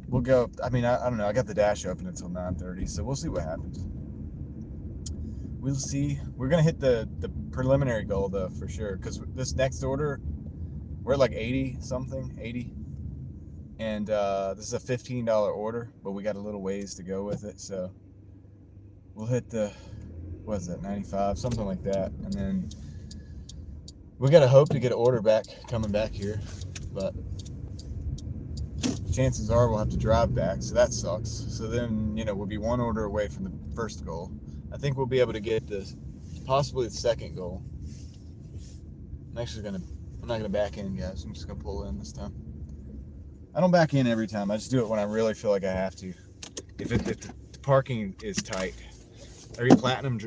We'll go. I mean, I don't know. I got the dash open until 9:30, so we'll see what happens. We'll see. We're gonna hit the preliminary goal though for sure, because this next order we're at like 80 something, 80, and this is a $15 order, but we got a little ways to go with it, so we'll hit the, what is that, 95, something like that, and then we gotta hope to get an order back coming back here, but chances are we'll have to drive back, so that sucks. So then, we'll be one order away from the first goal. I think we'll be able to get this, possibly the second goal. I'm not gonna back in, guys. I'm just gonna pull in this time. I don't back in every time. I just do it when I really feel like I have to. If the parking is tight. Are you platinum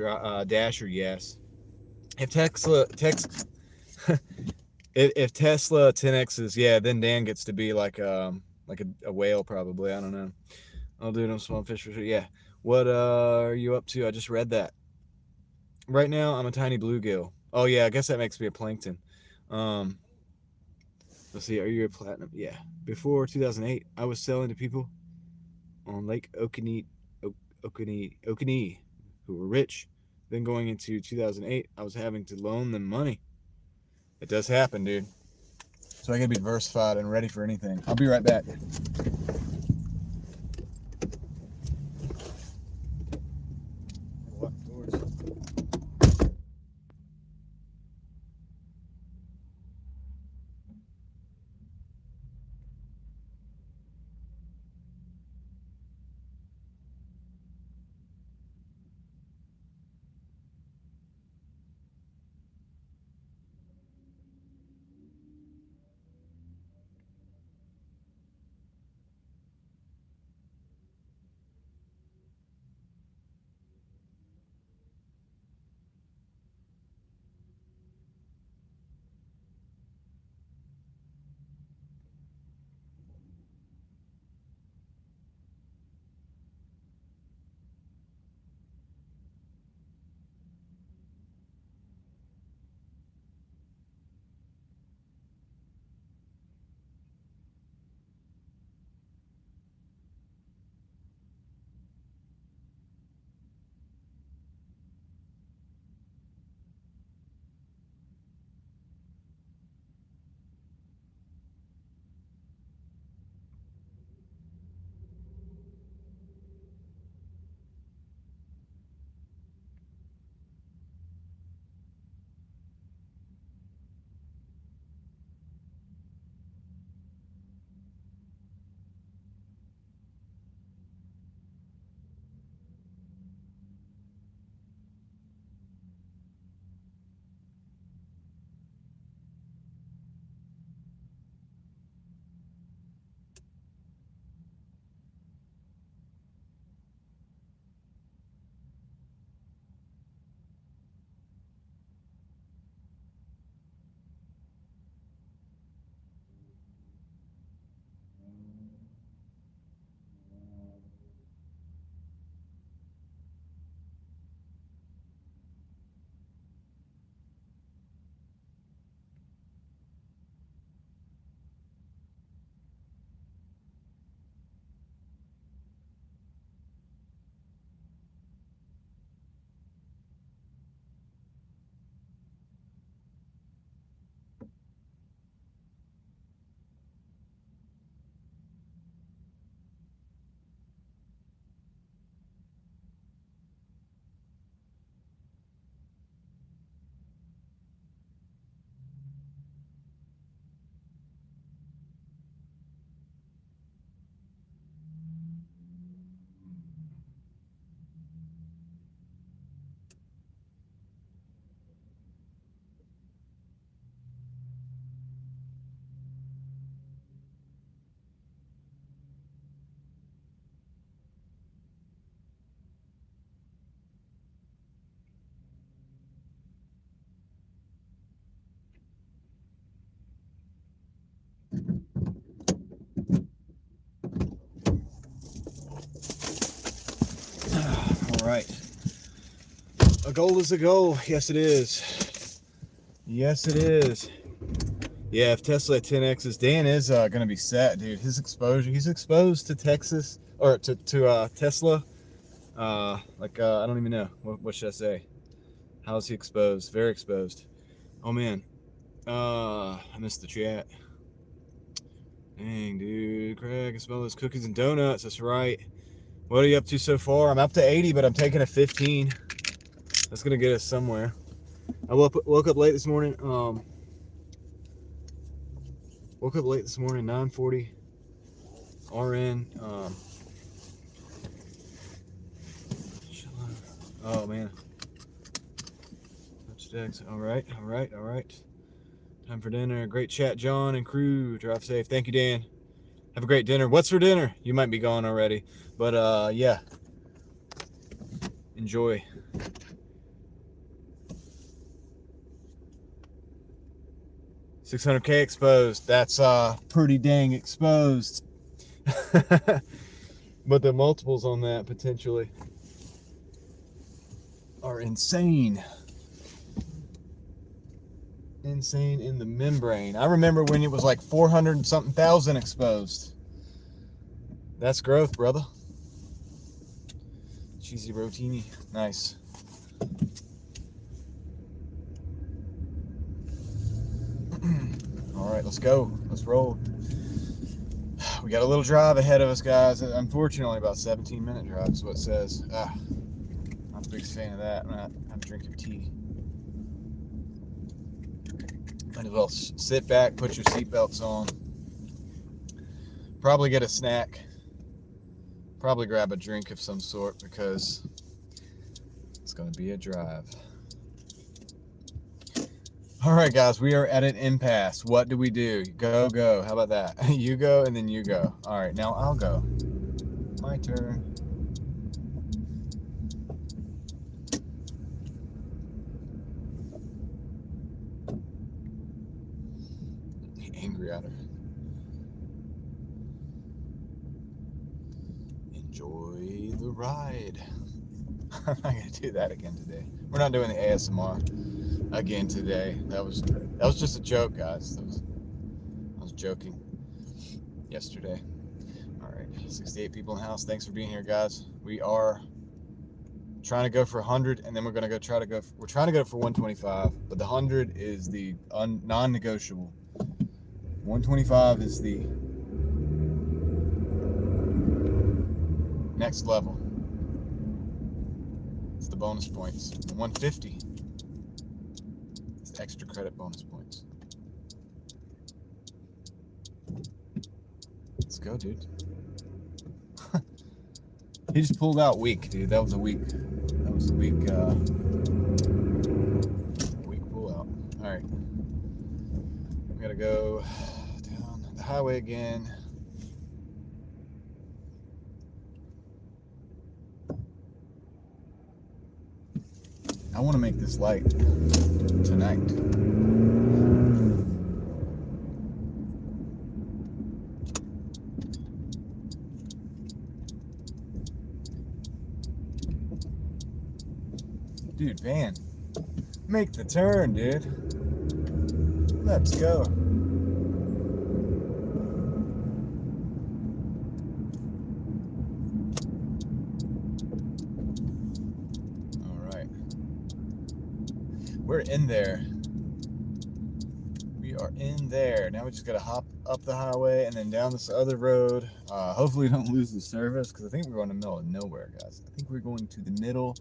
dasher? Yes. If Tesla if Tesla 10x's, yeah, then Dan gets to be like a whale probably. I don't know. I'll do them small fish for sure. Yeah. What are you up to? I just read that. Right now, I'm a tiny bluegill. Oh yeah, I guess that makes me a plankton. Let's see. Are you a platinum? Yeah. Before 2008, I was selling to people on Lake Oconee, who were rich. Then going into 2008, I was having to loan them money. It does happen, dude. So I gotta be diversified and ready for anything. I'll be right back. Lock the doors. right. A goal is a goal. Yes, it is. Yes, it is. Yeah, if Tesla at 10X's, Dan is going to be set, dude. His exposure, he's exposed to Texas, or to Tesla. I don't even know. What should I say? How is he exposed? Very exposed. Oh, man. I missed the chat. Dang, dude. Craig, I smell those cookies and donuts. That's right. What are you up to so far? I'm up to 80, but I'm taking a 15. That's going to get us somewhere. I woke up late this morning. Woke up late this morning, 9:40. RN. Oh, man. All right. Time for dinner. Great chat, John and crew. Drive safe. Thank you, Dan. Have a great dinner. What's for dinner? You might be gone already. But, yeah. Enjoy. $600K exposed. That's pretty dang exposed. But the multiples on that potentially are insane. Insane in the membrane. I remember when it was like 400 and something thousand exposed. That's growth, brother. Cheesy rotini. Nice. All right, let's go. Let's roll. We got a little drive ahead of us, guys. Unfortunately, about 17-minute drive is what it says. Not the biggest fan of that. I'm drinking tea. Might as well sit back, put your seatbelts on. Probably get a snack. Probably grab a drink of some sort because it's going to be a drive. All right, guys, we are at an impasse. What do we do? Go. How about that? You go and then you go. All right, now I'll go. My turn. Angry at her. Enjoy the ride. I'm not going to do that again today. We're not doing the ASMR again today. That was just a joke, guys. I was joking yesterday. All right, 68 people in the house. Thanks for being here, guys. We are trying to go for 100, and then we're gonna we're trying to go for 125, but the 100 is the non-negotiable. 125 is the next level. It's the bonus points. 150. Extra credit bonus points. Let's go, dude. He just pulled out weak, dude. That was a weak weak pull out. All right, we gotta go down the highway again. I want to make this light tonight. Dude, van, make the turn, dude. Let's go. We're in there. We are in there. Now we just gotta hop up the highway and then down this other road. Hopefully we don't lose the service because I think we're going to the middle of nowhere, guys. I think we're going to the middle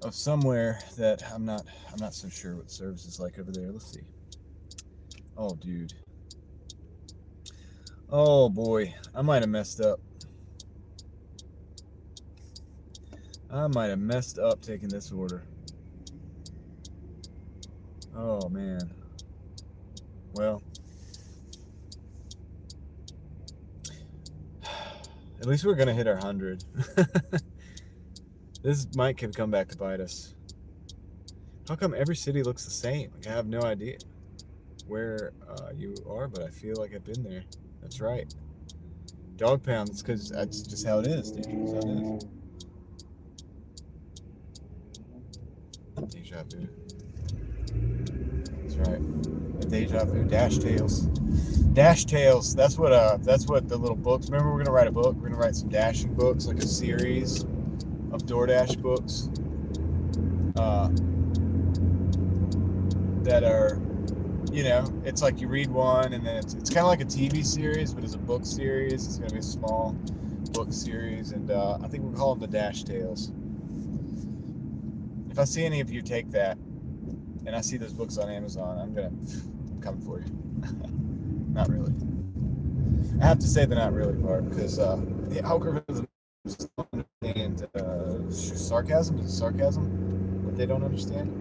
of somewhere that I'm not so sure what service is like over there. Let's see. Oh, dude. Oh boy, I might have messed up. I might have messed up taking this order. Oh man. Well, at least we're gonna hit our 100. This might come back to bite us. How come every city looks the same? Like, I have no idea where you are, but I feel like I've been there. That's right. Dog pound. It's because that's just how it is, dude. That's how it is. Deja vu. That's right. Deja vu. Dash Tales. Dash Tales. That's what the little books. Remember, we're gonna write a book. We're gonna write some dashing books, like a series of Doordash books. That are, it's like you read one and then it's kind of like a TV series, but it's a book series. It's gonna be a small book series, and I think we'll call them the Dash Tales. If I see any of you take that, and I see those books on Amazon, I'm coming for you. Not really. I have to say the not really part, because the algorithm don't understand sarcasm. Is it sarcasm that they don't understand?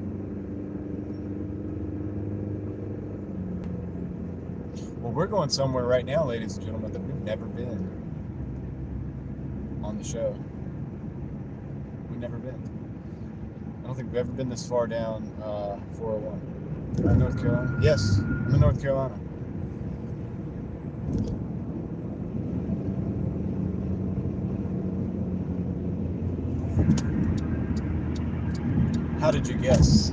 Well, we're going somewhere right now, ladies and gentlemen, that we've never been on the show. We've never been. I don't think we've ever been this far down 401. I'm in North Carolina. Yes, I'm in North Carolina. How did you guess?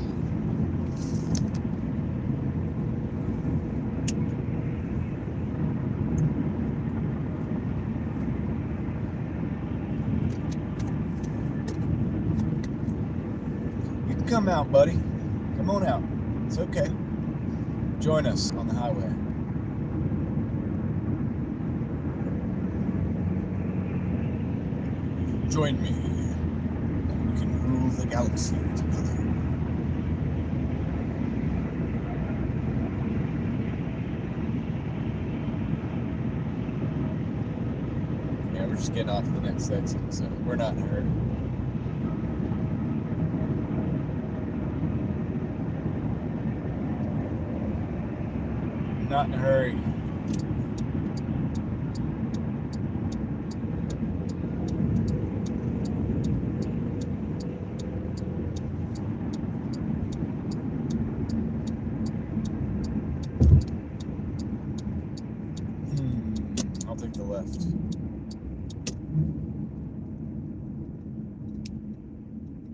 Come out, buddy. Come on out. It's okay. Join us on the highway. Join me, and we can rule the galaxy together. Yeah, we're just getting off to the next exit, so we're not in a hurry. Not in a hurry. I'll take the left.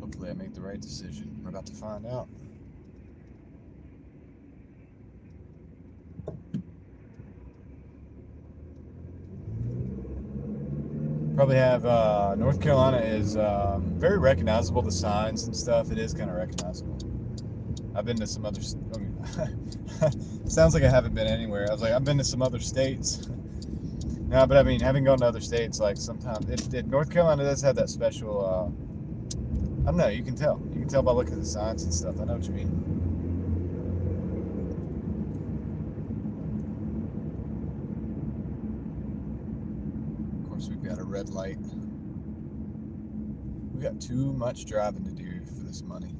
Hopefully I made the right decision. We're about to find out. Probably have North Carolina is very recognizable. The signs and stuff, it is kind of recognizable. I've been to some other. Sounds like I haven't been anywhere. I was like, I've been to some other states. No, but I mean, having gone to other states, like sometimes North Carolina does have that special. I don't know. You can tell. You can tell by looking at the signs and stuff. I know what you mean. We've got a red light. We've got too much driving to do for this money.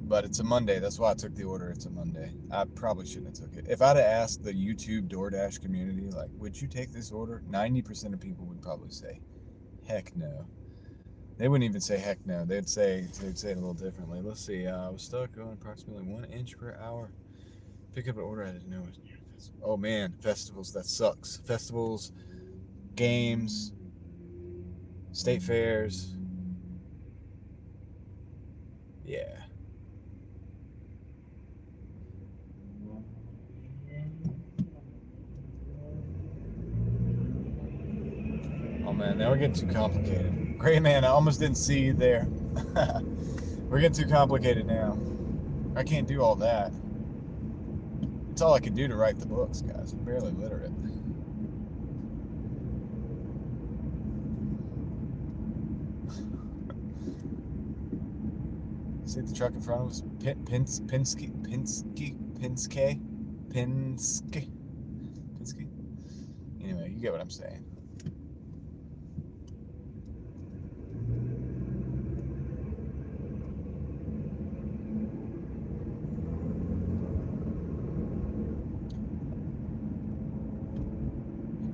But it's a Monday. That's why I took the order. It's a Monday. I probably shouldn't have took it. If I'd have asked the YouTube Doordash community, like, would you take this order? 90% of people would probably say, heck no. They wouldn't even say heck no. They'd say it a little differently. Let's see. I was stuck going approximately 1 inch per hour. Pick up an order I didn't know was near this. Oh man, festivals. That sucks. Festivals. Games, state fairs. Yeah. Oh man, now we're getting too complicated. Great man, I almost didn't see you there. We're getting too complicated now. I can't do all that. It's all I can do to write the books, guys. I'm barely literate. See the truck in front of us? Penske. Anyway, you get what I'm saying.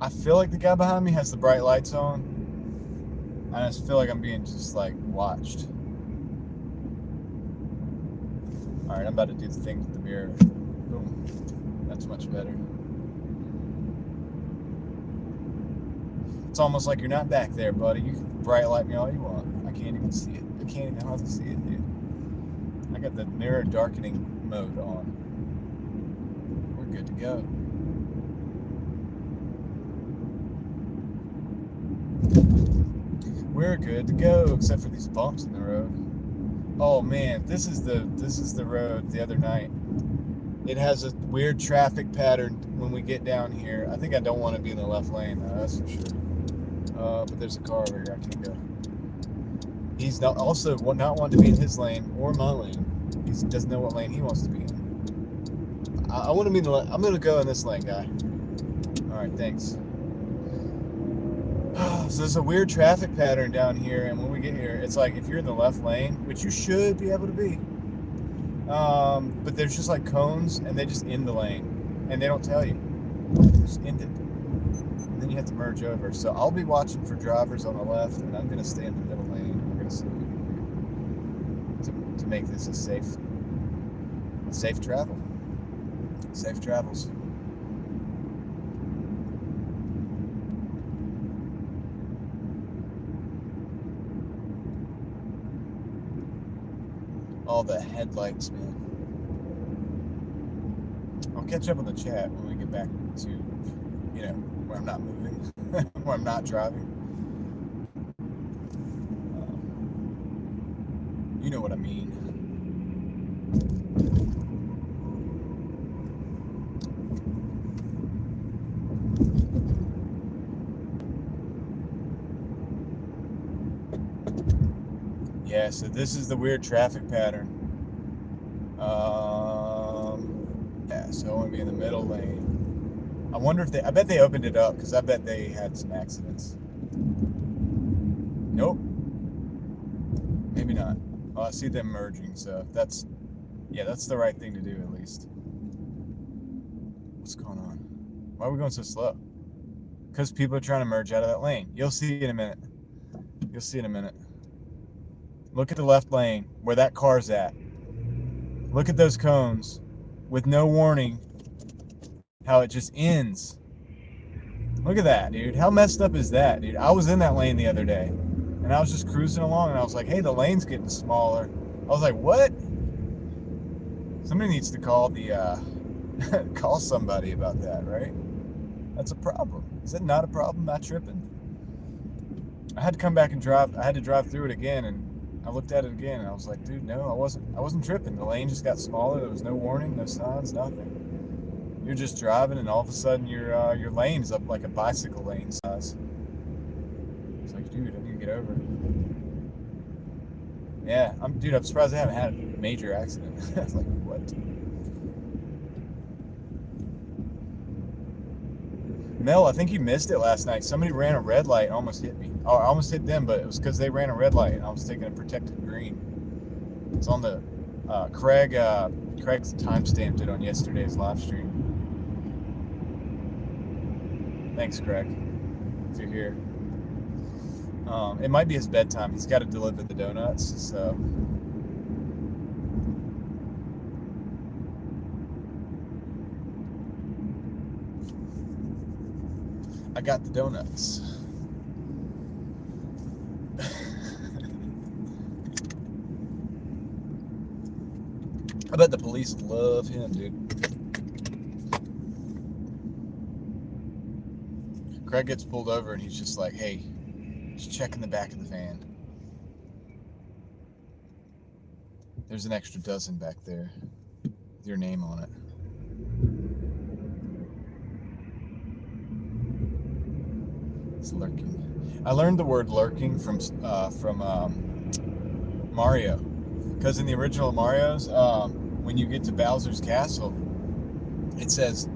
I feel like the guy behind me has the bright lights on. I just feel like I'm being just like watched. Alright, I'm about to do the thing with the mirror. Boom. That's much better. It's almost like you're not back there, buddy. You can bright light me all you want. I can't even see it. I can't even hardly see it, dude. I got the mirror darkening mode on. We're good to go. We're good to go, except for these bumps in the road. Oh man, this is the road the other night. It has a weird traffic pattern when we get down here. I think I don't want to be in the left lane, though, that's for sure. But there's a car over here. I can't go. He's not also not wanting to be in his lane or my lane. He doesn't know what lane he wants to be in. I want to be in the lane. I'm going to go in this lane, guy. All right, thanks. So there's a weird traffic pattern down here, and when we get here, it's like if you're in the left lane, which you should be able to be, but there's just like cones, and they just end the lane, and they don't tell you. They just end it. And then you have to merge over. So I'll be watching for drivers on the left, and I'm going to stay in the middle lane. We're going to see what we can do to make this a safe travel. Safe travels. All the headlights, man. I'll catch up on the chat when we get back to, where I'm not moving, where I'm not driving. You know what I mean. Yeah, so this is the weird traffic pattern. Yeah, so I want to be in the middle lane. I wonder if I bet they opened it up, because I bet they had some accidents. Nope. Maybe not. Oh, I see them merging, so that's the right thing to do, at least. What's going on? Why are we going so slow? Because people are trying to merge out of that lane. You'll see in a minute. You'll see in a minute. Look at the left lane, where that car's at. Look at those cones with no warning, how it just ends. Look at that, dude. How messed up is that, dude? I was in that lane the other day, and I was just cruising along, and I was like, hey, the lane's getting smaller. I was like, what? Somebody needs to call call somebody about that, right? That's a problem. Is that not a problem, not tripping? I had to come back and drive. I had to drive through it again, and I looked at it again, and I was like, dude, no, I wasn't tripping. The lane just got smaller. There was no warning, no signs, nothing. You're just driving, and all of a sudden your lane's up like a bicycle lane size. It's like, dude, I need to get over it. Yeah, I'm surprised I haven't had a major accident. I was like, what? Mel, I think you missed it last night. Somebody ran a red light and almost hit me. Oh, I almost hit them, but it was because they ran a red light and I was taking a protected green. It's on the Craig's timestamped it on yesterday's live stream. Thanks, Craig, if you're here. It might be his bedtime. He's got to deliver the donuts, so. I got the donuts. I bet the police love him, dude. Craig gets pulled over and he's just like, hey, just checking the back of the van. There's an extra dozen back there with your name on it. It's lurking. I learned the word lurking from Mario, because in the original Mario's, when you get to Bowser's castle, it says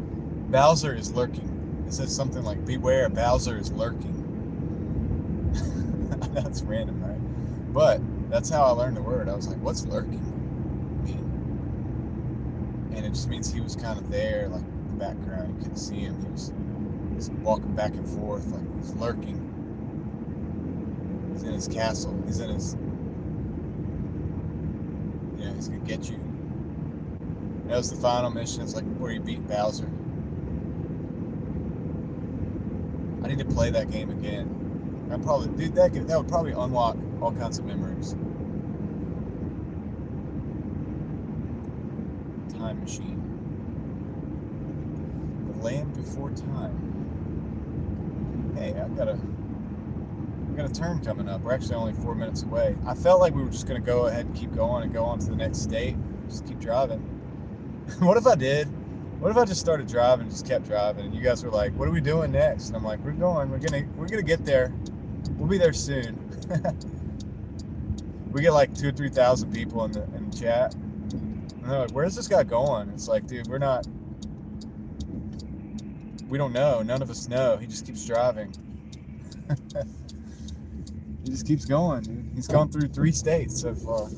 Bowser is lurking. It says something like, beware, Bowser is lurking. I know it's random, right? But that's how I learned the word. I was like, what's lurking mean? And it just means he was kind of there, like in the background. You couldn't see him. He was walking back and forth, like he's lurking. He's in his castle. He's in his, he's gonna get you. That was the final mission. It's like where you beat Bowser. I need to play that game again. That would probably unlock all kinds of memories. time machine. The Land Before Time. Hey, I got a turn coming up. We're actually only 4 minutes away. I felt like we were just gonna go ahead and keep going and go on to the next state. Just keep driving. What if I did? What if I just started driving and just kept driving and you guys were like, what are we doing next? And I'm like, we're going. We're gonna get there. We'll be there soon. We get like 2,000 or 3,000 people in the chat. And they're like, where's this guy going? It's like, dude, we don't know. None of us know. He just keeps driving. He just keeps going, dude. He's gone through 3 states so far.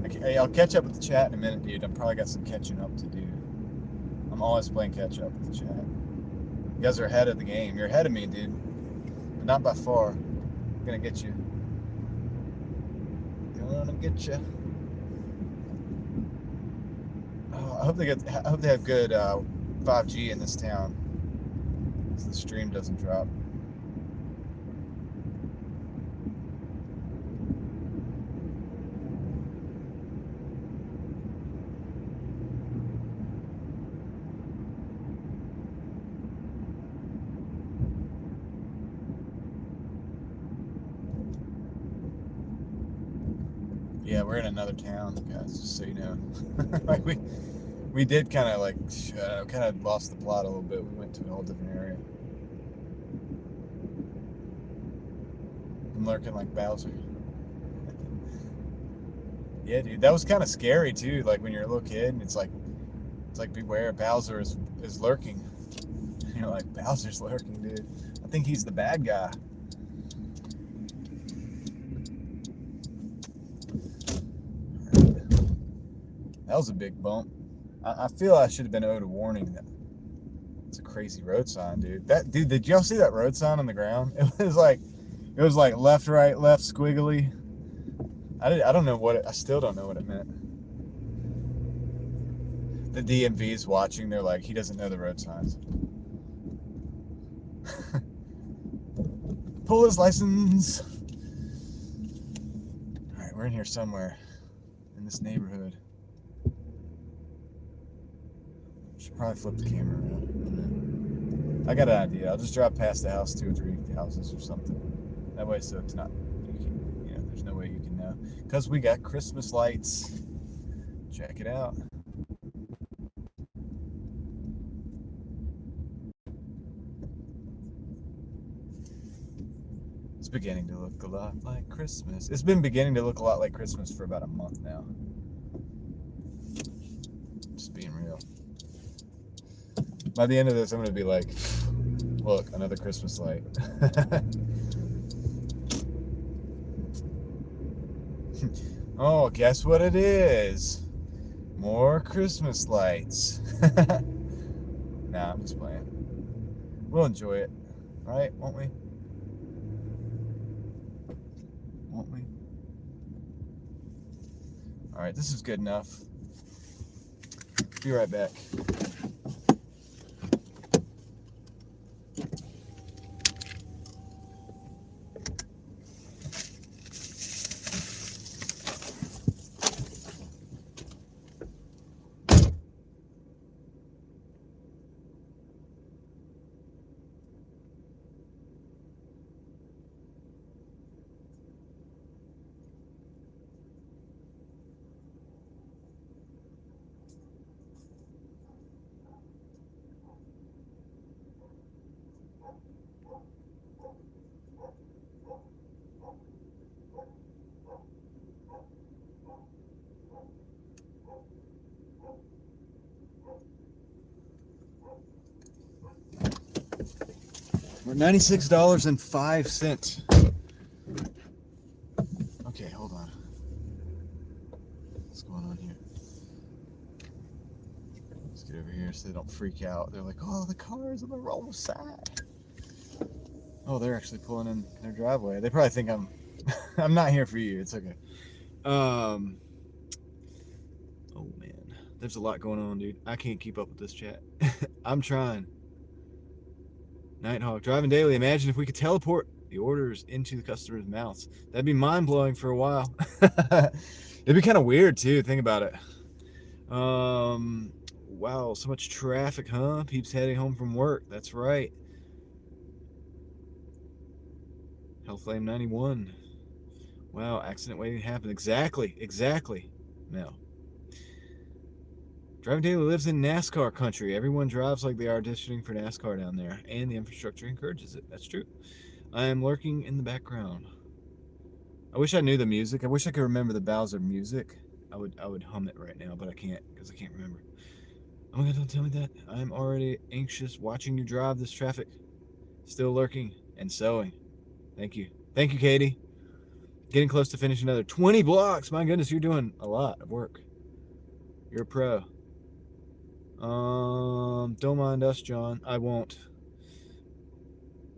Okay, I'll catch up with the chat in a minute, dude. I've probably got some catching up to do. I'm always playing catch up with the chat. You guys are ahead of the game. You're ahead of me, dude. But not by far. I'm gonna get you. Gonna get you. Oh, I hope they have good 5G in this town, so the stream doesn't drop. Yeah, we're in another town, guys, just so you know. Like we did kind of lost the plot a little bit. We went to a whole different area. I'm lurking like Bowser. Yeah, dude, that was kind of scary too. Like when you're a little kid, and it's like beware, Bowser is lurking. And you're like, Bowser's lurking, dude. I think he's the bad guy. That was a big bump. I feel I should have been owed a warning. It's a crazy road sign, dude. Dude, did y'all see that road sign on the ground? It was like left, right, left, squiggly. I don't know what I still don't know what it meant. The DMV is watching. They're like, he doesn't know the road signs. Pull his license. All right, we're in here somewhere in this neighborhood. Should probably flip the camera around. I got an idea. I'll just drive past the house, 2 or 3 houses or something. That way, so it's not, there's no way you can know. Because we got Christmas lights. Check it out. It's beginning to look a lot like Christmas. It's been beginning to look a lot like Christmas for about a month now. Just being real. By the end of this, I'm going to be like, look, another Christmas light. Oh, guess what it is? More Christmas lights. Nah, I'm just playing. We'll enjoy it, right? Won't we? Won't we? All right, this is good enough. Be right back. We're $96.05. Okay, hold on. What's going on here? Let's get over here so they don't freak out. They're like, oh, the car's on the wrong side. Oh, they're actually pulling in their driveway. They probably think I'm I'm not here for you. It's okay. Oh man, there's a lot going on, dude. I can't keep up with this chat. I'm trying. Nighthawk, driving daily. Imagine if we could teleport the orders into the customers' mouths. That'd be mind-blowing for a while. It'd be kind of weird too. Think about it. Wow, so much traffic, huh? Peeps heading home from work. That's right. Hellflame 91. Wow, accident waiting to happen. Exactly. Mel. Driving daily lives in NASCAR country. Everyone drives like they are auditioning for NASCAR down there, and the infrastructure encourages it. That's true. I am lurking in the background. I wish I knew the music. I wish I could remember the Bowser music. I would hum it right now, but I can't because I can't remember. Oh my god, don't tell me that. I'm already anxious watching you drive this traffic. Still lurking and sewing. Thank you. Thank you, Katie. Getting close to finishing another 20 blocks. My goodness, you're doing a lot of work. You're a pro. Don't mind us, John. I won't.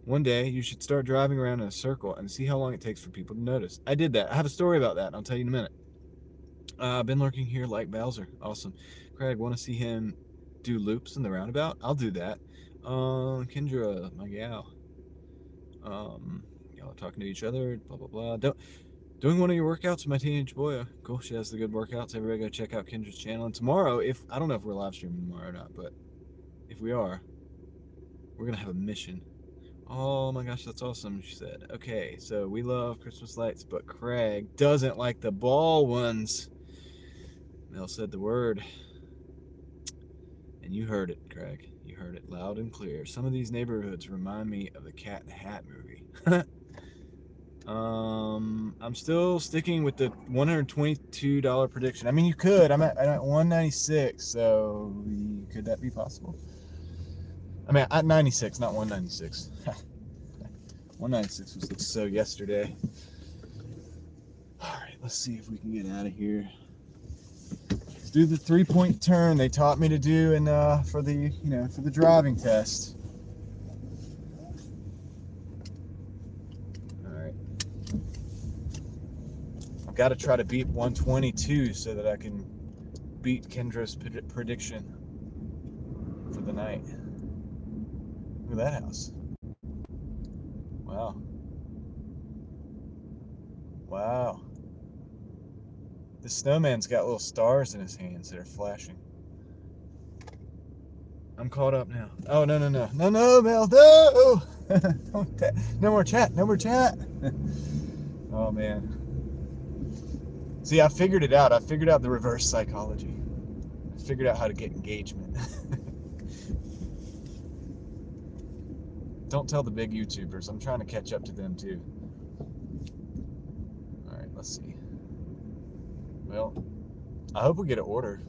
One day, you should start driving around in a circle and see how long it takes for people to notice. I did that. I have a story about that, and I'll tell you in a minute. I've been lurking here like Bowser. Awesome. Craig, want to see him do loops in the roundabout? I'll do that. Kendra, my gal. Y'all are talking to each other, blah, blah, blah. Doing one of your workouts with my teenage boy. Cool, she has the good workouts. Everybody go check out Kendra's channel. And tomorrow, I don't know if we're live streaming tomorrow or not, but if we are, we're going to have a mission. Oh my gosh, that's awesome, she said. Okay, so we love Christmas lights, but Craig doesn't like the ball ones. Mel said the word. And you heard it, Craig. You heard it loud and clear. Some of these neighborhoods remind me of the Cat in the Hat movie. I'm still sticking with the $122 prediction. I mean, you could. I'm at 196, so could that be possible? I mean, at 96, not 196. 196 was so yesterday. All right, let's see if we can get out of here. Let's do the 3-point turn they taught me to do, and for the driving test. All right, I've got to try to beat 122 so that I can beat Kendra's prediction for the night. Look at that house. Wow. The snowman's got little stars in his hands that are flashing. I'm caught up now. Oh, no, Mel, no! No more chat. Oh, man. See, I figured it out. I figured out the reverse psychology. I figured out how to get engagement. Don't tell the big YouTubers. I'm trying to catch up to them too. Alright, let's see. Well, I hope we get an order.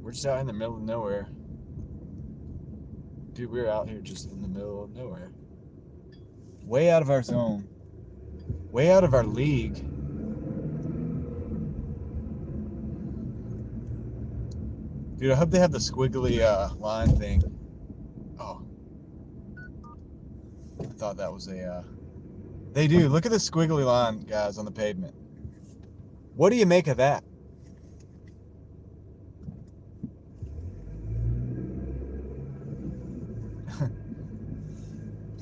We're just out in the middle of nowhere. Dude, we're out here just in the middle of nowhere. Way out of our zone. Way out of our league. Dude, I hope they have the squiggly line thing. Oh. I thought that was a... They do. Look at the squiggly line, guys, on the pavement. What do you make of that?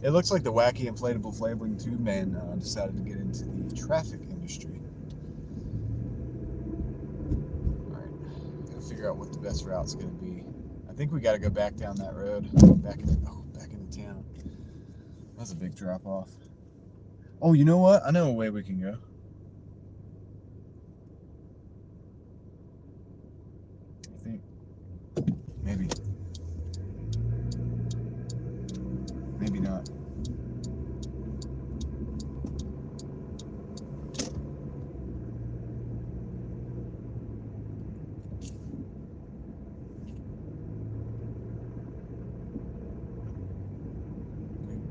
It looks like the wacky inflatable flavoring tube man decided to get into the traffic industry. Alright, gotta figure out what the best route's gonna be. I think we gotta go back down that road. Back into town. That's a big drop off. Oh, you know what? I know a way we can go. I think. Maybe. Maybe not.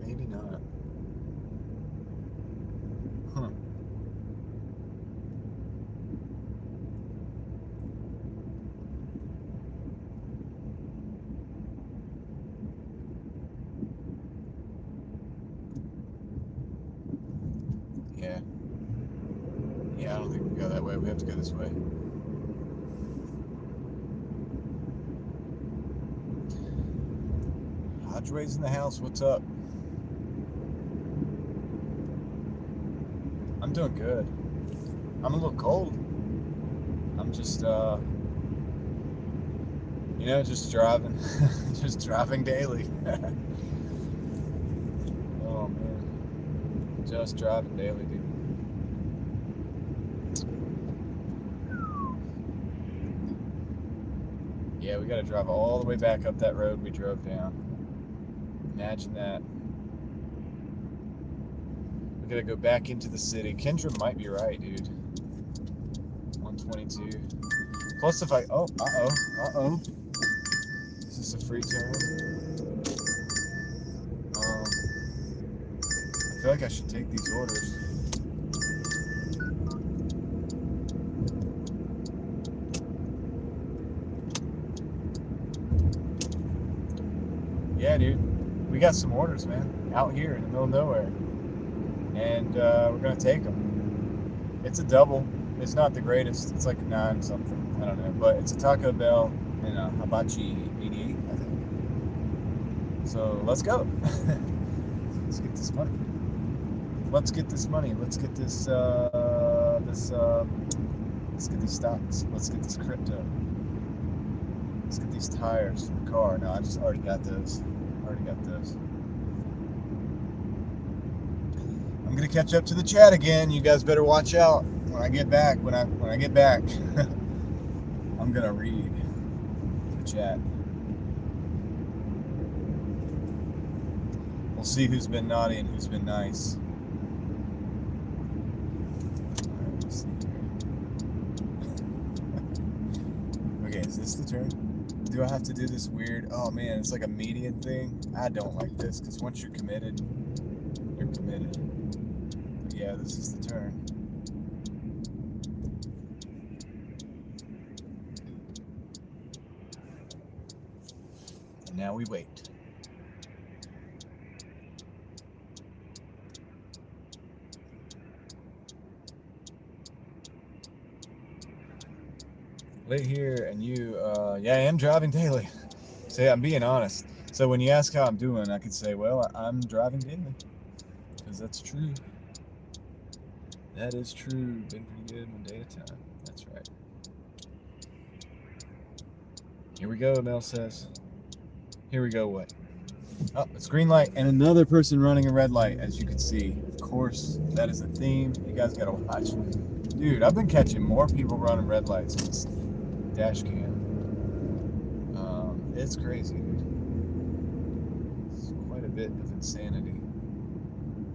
Maybe not. Huh. Yeah, I don't think we can go that way. We have to go this way. Hodgeway's in the house. What's up? I'm doing good. I'm a little cold. I'm just, just driving. Just driving daily. Oh, man. Just driving daily, dude. Yeah, we gotta drive all the way back up that road we drove down. Imagine that. We gotta go back into the city. Kendra might be right, dude. 122. Plus, if I. Oh, uh-oh. Is this a free turn? I feel like I should take these orders. Yeah, dude. We got some orders, man. Out here in the middle of nowhere. And we're going to take them. It's a double. It's not the greatest. It's like 9 something. I don't know. But it's a Taco Bell and a Hibachi 88, I think. So let's go. Let's get this money. Let's get this money. Let's get this, let's get these stocks. Let's get this crypto. Let's get these tires for the car. No, I just already got those. I'm gonna catch up to the chat again. You guys better watch out when I get back. When I get back, I'm gonna read the chat. We'll see who's been naughty and who's been nice. All right, let's see here. Okay, is this the turn? Do I have to do this weird? Oh man, it's like a median thing. I don't like this because once you're committed, you're committed. But yeah, this is the turn. And now we wait. Late here, and you, yeah, I am driving daily. So yeah, I'm being honest. So when you ask how I'm doing, I could say, well, I'm driving daily. Because that's true. That is true. Been pretty good one day at a time. That's right. Here we go, Mel says. Here we go, what? Oh, it's green light and another person running a red light, as you can see. Of course, that is a theme. You guys gotta watch. Dude, I've been catching more people running red lights on this dash cam. It's crazy, dude. It's quite a bit of insanity.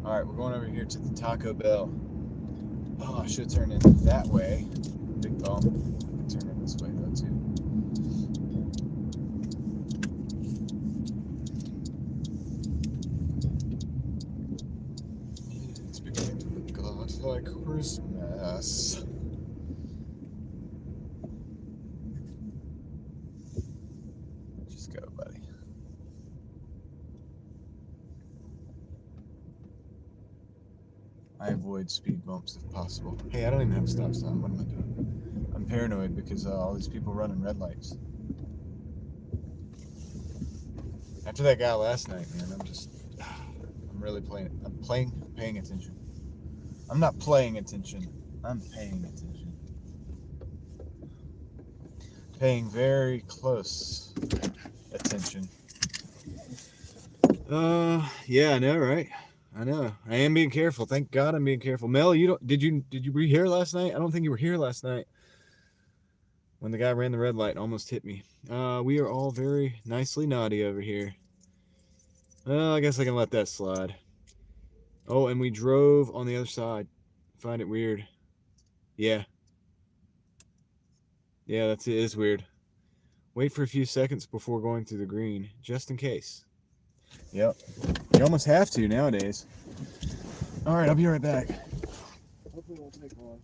Alright, we're going over here to the Taco Bell. Oh, I should turn in that way. Big bump. I can turn in this way, though, too. It's beginning to look a lot like Christmas. Just go, buddy. I avoid speed bumps if possible. Hey, I don't even have a stop sign. What am I doing? I'm paranoid because of all these people running red lights. After that guy last night, man, I'm really paying attention. I'm not playing attention. I'm paying attention. Paying very close attention. Yeah, I know, right? I know. I am being careful. Thank God I'm being careful. Mel, did you were you here last night? I don't think you were here last night when the guy ran the red light and almost hit me. We are all very nicely naughty over here. Well, I guess I can let that slide. Oh, and we drove on the other side. Find it weird. Yeah. Yeah, it is weird. Wait for a few seconds before going through the green, just in case. Yep. You almost have to nowadays. All right, I'll be right back. Hopefully it won't take long.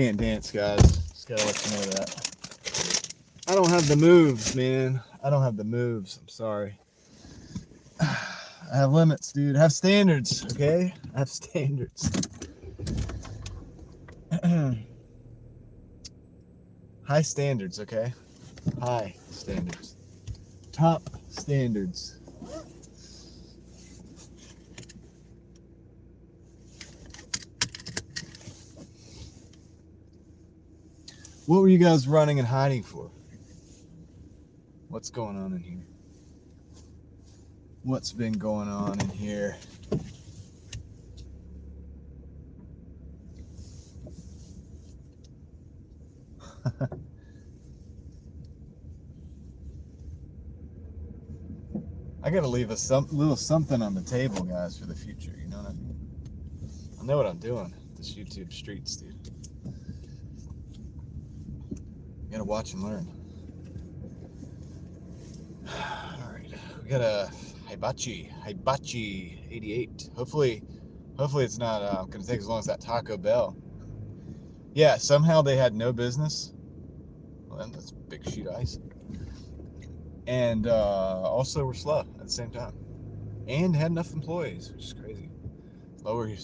can't dance, guys. Just gotta let you know that. I don't have the moves, man. I don't have the moves. I'm sorry. I have limits, dude. I have standards, okay? I have standards. High standards, okay? High standards. Top standards. What were you guys running and hiding for? What's going on in here? What's been going on in here? I gotta leave a little something on the table, guys, for the future. You know what I mean? I know what I'm doing. This YouTube streets, dude. You gotta watch and learn. All right, we got a hibachi 88. Hopefully it's not gonna take as long as that Taco Bell. Yeah, somehow they had no business. Well, that's a big sheet of ice. And also we're slow at the same time. And had enough employees, which is crazy. Lower your...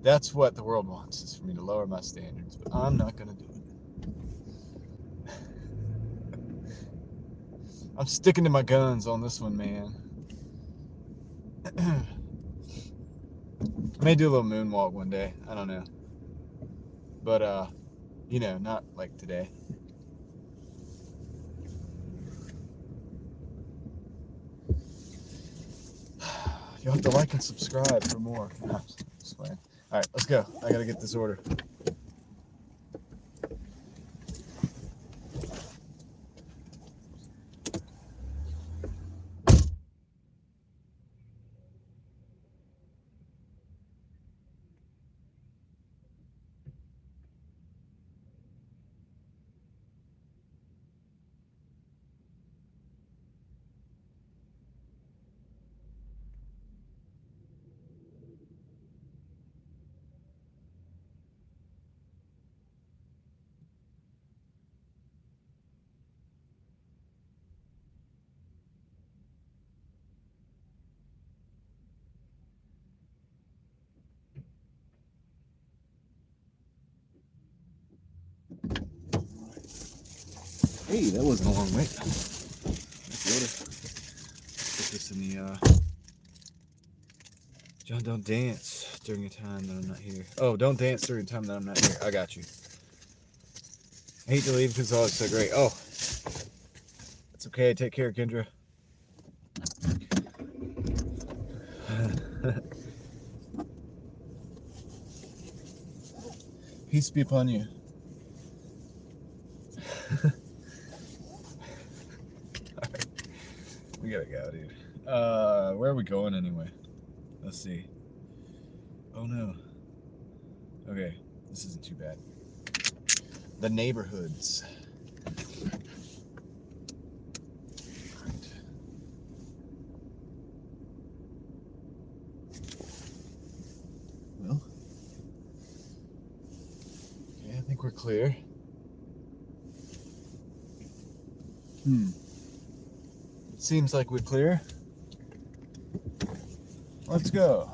That's what the world wants, is for me to lower my standards. But I'm not going to do it. I'm sticking to my guns on this one, man. I may do a little moonwalk one day. I don't know. But, you know, not like today. You'll have to like and subscribe for more. Just playing. All right, let's go. I gotta get this order. Hey, that wasn't a long wait. Nice order. Put this in the John, don't dance during a time that I'm not here. Oh, don't dance during a time that I'm not here. I got you. I hate to leave because it's so great. Oh, it's okay. Take care, Kendra. Peace be upon you. Alright. We gotta go, dude. Where are we going anyway? Let's see. Oh no. Okay, this isn't too bad. The neighborhoods. Alright. Well. Okay, I think we're clear. Seems like we're clear. Let's go.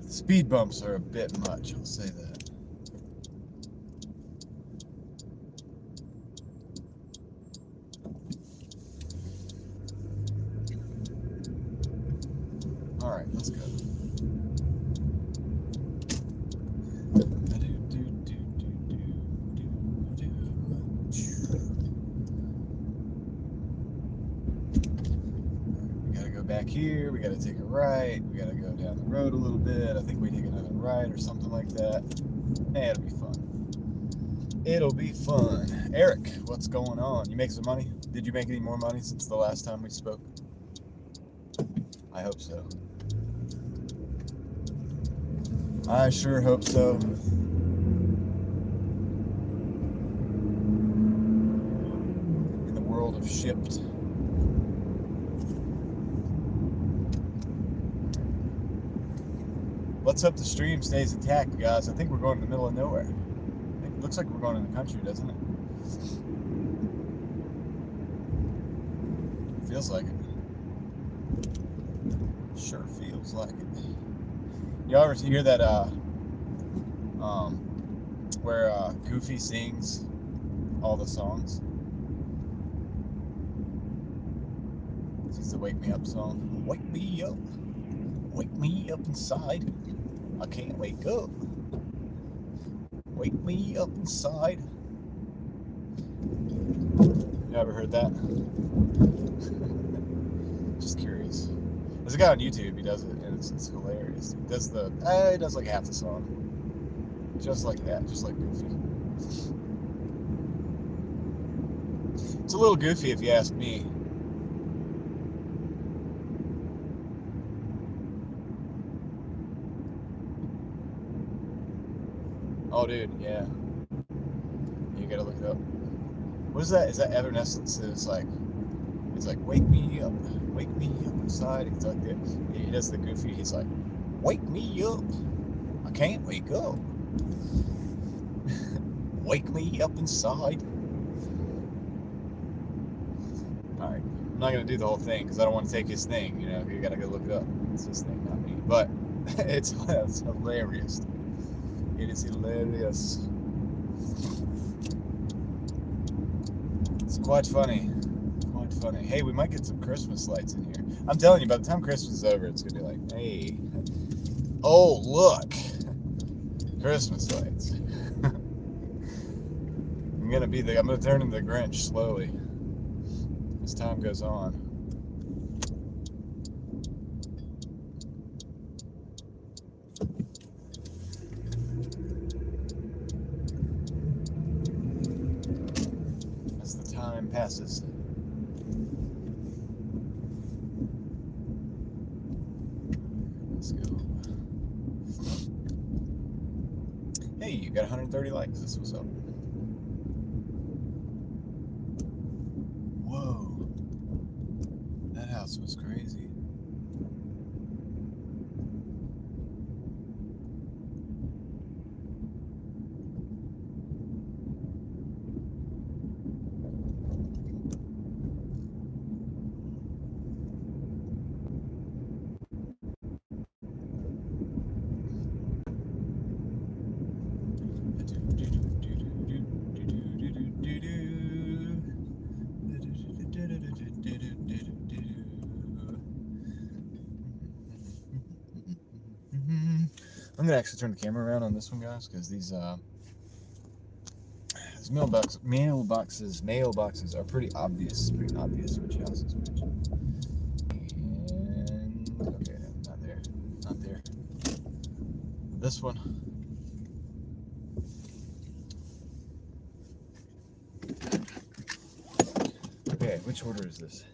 Speed bumps are a bit much, I'll say that. All right, let's go. Back here, we got to take a right, we got to go down the road a little bit. I think we take another right or something like that. Hey, it'll be fun. It'll be fun. Eric, what's going on? You make some money? Did you make any more money since the last time we spoke? I hope so. I sure hope so. In the world of Shipped. Let's hope the stream stays intact, guys. I think we're going in the middle of nowhere. It looks like we're going in the country, doesn't it? Feels like it. Sure feels like it. You ever hear that where Goofy sings all the songs? It's the Wake Me Up song. Wake me up. Wake me up inside. I can't wake up. Wake me up inside. You ever heard that? Just curious. There's a guy on YouTube, he does it, and it's hilarious. He does he does like half the song. Just like that, just like Goofy. It's a little goofy if you ask me. Oh, dude, yeah. You gotta look it up. What is that? Is that Evanescence? It's like, wake me up inside. It's like that. He does the Goofy. He's like, wake me up. I can't wake up. Wake me up inside. All right, I'm not gonna do the whole thing because I don't want to take his thing. You know, you gotta go look it up. It's his thing, not me. But it's hilarious. It is hilarious. It's quite funny. Quite funny. Hey, we might get some Christmas lights in here. I'm telling you, by the time Christmas is over, it's gonna be like, hey, oh look, Christmas lights. I'm gonna turn into the Grinch slowly as time goes on. Passes. Let's go. Hey, you got 130 likes. This was up. Whoa. That house was crazy. I'm gonna actually turn the camera around on this one, guys, because these mailboxes are pretty obvious. Pretty obvious which house is which. And okay, no, not there. This one. Okay, which order is this?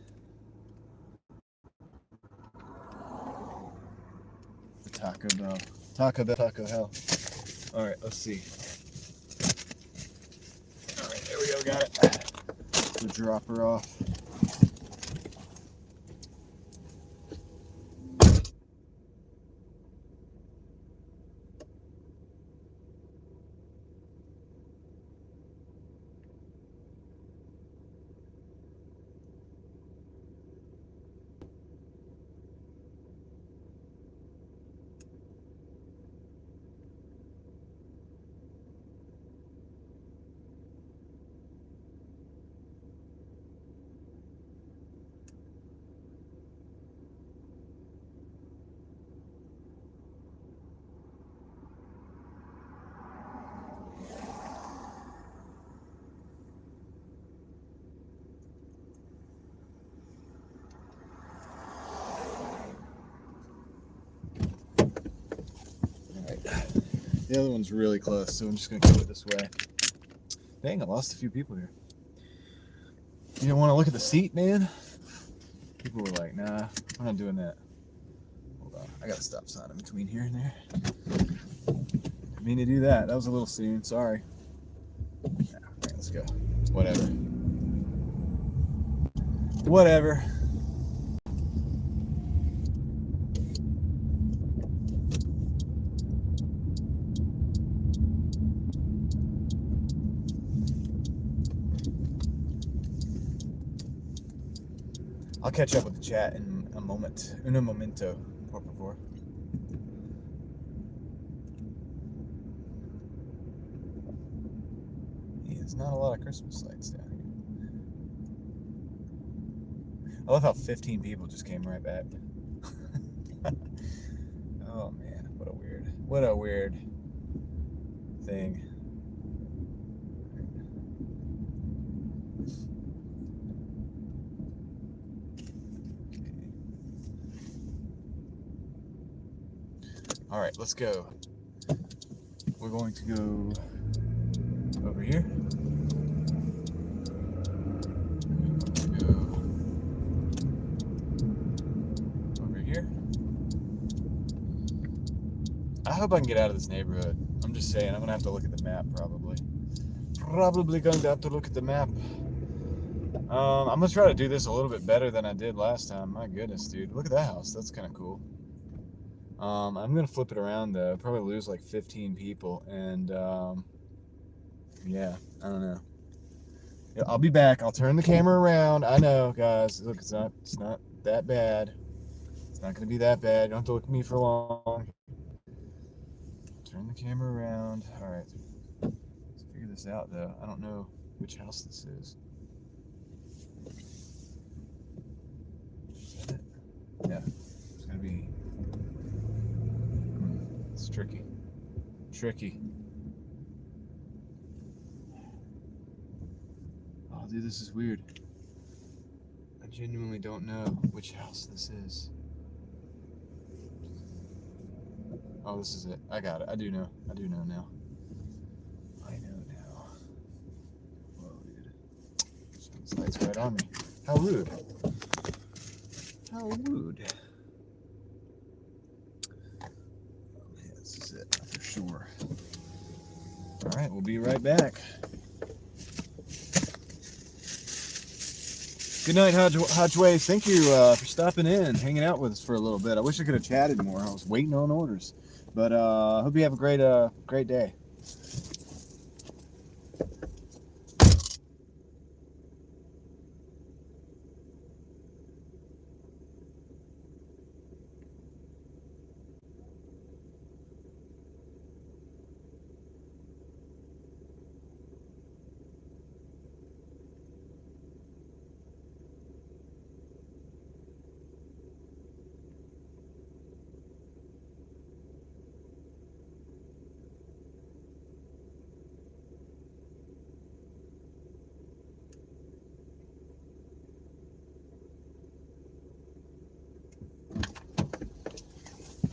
The Taco Bell. Taco Hell. All right, let's see. All right, there we go, got it. We'll drop her off. The other one's really close, so I'm just going to go this way. Dang, I lost a few people here. You don't want to look at the seat, man? People were like, nah, I'm not doing that. Hold on, I got a stop sign in between here and there. Didn't mean to do that. That was a little soon, sorry. Yeah, right, let's go. Whatever. Whatever. I'll catch up with the chat in a moment. Un momento, por favor. Yeah, there's not a lot of Christmas lights down here. I love how 15 people just came right back. Oh man, what a weird thing. All right, let's go. We're going to go over here. I hope I can get out of this neighborhood. I'm just saying, I'm gonna have to look at the map probably. Probably going to have to look at the map. I'm gonna try to do this a little bit better than I did last time. My goodness, dude. Look at that house. That's kind of cool. I'm gonna flip it around though. Probably lose like 15 people, and yeah, I don't know. Yeah, I'll be back. I'll turn the camera around. I know, guys. Look, it's not that bad. It's not gonna be that bad. You don't have to look at me for long. Turn the camera around. All right. Let's figure this out though. I don't know which house this is. Is that it? Yeah. It's gonna be. It's tricky. Tricky. Oh, dude, this is weird. I genuinely don't know which house this is. Oh, this is it. I got it. I do know. I do know now. I know now. Whoa, dude. This light's right on me. How rude. How rude. Oh, man, this is it for sure. All right, we'll be right back. Good night, Hodgeways. Thank you for stopping in, hanging out with us for a little bit. I wish I could have chatted more. I was waiting on orders. But I hope you have a great day.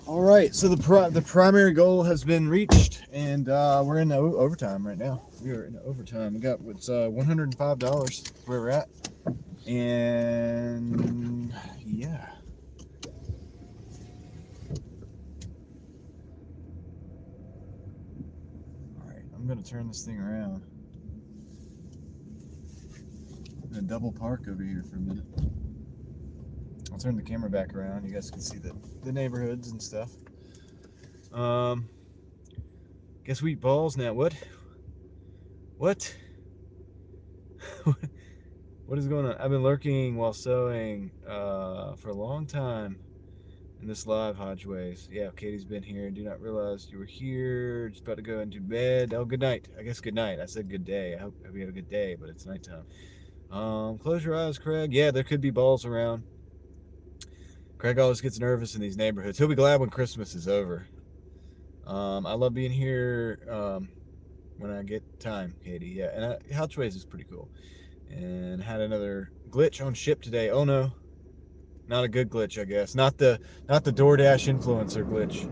All right, so the primary goal has been reached, and we're in overtime right now. We are in overtime. We got what's $105 where we're at, and yeah. All right, I'm gonna turn this thing around. I'm gonna double park over here for a minute. I'll turn the camera back around. You guys can see the neighborhoods and stuff. Guess we eat balls now. What? What? What is going on? I've been lurking while sewing for a long time in this live, Hodgeways. Yeah, Katie's been here. Do not realize you were here. Just about to go into bed. Oh, good night. I guess good night. I said good day. I hope you have a good day, but it's nighttime. Close your eyes, Craig. Yeah, there could be balls around. Craig always gets nervous in these neighborhoods. He'll be glad when Christmas is over. I love being here when I get time, Katie. Yeah, and Hodgeways is pretty cool. And had another glitch on ship today. Oh no, not a good glitch, I guess. Not the Doordash influencer glitch.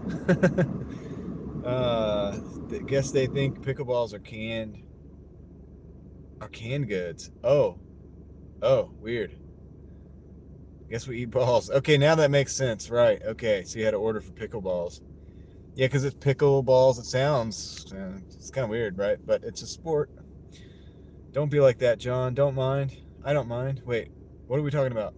I guess they think pickleballs are canned goods. Oh, weird. Guess we eat balls. Okay, now that makes sense, right? Okay, so you had to order for pickleballs. Yeah, because it's pickleballs. It sounds, it's kind of weird, right? But it's a sport. Don't be like that, John. Don't mind. I don't mind. Wait, what are we talking about?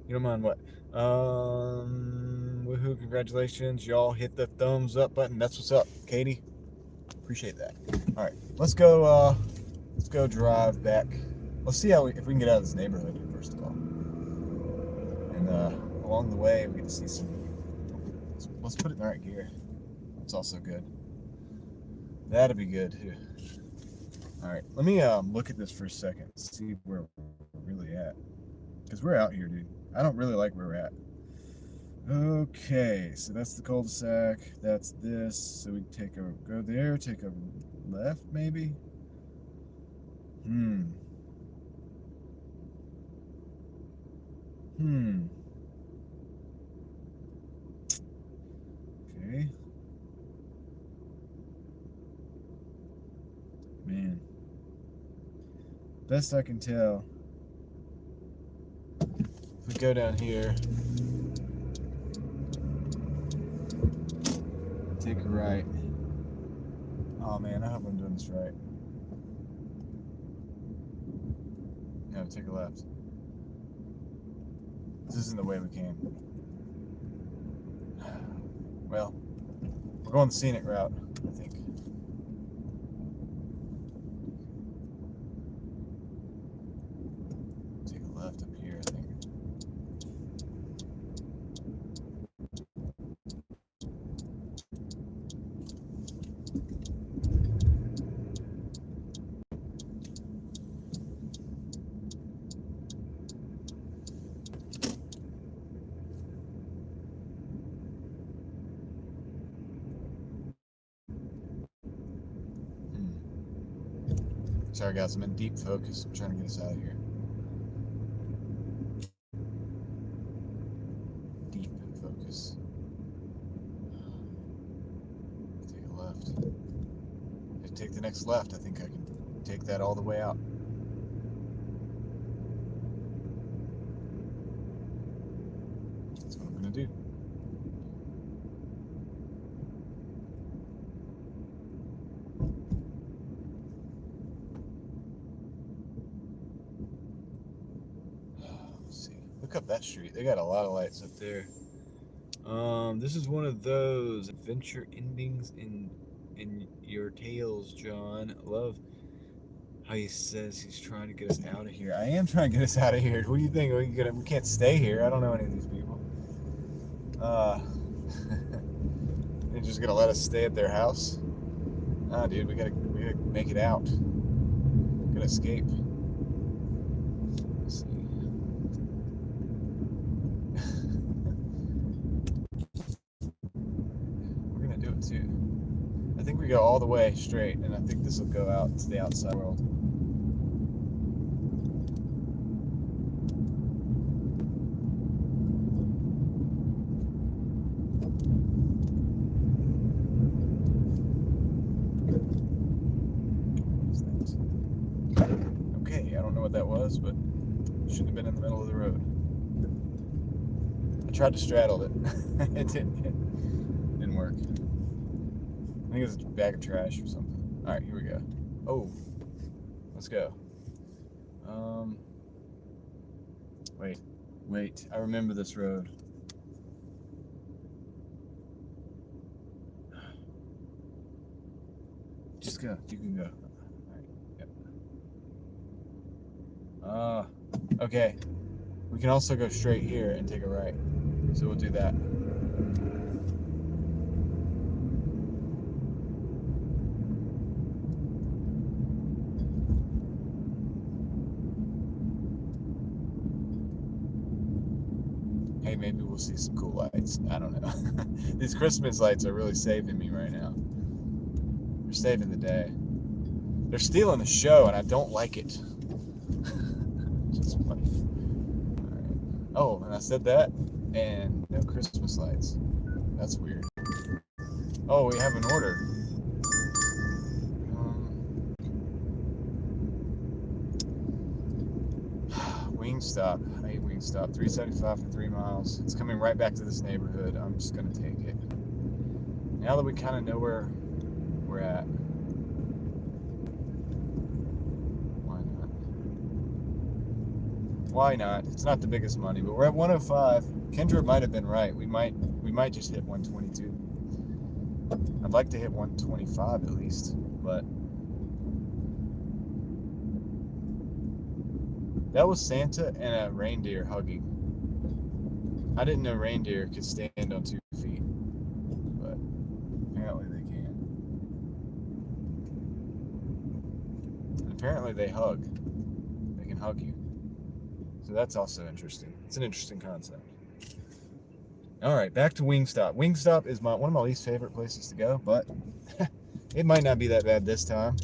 You don't mind what? Woohoo! Congratulations, y'all! Hit the thumbs up button. That's what's up, Katie. Appreciate that. All right, let's go. Let's go drive back. Let's see if we can get out of this neighborhood first of all. then along the way we get to see some. Let's put it in the right gear. It's also good. That'd be good too. All right, let me look at this for a second, see where we're really at, because we're out here, dude. I don't really like where we're at. Okay, so that's the cul-de-sac. That's this. So we go there, take a left, maybe. Okay. Man. Best I can tell, if we go down here, take a right. Oh man, I hope I'm doing this right. No, take a left. This isn't the way we came. Well, we're going the scenic route, I think. Take a left up here, I think. Sorry guys, I'm in deep focus. I'm trying to get us out of here. Deep focus. Take a left. If I take the next left, I think I can take that all the way out. That's what I'm gonna do. Look up that street. They got a lot of lights up there. This is one of those adventure endings in your tales, John. I love how he says he's trying to get us out of here. I am trying to get us out of here. What do you think? We can't stay here. I don't know any of these people. They're just gonna let us stay at their house? Nah, dude, we gotta make it out. We gotta escape. Let's see. Too. I think we go all the way straight, and I think this will go out to the outside world. Okay, I don't know what that was, but it shouldn't have been in the middle of the road. I tried to straddle it. It didn't work. I think it was a bag of trash or something. All right, here we go. Oh, let's go. Wait. I remember this road. Just go. You can go. All right. Yep. Okay. We can also go straight here and take a right. So we'll do that. Hey, maybe we'll see some cool lights. I don't know. These Christmas lights are really saving me right now. They're saving the day. They're stealing the show, and I don't like it. Just funny. All right. Oh, and I said that, and no Christmas lights. That's weird. Oh, we have an order. Wingstop. I hate Wingstop. $3.75 for 3 miles. It's coming right back to this neighborhood. I'm just gonna take it. Now that we kind of know where we're at. Why not? It's not the biggest money, but we're at 105. Kendra might have been right. We might just hit 122. I'd like to hit 125 at least, but that was Santa and a reindeer hugging. I didn't know reindeer could stand on 2 feet, but apparently they can. And apparently they hug. They can hug you. So that's also interesting. It's an interesting concept. All right, back to Wingstop. Wingstop is one of my least favorite places to go, but it might not be that bad this time.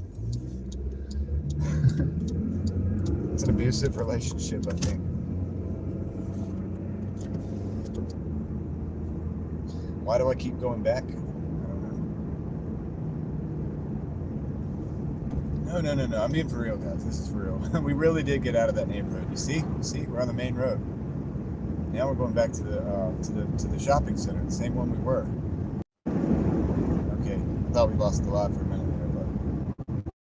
It's an abusive relationship, I think. Why do I keep going back? I don't know. No. I'm being for real, guys. This is for real. We really did get out of that neighborhood. You see? We're on the main road. Now we're going back to the shopping center, the same one we were. Okay, I thought we lost the lot for a minute there,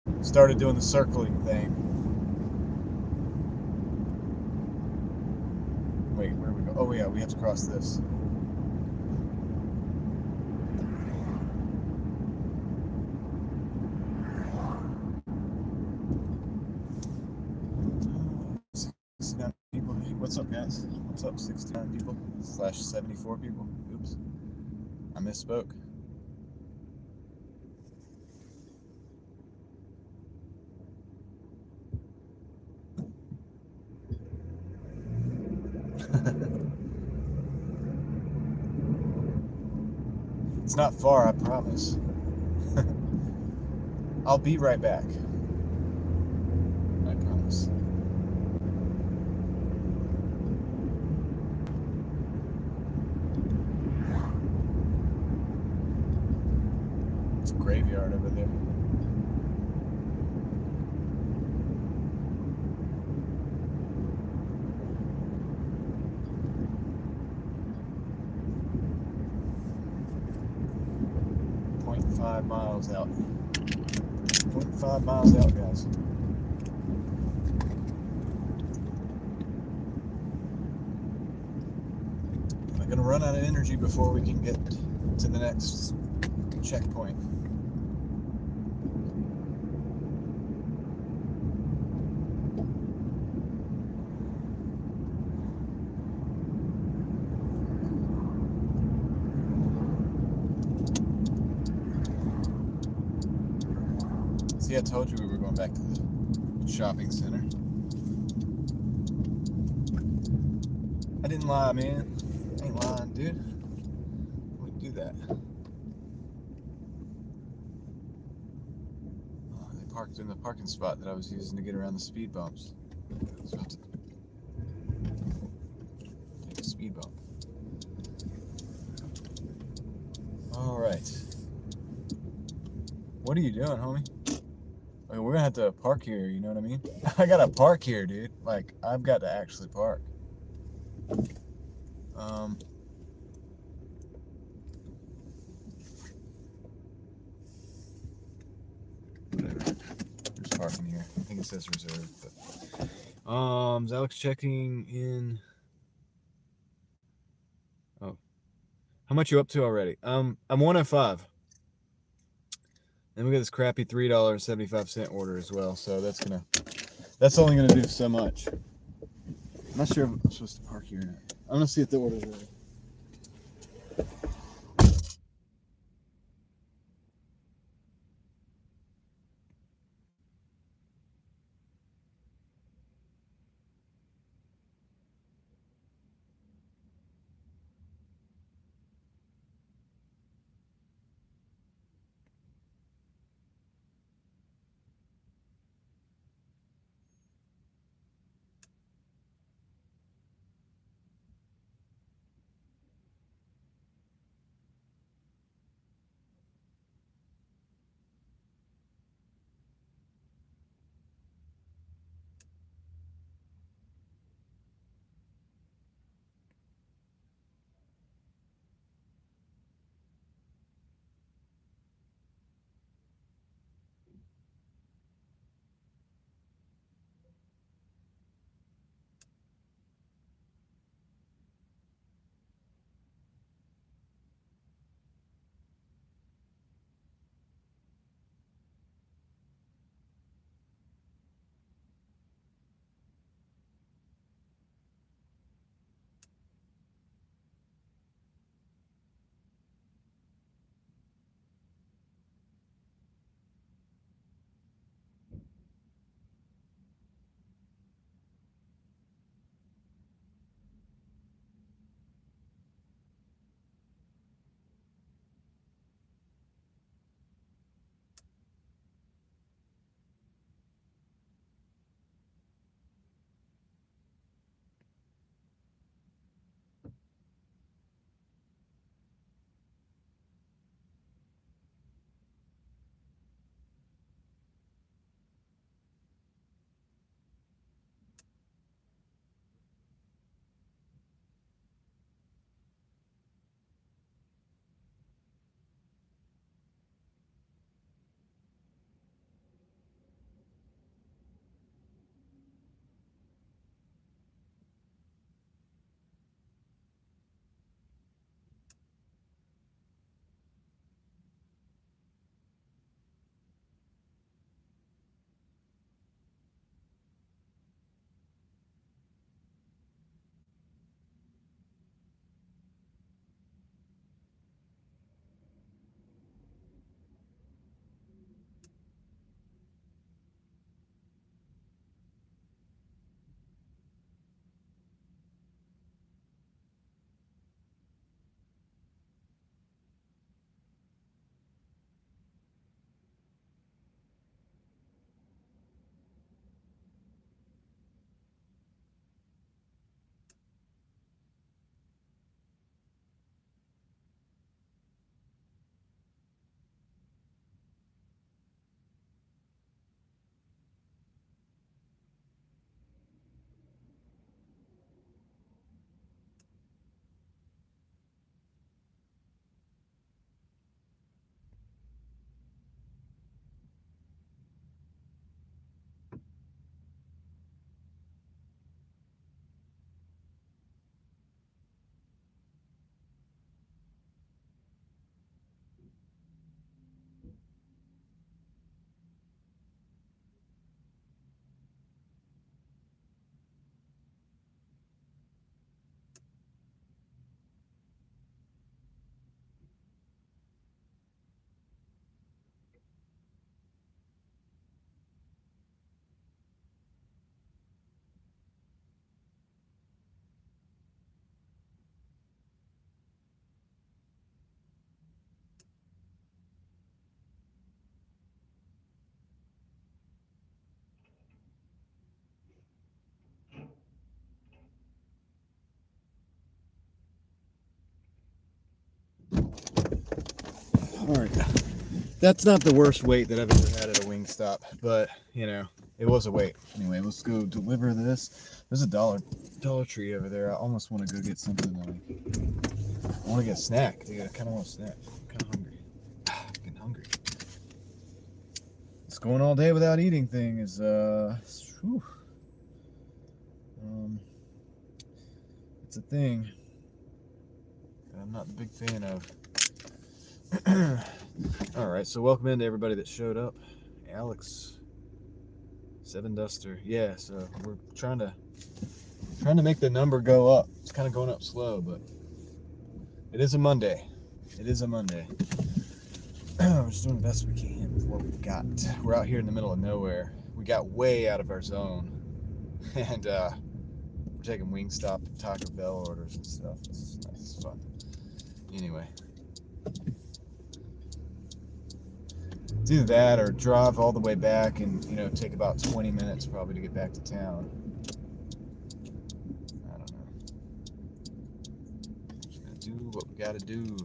but started doing the circling thing. Wait, where do we go? Oh yeah, we have to cross this. People. Hey, what's up, guys? What's up, 69 people / 74 people? Oops, I misspoke. It's not far, I promise. I'll be right back. I promise. It's a graveyard over there. .5 miles out. 0.5 miles out, guys. Am I gonna run out of energy before we can get to the next checkpoint? See, I told you we were going back to the shopping center. I didn't lie, man. I ain't lying, dude. I wouldn't do that. Oh, they parked in the parking spot that I was using to get around the speed bumps. I was about to take a speed bump. All right. What are you doing, homie? I mean, we're gonna have to park here, you know what I mean? I gotta park here, dude. Like, I've got to actually park. Whatever. There's parking here. I think it says reserved, but is Alex checking in? Oh. How much you up to already? I'm 105. And we got this crappy $3.75 order as well, so that's only gonna do so much. I'm not sure if I'm supposed to park here or not. I'm gonna see if the order's ready. All right. That's not the worst wait that I've ever had at a Wingstop, but you know, it was a wait. Anyway, let's go deliver this. There's a Dollar Tree over there. I almost want to go get something like, I want to get a snack, dude. I kind of want a snack. I'm kind of hungry. I'm getting hungry. This going all day without eating thing is whew. It's a thing that I'm not the big fan of. All right, so welcome in to everybody that showed up. Alex, Seven Duster, yeah. So we're trying to make the number go up. It's kind of going up slow, but it is a Monday. It is a Monday. We're just doing the best we can with what we've got. We're out here in the middle of nowhere. We got way out of our zone, and we're taking Wingstop, Taco Bell orders and stuff. It's nice, it's fun. Anyway. It's either that or drive all the way back and, you know, take about 20 minutes probably to get back to town. I don't know. Just gonna do what we gotta do.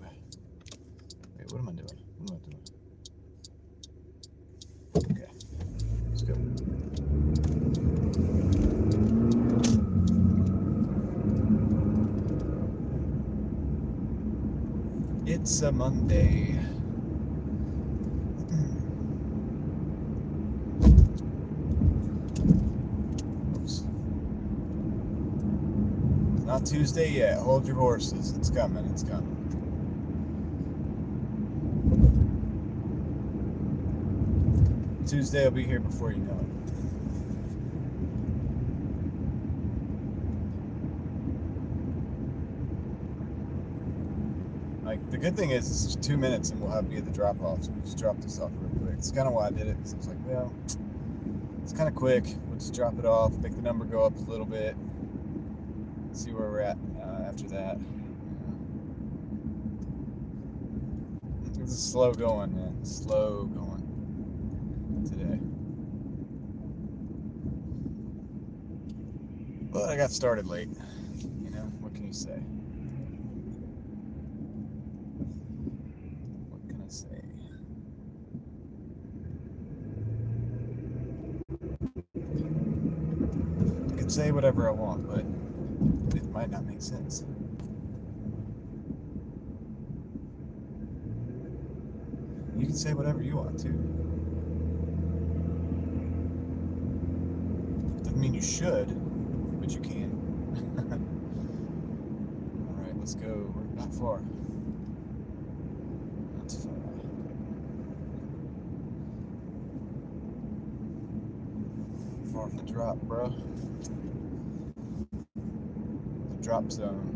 Wait, what am I doing? What am I doing? Okay, let's go. It's a Monday. Not Tuesday yet. Hold your horses. It's coming. It's coming. Tuesday will be here before you know it. Like, the good thing is it's just 2 minutes and we'll be at the drop-off. So we just drop this off real quick. It's kind of why I did it, because I was like, well, it's kind of quick. We'll just drop it off, make the number go up a little bit, see where we're at after that. This is slow going, man. Slow going today. But I got started late. You know, what can you say? What can I say? I could say whatever I want, but it might not make sense. You can say whatever you want to. Doesn't mean you should, but you can. Alright, let's go. We're not far. Not far. Far from the drop, bro. The drop zone.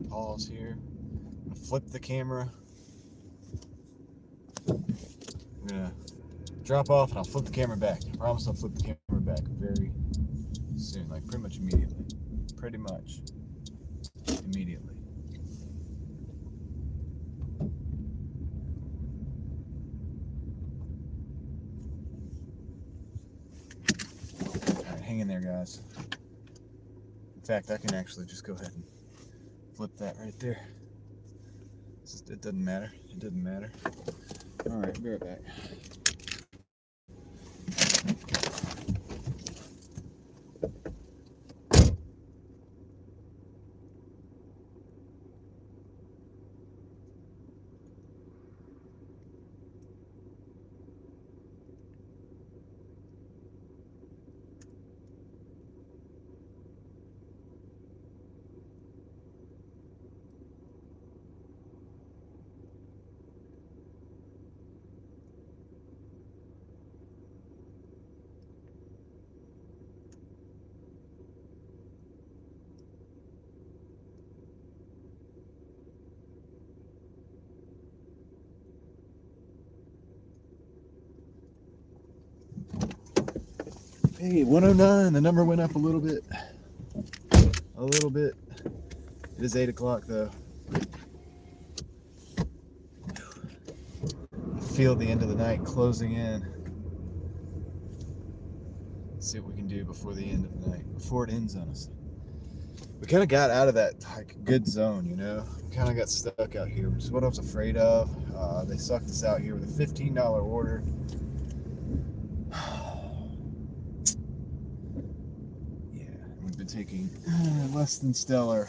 Pause here. I'm gonna flip the camera. I'm gonna drop off and I'll flip the camera back. I promise I'll flip the camera back very soon, like pretty much immediately. Pretty much immediately. Alright, hang in there, guys. In fact, I can actually just go ahead and flip that right there. It doesn't matter. It doesn't matter. Alright, be right back. Hey, 109. The number went up a little bit. A little bit. It is 8 o'clock though. I feel the end of the night closing in. Let's see what we can do before the end of the night, before it ends on us. We kind of got out of that like good zone, you know. We kind of got stuck out here, which is what I was afraid of. They sucked us out here with a $15 order. Yeah, we've been taking less than stellar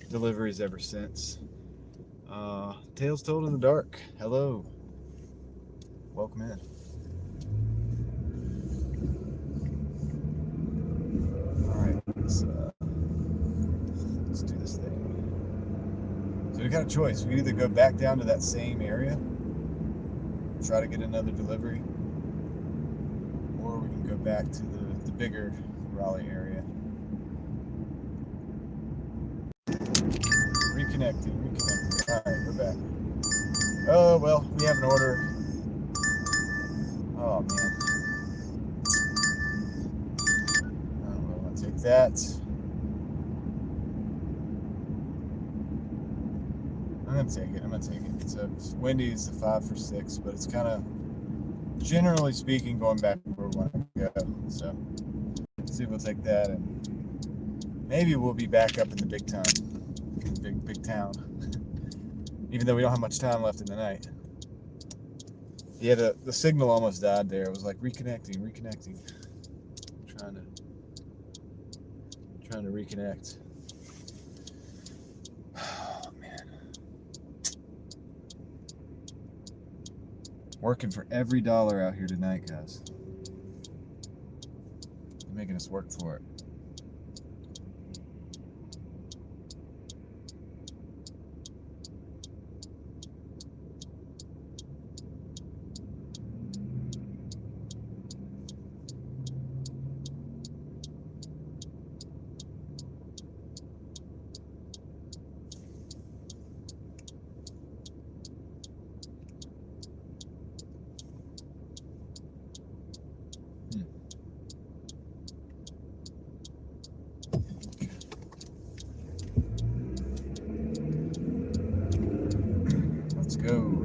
deliveries ever since. Tales told in the dark. Hello, welcome in. All right, let's do this thing. So we got a choice. We can either go back down to that same area, try to get another delivery, or we can go back to the bigger Raleigh area. Reconnecting. All right, we're back. Oh, well, we have an order. Oh, man. I'm going to take that. I'm going to take it. It's a Wendy's, a 5 for $6, but it's kind of, generally speaking, going back where we want to go. So, let's see if we'll take that, and maybe we'll be back up in the big time. Big town. Even though we don't have much time left in the night. Yeah, the signal almost died there. It was like reconnecting. Trying to reconnect. Oh man. Working for every dollar out here tonight, guys. They're making us work for it. Let's go.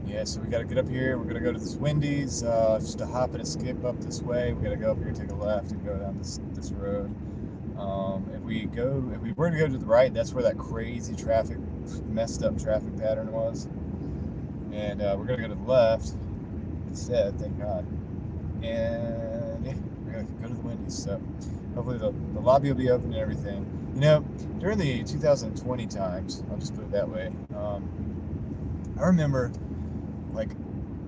Yeah, so we got to get up here. We're going to go to this Wendy's, just a hop and a skip up this way. We got to go up here, take a left, and go down this road. If we were to go to the right, that's where that crazy messed up traffic pattern was. And we're going to go to the left instead, thank God. And yeah, we're going to go to the Wendy's. So hopefully the lobby will be open and everything. You know, during the 2020 times, I'll just put it that way, I remember like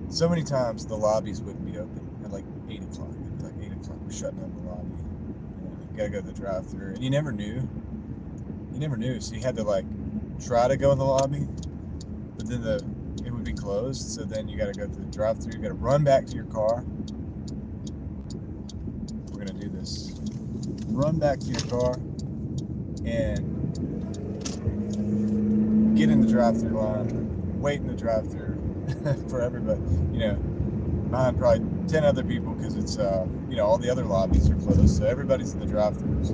so many times the lobbies wouldn't be open at like 8 o'clock. It'd be like 8 o'clock, we're shutting down the lobby. You gotta go to the drive-thru, and you never knew. So you had to like try to go in the lobby, but then it would be closed. So then you gotta go to the drive-thru. You gotta run back to your car. We're gonna do this. Run back to your car and get in the drive-thru line. Wait in the drive-thru for everybody, behind probably 10 other people, because it's all the other lobbies are closed, so everybody's in the drive-thrus.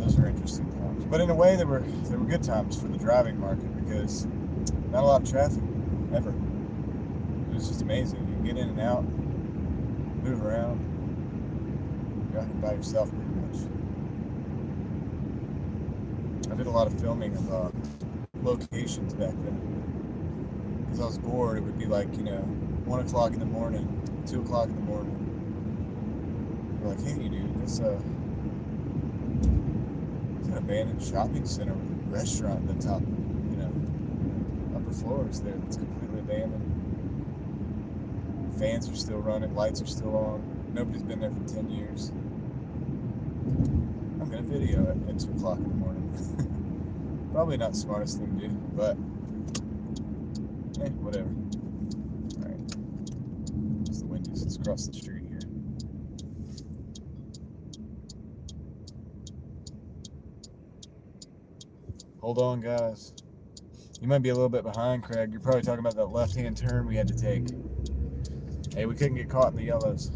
Those are interesting times, but in a way they were good times for the driving market, because not a lot of traffic ever. It was just amazing. You can get in and out, move around. You're out here by yourself pretty much. I did a lot of filming of locations back then, because I was bored. It would be like 1 o'clock in the morning, 2 o'clock in the morning. We're like, hey dude, there's an abandoned shopping center with a restaurant in the top, upper floors there that's completely abandoned. Fans are still running, lights are still on. Nobody's been there for 10 years. I'm a video at 2 o'clock in the morning. Probably not the smartest thing to do, but whatever. Alright. It's the Wendy's. It's across the street here. Hold on, guys. You might be a little bit behind, Craig. You're probably talking about that left-hand turn we had to take. Hey, we couldn't get caught in the yellows.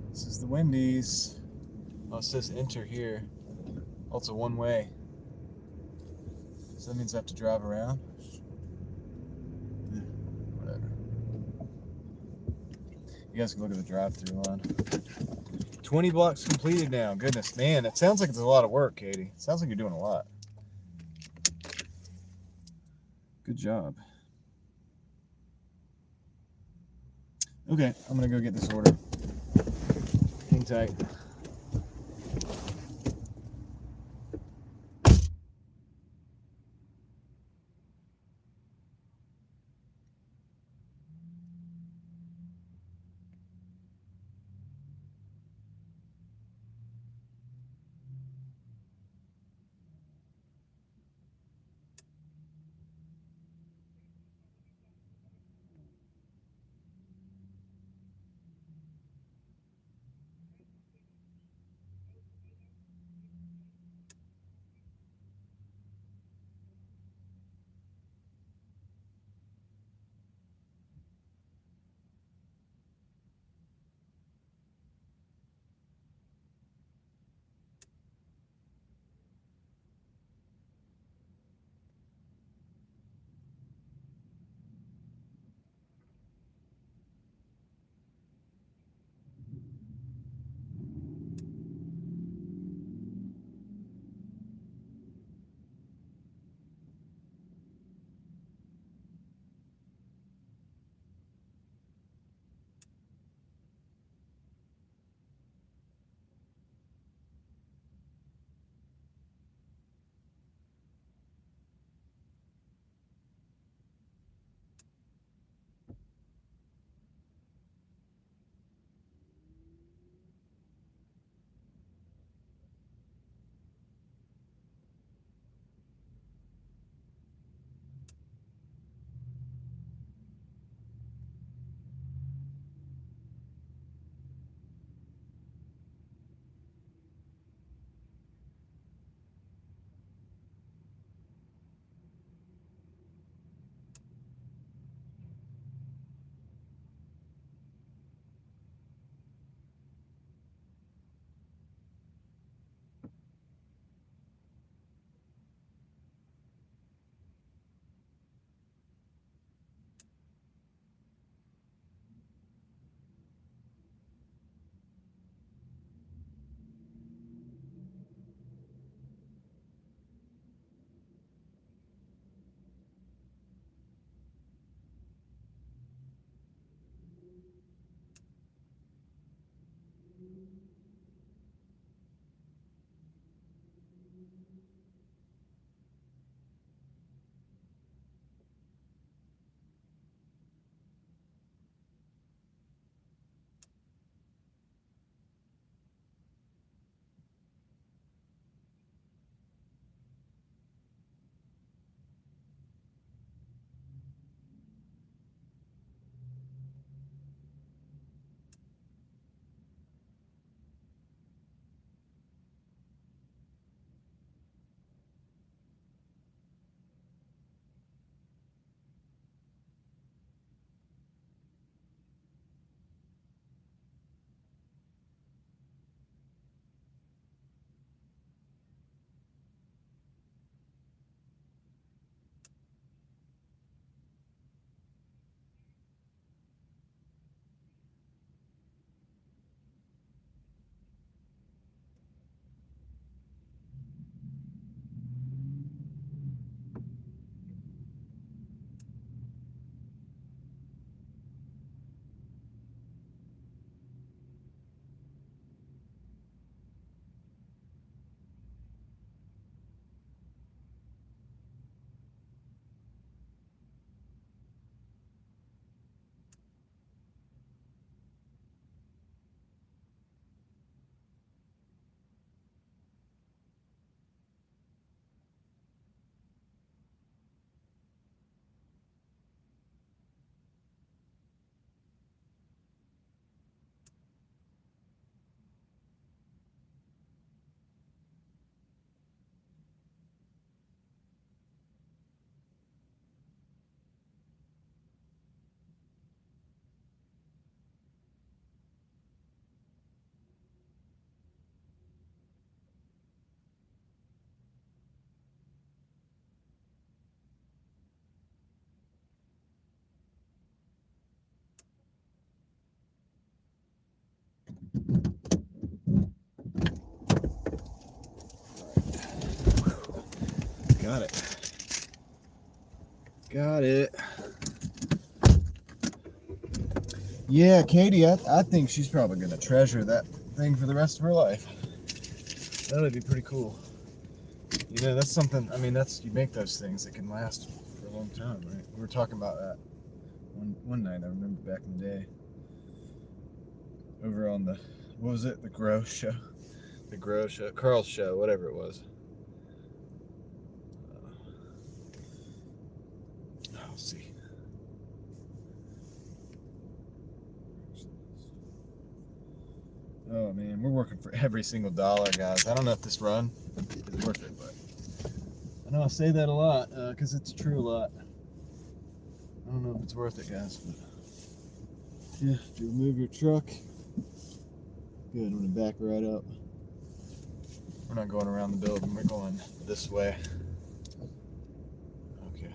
This is the Wendy's. Oh, it says enter here. Oh, it's a one-way. So that means I have to drive around? Whatever. You guys can look at the drive-through line. 20 blocks completed now. Goodness, man, it sounds like it's a lot of work, Katie. It sounds like you're doing a lot. Good job. Okay, I'm gonna go get this order. Hang tight. Got it. Got it. Yeah, Katie, I think she's probably going to treasure that thing for the rest of her life. That would be pretty cool. You know, that's something, I mean, you make those things that can last for a long time, right? We were talking about that one night, I remember back in the day. Over on what was it? The Grow Show? The Grow Show, Carl's Show, whatever it was. I'll see. Oh man, we're working for every single dollar, guys. I don't know if this run is worth it, but I know I say that a lot because it's true a lot. I don't know if it's worth it, guys, but yeah, if you remove your truck, good, I'm gonna back right up. We're not going around the building, we're going this way. Okay.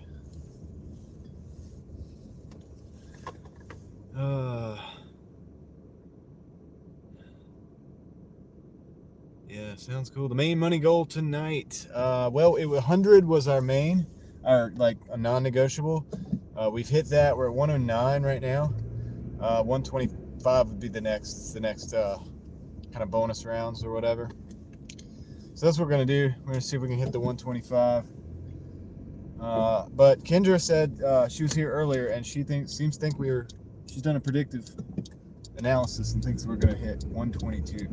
Yeah, sounds cool. The main money goal tonight. Well, 100 was our main, like a non-negotiable. We've hit that. We're at 109 right now. 125 would be the next. It's the next kind of bonus rounds or whatever. So that's what we're gonna do. We're gonna see if we can hit the 125. But Kendra said she was here earlier, and she's done a predictive analysis and thinks we're gonna hit 122.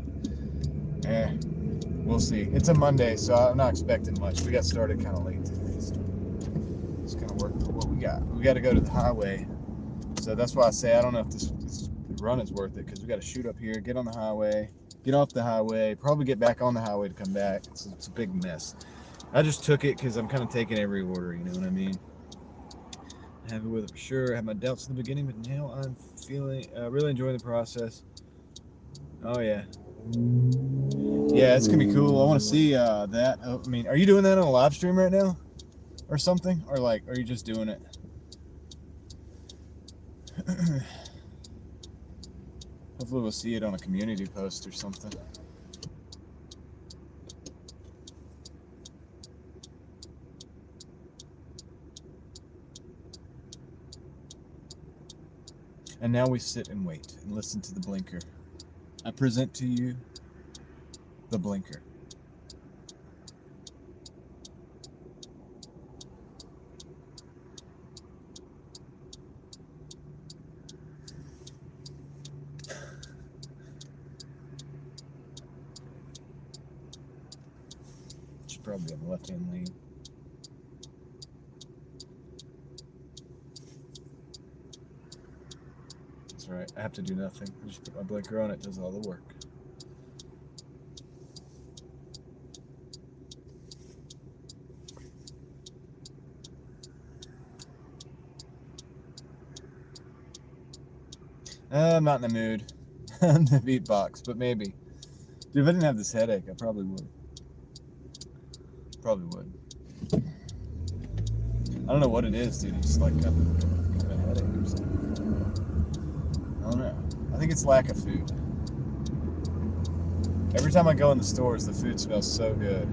We'll see. It's a Monday, so I'm not expecting much. We got started kind of late today, so just kind of work with what we got. We got to go to the highway, so that's why I say I don't know if this run is worth it, because we got to shoot up here, get on the highway, get off the highway, probably get back on the highway to come back. It's a big mess. I just took it because I'm kind of taking every order, you know what I mean? Happy with it for sure. I had my doubts in the beginning, but now I'm feeling really enjoying the process. Oh yeah. Yeah, it's gonna be cool. I want to see that. I mean, are you doing that on a live stream right now, or something, or like, are you just doing it? Hopefully, we'll see it on a community post or something. And now we sit and wait and listen to the blinker. I present to you the blinker. Should probably have a left-hand lane. That's right. I have to do nothing. I just put my blinker on. It does all the work. I'm not in the mood to beatbox, but maybe. Dude, if I didn't have this headache, I probably would. Probably would. I don't know what it is, dude. It's just like got a headache or something. I don't know. I think it's lack of food. Every time I go in the stores, the food smells so good.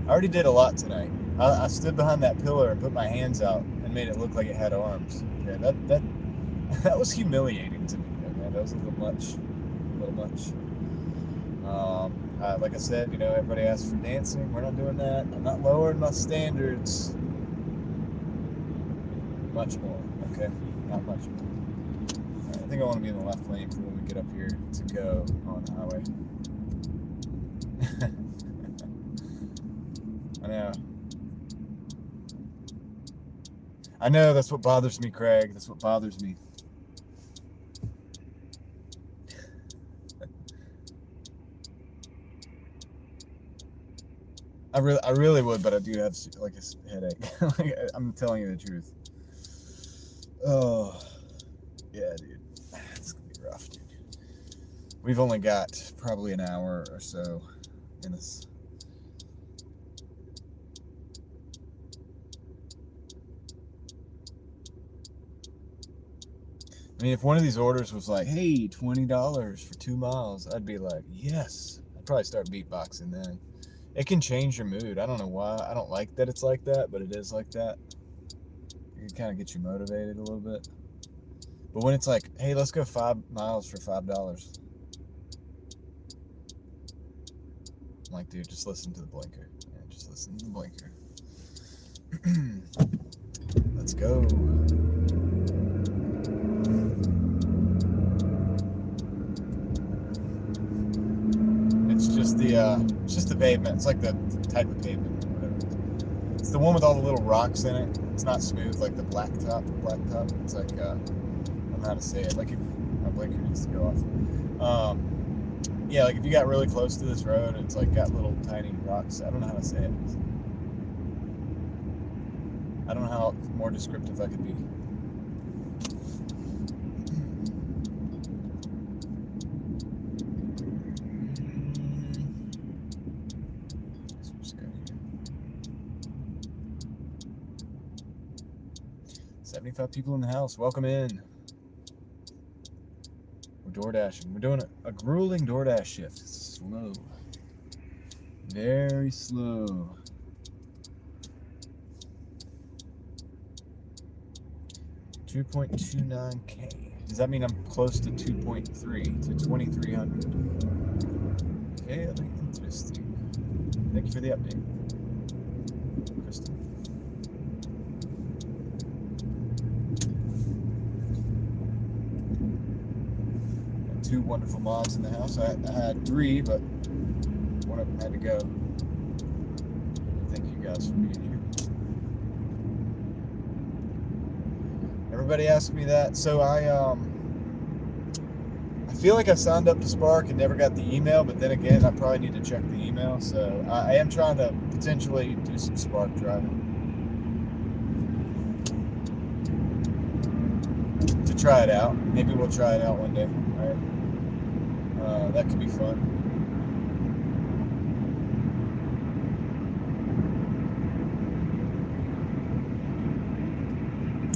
I already did a lot tonight. I stood behind that pillar and put my hands out and made it look like it had arms. Yeah, that was humiliating to me, man. That was a little much. Like I said, you know, everybody asks for dancing. We're not doing that. I'm not lowering my standards. Much more, okay? Not much more. All right, I think I want to be in the left lane for when we get up here to go on the highway. I know, that's what bothers me, Craig. That's what bothers me. I really would, but I do have like a headache. Like, I'm telling you the truth. Oh, yeah, dude. It's gonna be rough, dude. We've only got probably an hour or so in this. I mean, if one of these orders was like, hey, $20 for 2 miles, I'd be like, yes. I'd probably start beatboxing then. It can change your mood. I don't know why. I don't like that it's like that, but it is like that. It can kind of get you motivated a little bit. But when it's like, hey, let's go 5 miles for $5, I'm like, dude, just listen to the blinker. Yeah, just listen to the blinker. Let's go. It's just the pavement. It's like the type of pavement, whatever. It's the one with all the little rocks in it. It's not smooth like the blacktop. It's like I don't know how to say it. Like if my blinker needs to go off. Yeah, like if you got really close to this road, it's like got little tiny rocks. I don't know how to say it. I don't know how more descriptive I could be. So just go here. 75 people in the house. Welcome in. We're Doordashing. We're doing a grueling Doordash shift. It's slow. Very slow. $2.29K. Does that mean I'm close to 2.3 to 2,300? Okay, interesting. Thank you for the update, Kristen. Got 2 wonderful mods in the house. I had 3, but one of them had to go. Thank you guys for being here. Everybody asks me that. So I feel like I signed up to Spark and never got the email, but then again, I probably need to check the email. So I am trying to potentially do some Spark driving to try it out. Maybe we'll try it out one day. All right, that could be fun.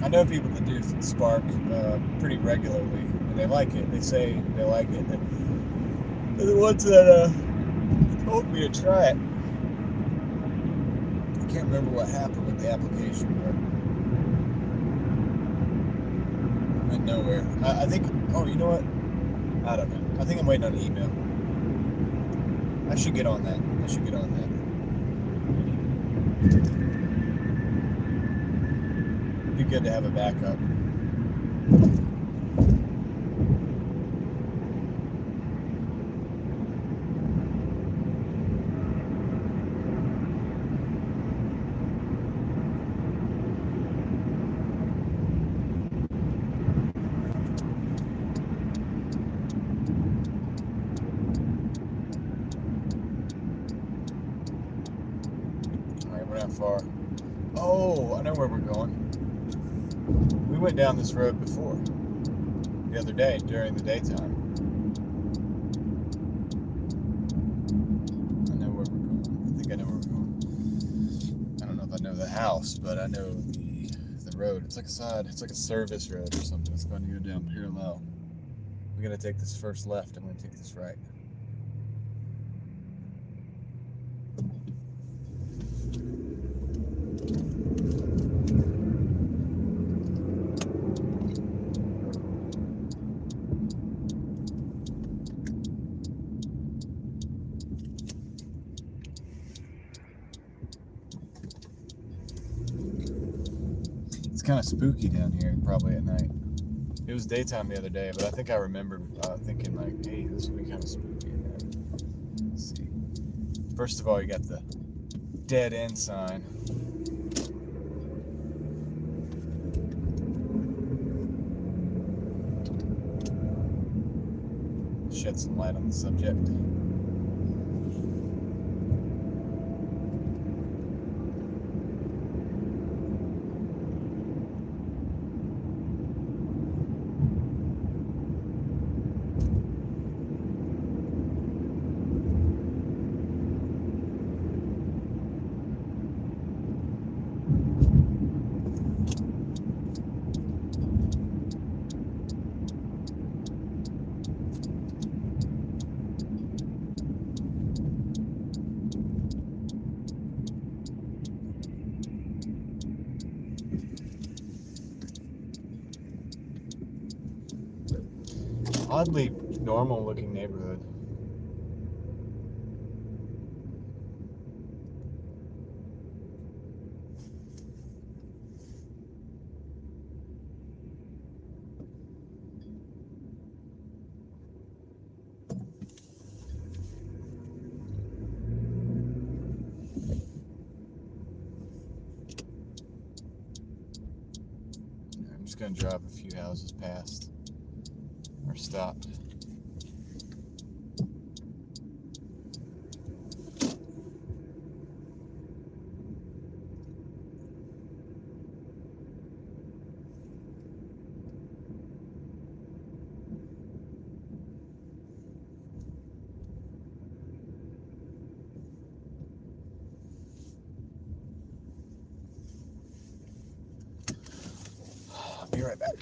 I know people that do Spark pretty regularly, and they like it. They say they like it. They're the ones that told me to try it. I can't remember what happened with the application, but it went nowhere. I think, oh, you know what? I don't know. I think I'm waiting on an email. I should get on that. Be good to have a backup. All right, we're not far. Oh, I know where we're going. We went down this road before, the other day, during the daytime. I know where we're going. I think I know where we're going. I don't know if I know the house, but I know the road. It's like a service road or something. It's going to go down parallel. We're going to take this first left. I'm going to take this right. It's kind of spooky down here, probably at night. It was daytime the other day, but I think I remember thinking like, hey, this would be kind of spooky at night. Let's see. First of all, you got the dead end sign. Shed some light on the subject. Oddly normal looking neighborhood. I'm just gonna drive a few houses past or stopped. I'll be right back.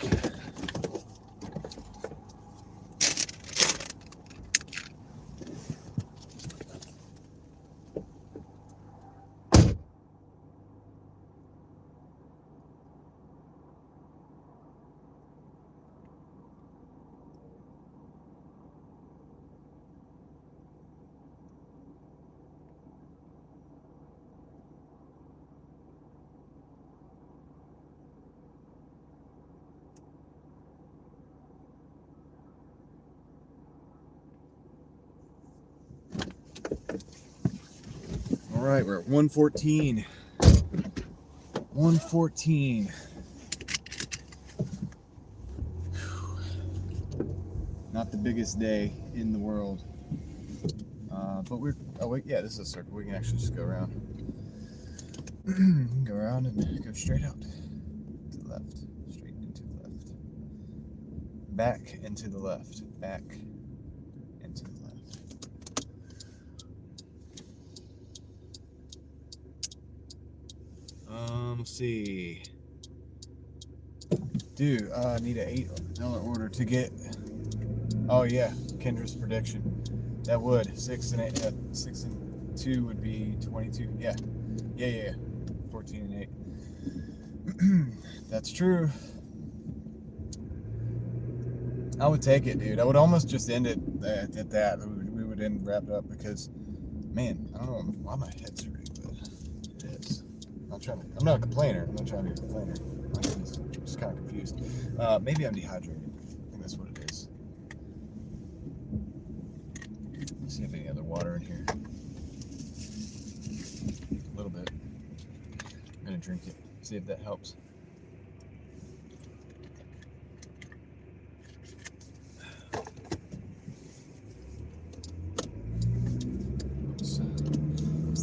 All right, we're at 114. 114. Not the biggest day in the world. But we're, oh wait, yeah, this is a circle. We can actually just go around. Go around and go straight out. To the left. Straight into the left. Back into the left. Back into the left. Let's see. Dude, I need an $8 order to get. Oh yeah, Kendra's prediction. That would 6 and 8. 6 and 2 would be 22. Yeah. 14 and 8. That's true. I would take it, dude. I would almost just end it at that. We would wrap it up because, man, I don't know why my head's hurting, but it is. I'm not a complainer. I'm not trying to be a complainer. I'm just kind of confused. Maybe I'm dehydrated. I think that's what it is. Let's see if any other water in here. A little bit. I'm gonna drink it. See if that helps. It's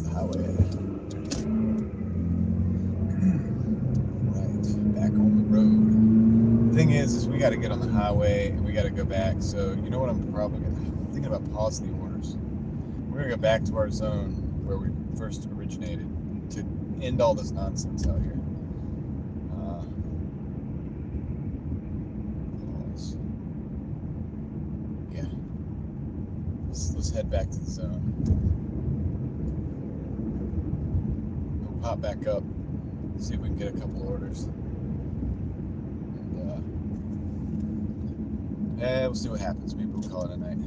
the highway. Is we got to get on the highway and we got to go back. So you know what I'm thinking about pausing the orders. We're gonna go back to our zone where we first originated to end all this nonsense out here. Pause. Yeah. Let's head back to the zone. We'll pop back up, see if we can get a couple orders. We'll see what happens. Maybe we'll call it a night.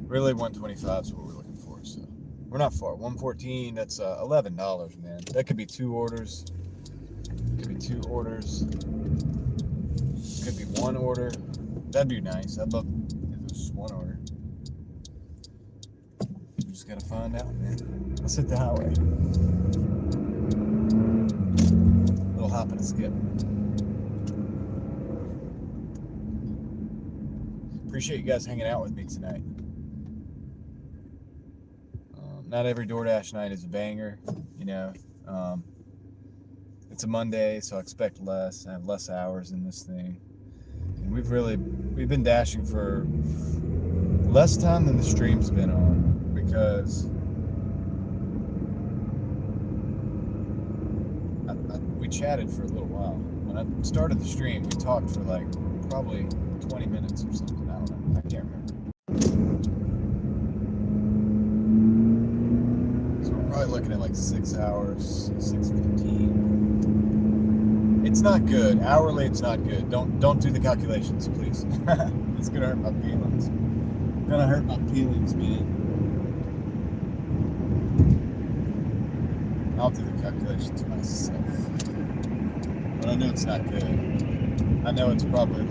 Really, 125 is what we're looking for. So we're not far. 114. That's $11, man. That could be 2 orders. Could be 2 orders. Could be 1 order. That'd be nice. I'd love if it was just 1 order. We just gotta find out, man. Let's hit the highway. Little hop and a skip. Appreciate you guys hanging out with me tonight. Not every Doordash night is a banger, you know. It's a Monday, so I expect less. I have less hours in this thing. And we've been dashing for less time than the stream's been on because we chatted for a little while. When I started the stream, we talked for like probably 20 minutes or something. I don't know. I can't remember. So we're probably looking at like 6 hours, 6:15. It's not good. Hourly, it's not good. Don't do the calculations, please. It's gonna hurt my feelings. Gonna hurt my feelings, man. I'll do the calculations myself. But I know it's not good. I know it's probably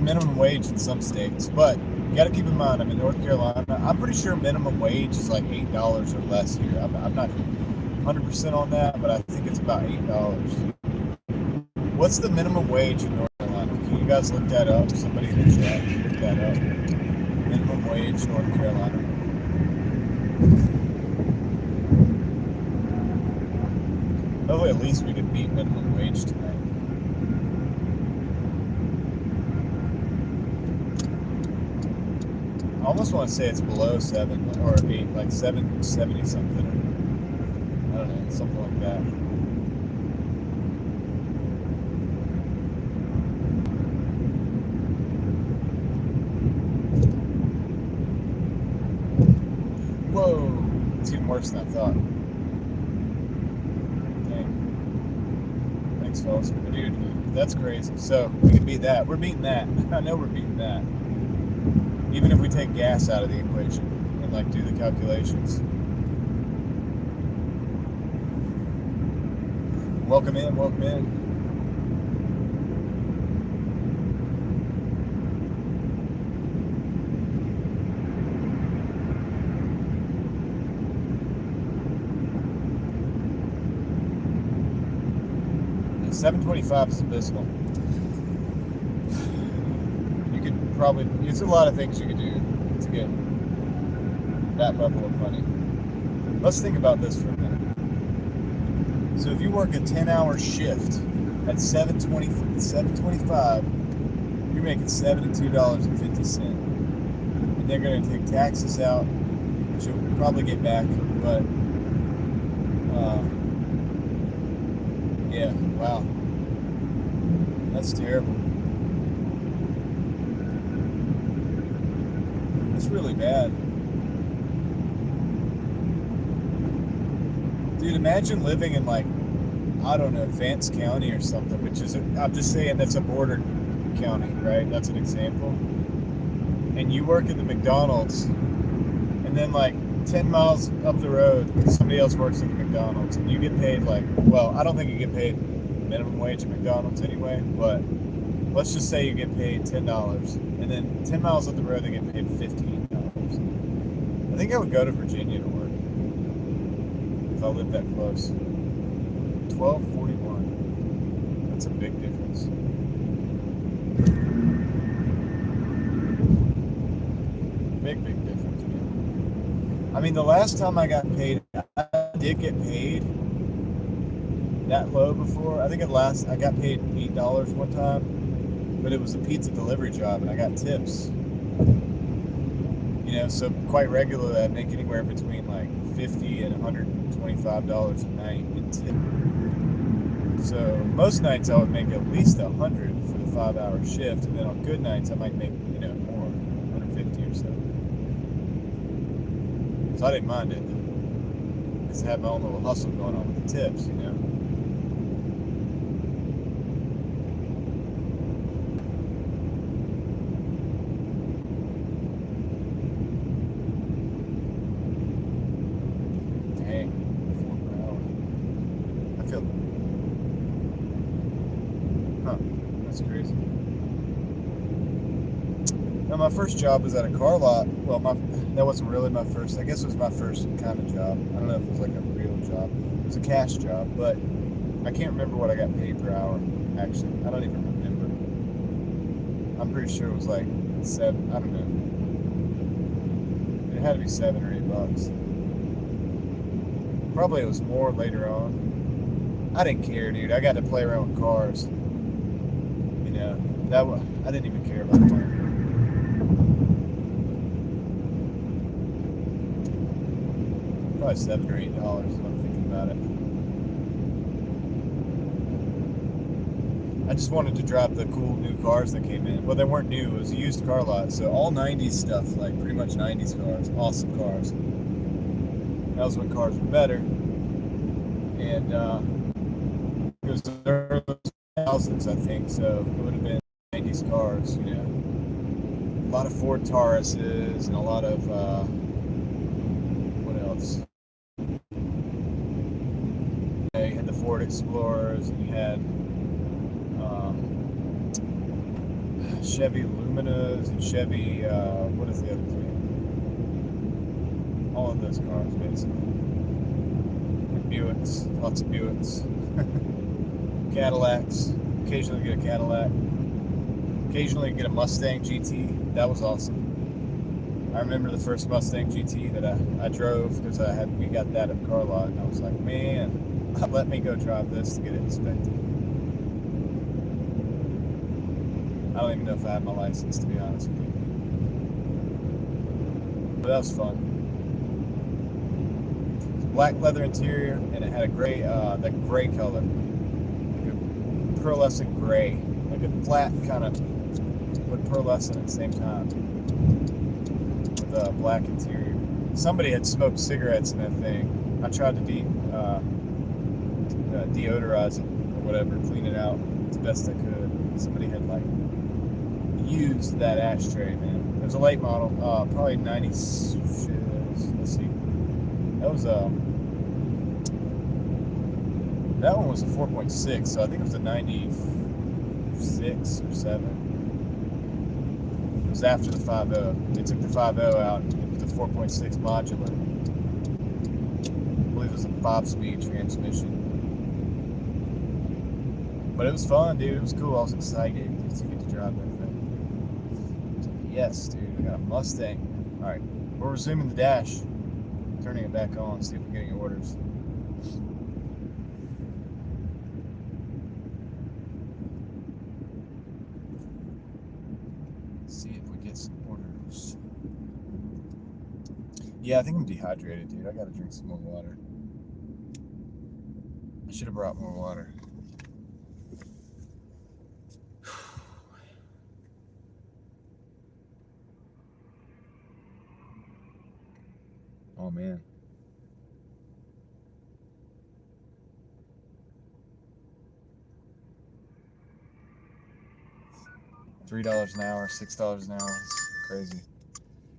minimum wage in some states, but you got to keep in mind, I'm in North Carolina. I'm pretty sure minimum wage is like $8 or less here. I'm not 100% on that, but I think it's about $8. What's the minimum wage in North Carolina? Can you guys look that up? Somebody in the chat, look that up. Minimum wage, North Carolina. Hopefully, at least we could beat minimum wage tonight. I almost want to say it's below 7 or 8, like 770 something. Or, I don't know, something like that. Whoa, it's even worse than I thought. Dang. Thanks, fellas. Dude, that's crazy. So we can beat that. We're beating that. I know we're beating that. Even if we take gas out of the equation and like do the calculations. Welcome in, welcome in. $7.25 is abysmal. You could probably, it's a lot of things you could do to get that level of money. Let's think about this for a minute. So if you work a 10-hour shift at $7.25, you're making $72.50. And they're going to take taxes out, which you'll probably get back, but yeah, wow. That's terrible. That's really bad. Dude, imagine living in like, I don't know, Vance County or something, which is, I'm just saying that's a border county, right? That's an example. And you work at the McDonald's, and then like 10 miles up the road, somebody else works at the McDonald's, and you get paid like, well, I don't think you get paid minimum wage at McDonald's anyway, but let's just say you get paid $10, and then 10 miles up the road they get paid $15. I think I would go to Virginia to work if I lived that close. $12.41. That's a big difference. Big difference, man. I mean, the last time I got paid, I did get paid that low before. I think I got paid $8 one time, but it was a pizza delivery job, and I got tips. You know, so quite regularly I make anywhere between like $50 and $125 a night in tip. So most nights I would make at least $100 for the 5-hour shift, and then on good nights I might make, you know, more, $150 or so. So I didn't mind it, because I had my own little hustle going on with the tips, you know. That's crazy. Now, my first job was at a car lot. Well, that wasn't really my first. I guess it was my first kind of job. I don't know if it was like a real job. It was a cash job, but I can't remember what I got paid per hour, actually. I don't even remember. I'm pretty sure it was like $7. I don't know. It had to be $7 or $8. Probably it was more later on. I didn't care, dude. I got to play around with cars. You know, I didn't even care about money. Probably $7 or $8 if I'm thinking about it. I just wanted to drive the cool new cars that came in. Well, they weren't new. It was a used car lot. So all 90s stuff, like pretty much 90s cars. Awesome cars. That was when cars were better. And was the early 2000s, I think, so it would have been 90s cars, you know. A lot of Ford Tauruses and a lot of, what else? Yeah, you had the Ford Explorers, and you had Chevy Luminas and Chevy, what is the other three? All of those cars, basically. And Buicks, lots of Buicks. Cadillacs, occasionally get a Cadillac. Occasionally get a Mustang GT. That was awesome. I remember the first Mustang GT that I drove because we got that at the car lot, and I was like, man, let me go drive this to get it inspected. I don't even know if I had my license, to be honest with you. But that was fun. Black leather interior, and it had a gray, that gray color, like a pearlescent gray, like a flat kind of, but pearlescent at the same time, with a black interior. Somebody had smoked cigarettes in that thing. I tried to deodorize it or whatever, clean it out as best I could. Somebody had like used that ashtray, man. It was a late model, probably 90s. Let's see. That one was a 4.6, so I think it was a 96 or 7. It was after the 5.0. They took the 5.0 out and put the 4.6 modular. I believe it was a 5-speed transmission. But it was fun, dude. It was cool. I was excited to get to drive that thing. Yes, dude. I got a Mustang. All right, we're resuming the dash. Turning it back on. See if we're getting orders. See if we get some orders. Yeah, I think I'm dehydrated, dude. I gotta drink some more water. I should have brought more water. Oh, man. $3 an hour, $6 an hour. It's crazy.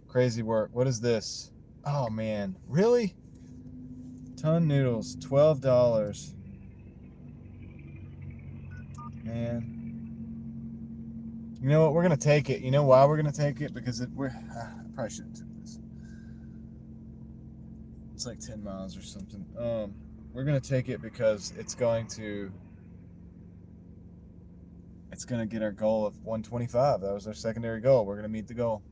Crazy work. What is this? Oh, man. Really? Ton noodles, $12. Man. You know what? We're going to take it. You know why we're going to take it? Because I probably shouldn't have took this. It's like 10 miles or something. We're going to take it because it's going to get our goal of 125. That was our secondary goal. We're going to meet the goal.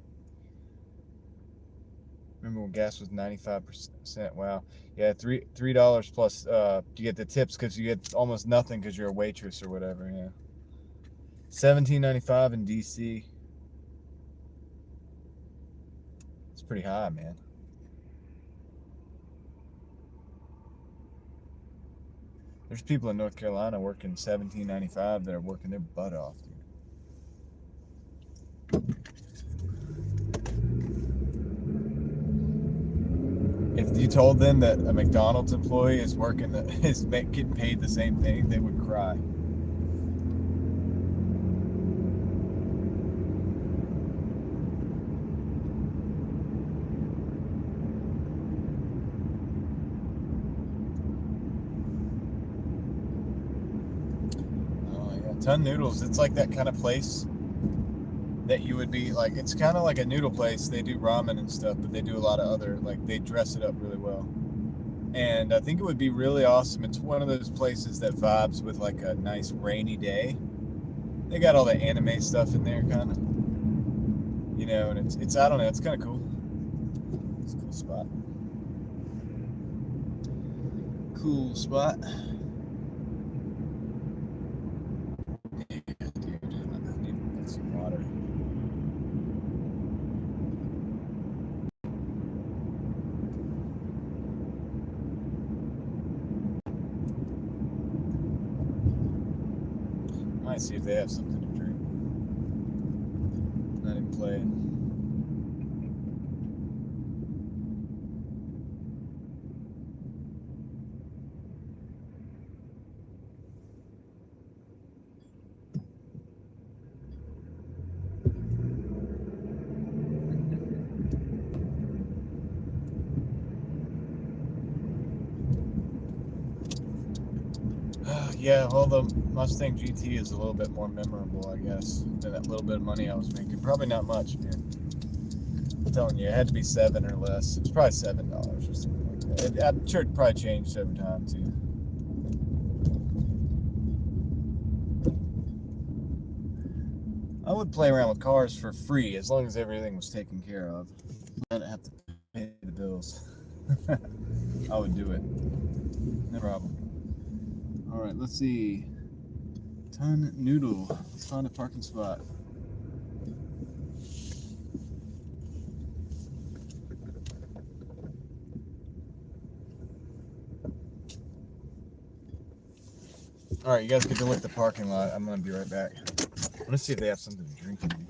Remember when gas was 95%? Wow. Yeah, $3 plus you get the tips because you get almost nothing because you're a waitress or whatever. Yeah. $17.95 in DC. It's pretty high, man. There's people in North Carolina working $17.95 that are working their butt off, dude. If you told them that a McDonald's employee is getting paid the same thing, they would cry. Oh yeah, Ton Noodles. It's like that kind of place that you would be like. It's kind of like a noodle place. They do ramen and stuff, but they do a lot of other, like, they dress it up really well. And I think it would be really awesome. It's one of those places that vibes with like a nice rainy day. They got all the anime stuff in there, kind of, you know, and it's I don't know, it's kind of cool. It's a cool spot. Cool spot. Yeah, dude, I need to get some water. Might see if they have something to drink. Not even playing. Yeah, well, the Mustang GT is a little bit more memorable, I guess, than that little bit of money I was making. Probably not much, man. I'm telling you, it had to be 7 or less. It's probably $7 or something like that. I'm sure it probably changed over time too. I would play around with cars for free as long as everything was taken care of. I didn't have to pay the bills. I would do it. No problem. All right, let's see. Ton Noodle. Let's find a parking spot. All right, you guys get to look at the parking lot. I'm gonna be right back. I'm gonna see if they have something to drink in here.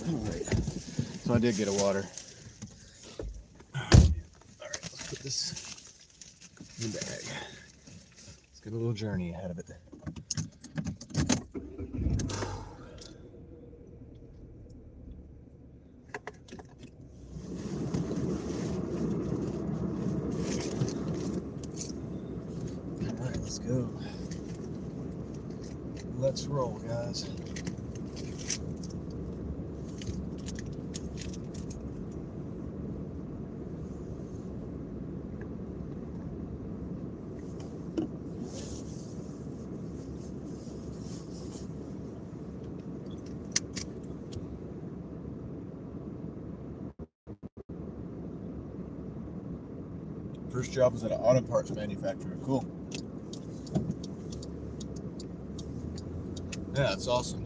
Right. So I did get a water. All right, let's put this in the bag. Let's get a little journey ahead of it. All right, let's go. Let's roll, guys. First job was at an auto parts manufacturer. Cool. Yeah, that's awesome.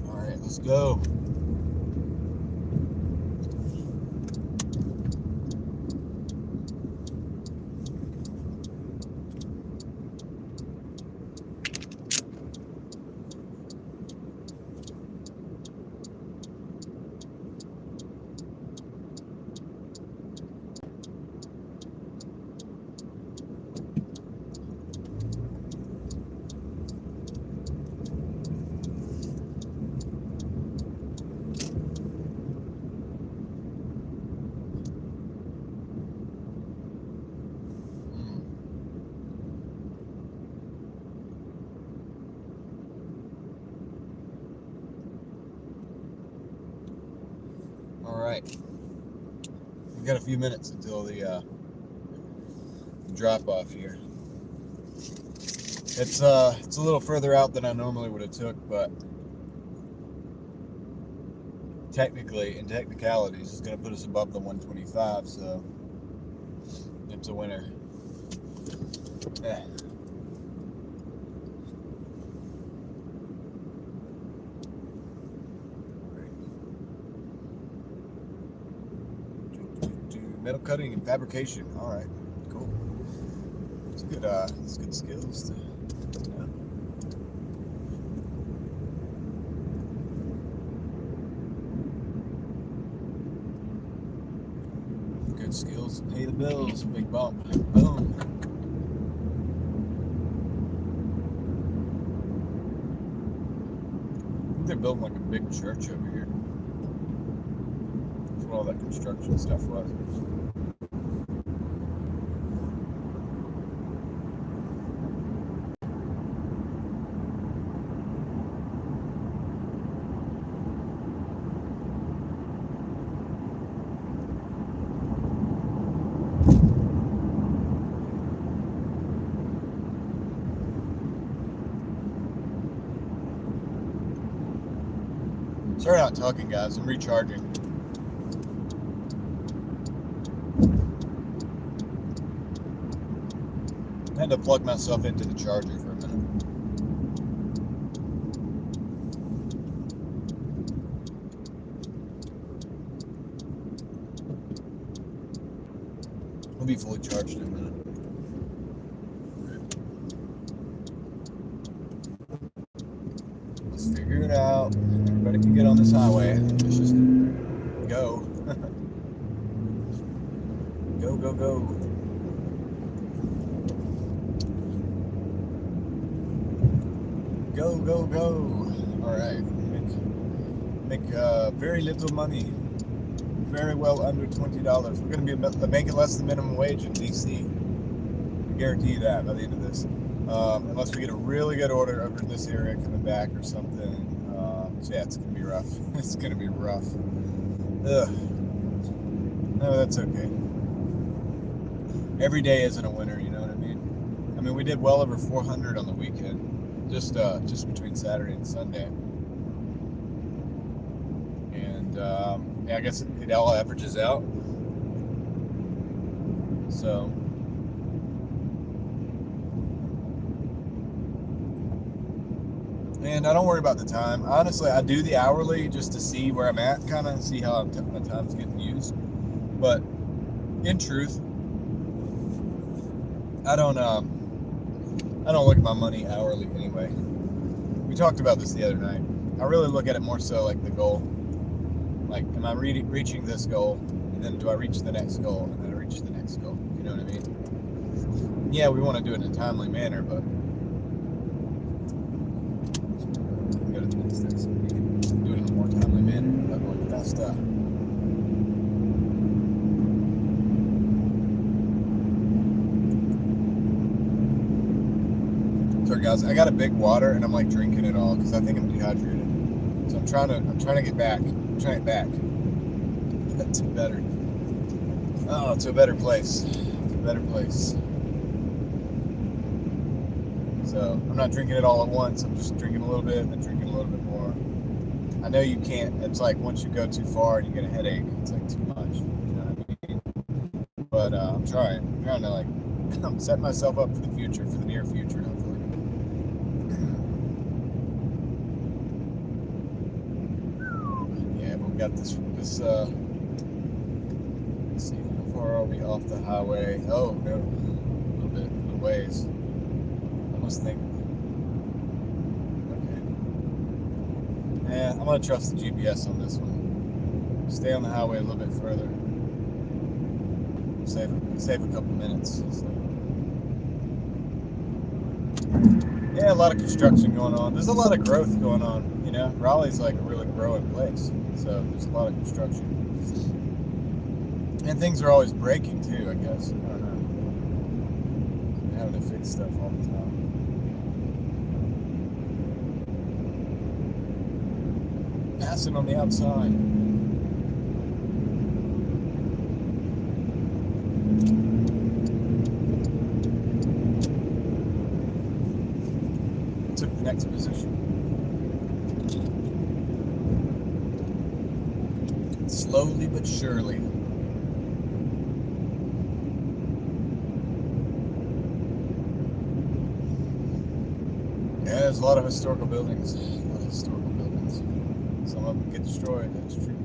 All right, let's go. All right, we got a few minutes until the drop off here. It's a little further out than I normally would have took, but technically, in technicalities, it's going to put us above the 125, so it's a winner. Yeah. Metal cutting and fabrication. All right, cool. It's good. It's good skills to know. Good skills to pay the bills. Big bump. Boom. I think they're building like a big church over here. That's what all that construction stuff was. Sorry, not talking, guys. I'm recharging. I had to plug myself into the charger for a minute. I'll be fully charged in a minute. Let's figure it out. Everybody can get on this highway. Let's just go. Go, go, go. Go, go, go. All right. Make very little money. Very well under $20. We're going to be making less than minimum wage in DC. I guarantee you that by the end of this. Unless we get a really good order over in this area coming back or something. So yeah, it's going to be rough. It's going to be rough. Ugh. No, that's okay. Every day isn't a winner, you know what I mean? I mean, we did well over 400 on the weekend, just between Saturday and Sunday. And yeah, I guess it all averages out. So. And I don't worry about the time. Honestly, I do the hourly just to see where I'm at, kind of see how my time's getting used. But in truth, I don't look at my money hourly anyway. We talked about this the other night. I really look at it more so like the goal. Like, am I reaching this goal? And then do I reach the next goal? And then I reach the next goal. You know what I mean? Yeah, we want to do it in a timely manner, but we go to the next step. So we can do it in a more timely manner without going fast up. Sorry guys, I got a big water and I'm like drinking it all because I think I'm dehydrated. So I'm trying to get back. I'm trying to get back. To better. Oh, to a better place. To a better place. So I'm not drinking it all at once. I'm just drinking a little bit and then drinking a little bit more. I know you can't. It's like once you go too far and you get a headache, it's like too much. You know what I mean? But I'm trying. I'm trying to like I'm setting myself up for the future, for the near future, hopefully. Yeah, but we got this. Let's see, how far are we off the highway? Oh no, a little ways. I must think. Okay. Yeah, I'm gonna trust the GPS on this one. Stay on the highway a little bit further. Save a couple minutes. So. Yeah, a lot of construction going on. There's a lot of growth going on. You know, Raleigh's like a really growing place, so there's a lot of construction. And things are always breaking too, I guess. I don't know. They're having to fix stuff all the time. Passing on the outside. Took the next position. Slowly but surely. Yeah, there's a lot of historical buildings. Some of them get destroyed, that's true.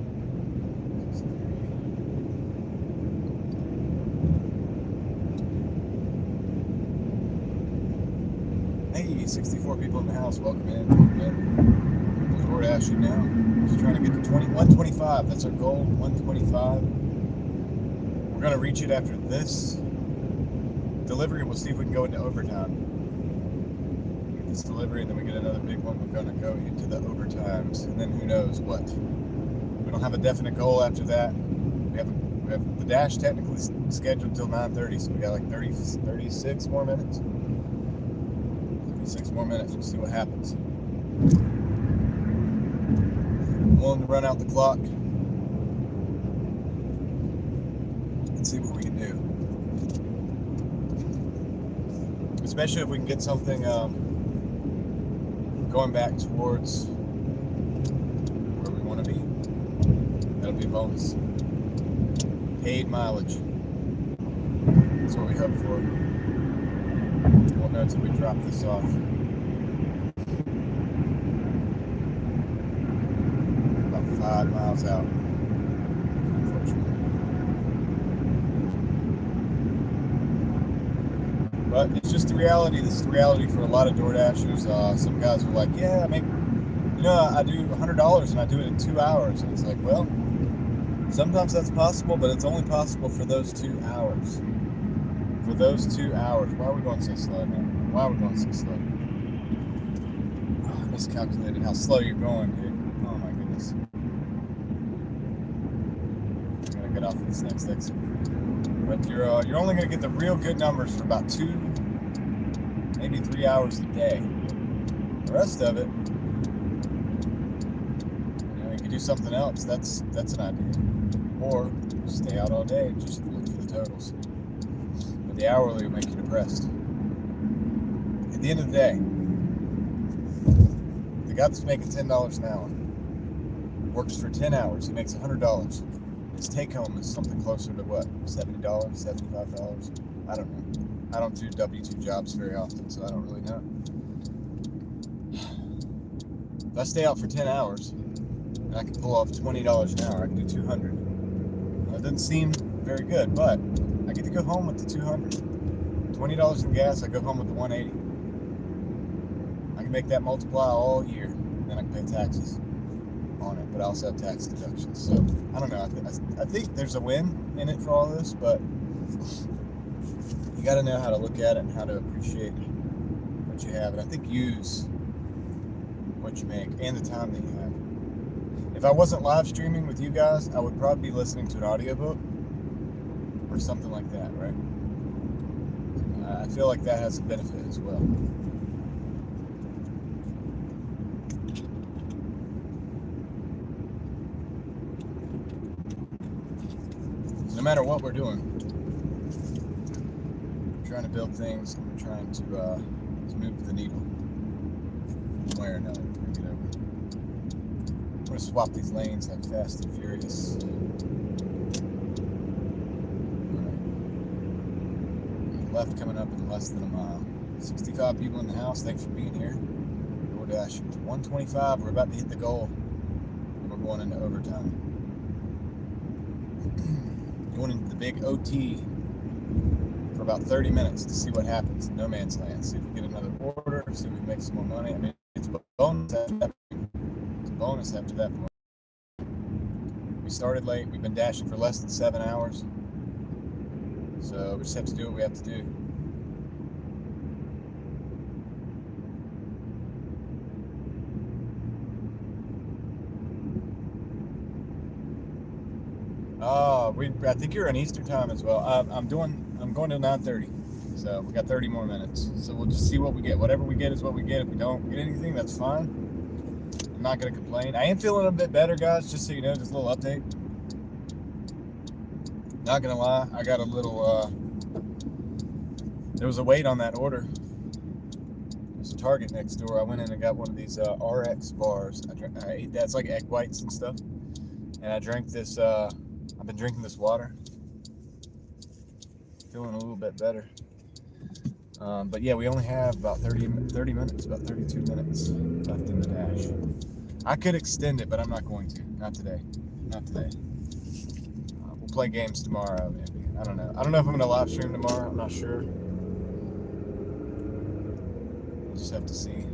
Hey, 64 people in the house. Welcome in. Doordashing now. Just trying to get to 125. That's our goal. 125. We're going to reach it after this delivery. We'll see if we can go into overtime. This delivery, and then we get another big one. We're going to go into the overtimes, and then who knows what. We don't have a definite goal after that. We have the dash technically scheduled till 9:30, so we got like 36 more minutes. 36 more minutes. We'll see what happens. I'm willing to run out the clock and see what we can do. Especially if we can get something going back towards where we want to be. That'll be a bonus. Paid mileage. That's what we hope for. We'll know until we drop this off. About 5 miles out, unfortunately. But it's just the reality. This is the reality for a lot of Doordashers. Some guys are like, yeah, I do $100 and I do it in 2 hours. And it's like, well, sometimes that's possible, but it's only possible for those 2 hours. For those 2 hours. Why are we going so slow, man? Why are we going so slow? Oh, I miscalculated how slow you're going, dude. Oh my goodness. I'm gonna get off of this next exit. But you're only going to get the real good numbers for about 2, maybe 3 hours a day. The rest of it, you can do something else. That's an idea. Or stay out all day and just look for the totals. But the hourly will make you depressed. At the end of the day, the guy that's making $10 an hour works for 10 hours. He makes $100. His take home is something closer to what? $70, $75? I don't know. I don't do W-2 jobs very often, so I don't really know. If I stay out for 10 hours, and I can pull off $20 an hour, I can do 200. Now, it doesn't seem very good, but I get to go home with the 200. $20 in gas, I go home with the 180. I can make that multiply all year, and then I can pay taxes on it, but I also have tax deductions. So I don't know. I think there's a win in it for all this, but you got to know how to look at it and how to appreciate what you have, and I think use what you make and the time that you have. If I wasn't live streaming with you guys, I would probably be listening to an audiobook or something like that, right? I feel like that has a benefit as well. No matter what we're doing, we're trying to build things and we're trying to move the needle one way or another. Bring it over. I'm going to swap these lanes like Fast and Furious. Left coming up in less than a mile. 65 people in the house. Thanks for being here. Doordashing to 125. We're about to hit the goal. And we're going into overtime. Going into the big OT for about 30 minutes to see what happens. No man's land. See if we get another order. See if we make some more money. I mean, it's a bonus after that. It's a bonus after that point. We started late. We've been dashing for less than 7 hours. So we just have to do what we have to do. I think you're on Eastern time as well. I'm going to 9:30, so we got 30 more minutes. So we'll just see what we get. Whatever we get is what we get. If we don't get anything, that's fine. I'm not gonna complain. I am feeling a bit better, guys. Just so you know, just a little update. Not gonna lie, I got a little. There was a wait on that order. There's a Target next door. I went in and got one of these RX bars. I ate that. It's like egg whites and stuff. And I drank this. I've been drinking this water. Feeling a little bit better. But yeah, we only have about 30 minutes, about 32 minutes left in the dash. I could extend it, but I'm not going to. Not today. Not today. We'll play games tomorrow, maybe. I don't know. I don't know if I'm going to live stream tomorrow. I'm not sure. We'll just have to see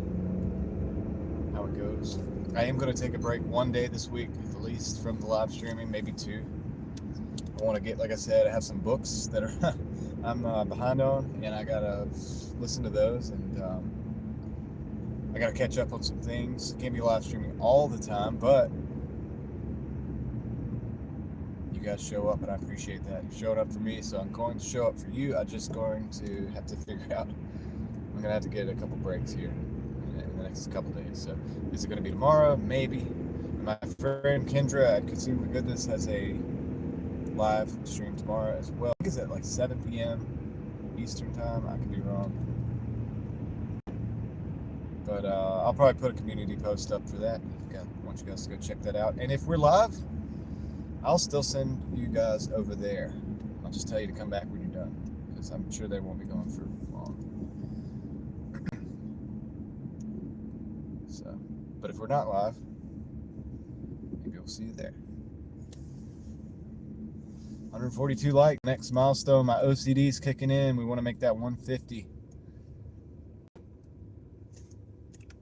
how it goes. I am going to take a break one day this week, at least, from the live streaming, maybe two. I want to get, like I said, I have some books that are I'm behind on, and I got to listen to those, and I got to catch up on some things. Can't be live streaming all the time, but you guys show up, and I appreciate that. You showed up for me, so I'm going to show up for you. I'm just going to have to figure out. I'm going to have to get a couple breaks here in the next couple days. So is it going to be tomorrow? Maybe. My friend Kendra at Consumer Goodness has a live stream tomorrow as well. I think it's at like 7 p.m. Eastern time. I could be wrong. But I'll probably put a community post up for that. I want you guys to go check that out. And if we're live, I'll still send you guys over there. I'll just tell you to come back when you're done, because I'm sure they won't be going for long. So, but if we're not live, maybe we'll see you there. 142 likes. Next milestone. My OCD's kicking in. We want to make that 150.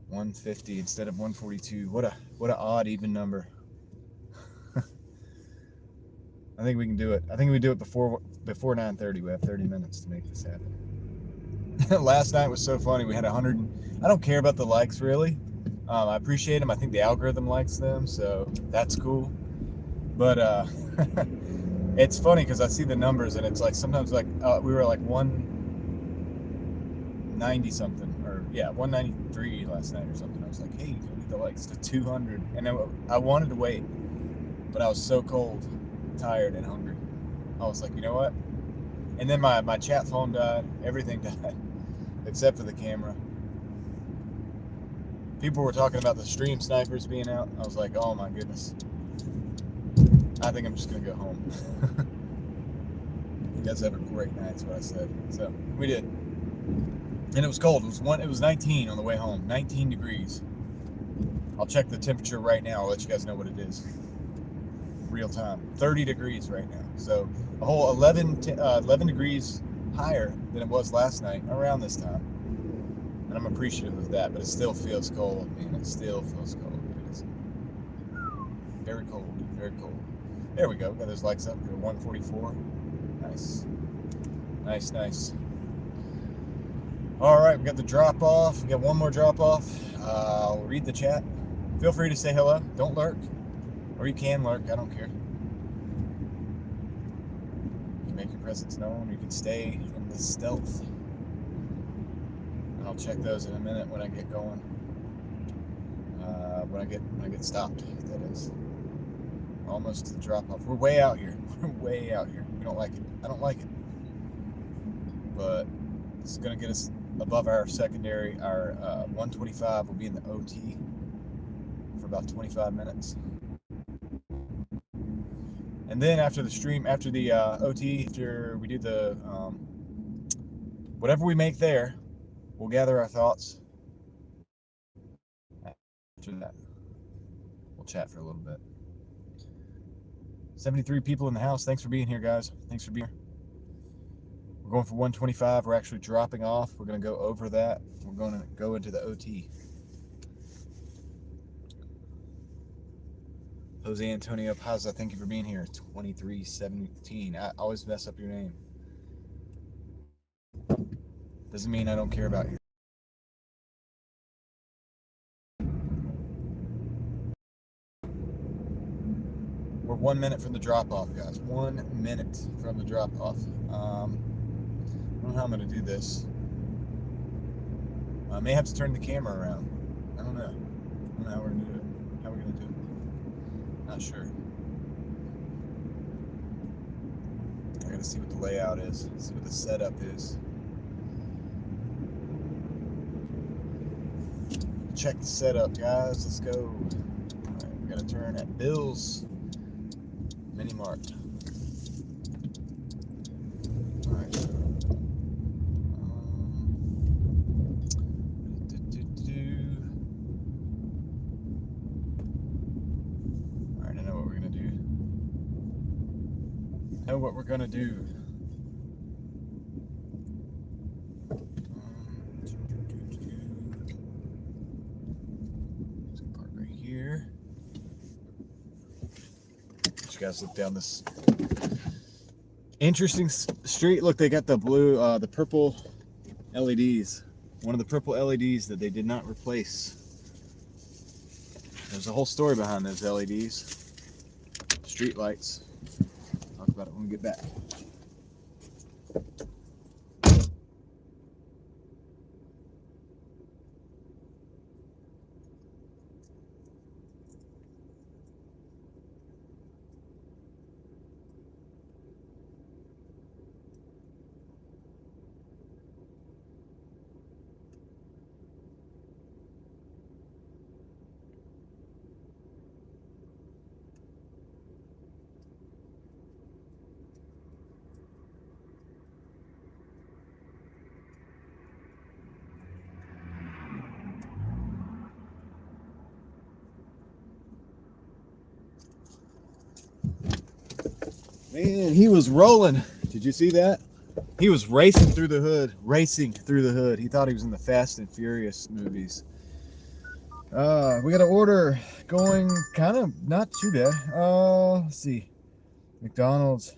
150 instead of 142. What an odd even number. I think we can do it. I think we do it before 9:30. We have 30 minutes to make this happen. Last night was so funny. We had 100. I don't care about the likes really. I appreciate them. I think the algorithm likes them, so that's cool. But it's funny because I see the numbers and it's like sometimes like we were like 190 something, or yeah, 193 last night or something. I was like, hey, you can beat the likes to 200, and I wanted to wait, but I was so cold, tired, and hungry. I was like, you know what? And then my chat phone died. Everything died except for the camera. People were talking about the stream snipers being out. I was like, oh my goodness. I think I'm just gonna go home. You guys have a great night, is what I said. So we did, and it was cold. It was 19 on the way home. 19 degrees. I'll check the temperature right now. I'll let you guys know what it is. Real time. 30 degrees right now. So a whole 11 degrees higher than it was last night around this time. And I'm appreciative of that, but it still feels cold, man. It still feels cold. It's very cold, very cold. There we go. Got those lights up. We're 144. Nice. Nice, nice. All right, we got the drop off. We got one more drop off. I'll read the chat. Feel free to say hello. Don't lurk. Or you can lurk. I don't care. You can make your presence known. You can stay in the stealth. And I'll check those in a minute when I get going. When I get stopped, that is. Almost to the drop off. We're way out here. We're way out here. We don't like it. I don't like it. But this is going to get us above our secondary. Our 125 will be in the OT for about 25 minutes. And then after the stream, after the OT, after we do the whatever we make there, we'll gather our thoughts. After that, we'll chat for a little bit. 73 people in the house. Thanks for being here, guys. Thanks for being here. We're going for 125. We're actually dropping off. We're going to go over that. We're going to go into the OT. Jose Antonio Paza, thank you for being here. 2317. I always mess up your name. Doesn't mean I don't care about you. We're 1 minute from the drop off, guys. 1 minute from the drop off. I don't know how I'm going to do this. I may have to turn the camera around. I don't know. I don't know how we're going to do it. How we're going to do it. Not sure. I got to see what the layout is. See what the setup is. Check the setup, guys. Let's go. All right, we got to turn at Bill's Mini Mart. All right. All right, I know what we're gonna do. I know what we're gonna do. Park right here. You guys look down this interesting street. Look, they got the blue, the purple LEDs. One of the purple LEDs that they did not replace. There's a whole story behind those LEDs. Street lights. Talk about it when we get back. Man, he was rolling. Did you see that? He was racing through the hood. Racing through the hood. He thought he was in the Fast and Furious movies. We got an order going kind of not too bad. Let's see. McDonald's.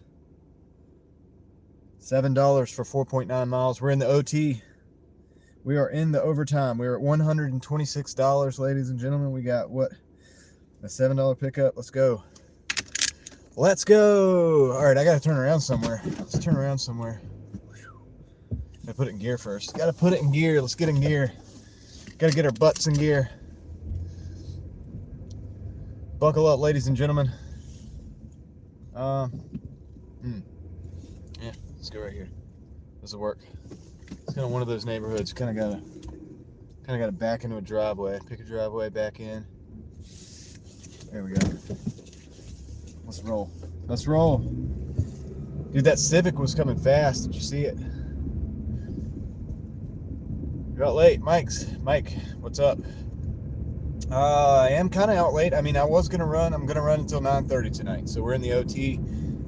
$7 for 4.9 miles. We're in the OT. We are in the overtime. We're at $126, ladies and gentlemen. We got what? A $7 pickup. Let's go. Let's go. All right, I got to turn around somewhere. Let's turn around somewhere. Gotta put it in gear first. Gotta put it in gear. Let's get in gear. Gotta get our butts in gear. Buckle up, ladies and gentlemen. Yeah, let's go right here. This will work. It's kind of one of those neighborhoods. Kind of gotta back into a driveway. Pick a driveway, back in. There we go. Let's roll. Let's roll. Dude, that Civic was coming fast. Did you see it? You're out late. Mike, what's up? I am kind of out late. I mean, I was going to run. I'm going to run until 9:30 tonight. So we're in the OT.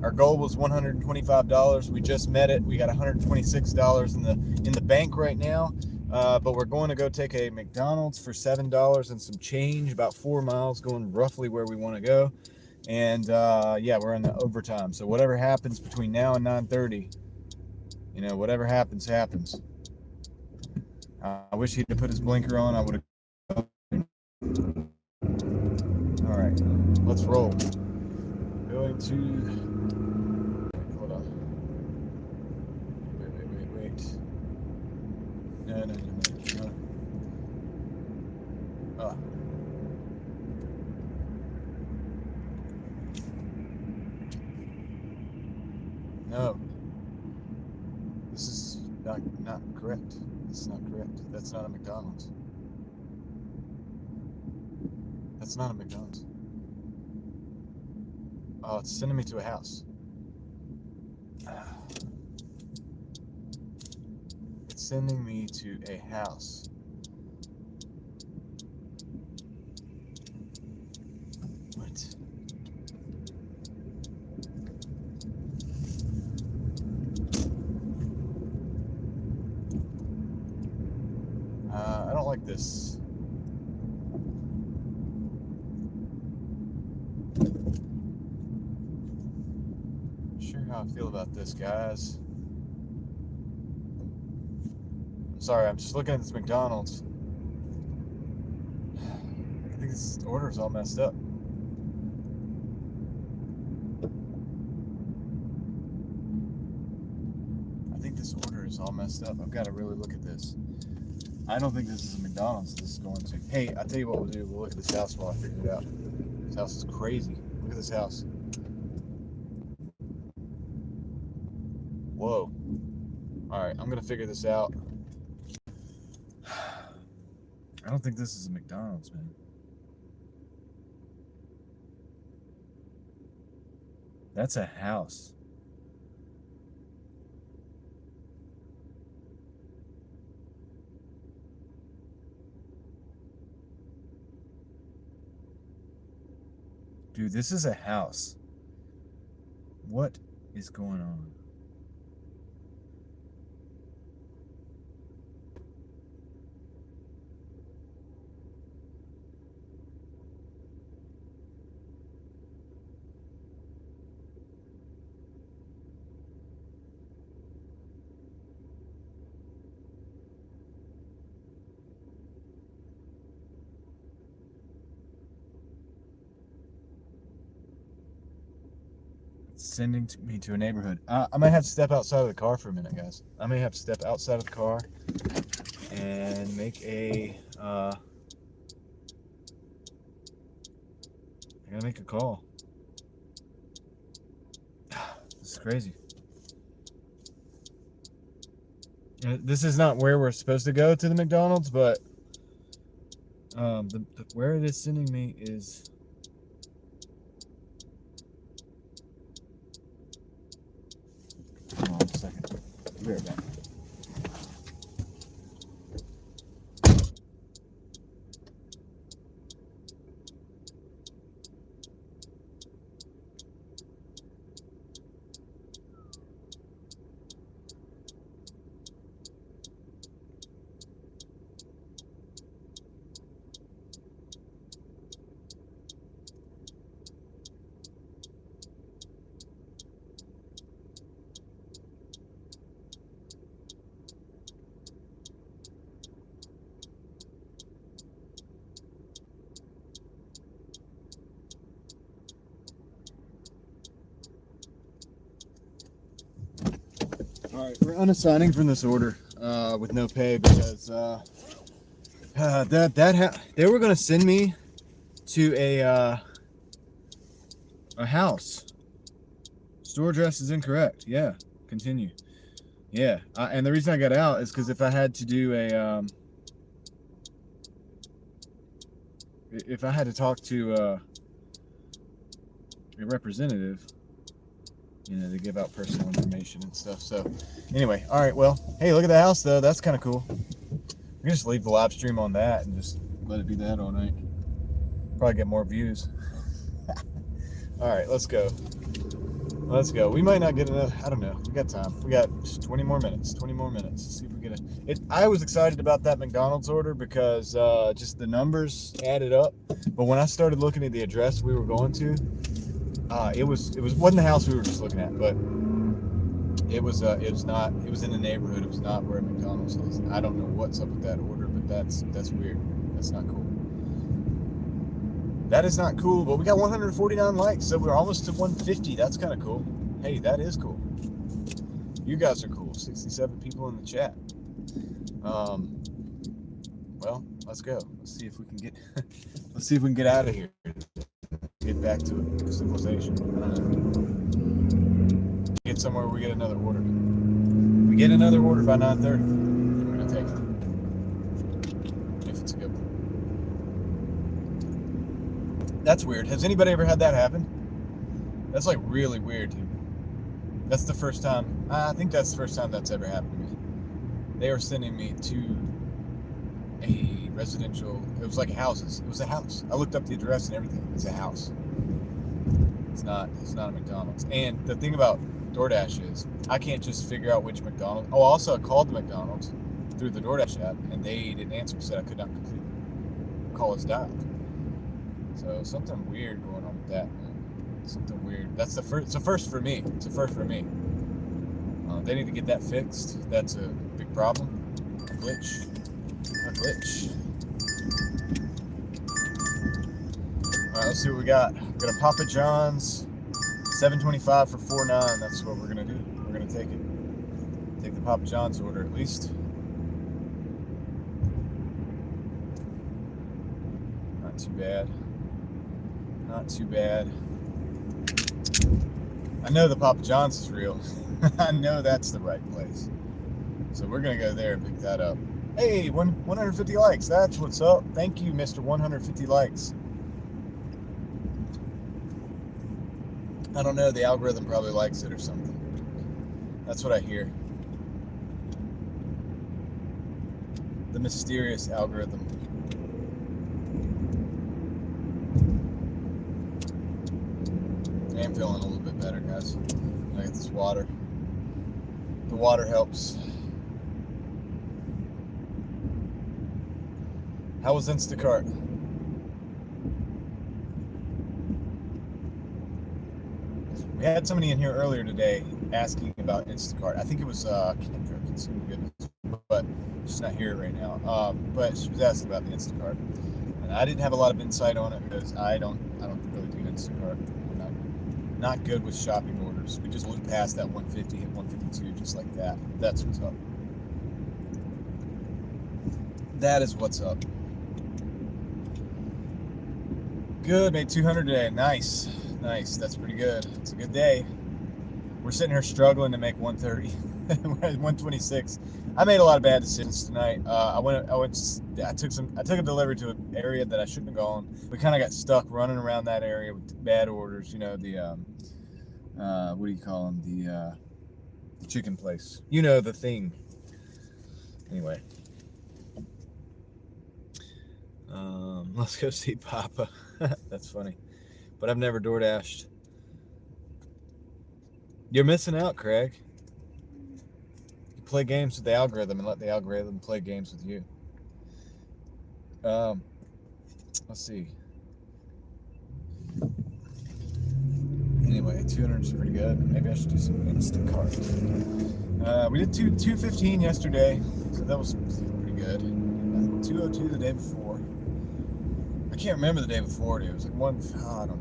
Our goal was $125. We just met it. We got $126 in the bank right now. But we're going to go take a McDonald's for $7 and some change, about 4 miles, going roughly where we want to go. And yeah, we're in the overtime. So whatever happens between now and 9:30, you know, whatever happens, happens. I wish he'd have put his blinker on. I would have. All right, let's roll. Going to. Hold on. Wait. No. Oh. No. This is not correct. This is not correct. That's not a McDonald's. That's not a McDonald's. Oh, it's sending me to a house. It's sending me to a house. What? I don't like this. Sure how I feel about this, guys. I'm sorry, I'm just looking at this McDonald's. I think this order is all messed up. I think this order is all messed up. I've got to really look at this. I don't think this is a McDonald's. This is going to. Hey, I'll tell you what we'll do. We'll look at this house while I figure it out. This house is crazy. Look at this house. Whoa. All right, I'm going to figure this out. I don't think this is a McDonald's, man. That's a house. Dude, this is a house. What is going on? Sending me to a neighborhood. I might have to step outside of the car for a minute, guys. I may have to step outside of the car and make a. I gotta make a call. This is crazy. This is not where we're supposed to go to the McDonald's, but where it is sending me is. Hold on a second. I'll be right back. All right, we're unassigning from this order with no pay because they were gonna send me to a house. Store address is incorrect. Yeah, continue. Yeah, and the reason I got out is because if I had to do if I had to talk to a representative. You know, they give out personal information and stuff. So anyway, all right, well, hey, look at the house though. That's kind of cool. We can just leave the live stream on that and just let it be that all night. Probably get more views. All right, let's go. Let's go. We might not get enough. I don't know. We got time. We got 20 more minutes. 20 more minutes. Let's see if we get it. I was excited about that McDonald's order because just the numbers added up. But when I started looking at the address we were going to, it wasn't the house we were just looking at, but it was not. It was in the neighborhood. It was not where McDonald's is. I don't know what's up with that order, but that's weird. That's not cool. That is not cool, but we got 149 likes, so we're almost to 150. That's kind of cool. Hey, that is cool. You guys are cool. 67 people in the chat. Well, let's go. Let's see if we can get. Let's see if we can get out of here. Get back to civilization. Get somewhere where we get another order. We get another order by 9:30. We're gonna take it. If it's a good one. That's weird. Has anybody ever had that happen? That's like really weird, dude. That's the first time. I think that's the first time that's ever happened to me. They were sending me to a residential. It was like houses. It was a house. I looked up the address and everything. It's a house. It's not a McDonald's. And the thing about DoorDash is I can't just figure out which McDonald's. Oh, also I called the McDonald's through the DoorDash app and they didn't answer. Said I could not complete the call as dialed. So something weird going on with that, man. Something weird. That's the first. It's a first for me. It's a first for me. They need to get that fixed. That's a big problem. A glitch. A glitch. All right, let's see what we got. We got a Papa John's, $7.25 for $4.9. That's what we're gonna do. We're gonna take it. Take the Papa John's order at least. Not too bad. Not too bad. I know the Papa John's is real. I know that's the right place. So we're going to go there and pick that up. Hey, 150 likes. That's what's up. Thank you, Mr. 150 likes. I don't know. The algorithm probably likes it or something. That's what I hear. The mysterious algorithm. I am feeling a little bit better, guys. I got this water. The water helps. How was Instacart? We had somebody in here earlier today asking about Instacart. I think it was Kendra, Consumer Goodness, but she's not here right now. But she was asking about the Instacart, and I didn't have a lot of insight on it because I don't really do Instacart. Not good with shopping orders. We just blew past that 150, hit 152 just like that. That's what's up. That is what's up. Good, made 200 today. Nice. Nice. That's pretty good. It's a good day. We're sitting here struggling to make 130. We're at 126. I made a lot of bad decisions tonight. I took a delivery to an area that I shouldn't have gone. We kind of got stuck running around that area with bad orders. You know, the what do you call them? The chicken place. You know, the thing. Anyway, let's go see Papa. That's funny, but I've never DoorDashed. You're missing out, Craig. Play games with the algorithm and let the algorithm play games with you. Let's see. Anyway, 200 is pretty good. Maybe I should do some Instacart. We did 215 yesterday, so that was pretty good. 202 the day before. I can't remember the day before, dude. It was like I don't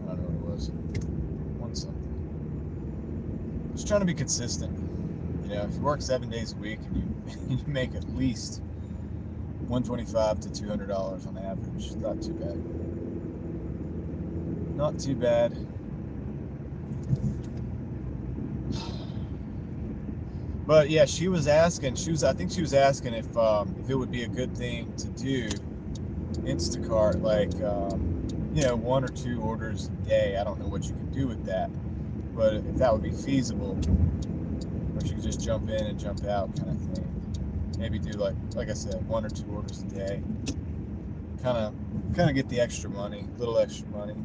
know what it was. One something. Just trying to be consistent. You know, if you work 7 days a week and you make at least $125 to $200 on average, not too bad. Not too bad. But yeah, she was asking. I think she was asking if it would be a good thing to do Instacart, like you know, 1 or 2 orders a day. I don't know what you can do with that, but if that would be feasible. Or you could just jump in and jump out kind of thing. Maybe do like I said, 1 or 2 orders a day. Kind of get the extra money, little extra money.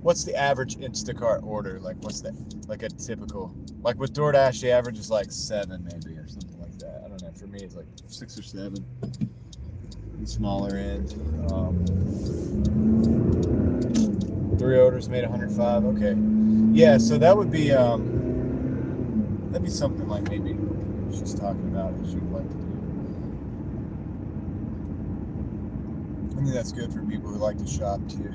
what's the average Instacart order? Like, what's that? Like a typical, like with DoorDash, the average is like 7 maybe or something like that. I don't know. For me, it's like 6 or 7. The smaller end. 3 orders made 105. Okay. Yeah. So that would be that'd be something like maybe she's talking about that she would like to do. I think that's good for people who like to shop too.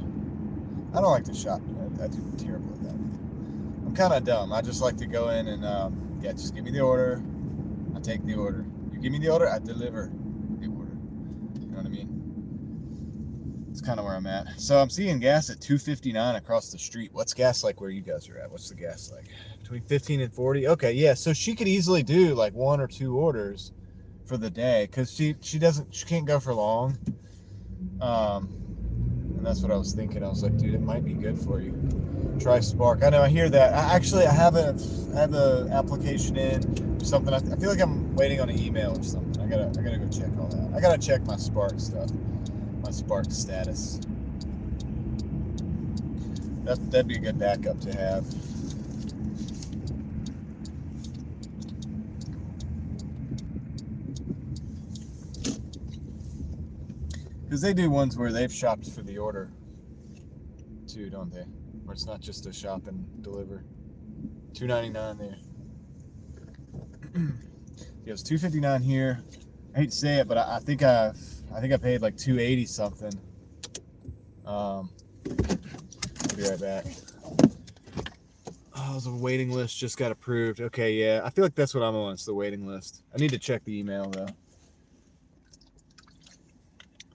I don't like to shop. I do terrible at that. I'm kind of dumb. I just like to go in and yeah, just give me the order. I take the order. You give me the order, I deliver the order. You know what I mean? It's kind of where I'm at. So I'm seeing gas at $2.59 across the street. What's gas like where you guys are at? What's the gas like? Between 15 and 40? Okay, yeah. So she could easily do like 1 or 2 orders for the day because she can't go for long. And that's what I was thinking. I was like, dude, it might be good for you. Try Spark. I know. I hear that. I have a application in or something. I feel like I'm waiting on an email or something. I gotta go check all that. I gotta check my Spark stuff, my Spark status. That'd be a good backup to have. Because they do ones where they've shopped for the order too, don't they? Where it's not just a shop and deliver. $2.99 there. It was $2.59 here. I hate to say it, but I think I paid like $2.80 something. I'll be right back. Oh, the waiting list just got approved. Okay, yeah. I feel like that's what I'm on. It's the waiting list. I need to check the email though.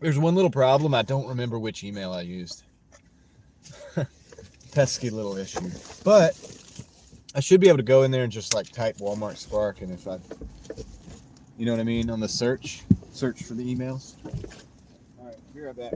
There's one little problem. I don't remember which email I used. Pesky little issue. But I should be able to go in there and just like type Walmart Spark, and if I, you know what I mean, on the search for the emails. All right, be right back.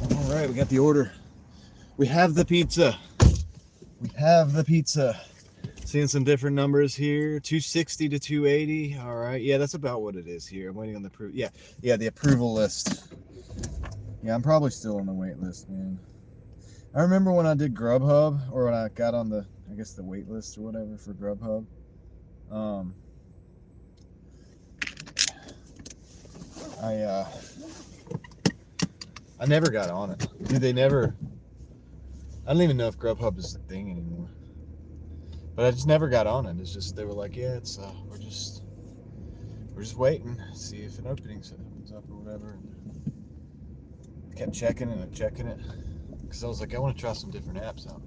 All right, we got the order. We have the pizza. We have the pizza. Seeing some different numbers here. 260 to 280. All right. Yeah, that's about what it is here. I'm waiting on the approval. Yeah, the approval list. Yeah, I'm probably still on the wait list, man. I remember when I did Grubhub, or when I got on the, I guess the wait list or whatever for Grubhub. I never got on it. Dude, I don't even know if Grubhub is a thing anymore. But I just never got on it. It's just, they were like, yeah, it's, we're just waiting to see if an opening opens up or whatever. And I kept checking it and checking it. Because I was like, I want to try some different apps out.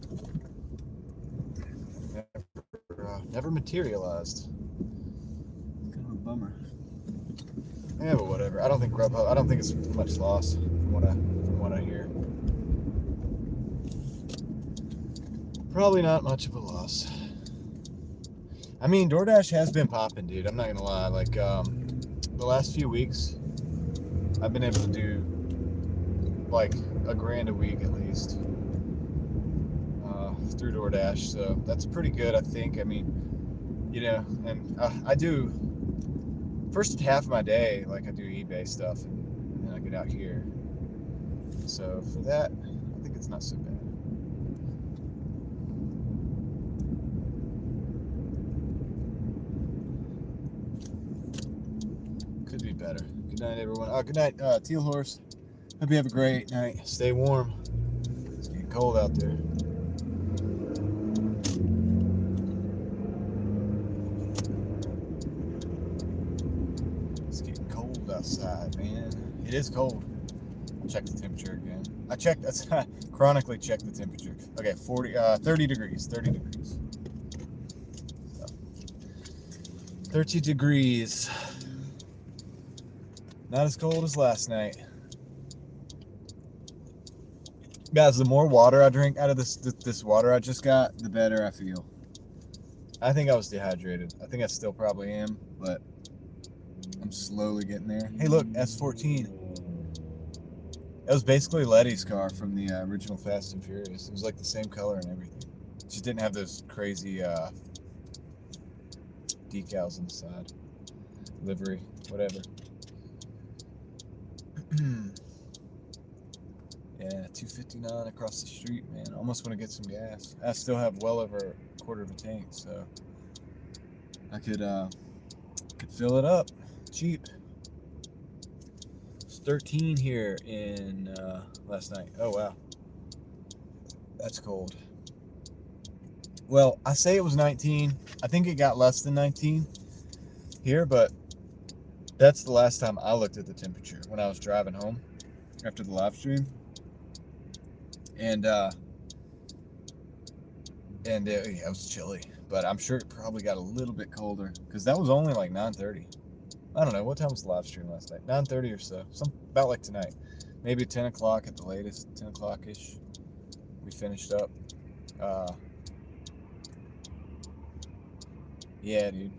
Never materialized. Kind of a bummer. Yeah, but whatever. I don't think it's much loss from what I hear. Probably not much of a loss. I mean, DoorDash has been popping, dude. I'm not gonna lie. Like, the last few weeks, I've been able to do like $1,000 a week at least through DoorDash. So that's pretty good, I think. I mean, you know, and I do first half of my day, like I do eBay stuff, and then I get out here. So for that, I think it's not so bad. better. Good night, everyone. Good night, Teal Horse. Hope you have a great night. Stay warm. It's getting cold out there. It's getting cold outside, man. It is cold. I'll check the temperature again. That's chronically check the temperature. Okay, 30 degrees. 30 degrees. So, 30 degrees. Not as cold as last night. Guys, the more water I drink out of this water I just got, the better I feel. I think I was dehydrated. I think I still probably am, but I'm slowly getting there. Hey, look, S14. That was basically Letty's car from the original Fast and Furious. It was like the same color and everything. It just didn't have those crazy decals on the side. Livery, whatever. Yeah, 259 across the street, man. Almost want to get some gas. I still have well over a quarter of a tank, so I could fill it up cheap. It's 13 here in last night. Oh wow, that's cold. Well, I say it was 19. I think it got less than 19 here, but that's the last time I looked at the temperature when I was driving home after the live stream. And it was chilly, but I'm sure it probably got a little bit colder because that was only like 9:30. I don't know, what time was the live stream last night? 9:30 or so, about like tonight, maybe 10 o'clock at the latest, 10 o'clock ish. We finished up. Yeah, dude.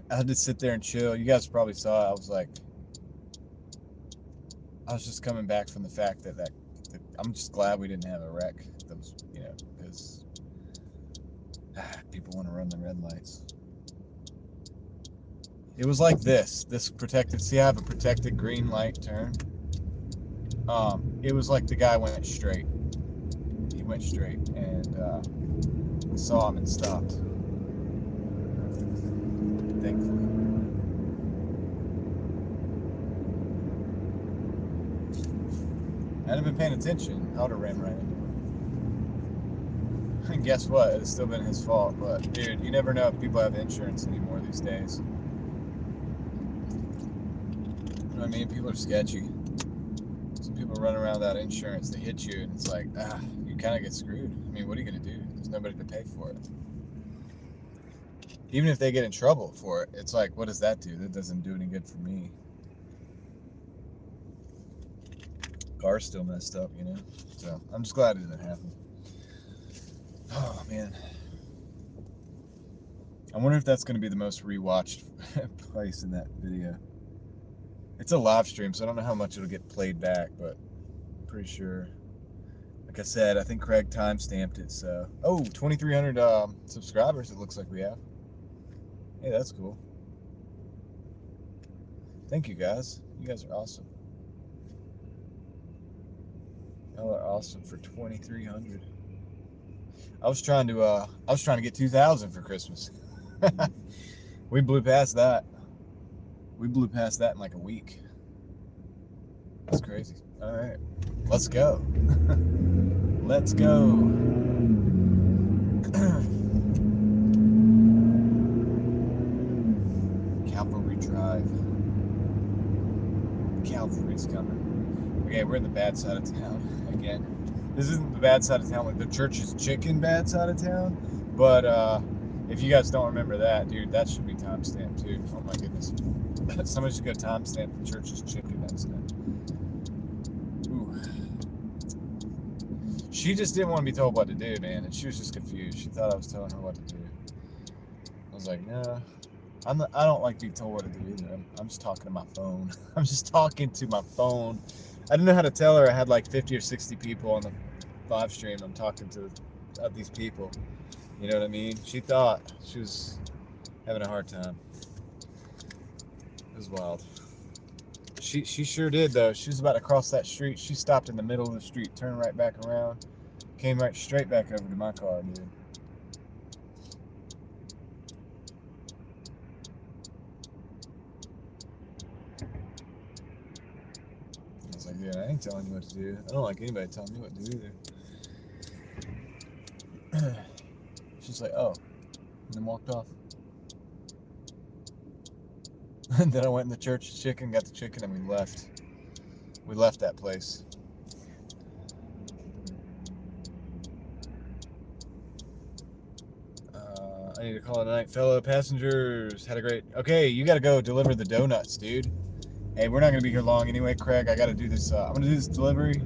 I had to sit there and chill. You guys probably saw it. I was just coming back from the fact that I'm just glad we didn't have a wreck. That was, because people want to run the red lights. It was like this protected. See, I have a protected green light turn. It was like the guy went straight. He went straight, and I saw him and stopped. Thankfully. I'd have been paying attention, I would have ran right into him. And guess what? It's still been his fault. But dude, you never know if people have insurance anymore these days. You know what I mean? People are sketchy. Some people run around without insurance, they hit you, and it's like, you kind of get screwed. I mean, what are you gonna do? There's nobody to pay for it. Even if they get in trouble for it, it's like, what does that do? That doesn't do any good for me. Car's still messed up, so I'm just glad it didn't happen. Oh man, I wonder if that's going to be the most rewatched place in that video. It's a live stream, so I don't know how much it'll get played back, but I'm pretty sure. Like I said, I think Craig timestamped it, so 2,300 subscribers it looks like we have. Hey, that's cool. Thank you guys. You guys are awesome. Y'all are awesome for 2,300. I was trying to get 2,000 for Christmas. We blew past that. We blew past that in like a week. That's crazy. All right, let's go. Let's go. Cavalry Drive. Cavalry's coming. Okay, we're in the bad side of town again. This isn't the bad side of town, like the Church's Chicken bad side of town. But if you guys don't remember that, dude, that should be timestamped too. Oh my goodness. Somebody should go timestamp the Church's Chicken incident. Ooh. She just didn't want to be told what to do, man, and she was just confused. She thought I was telling her what to do. I was like, no. I don't like being told what to do either. I'm just talking to my phone. I'm just talking to my phone. I didn't know how to tell her I had like 50 or 60 people on the live stream. I'm talking to these people. You know what I mean? She thought she was having a hard time. It was wild. She sure did though. She was about to cross that street. She stopped in the middle of the street, turned right back around, came right straight back over to my car, dude. doing. I ain't telling you what to do. I don't like anybody telling me what to do either. She's like, oh, and then walked off. And then I went in the church chicken, got the chicken, and we left. We left that place. I need to call it a night, fellow passengers. Had a great. Okay, you got to go deliver the donuts, dude. Hey, we're not gonna be here long anyway, Craig. I got to do this. I'm gonna do this delivery.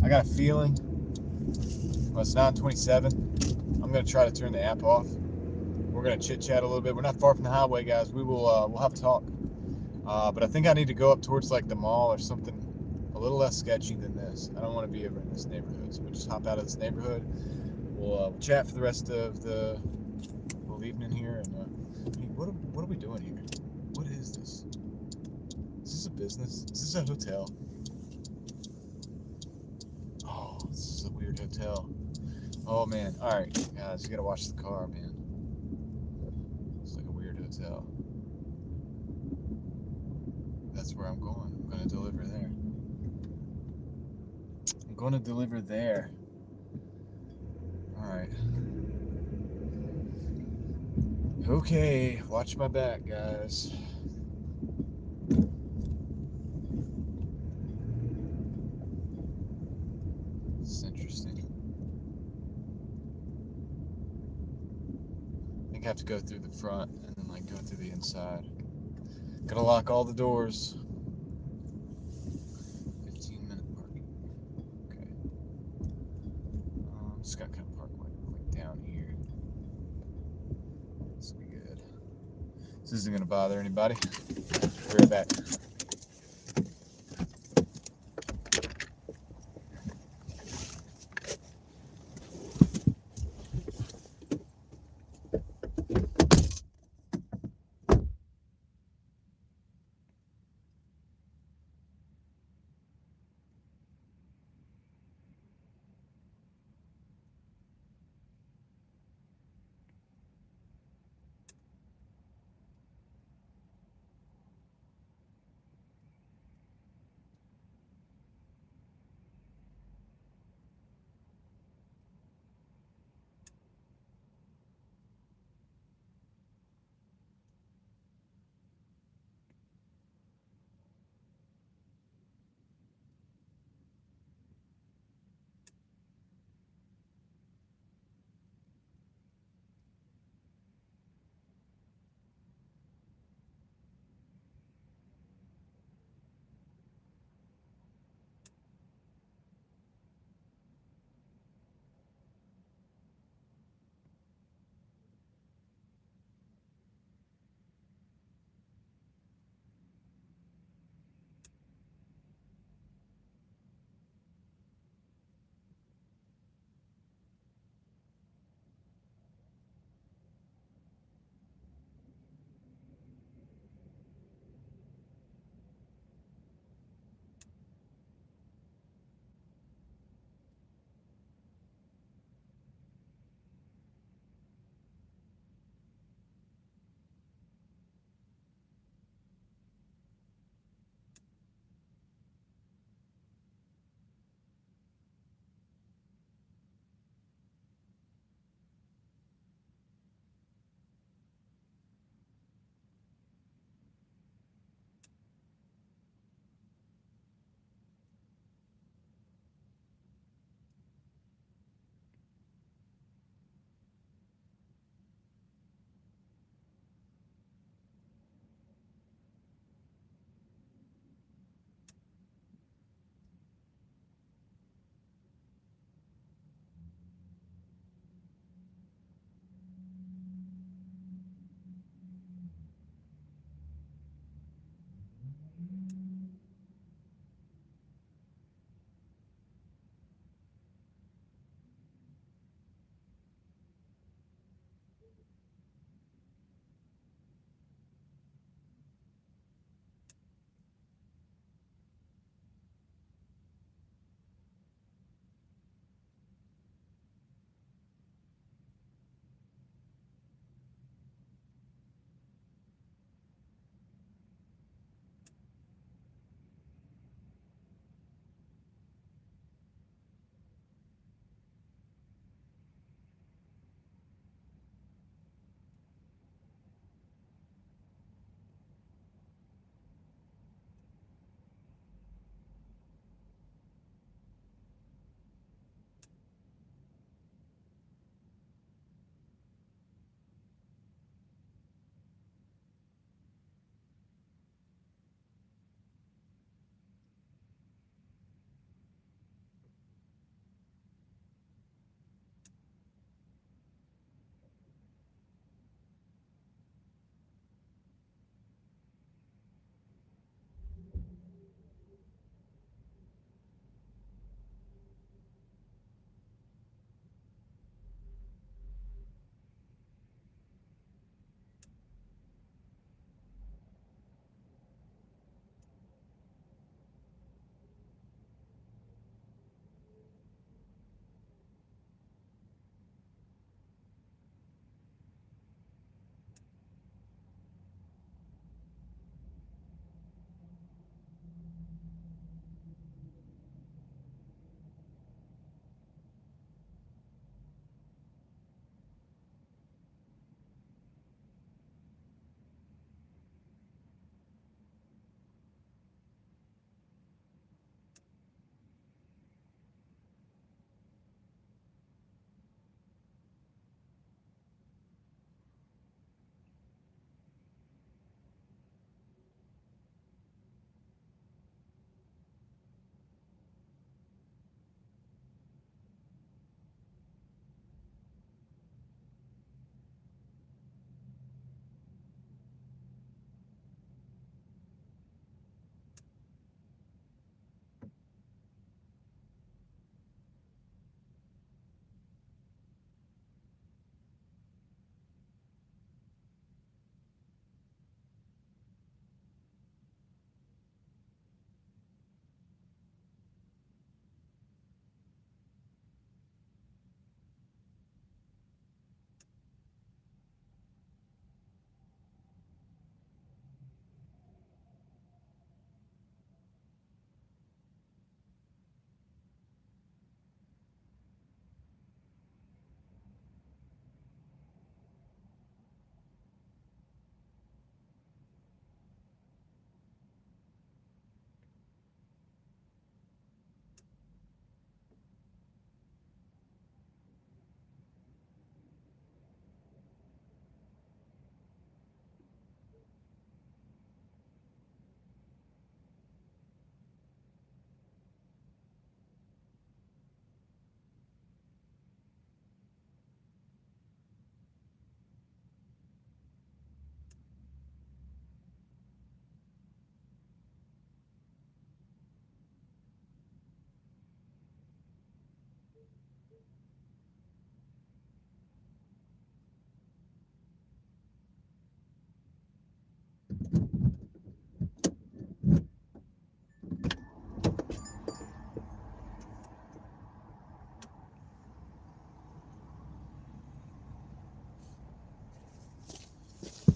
I got a feeling. Well, it's 9:27. I'm gonna try to turn the app off. We're gonna chit chat a little bit. We're not far from the highway, guys. We will. We'll have a talk. But I think I need to go up towards like the mall or something a little less sketchy than this. I don't want to be over in this neighborhood, so we'll just hop out of this neighborhood. We'll chat for the rest of the evening here. And hey, what are we doing here? What is this? Is this a business? Is this a hotel? Oh, this is a weird hotel. Oh man! All right, guys, you gotta watch the car, man. It's like a weird hotel. That's where I'm going. I'm gonna deliver there. I'm going to deliver there. All right. Okay, watch my back, guys. This is interesting. I think I have to go through the front and then like go through the inside. Gotta lock all the doors. 15-minute parking. Okay. Just gotta kind of park like down here. This will be good. This isn't gonna bother anybody. Be right back.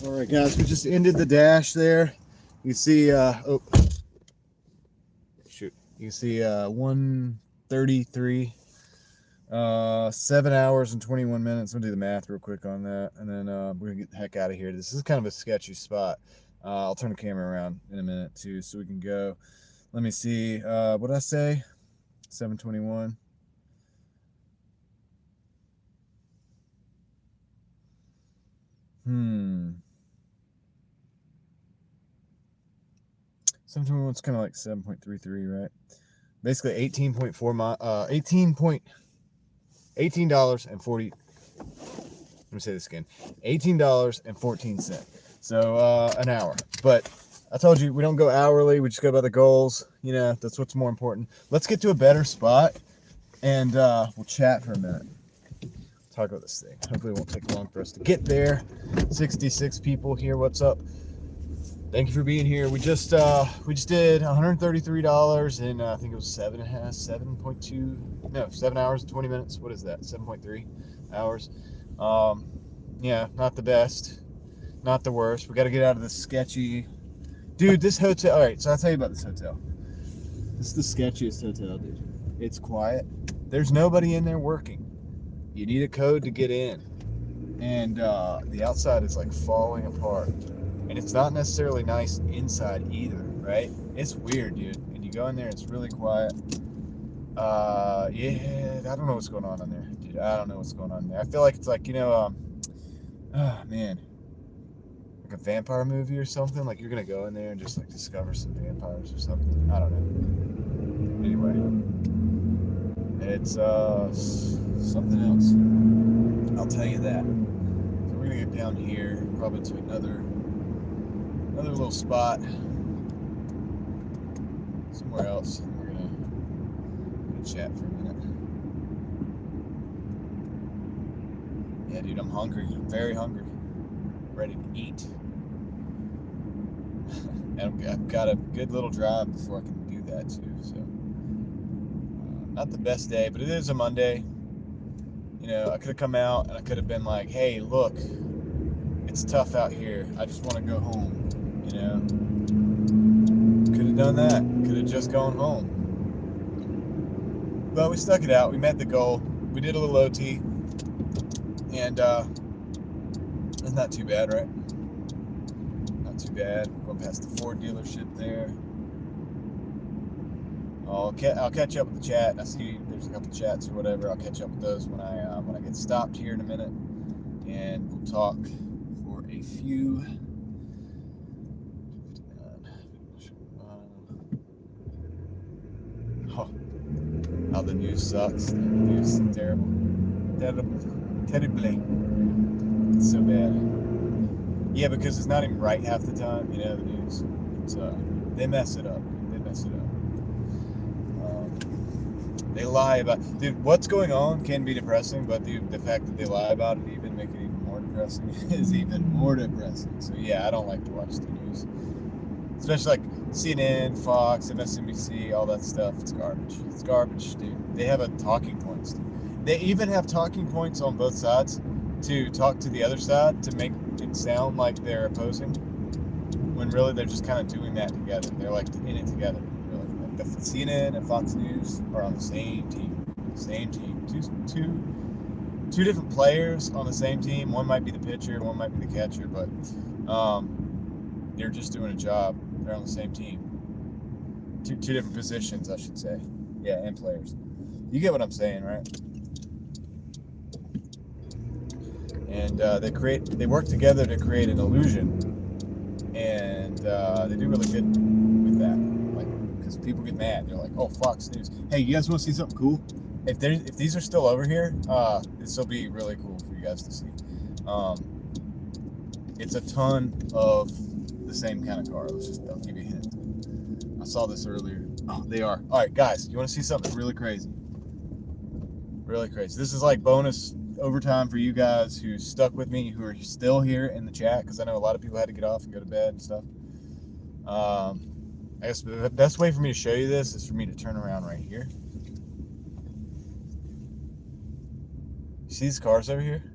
All right, guys, we just ended the dash there. You can see, oh, shoot. You can see 1:33, 7 hours and 21 minutes. We'll do the math real quick on that, and then we're gonna get the heck out of here. This is kind of a sketchy spot. I'll turn the camera around in a minute too, so we can go. Let me see. What did I say? 7:21. Hmm. 7:21 is kind of like 7.33, right? Basically 18.4 $18.40. Let me say this again. $18.14. So an hour. But I told you we don't go hourly, we just go by the goals. You know, that's what's more important. Let's get to a better spot and we'll chat for a minute. Talk about this thing. Hopefully it won't take long for us to get there. 66 people here. What's up? Thank you for being here. We just did $133 in I think it was 7 hours and 20 minutes. What is that? 7.3 hours. Yeah, not the best, not the worst. We got to get out of this sketchy, dude. This hotel. All right, so I'll tell you about this hotel. This is the sketchiest hotel, dude. It's quiet. There's nobody in there working. You need a code to get in, and the outside is like falling apart. And it's not necessarily nice inside either, right? It's weird, dude. And you go in there, it's really quiet. Yeah, I don't know what's going on in there, dude. I don't know what's going on there. I feel like it's like, oh man, like a vampire movie or something. Like you're gonna go in there and just like discover some vampires or something. I don't know. Anyway, it's something else. I'll tell you that. So we're gonna get down here, probably to another little spot somewhere else, and we're gonna chat for a minute. Yeah, dude, I'm hungry. I'm very hungry. Ready to eat. And I've got a good little drive before I can do that too. So not the best day, but it is a Monday. You know, I could have come out and I could have been like, hey, look, it's tough out here. I just want to go home. You know, could have done that. Could have just gone home. But we stuck it out. We met the goal. We did a little OT, and it's not too bad, right? Not too bad. Going past the Ford dealership there. I'll catch up with the chat. I see there's a couple chats or whatever. I'll catch up with those when I get stopped here in a minute, and we'll talk for a few. Oh, how the news sucks. The news is terrible. Terribly. It's so bad. Yeah, because it's not even right half the time, you know, the news. It's, they mess it up. They mess it up. They lie about... Dude, what's going on can be depressing, but the fact that they lie about it even make it even more depressing is even more depressing. So yeah, I don't like to watch the news. Especially like CNN, Fox, MSNBC, all that stuff. It's garbage. It's garbage, dude. They have talking points. They even have talking points on both sides to talk to the other side to make it sound like they're opposing, when really they're just kind of doing that together. They're like in it together. Really. Like the CNN and Fox News are on the same team. Same team. Two different players on the same team. One might be the pitcher, one might be the catcher, but they're just doing a job. They're on the same team. Two different positions, I should say. Yeah, and players. You get what I'm saying, right? And they work together to create an illusion, and they do really good with that. Like, because people get mad, they're like, "Oh, Fox News. Hey, you guys want to see something cool? If these are still over here, this will be really cool for you guys to see. It's a ton of the same kind of car. I'll give you a hint. I saw this earlier. Oh, they are. All right, guys, you want to see something really crazy? Really crazy. This is like bonus overtime for you guys who stuck with me, who are still here in the chat, because I know a lot of people had to get off and go to bed and stuff. I guess the best way for me to show you this is for me to turn around right here. You see these cars over here?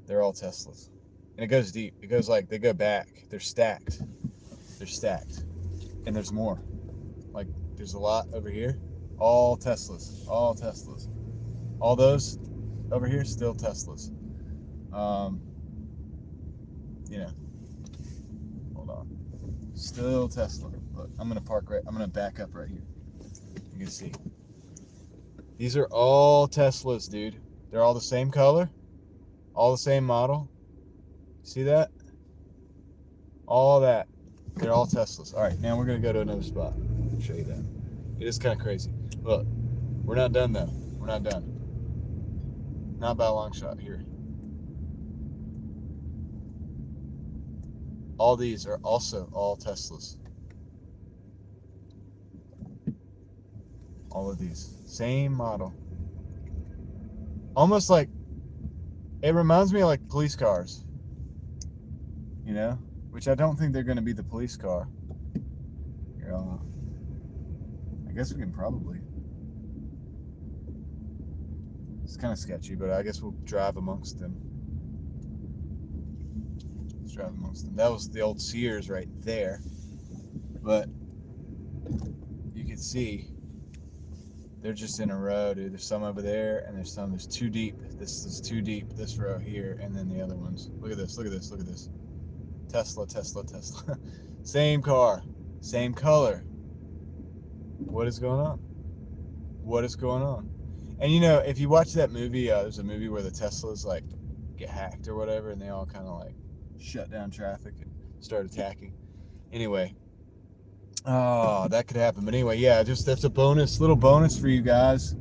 They're all Teslas. And it goes deep. It goes like, they go back. They're stacked. They're stacked. And there's more. Like, there's a lot over here. All Teslas. All Teslas. All those over here, still Teslas. You know. Hold on. Still Tesla. Look, I'm gonna back up right here. You can see. These are all Teslas, dude. They're all the same color. All the same model. See that? All that. They're all Teslas. All right, now we're going to go to another spot. I'll show you that. It is kind of crazy. Look, we're not done, though. We're not done. Not by a long shot here. All these are also all Teslas. All of these. Same model. Almost like, it reminds me of like police cars. You know? Which I don't think they're going to be the police car. Here, I guess we can probably. It's kind of sketchy, but I guess we'll drive amongst them. Let's drive amongst them. That was the old Sears right there. But you can see they're just in a row, dude. There's some over there, and there's two deep. This is two deep, this row here, and then the other ones. Look at this, look at this, look at this. Tesla, Tesla, Tesla. Same car, same color. What is going on? What is going on? And you know, if you watch that movie, there's a movie where the Teslas like get hacked or whatever, and they all kind of like shut down traffic and start attacking. Anyway, oh, that could happen. But anyway, yeah, just that's a little bonus for you guys.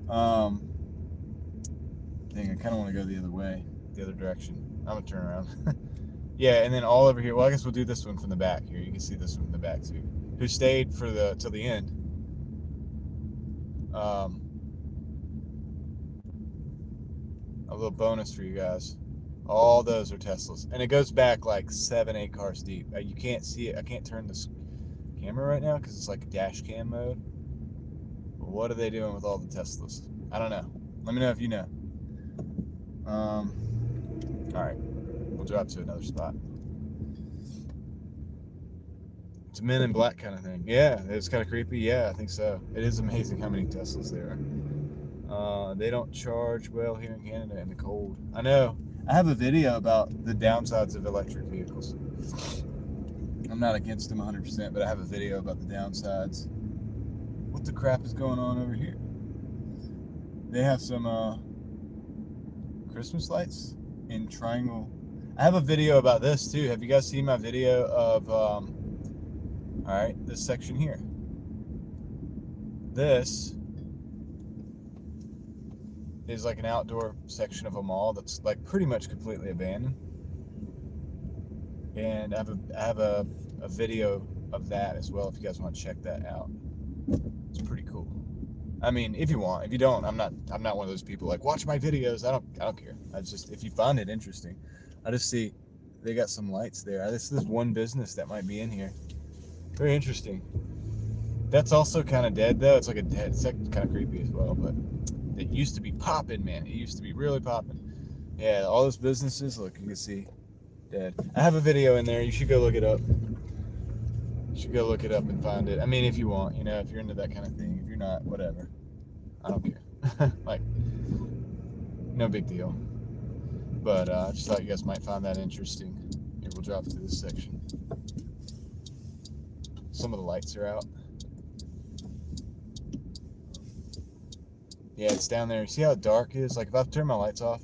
Dang, I kind of want to go the other way, the other direction. I'm gonna turn around. Yeah, and then all over here. Well, I guess we'll do this one from the back here. You can see this one from the back too. Who stayed for till the end? A little bonus for you guys. All those are Teslas, and it goes back like 7-8 cars deep. You can't see it. I can't turn this camera right now because it's like dash cam mode. But what are they doing with all the Teslas? I don't know. Let me know if you know. All right. We'll drop to another spot. It's a Men in Black kind of thing. Yeah, it's kind of creepy. Yeah, I think so. It is amazing how many Teslas there are. They don't charge well here in Canada in the cold. I know. I have a video about the downsides of electric vehicles. I'm not against them 100%, but I have a video about the downsides. What the crap is going on over here? They have some Christmas lights in triangle. I have a video about this too. Have you guys seen my video of all right, this section here? This is like an outdoor section of a mall that's like pretty much completely abandoned. And I have a video of that as well if you guys want to check that out. It's pretty cool. I mean, if you want. If you don't, I'm not one of those people like watch my videos. I don't care. I just, if you find it interesting. I just see they got some lights there. This is one business that might be in here. Very interesting. That's also kind of dead though. It's like it's kind of creepy as well, but it used to be popping, man. It used to be really popping. Yeah, all those businesses, look, you can see dead. I have a video in there. You should go look it up. You should go look it up and find it. I mean, if you want, you know, if you're into that kind of thing. If you're not, whatever. I don't care. Like, no big deal. But I just thought you guys might find that interesting. Here, we'll drop through this section. Some of the lights are out. Yeah, it's down there. See how dark it is? Like if I turn my lights off,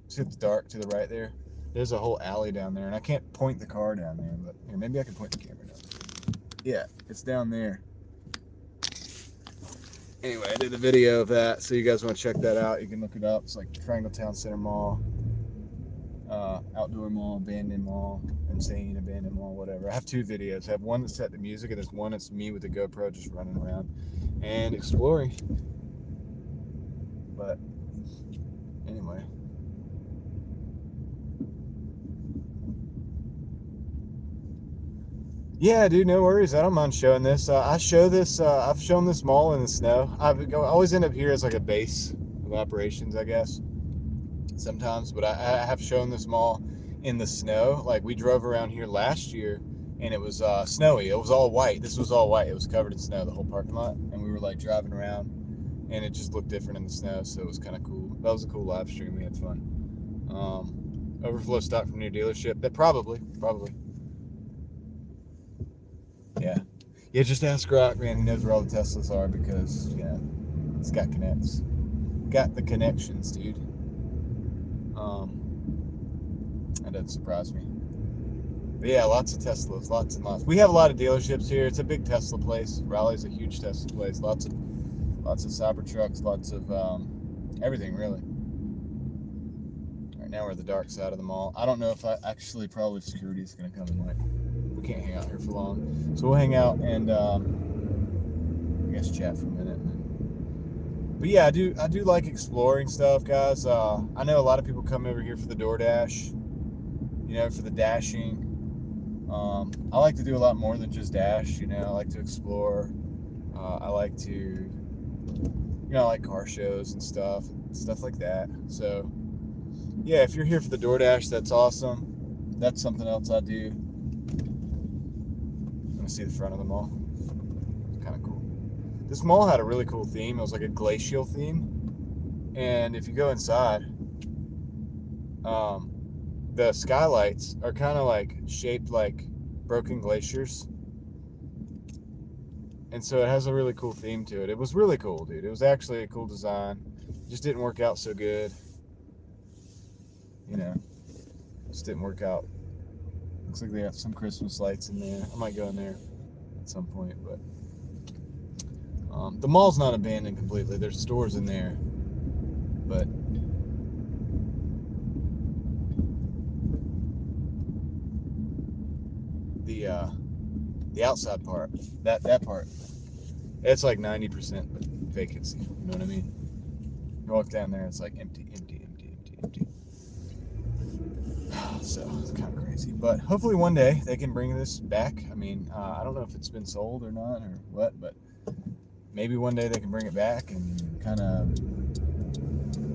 see it's dark to the right there? There's a whole alley down there, and I can't point the car down there, but here, maybe I can point the camera down. Yeah, it's down there. Anyway, I did a video of that, so you guys want to check that out, you can look it up. It's like Triangle Town Center Mall, outdoor mall, abandoned mall, insane abandoned mall, whatever. I have two videos. I have one that's set to music, and there's one that's me with the GoPro just running around and exploring. But anyway. Yeah, dude, no worries. I don't mind showing this. I show this. I've shown this mall in the snow. I always end up here as like a base of operations, I guess. sometimes, but I have shown this mall in the snow. Like, we drove around here last year, and it was snowy. It was all white. This was all white. It was covered in snow, the whole parking lot, and we were like driving around, and it just looked different in the snow, so it was kind of cool. That was a cool live stream. We had fun. Overflow stock from new dealership. That probably. Yeah. Yeah, just ask Rock, man. He knows where all the Teslas are because, you know, it's got connects. Got the connections, dude. That doesn't surprise me. But yeah, lots of Teslas, lots and lots. We have a lot of dealerships here. It's a big Tesla place. Raleigh's a huge Tesla place. Lots of Cybertrucks, lots of everything, really. All right, now we're at the dark side of the mall. I don't know if probably security is going to come and like, we can't hang out here for long. So we'll hang out and I guess chat for a minute. But yeah, I do like exploring stuff, guys. I know a lot of people come over here for the Doordash, you know, for the dashing. I like to do a lot more than just dash, you know. I like to explore. I like to, you know, I like car shows and stuff like that. So yeah, if you're here for the Doordash, that's awesome. That's something else I do. I'm gonna see the front of the mall. It's kind of cool. This mall had a really cool theme. It was like a glacial theme, and if you go inside, the skylights are kind of like shaped like broken glaciers, and so it has a really cool theme to it. It was really cool, dude. It was actually a cool design. It just didn't work out so good, you know. Just didn't work out. Looks like they have some Christmas lights in there. I might go in there at some point, but the mall's not abandoned completely. There's stores in there, but the outside part, that part, it's like 90% vacancy. You know what I mean? You walk down there, it's like empty. So it's kind of crazy, but hopefully one day they can bring this back. I mean, I don't know if it's been sold or not or what, but maybe one day they can bring it back and kind of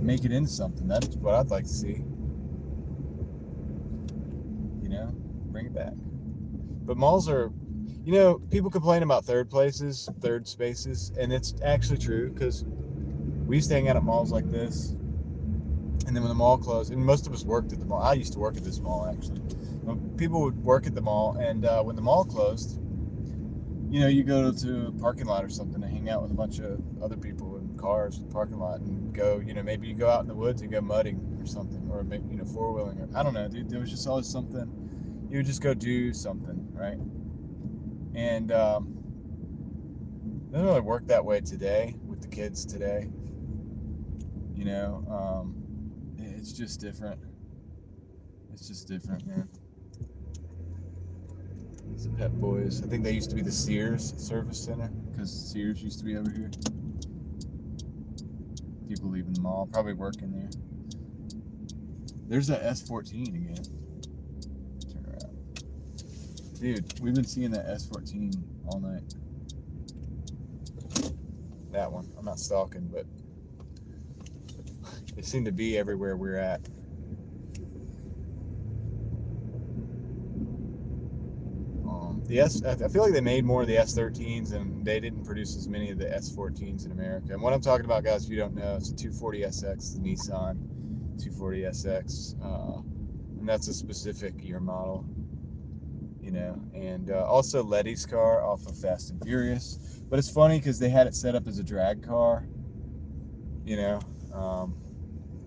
make it into something. That's what I'd like to see. You know, bring it back. But malls are, you know, people complain about third spaces, and it's actually true because we used to hang out at malls like this. And then when the mall closed, and most of us worked at the mall. I used to work at this mall, actually. People would work at the mall, and when the mall closed, you know, you go to a parking lot or something to hang out with a bunch of other people in cars in the parking lot and go, you know, maybe you go out in the woods and go mudding or something, or maybe, you know, four-wheeling. Or I don't know, dude. There was just always something. You would just go do something, right? And it doesn't really work that way today with the kids today. You know, it's just different. It's just different, man. It's the Pep Boys. I think they used to be the Sears Service Center because Sears used to be over here. People leaving the mall, probably working there. There's that S14 again. Turn around. Dude, we've been seeing that S14 all night. That one. I'm not stalking, but they seem to be everywhere we're at. I feel like they made more of the S13s and they didn't produce as many of the S14s in America. And what I'm talking about, guys, if you don't know, it's a 240SX, the Nissan 240SX. And that's a specific year model, you know. And also Letty's car off of Fast and Furious. But it's funny because they had it set up as a drag car, you know,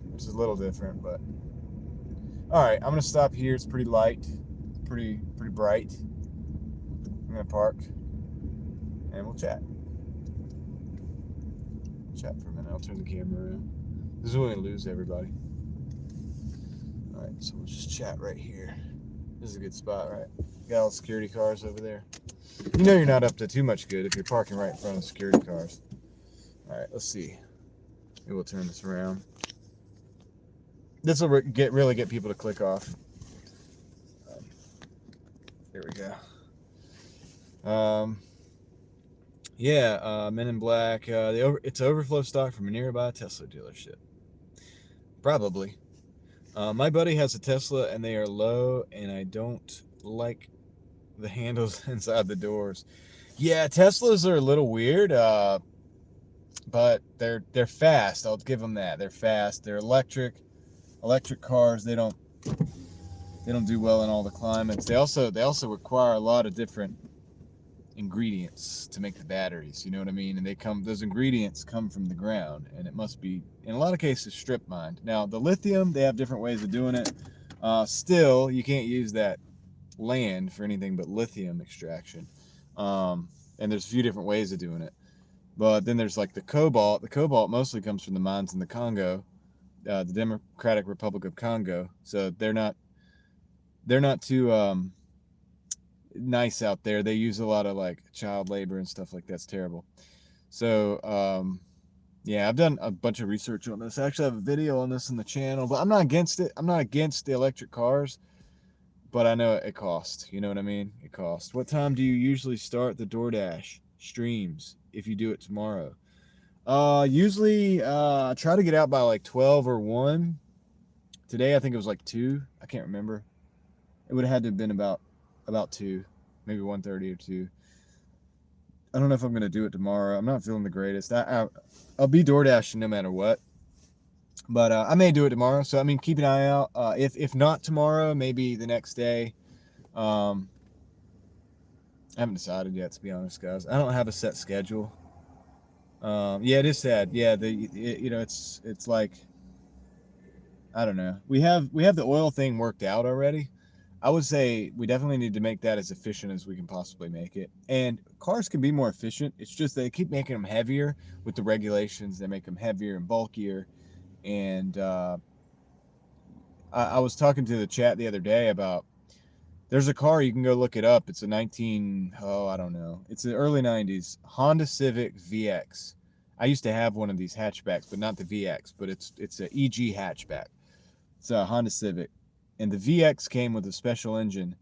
which is a little different. But all right, I'm going to stop here. It's pretty light, pretty bright. I'm gonna park and we'll chat. Chat for a minute. I'll turn the camera around. This is when we lose everybody. Alright, so we'll just chat right here. This is a good spot, right? Got all the security cars over there. You know you're not up to too much good if you're parking right in front of security cars. Alright, let's see. Maybe we'll turn this around. This will really get people to click off. There we go. Men in Black. It's overflow stock from a nearby Tesla dealership. Probably. My buddy has a Tesla, and they are low, and I don't like the handles inside the doors. Yeah, Teslas are a little weird, but they're fast. I'll give them that. They're fast. They're electric cars. They don't do well in all the climates. They also require a lot of different ingredients to make the batteries. You know what I mean? And those ingredients come from the ground, and it must be in a lot of cases strip mined. Now the lithium, they have different ways of doing it. Still, you can't use that land for anything but lithium extraction. And there's a few different ways of doing it. But then there's like the cobalt. The cobalt mostly comes from the mines in the Congo, the Democratic Republic of Congo. So they're not too nice out there. They use a lot of like child labor and stuff like that's terrible. So yeah, I've done a bunch of research on this. I actually have a video on this in the channel, but I'm not against it. I'm not against the electric cars, but I know it costs. You know what I mean? It costs. What time do you usually start the Doordash streams if you do it tomorrow? Usually I try to get out by like 12 or 1. Today I think it was like 2. I can't remember. It would have had to have been about 2, maybe 1:30 or 2. I don't know if I'm going to do it tomorrow. I'm not feeling the greatest. I'll be DoorDashing no matter what. But I may do it tomorrow. So, I mean, keep an eye out. If not tomorrow, maybe the next day. I haven't decided yet, to be honest, guys. I don't have a set schedule. Yeah, it is sad. Yeah, it's like, I don't know. We have the oil thing worked out already. I would say we definitely need to make that as efficient as we can possibly make it. And cars can be more efficient. It's just they keep making them heavier with the regulations. They make them heavier and bulkier. And I was talking to the chat the other day about there's a car, you can go look it up. It's a I don't know. It's the early 90s Honda Civic VX. I used to have one of these hatchbacks, but not the VX, but it's an EG hatchback. It's a Honda Civic. And the VX came with a special engine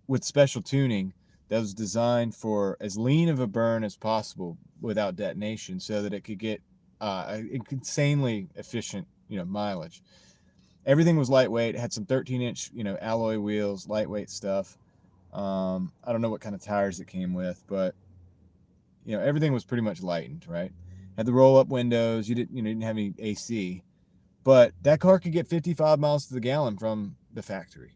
with special tuning that was designed for as lean of a burn as possible without detonation so that it could get insanely efficient, mileage. Everything was lightweight. It had some 13-inch, alloy wheels, lightweight stuff. I don't know what kind of tires it came with, but everything was pretty much lightened, right? Had the roll-up windows. You didn't have any AC. But that car could get 55 miles to the gallon from the factory.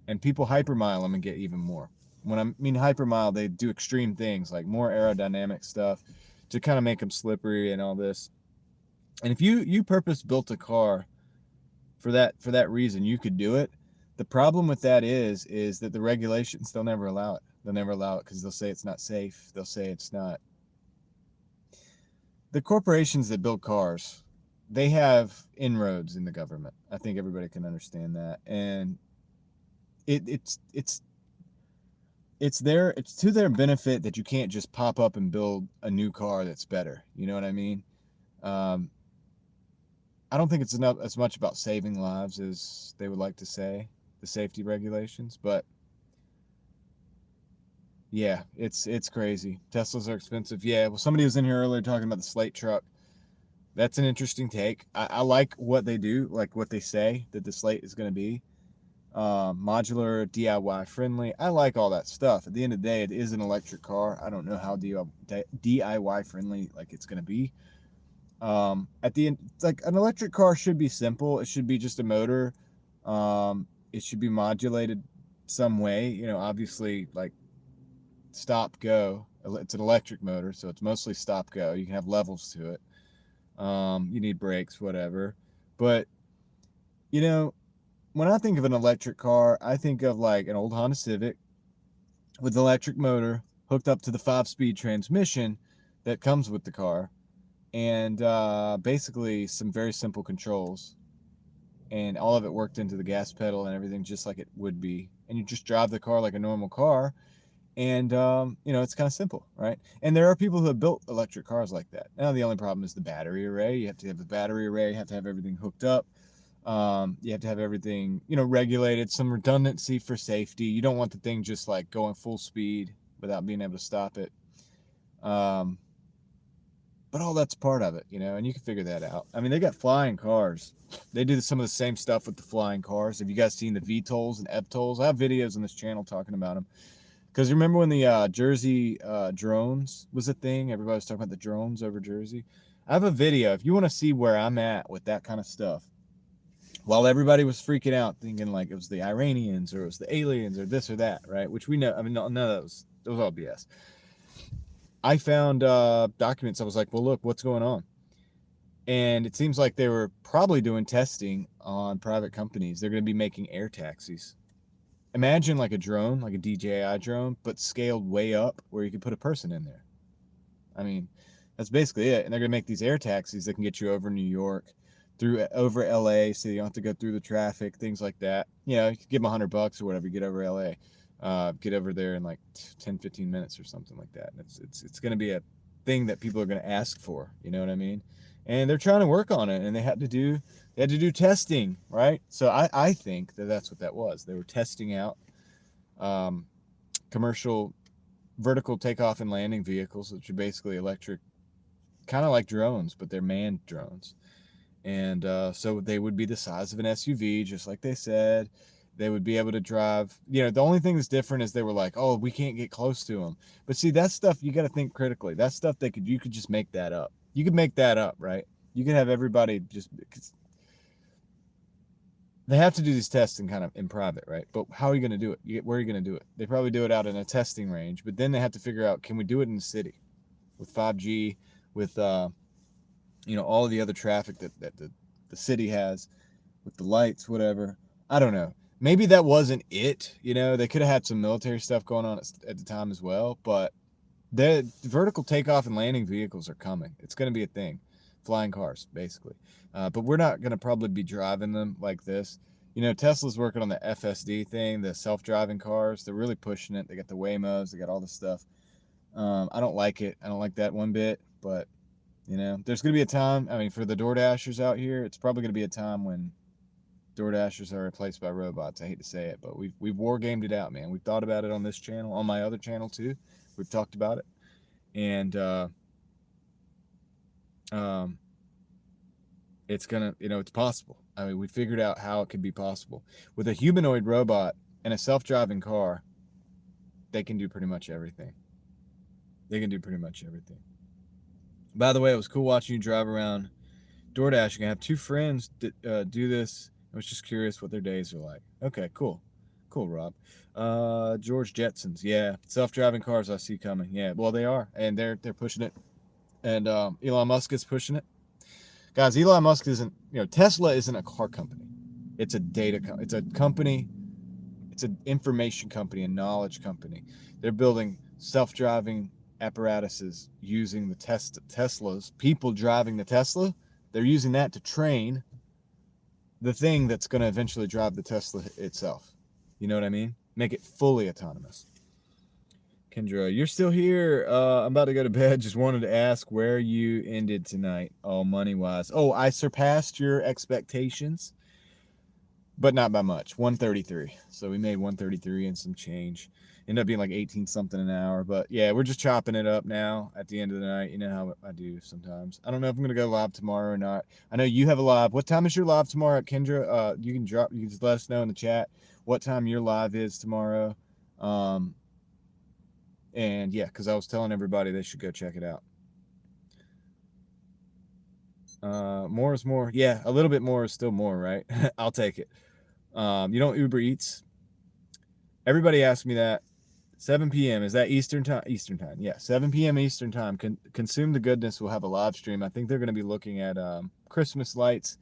And people hypermile them and get even more. When I mean hypermile, they do extreme things like more aerodynamic stuff to kind of make them slippery and all this. And if you purpose built a car for that reason, you could do it. The problem with that is that the regulations, they'll never allow it. They'll never allow it because they'll say it's not safe. They'll say it's not. The corporations that build cars, they have inroads in the government. I think everybody can understand that. And it's to their benefit that you can't just pop up and build a new car that's better. You know what I mean? I don't think it's as much about saving lives as they would like to say, the safety regulations, but yeah, it's crazy. Teslas are expensive. Yeah, well, somebody was in here earlier talking about the Slate truck. That's an interesting take. I like what they do, like what they say that the Slate is going to be. Modular, DIY friendly. I like all that stuff. At the end of the day, it is an electric car. I don't know how DIY friendly like it's going to be. At the end, it's like an electric car should be simple. It should be just a motor. It should be modulated some way. Obviously like stop go. It's an electric motor, so it's mostly stop go. You can have levels to it. You need brakes, whatever. But when I think of an electric car, I think of like an old Honda Civic with an electric motor hooked up to the 5-speed transmission that comes with the car, and basically some very simple controls, and all of it worked into the gas pedal and everything just like it would be, and you just drive the car like a normal car, and it's kind of simple, right? And there are people who have built electric cars like that. Now the only problem is the battery array. You have to have the battery array, you have to have everything hooked up. You have to have everything, regulated, some redundancy for safety. You don't want the thing just like going full speed without being able to stop it. But all that's part of it, you know, and you can figure that out. I mean, they got flying cars. They do some of the same stuff with the flying cars. Have you guys seen the VTOLs and EVTOLs? I have videos on this channel talking about them. Because remember when the Jersey drones was a thing? Everybody was talking about the drones over Jersey. I have a video. If you want to see where I'm at with that kind of stuff, while everybody was freaking out, thinking like it was the Iranians or it was the aliens or this or that, right? Which we know. I mean, none of that was all BS. I found documents. I was like, well, look, what's going on? And it seems like they were probably doing testing on private companies. They're going to be making air taxis. Imagine like a drone, like a DJI drone, but scaled way up where you could put a person in there. I mean, that's basically it. And they're going to make these air taxis that can get you over New York, over LA, so you don't have to go through the traffic, things like that. You know, you give them $100 or whatever, get over LA. Get over there in like 10, 15 minutes or something like that. And it's going to be a thing that people are going to ask for. You know what I mean? And they're trying to work on it, and they had to do testing, right? So I think that's what that was. They were testing out commercial vertical takeoff and landing vehicles, which are basically electric, kind of like drones, but they're manned drones. And so they would be the size of an SUV, just like they said. They would be able to drive. You know, the only thing that's different is they were like, oh, we can't get close to them. But see, that stuff, you got to think critically. That stuff you could just make that up. You could make that up, right? You could have everybody just, because they have to do these tests in private, right? But how are you going to do it? Where are you going to do it? They probably do it out in a testing range, but then they have to figure out, can we do it in the city with 5G, with you know, all of the other traffic that the city has, with the lights, whatever. I don't know. Maybe that wasn't it. You know, they could have had some military stuff going on at the time as well. But the vertical takeoff and landing vehicles are coming. It's going to be a thing. Flying cars, basically. But we're not going to probably be driving them like this. You know, Tesla's working on the FSD thing, the self-driving cars. They're really pushing it. They got the Waymos. They got all this stuff. I don't like it. I don't like that one bit. But, you know, there's going to be a time. I mean, for the Doordashers out here, it's probably going to be a time when Doordashers are replaced by robots. I hate to say it, but we've war gamed it out, man. We've thought about it on this channel, on my other channel too. We've talked about it, and it's gonna, you know, it's possible. I mean, we figured out how it could be possible with a humanoid robot and a self-driving car. They can do pretty much everything. They can do pretty much everything. By the way, it was cool watching you drive around Doordashing. I have two friends that do this. I was just curious what their days are like. Okay, cool. Cool, Rob. George Jetsons. Yeah, self-driving cars I see coming. Yeah, well, they are. And they're pushing it. And Elon Musk is pushing it. Guys, Elon Musk isn't, you know, Tesla isn't a car company. It's a data company. It's a company. It's an information company, a knowledge company. They're building self-driving apparatuses using the Teslas. People driving the Tesla, they're using that to train the thing that's going to eventually drive the Tesla itself. You know what I mean? Make it fully autonomous. Kendra, you're still here. I'm about to go to bed. Just wanted to ask where you ended tonight. Oh, money-wise. Oh, I surpassed your expectations, but not by much. 133. So we made 133 and some change. Ended up being like 18 something an hour. But yeah, we're just chopping it up now at the end of the night. You know how I do sometimes. I don't know if I'm going to go live tomorrow or not. I know you have a live. What time is your live tomorrow, Kendra? You can just let us know in the chat what time your live is tomorrow. And yeah, because I was telling everybody they should go check it out. More is more. Yeah, a little bit more is still more, right? I'll take it. You don't Uber Eats? Everybody asks me that. 7 p.m. Is that Eastern time? Eastern time. Yeah, 7 p.m. Eastern time. Consume the Goodness will have a live stream. I think they're going to be looking at Christmas lights.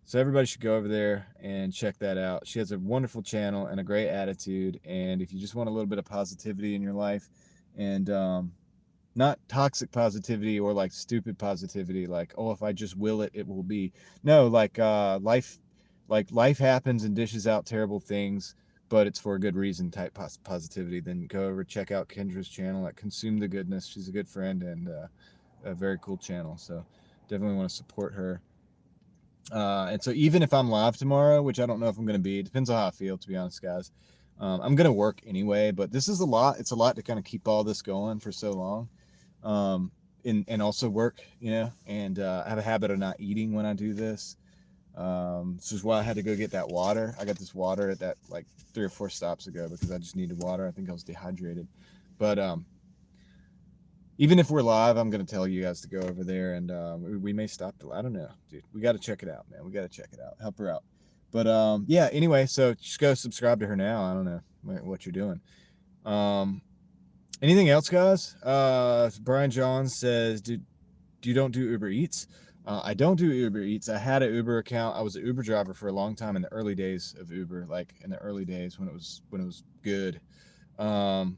So everybody should go over there and check that out. She has a wonderful channel and a great attitude. And if you just want a little bit of positivity in your life, and not toxic positivity or like stupid positivity, like, oh, if I just will it, it will be. No, like life happens and dishes out terrible things, but it's for a good reason type positivity, then go over, check out Kendra's channel at Consume the Goodness. She's a good friend and a very cool channel. So definitely want to support her. And so even if I'm live tomorrow, which I don't know if I'm going to be, it depends on how I feel, to be honest, guys. I'm going to work anyway, but this is a lot. It's a lot to kind of keep all this going for so long. and also work, and I have a habit of not eating when I do this. This is why I had to go get that water. I got this water at that like 3 or 4 stops ago because I just needed water. I think I was dehydrated. But even if we're live, I'm going to tell you guys to go over there, and we may stop. I don't know, dude. We got to check it out, man. We got to check it out. Help her out. But yeah, anyway, so just go subscribe to her now. I don't know what you're doing. Anything else, guys? Brian John says, you don't do Uber Eats? I don't do Uber Eats. I had an Uber account. I was an Uber driver for a long time in the early days of Uber, like in the early days when it was good. And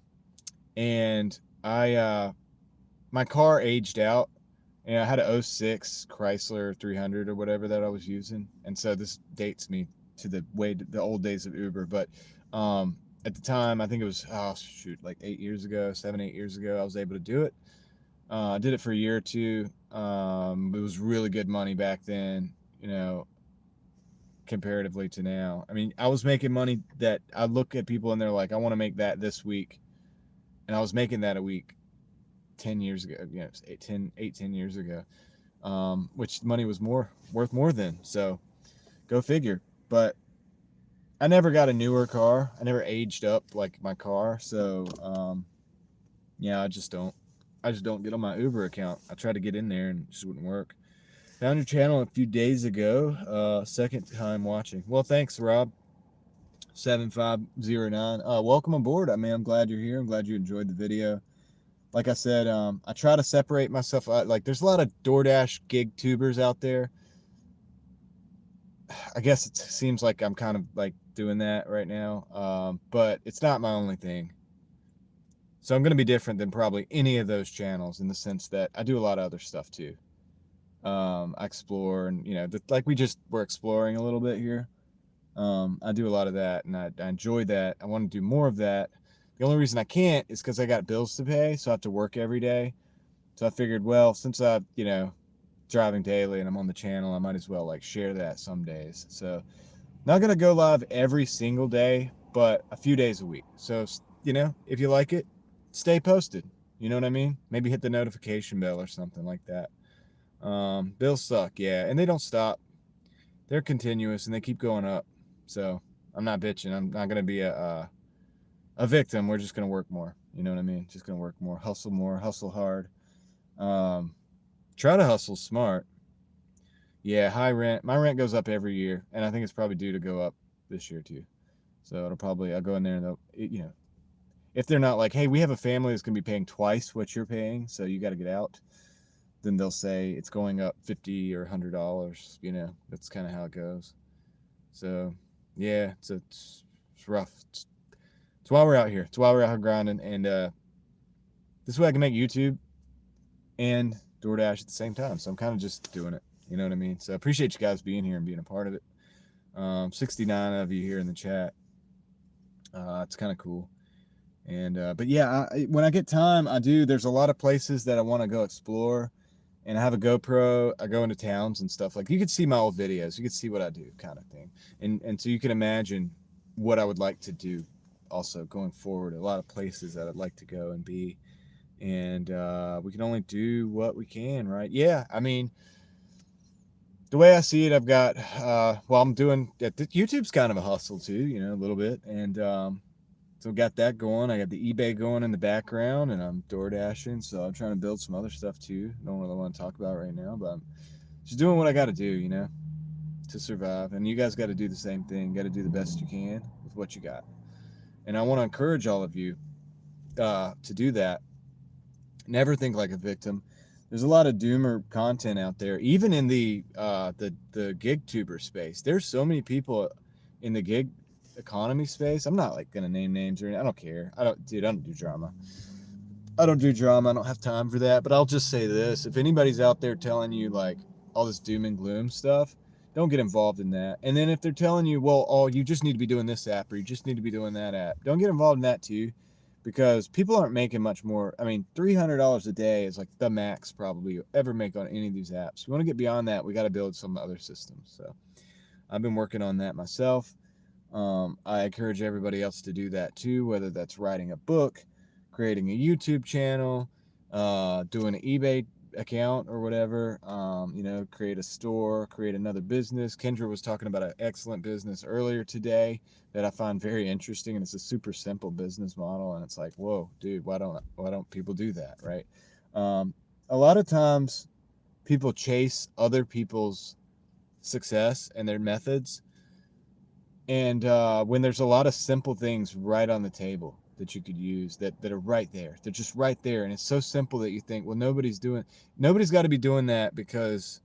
I my car aged out, and I had a 06 Chrysler 300 or whatever that I was using, and so this dates me to the old days of Uber. But at the time, I think it was like 8 years ago, 7-8 years ago, I was able to do it. I did it for a year or two. It was really good money back then, comparatively to now. I mean, I was making money that I look at people and they're like, I want to make that this week, and I was making that a week 10 years ago, 10 years ago, which money was worth more then. So go figure. But I never got a newer car. I never aged up like my car. So yeah, I just don't get on my Uber account. I tried to get in there and it just wouldn't work. Found your channel a few days ago. Second time watching. Well, thanks, Rob. 7509. Welcome aboard. I mean, I'm glad you're here. I'm glad you enjoyed the video. Like I said, I try to separate myself out. Like, there's a lot of Doordash gig tubers out there. I guess it seems like I'm kind of like doing that right now, but it's not my only thing. So I'm going to be different than probably any of those channels in the sense that I do a lot of other stuff too. I explore, and like we're exploring a little bit here. I do a lot of that, and I enjoy that. I want to do more of that. The only reason I can't is because I got bills to pay, so I have to work every day. So I figured, well, since I'm driving daily and I'm on the channel, I might as well like share that some days. So not gonna go live every single day, but a few days a week. So if you like it, stay posted. You know what I mean? Maybe hit the notification bell or something like that. Bills suck, yeah, and they don't stop. They're continuous and they keep going up. So I'm not bitching. I'm not gonna be a victim. We're just gonna work more. You know what I mean? Just gonna work more, hustle hard. Try to hustle smart. Yeah, high rent. My rent goes up every year, and I think it's probably due to go up this year too. So I'll go in there and they'll, if they're not like, hey, we have a family that's gonna be paying twice what you're paying, so you got to get out, then they'll say it's going up $50 or $100. That's kind of how it goes. So yeah, it's rough. It's why we're out here. It's why we're out here grinding, and this way I can make YouTube and DoorDash at the same time. So I'm kind of just doing it. You know what I mean? So I appreciate you guys being here and being a part of it. 69 of you here in the chat. It's kind of cool. And but yeah, when I get time, there's a lot of places that I want to go explore, and I have a GoPro. I go into towns and stuff. Like, you could see my old videos, you could see what I do, kind of thing, and so you can imagine what I would like to do also going forward. A lot of places that I'd like to go and be, and we can only do what we can, right? Yeah, I mean, the way I see it, I've got I'm doing YouTube's kind of a hustle too, a little bit, and so got that going. I got the eBay going in the background, and I'm Doordashing, so I'm trying to build some other stuff too. Don't really want to talk about right now, but I'm just doing what I got to do, to survive. And you guys got to do the same thing. Got to do the best you can with what you got. And I want to encourage all of you to do that. Never think like a victim. There's a lot of doomer content out there, even in the gig tuber space. There's so many people in the gig economy space. I'm not like gonna name names or anything. I don't care. I don't do drama. I don't have time for that. But I'll just say this: if anybody's out there telling you like all this doom and gloom stuff, don't get involved in that. And then if they're telling you, well, you just need to be doing this app, or you just need to be doing that app, don't get involved in that too, because people aren't making much more. I mean, $300 a day is like the max probably you'll ever make on any of these apps. We want to get beyond that. We got to build some other systems. So I've been working on that myself. I encourage everybody else to do that too, whether that's writing a book, creating a YouTube channel, doing an eBay account or whatever, create a store, create another business. Kendra was talking about an excellent business earlier today that I find very interesting, and it's a super simple business model, and it's like, whoa, dude, why don't people do that, right? A lot of times people chase other people's success and their methods, and when there's a lot of simple things right on the table that you could use that are right there, they're just right there, and it's so simple that you think, well, nobody's got to be doing that because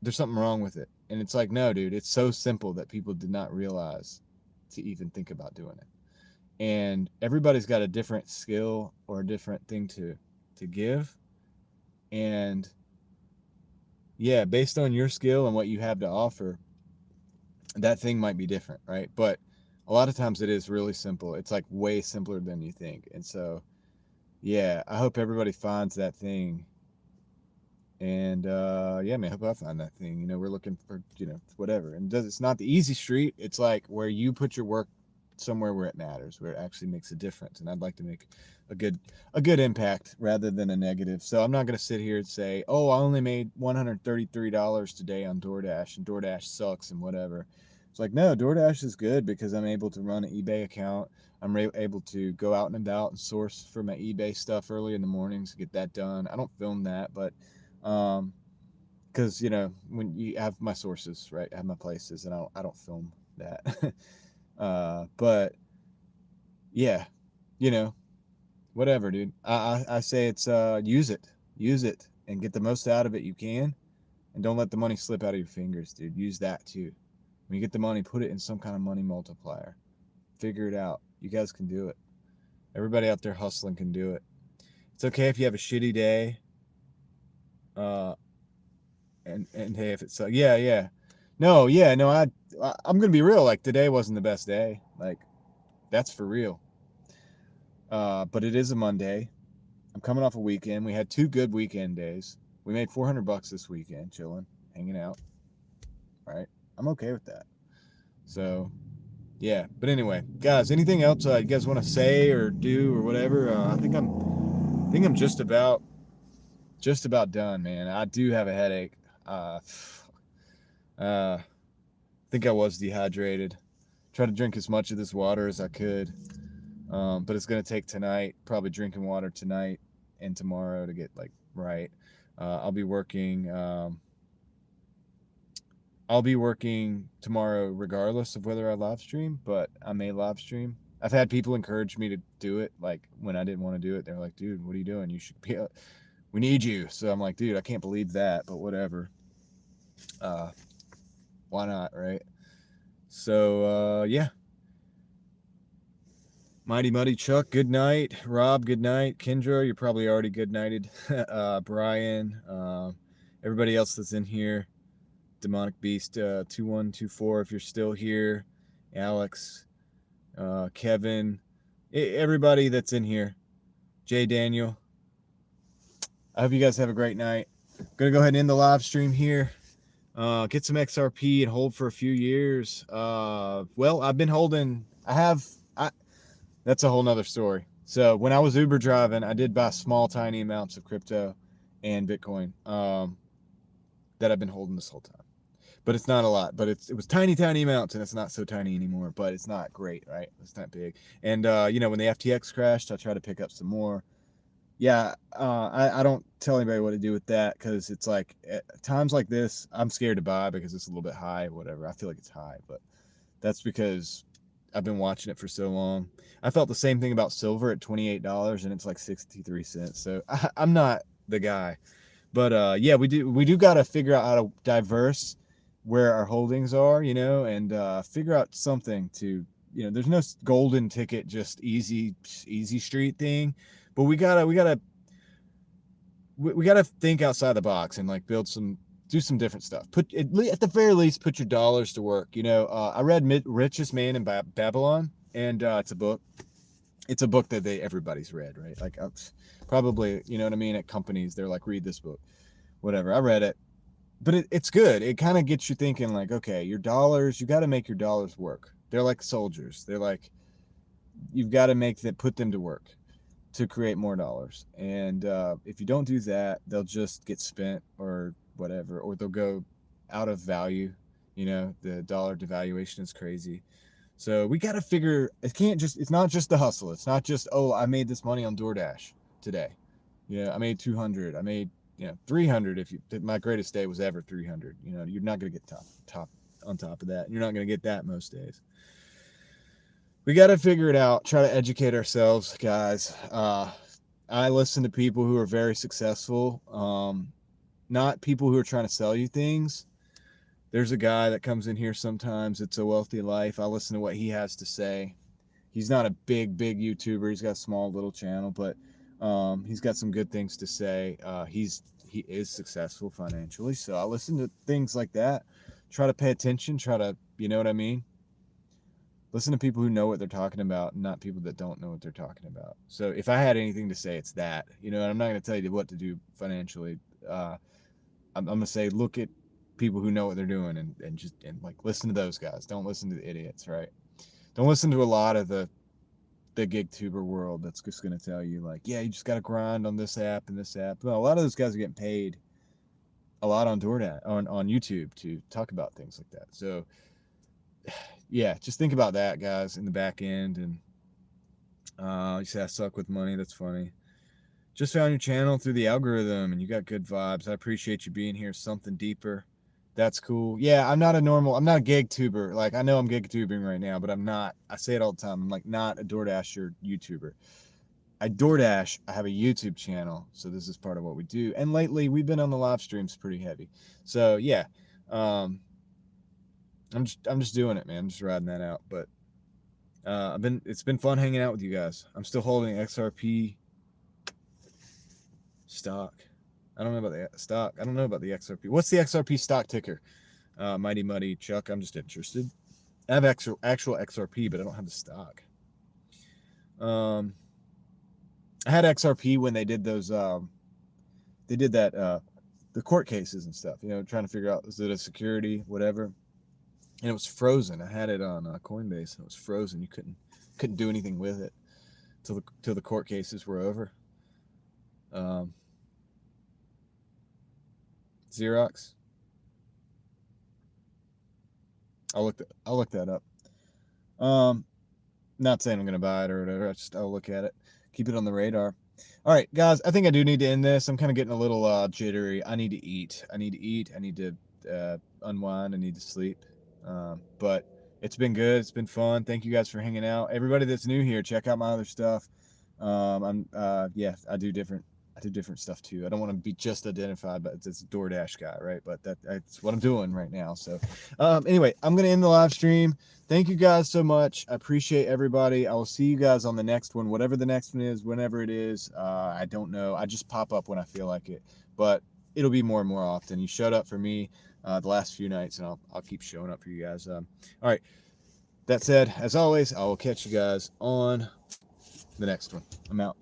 there's something wrong with it. And it's like, no, dude, it's so simple that people did not realize to even think about doing it. And everybody's got a different skill or a different thing to give, and yeah, based on your skill and what you have to offer, that thing might be different, right? But a lot of times it is really simple. It's like way simpler than you think. And so, yeah, I hope everybody finds that thing. And yeah, man, I hope I find that thing. We're looking for, whatever. And it's not the easy street. It's like where you put your work somewhere where it matters, where it actually makes a difference. And I'd like to make a good impact rather than a negative. So I'm not going to sit here and say, oh, I only made $133 today on Doordash, and Doordash sucks and whatever. It's like, no, Doordash is good because I'm able to run an eBay account. I'm able to go out and about and source for my eBay stuff early in the mornings, get that done. I don't film that, but because when you have my sources, right, I have my places, and I don't film that. But yeah, whatever, dude. I say it's use it and get the most out of it you can, and don't let the money slip out of your fingers, dude. Use that too. When you get the money, put it in some kind of money multiplier. Figure it out. You guys can do it. Everybody out there hustling can do it. It's okay if you have a shitty day. And hey, if it's no, I'm gonna be real. Like, today wasn't the best day. Like, that's for real. But it is a Monday. I'm coming off a weekend. We had 2 good weekend days. We made $400 this weekend, chilling, hanging out. Right? I'm okay with that. So, yeah. But anyway, guys, anything else you guys want to say or do or whatever? I think I'm just about done, man. I do have a headache. I think I was dehydrated. Try to drink as much of this water as I could. But it's going to take tonight, probably drinking water tonight and tomorrow to get like right. I'll be working tomorrow regardless of whether I live stream, but I may live stream. I've had people encourage me to do it, like when I didn't want to do it. They're like, dude, what are you doing? You should be we need you. So I'm like, dude, I can't believe that, but whatever. Why not, right? So yeah. Mighty Muddy Chuck, good night. Rob, good night. Kendra, you're probably already good nighted. Brian, everybody else that's in here. Demonic Beast 2124, if you're still here. Alex, Kevin, everybody that's in here. Jay Daniel. I hope you guys have a great night. I'm gonna go ahead and end the live stream here. Get some XRP and hold for a few years. Well, I've been holding. That's a whole nother story. So when I was Uber driving, I did buy small, tiny amounts of crypto and Bitcoin that I've been holding this whole time. But it's not a lot. But it was tiny, tiny amounts, and it's not so tiny anymore. But it's not great, right? It's not big. And when the FTX crashed, I tried to pick up some more. Yeah, I don't tell anybody what to do with that, because it's like at times like this, I'm scared to buy because it's a little bit high, whatever. I feel like it's high, but that's because I've been watching it for so long. I felt the same thing about silver at $28, and it's like 63 cents. So I'm not the guy. But yeah, we do got to figure out how to diverse where our holdings are, and figure out something to, there's no golden ticket, just easy street thing. But we gotta think outside the box and like do some different stuff. At the very least, put your dollars to work. I read Richest Man in Babylon, and it's a book. It's a book that everybody's read, right? Like probably, you know what I mean? At companies, they're like, read this book, whatever. I read it, but it's good. It kind of gets you thinking, like, okay, your dollars, you got to make your dollars work. They're like soldiers. They're like, you've got to put them to work. to create more dollars. And if you don't do that, they'll just get spent or whatever, or they'll go out of value. You know, the dollar devaluation is crazy. So we got to figure, it's not just the hustle. It's not just, oh, I made this money on Doordash today. I made 200. I made, 300. My greatest day was ever 300. You're not going to get top on top of that. You're not going to get that most days. We got to figure it out, try to educate ourselves, guys. I listen to people who are very successful, not people who are trying to sell you things. There's a guy that comes in here sometimes. It's a Wealthy Life. I listen to what he has to say. He's not a big YouTuber. He's got a small little channel, but he's got some good things to say. He is successful financially. So I listen to things like that. Try to pay attention. Try to, you know what I mean? Listen to people who know what they're talking about, not people that don't know what they're talking about. So if I had anything to say, it's that. And I'm not going to tell you what to do financially. I'm going to say, look at people who know what they're doing and like listen to those guys. Don't listen to the idiots, right? Don't listen to a lot of the gig tuber world that's just going to tell you like, yeah, you just got to grind on this app and this app. Well, a lot of those guys are getting paid a lot on Doordash, on YouTube to talk about things like that. So yeah, just think about that, guys, in the back end. And you say I suck with money. That's funny. Just found your channel through the algorithm and you got good vibes. I appreciate you being here. Something deeper. That's cool. Yeah, I'm not a gig tuber. Like, I know I'm gig tubing right now, but I'm not. I say it all the time. I'm like not a DoorDasher YouTuber. I DoorDash. I have a YouTube channel, so this is part of what we do. And lately, we've been on the live streams pretty heavy. So yeah, I'm just doing it, man. I'm just riding that out. But it's been fun hanging out with you guys. I'm still holding XRP stock. I don't know about the stock. I don't know about the XRP. What's the XRP stock ticker? Mighty Muddy Chuck. I'm just interested. I have actual XRP, but I don't have the stock. I had XRP when they did those. They did that. The court cases and stuff. Trying to figure out, is it a security, whatever. And it was frozen. I had it on Coinbase, and it was frozen. You couldn't do anything with it till the court cases were over. Xerox. I'll look that up. Not saying I'm gonna buy it or whatever. I'll look at it. Keep it on the radar. All right, guys. I think I do need to end this. I'm kind of getting a little jittery. I need to eat. I need to unwind. I need to sleep. But it's been good. It's been fun. Thank you guys for hanging out. Everybody that's new here, check out my other stuff. I do different stuff too. I don't want to be just identified, but it's a DoorDash guy, right? But that's what I'm doing right now. So anyway, I'm going to end the live stream. Thank you guys so much. I appreciate everybody. I will see you guys on the next one, whatever the next one is, whenever it is. I don't know. I just pop up when I feel like it, but it'll be more and more often. You showed up for me the last few nights, and I'll keep showing up for you guys. All right. That said, as always, I will catch you guys on the next one. I'm out.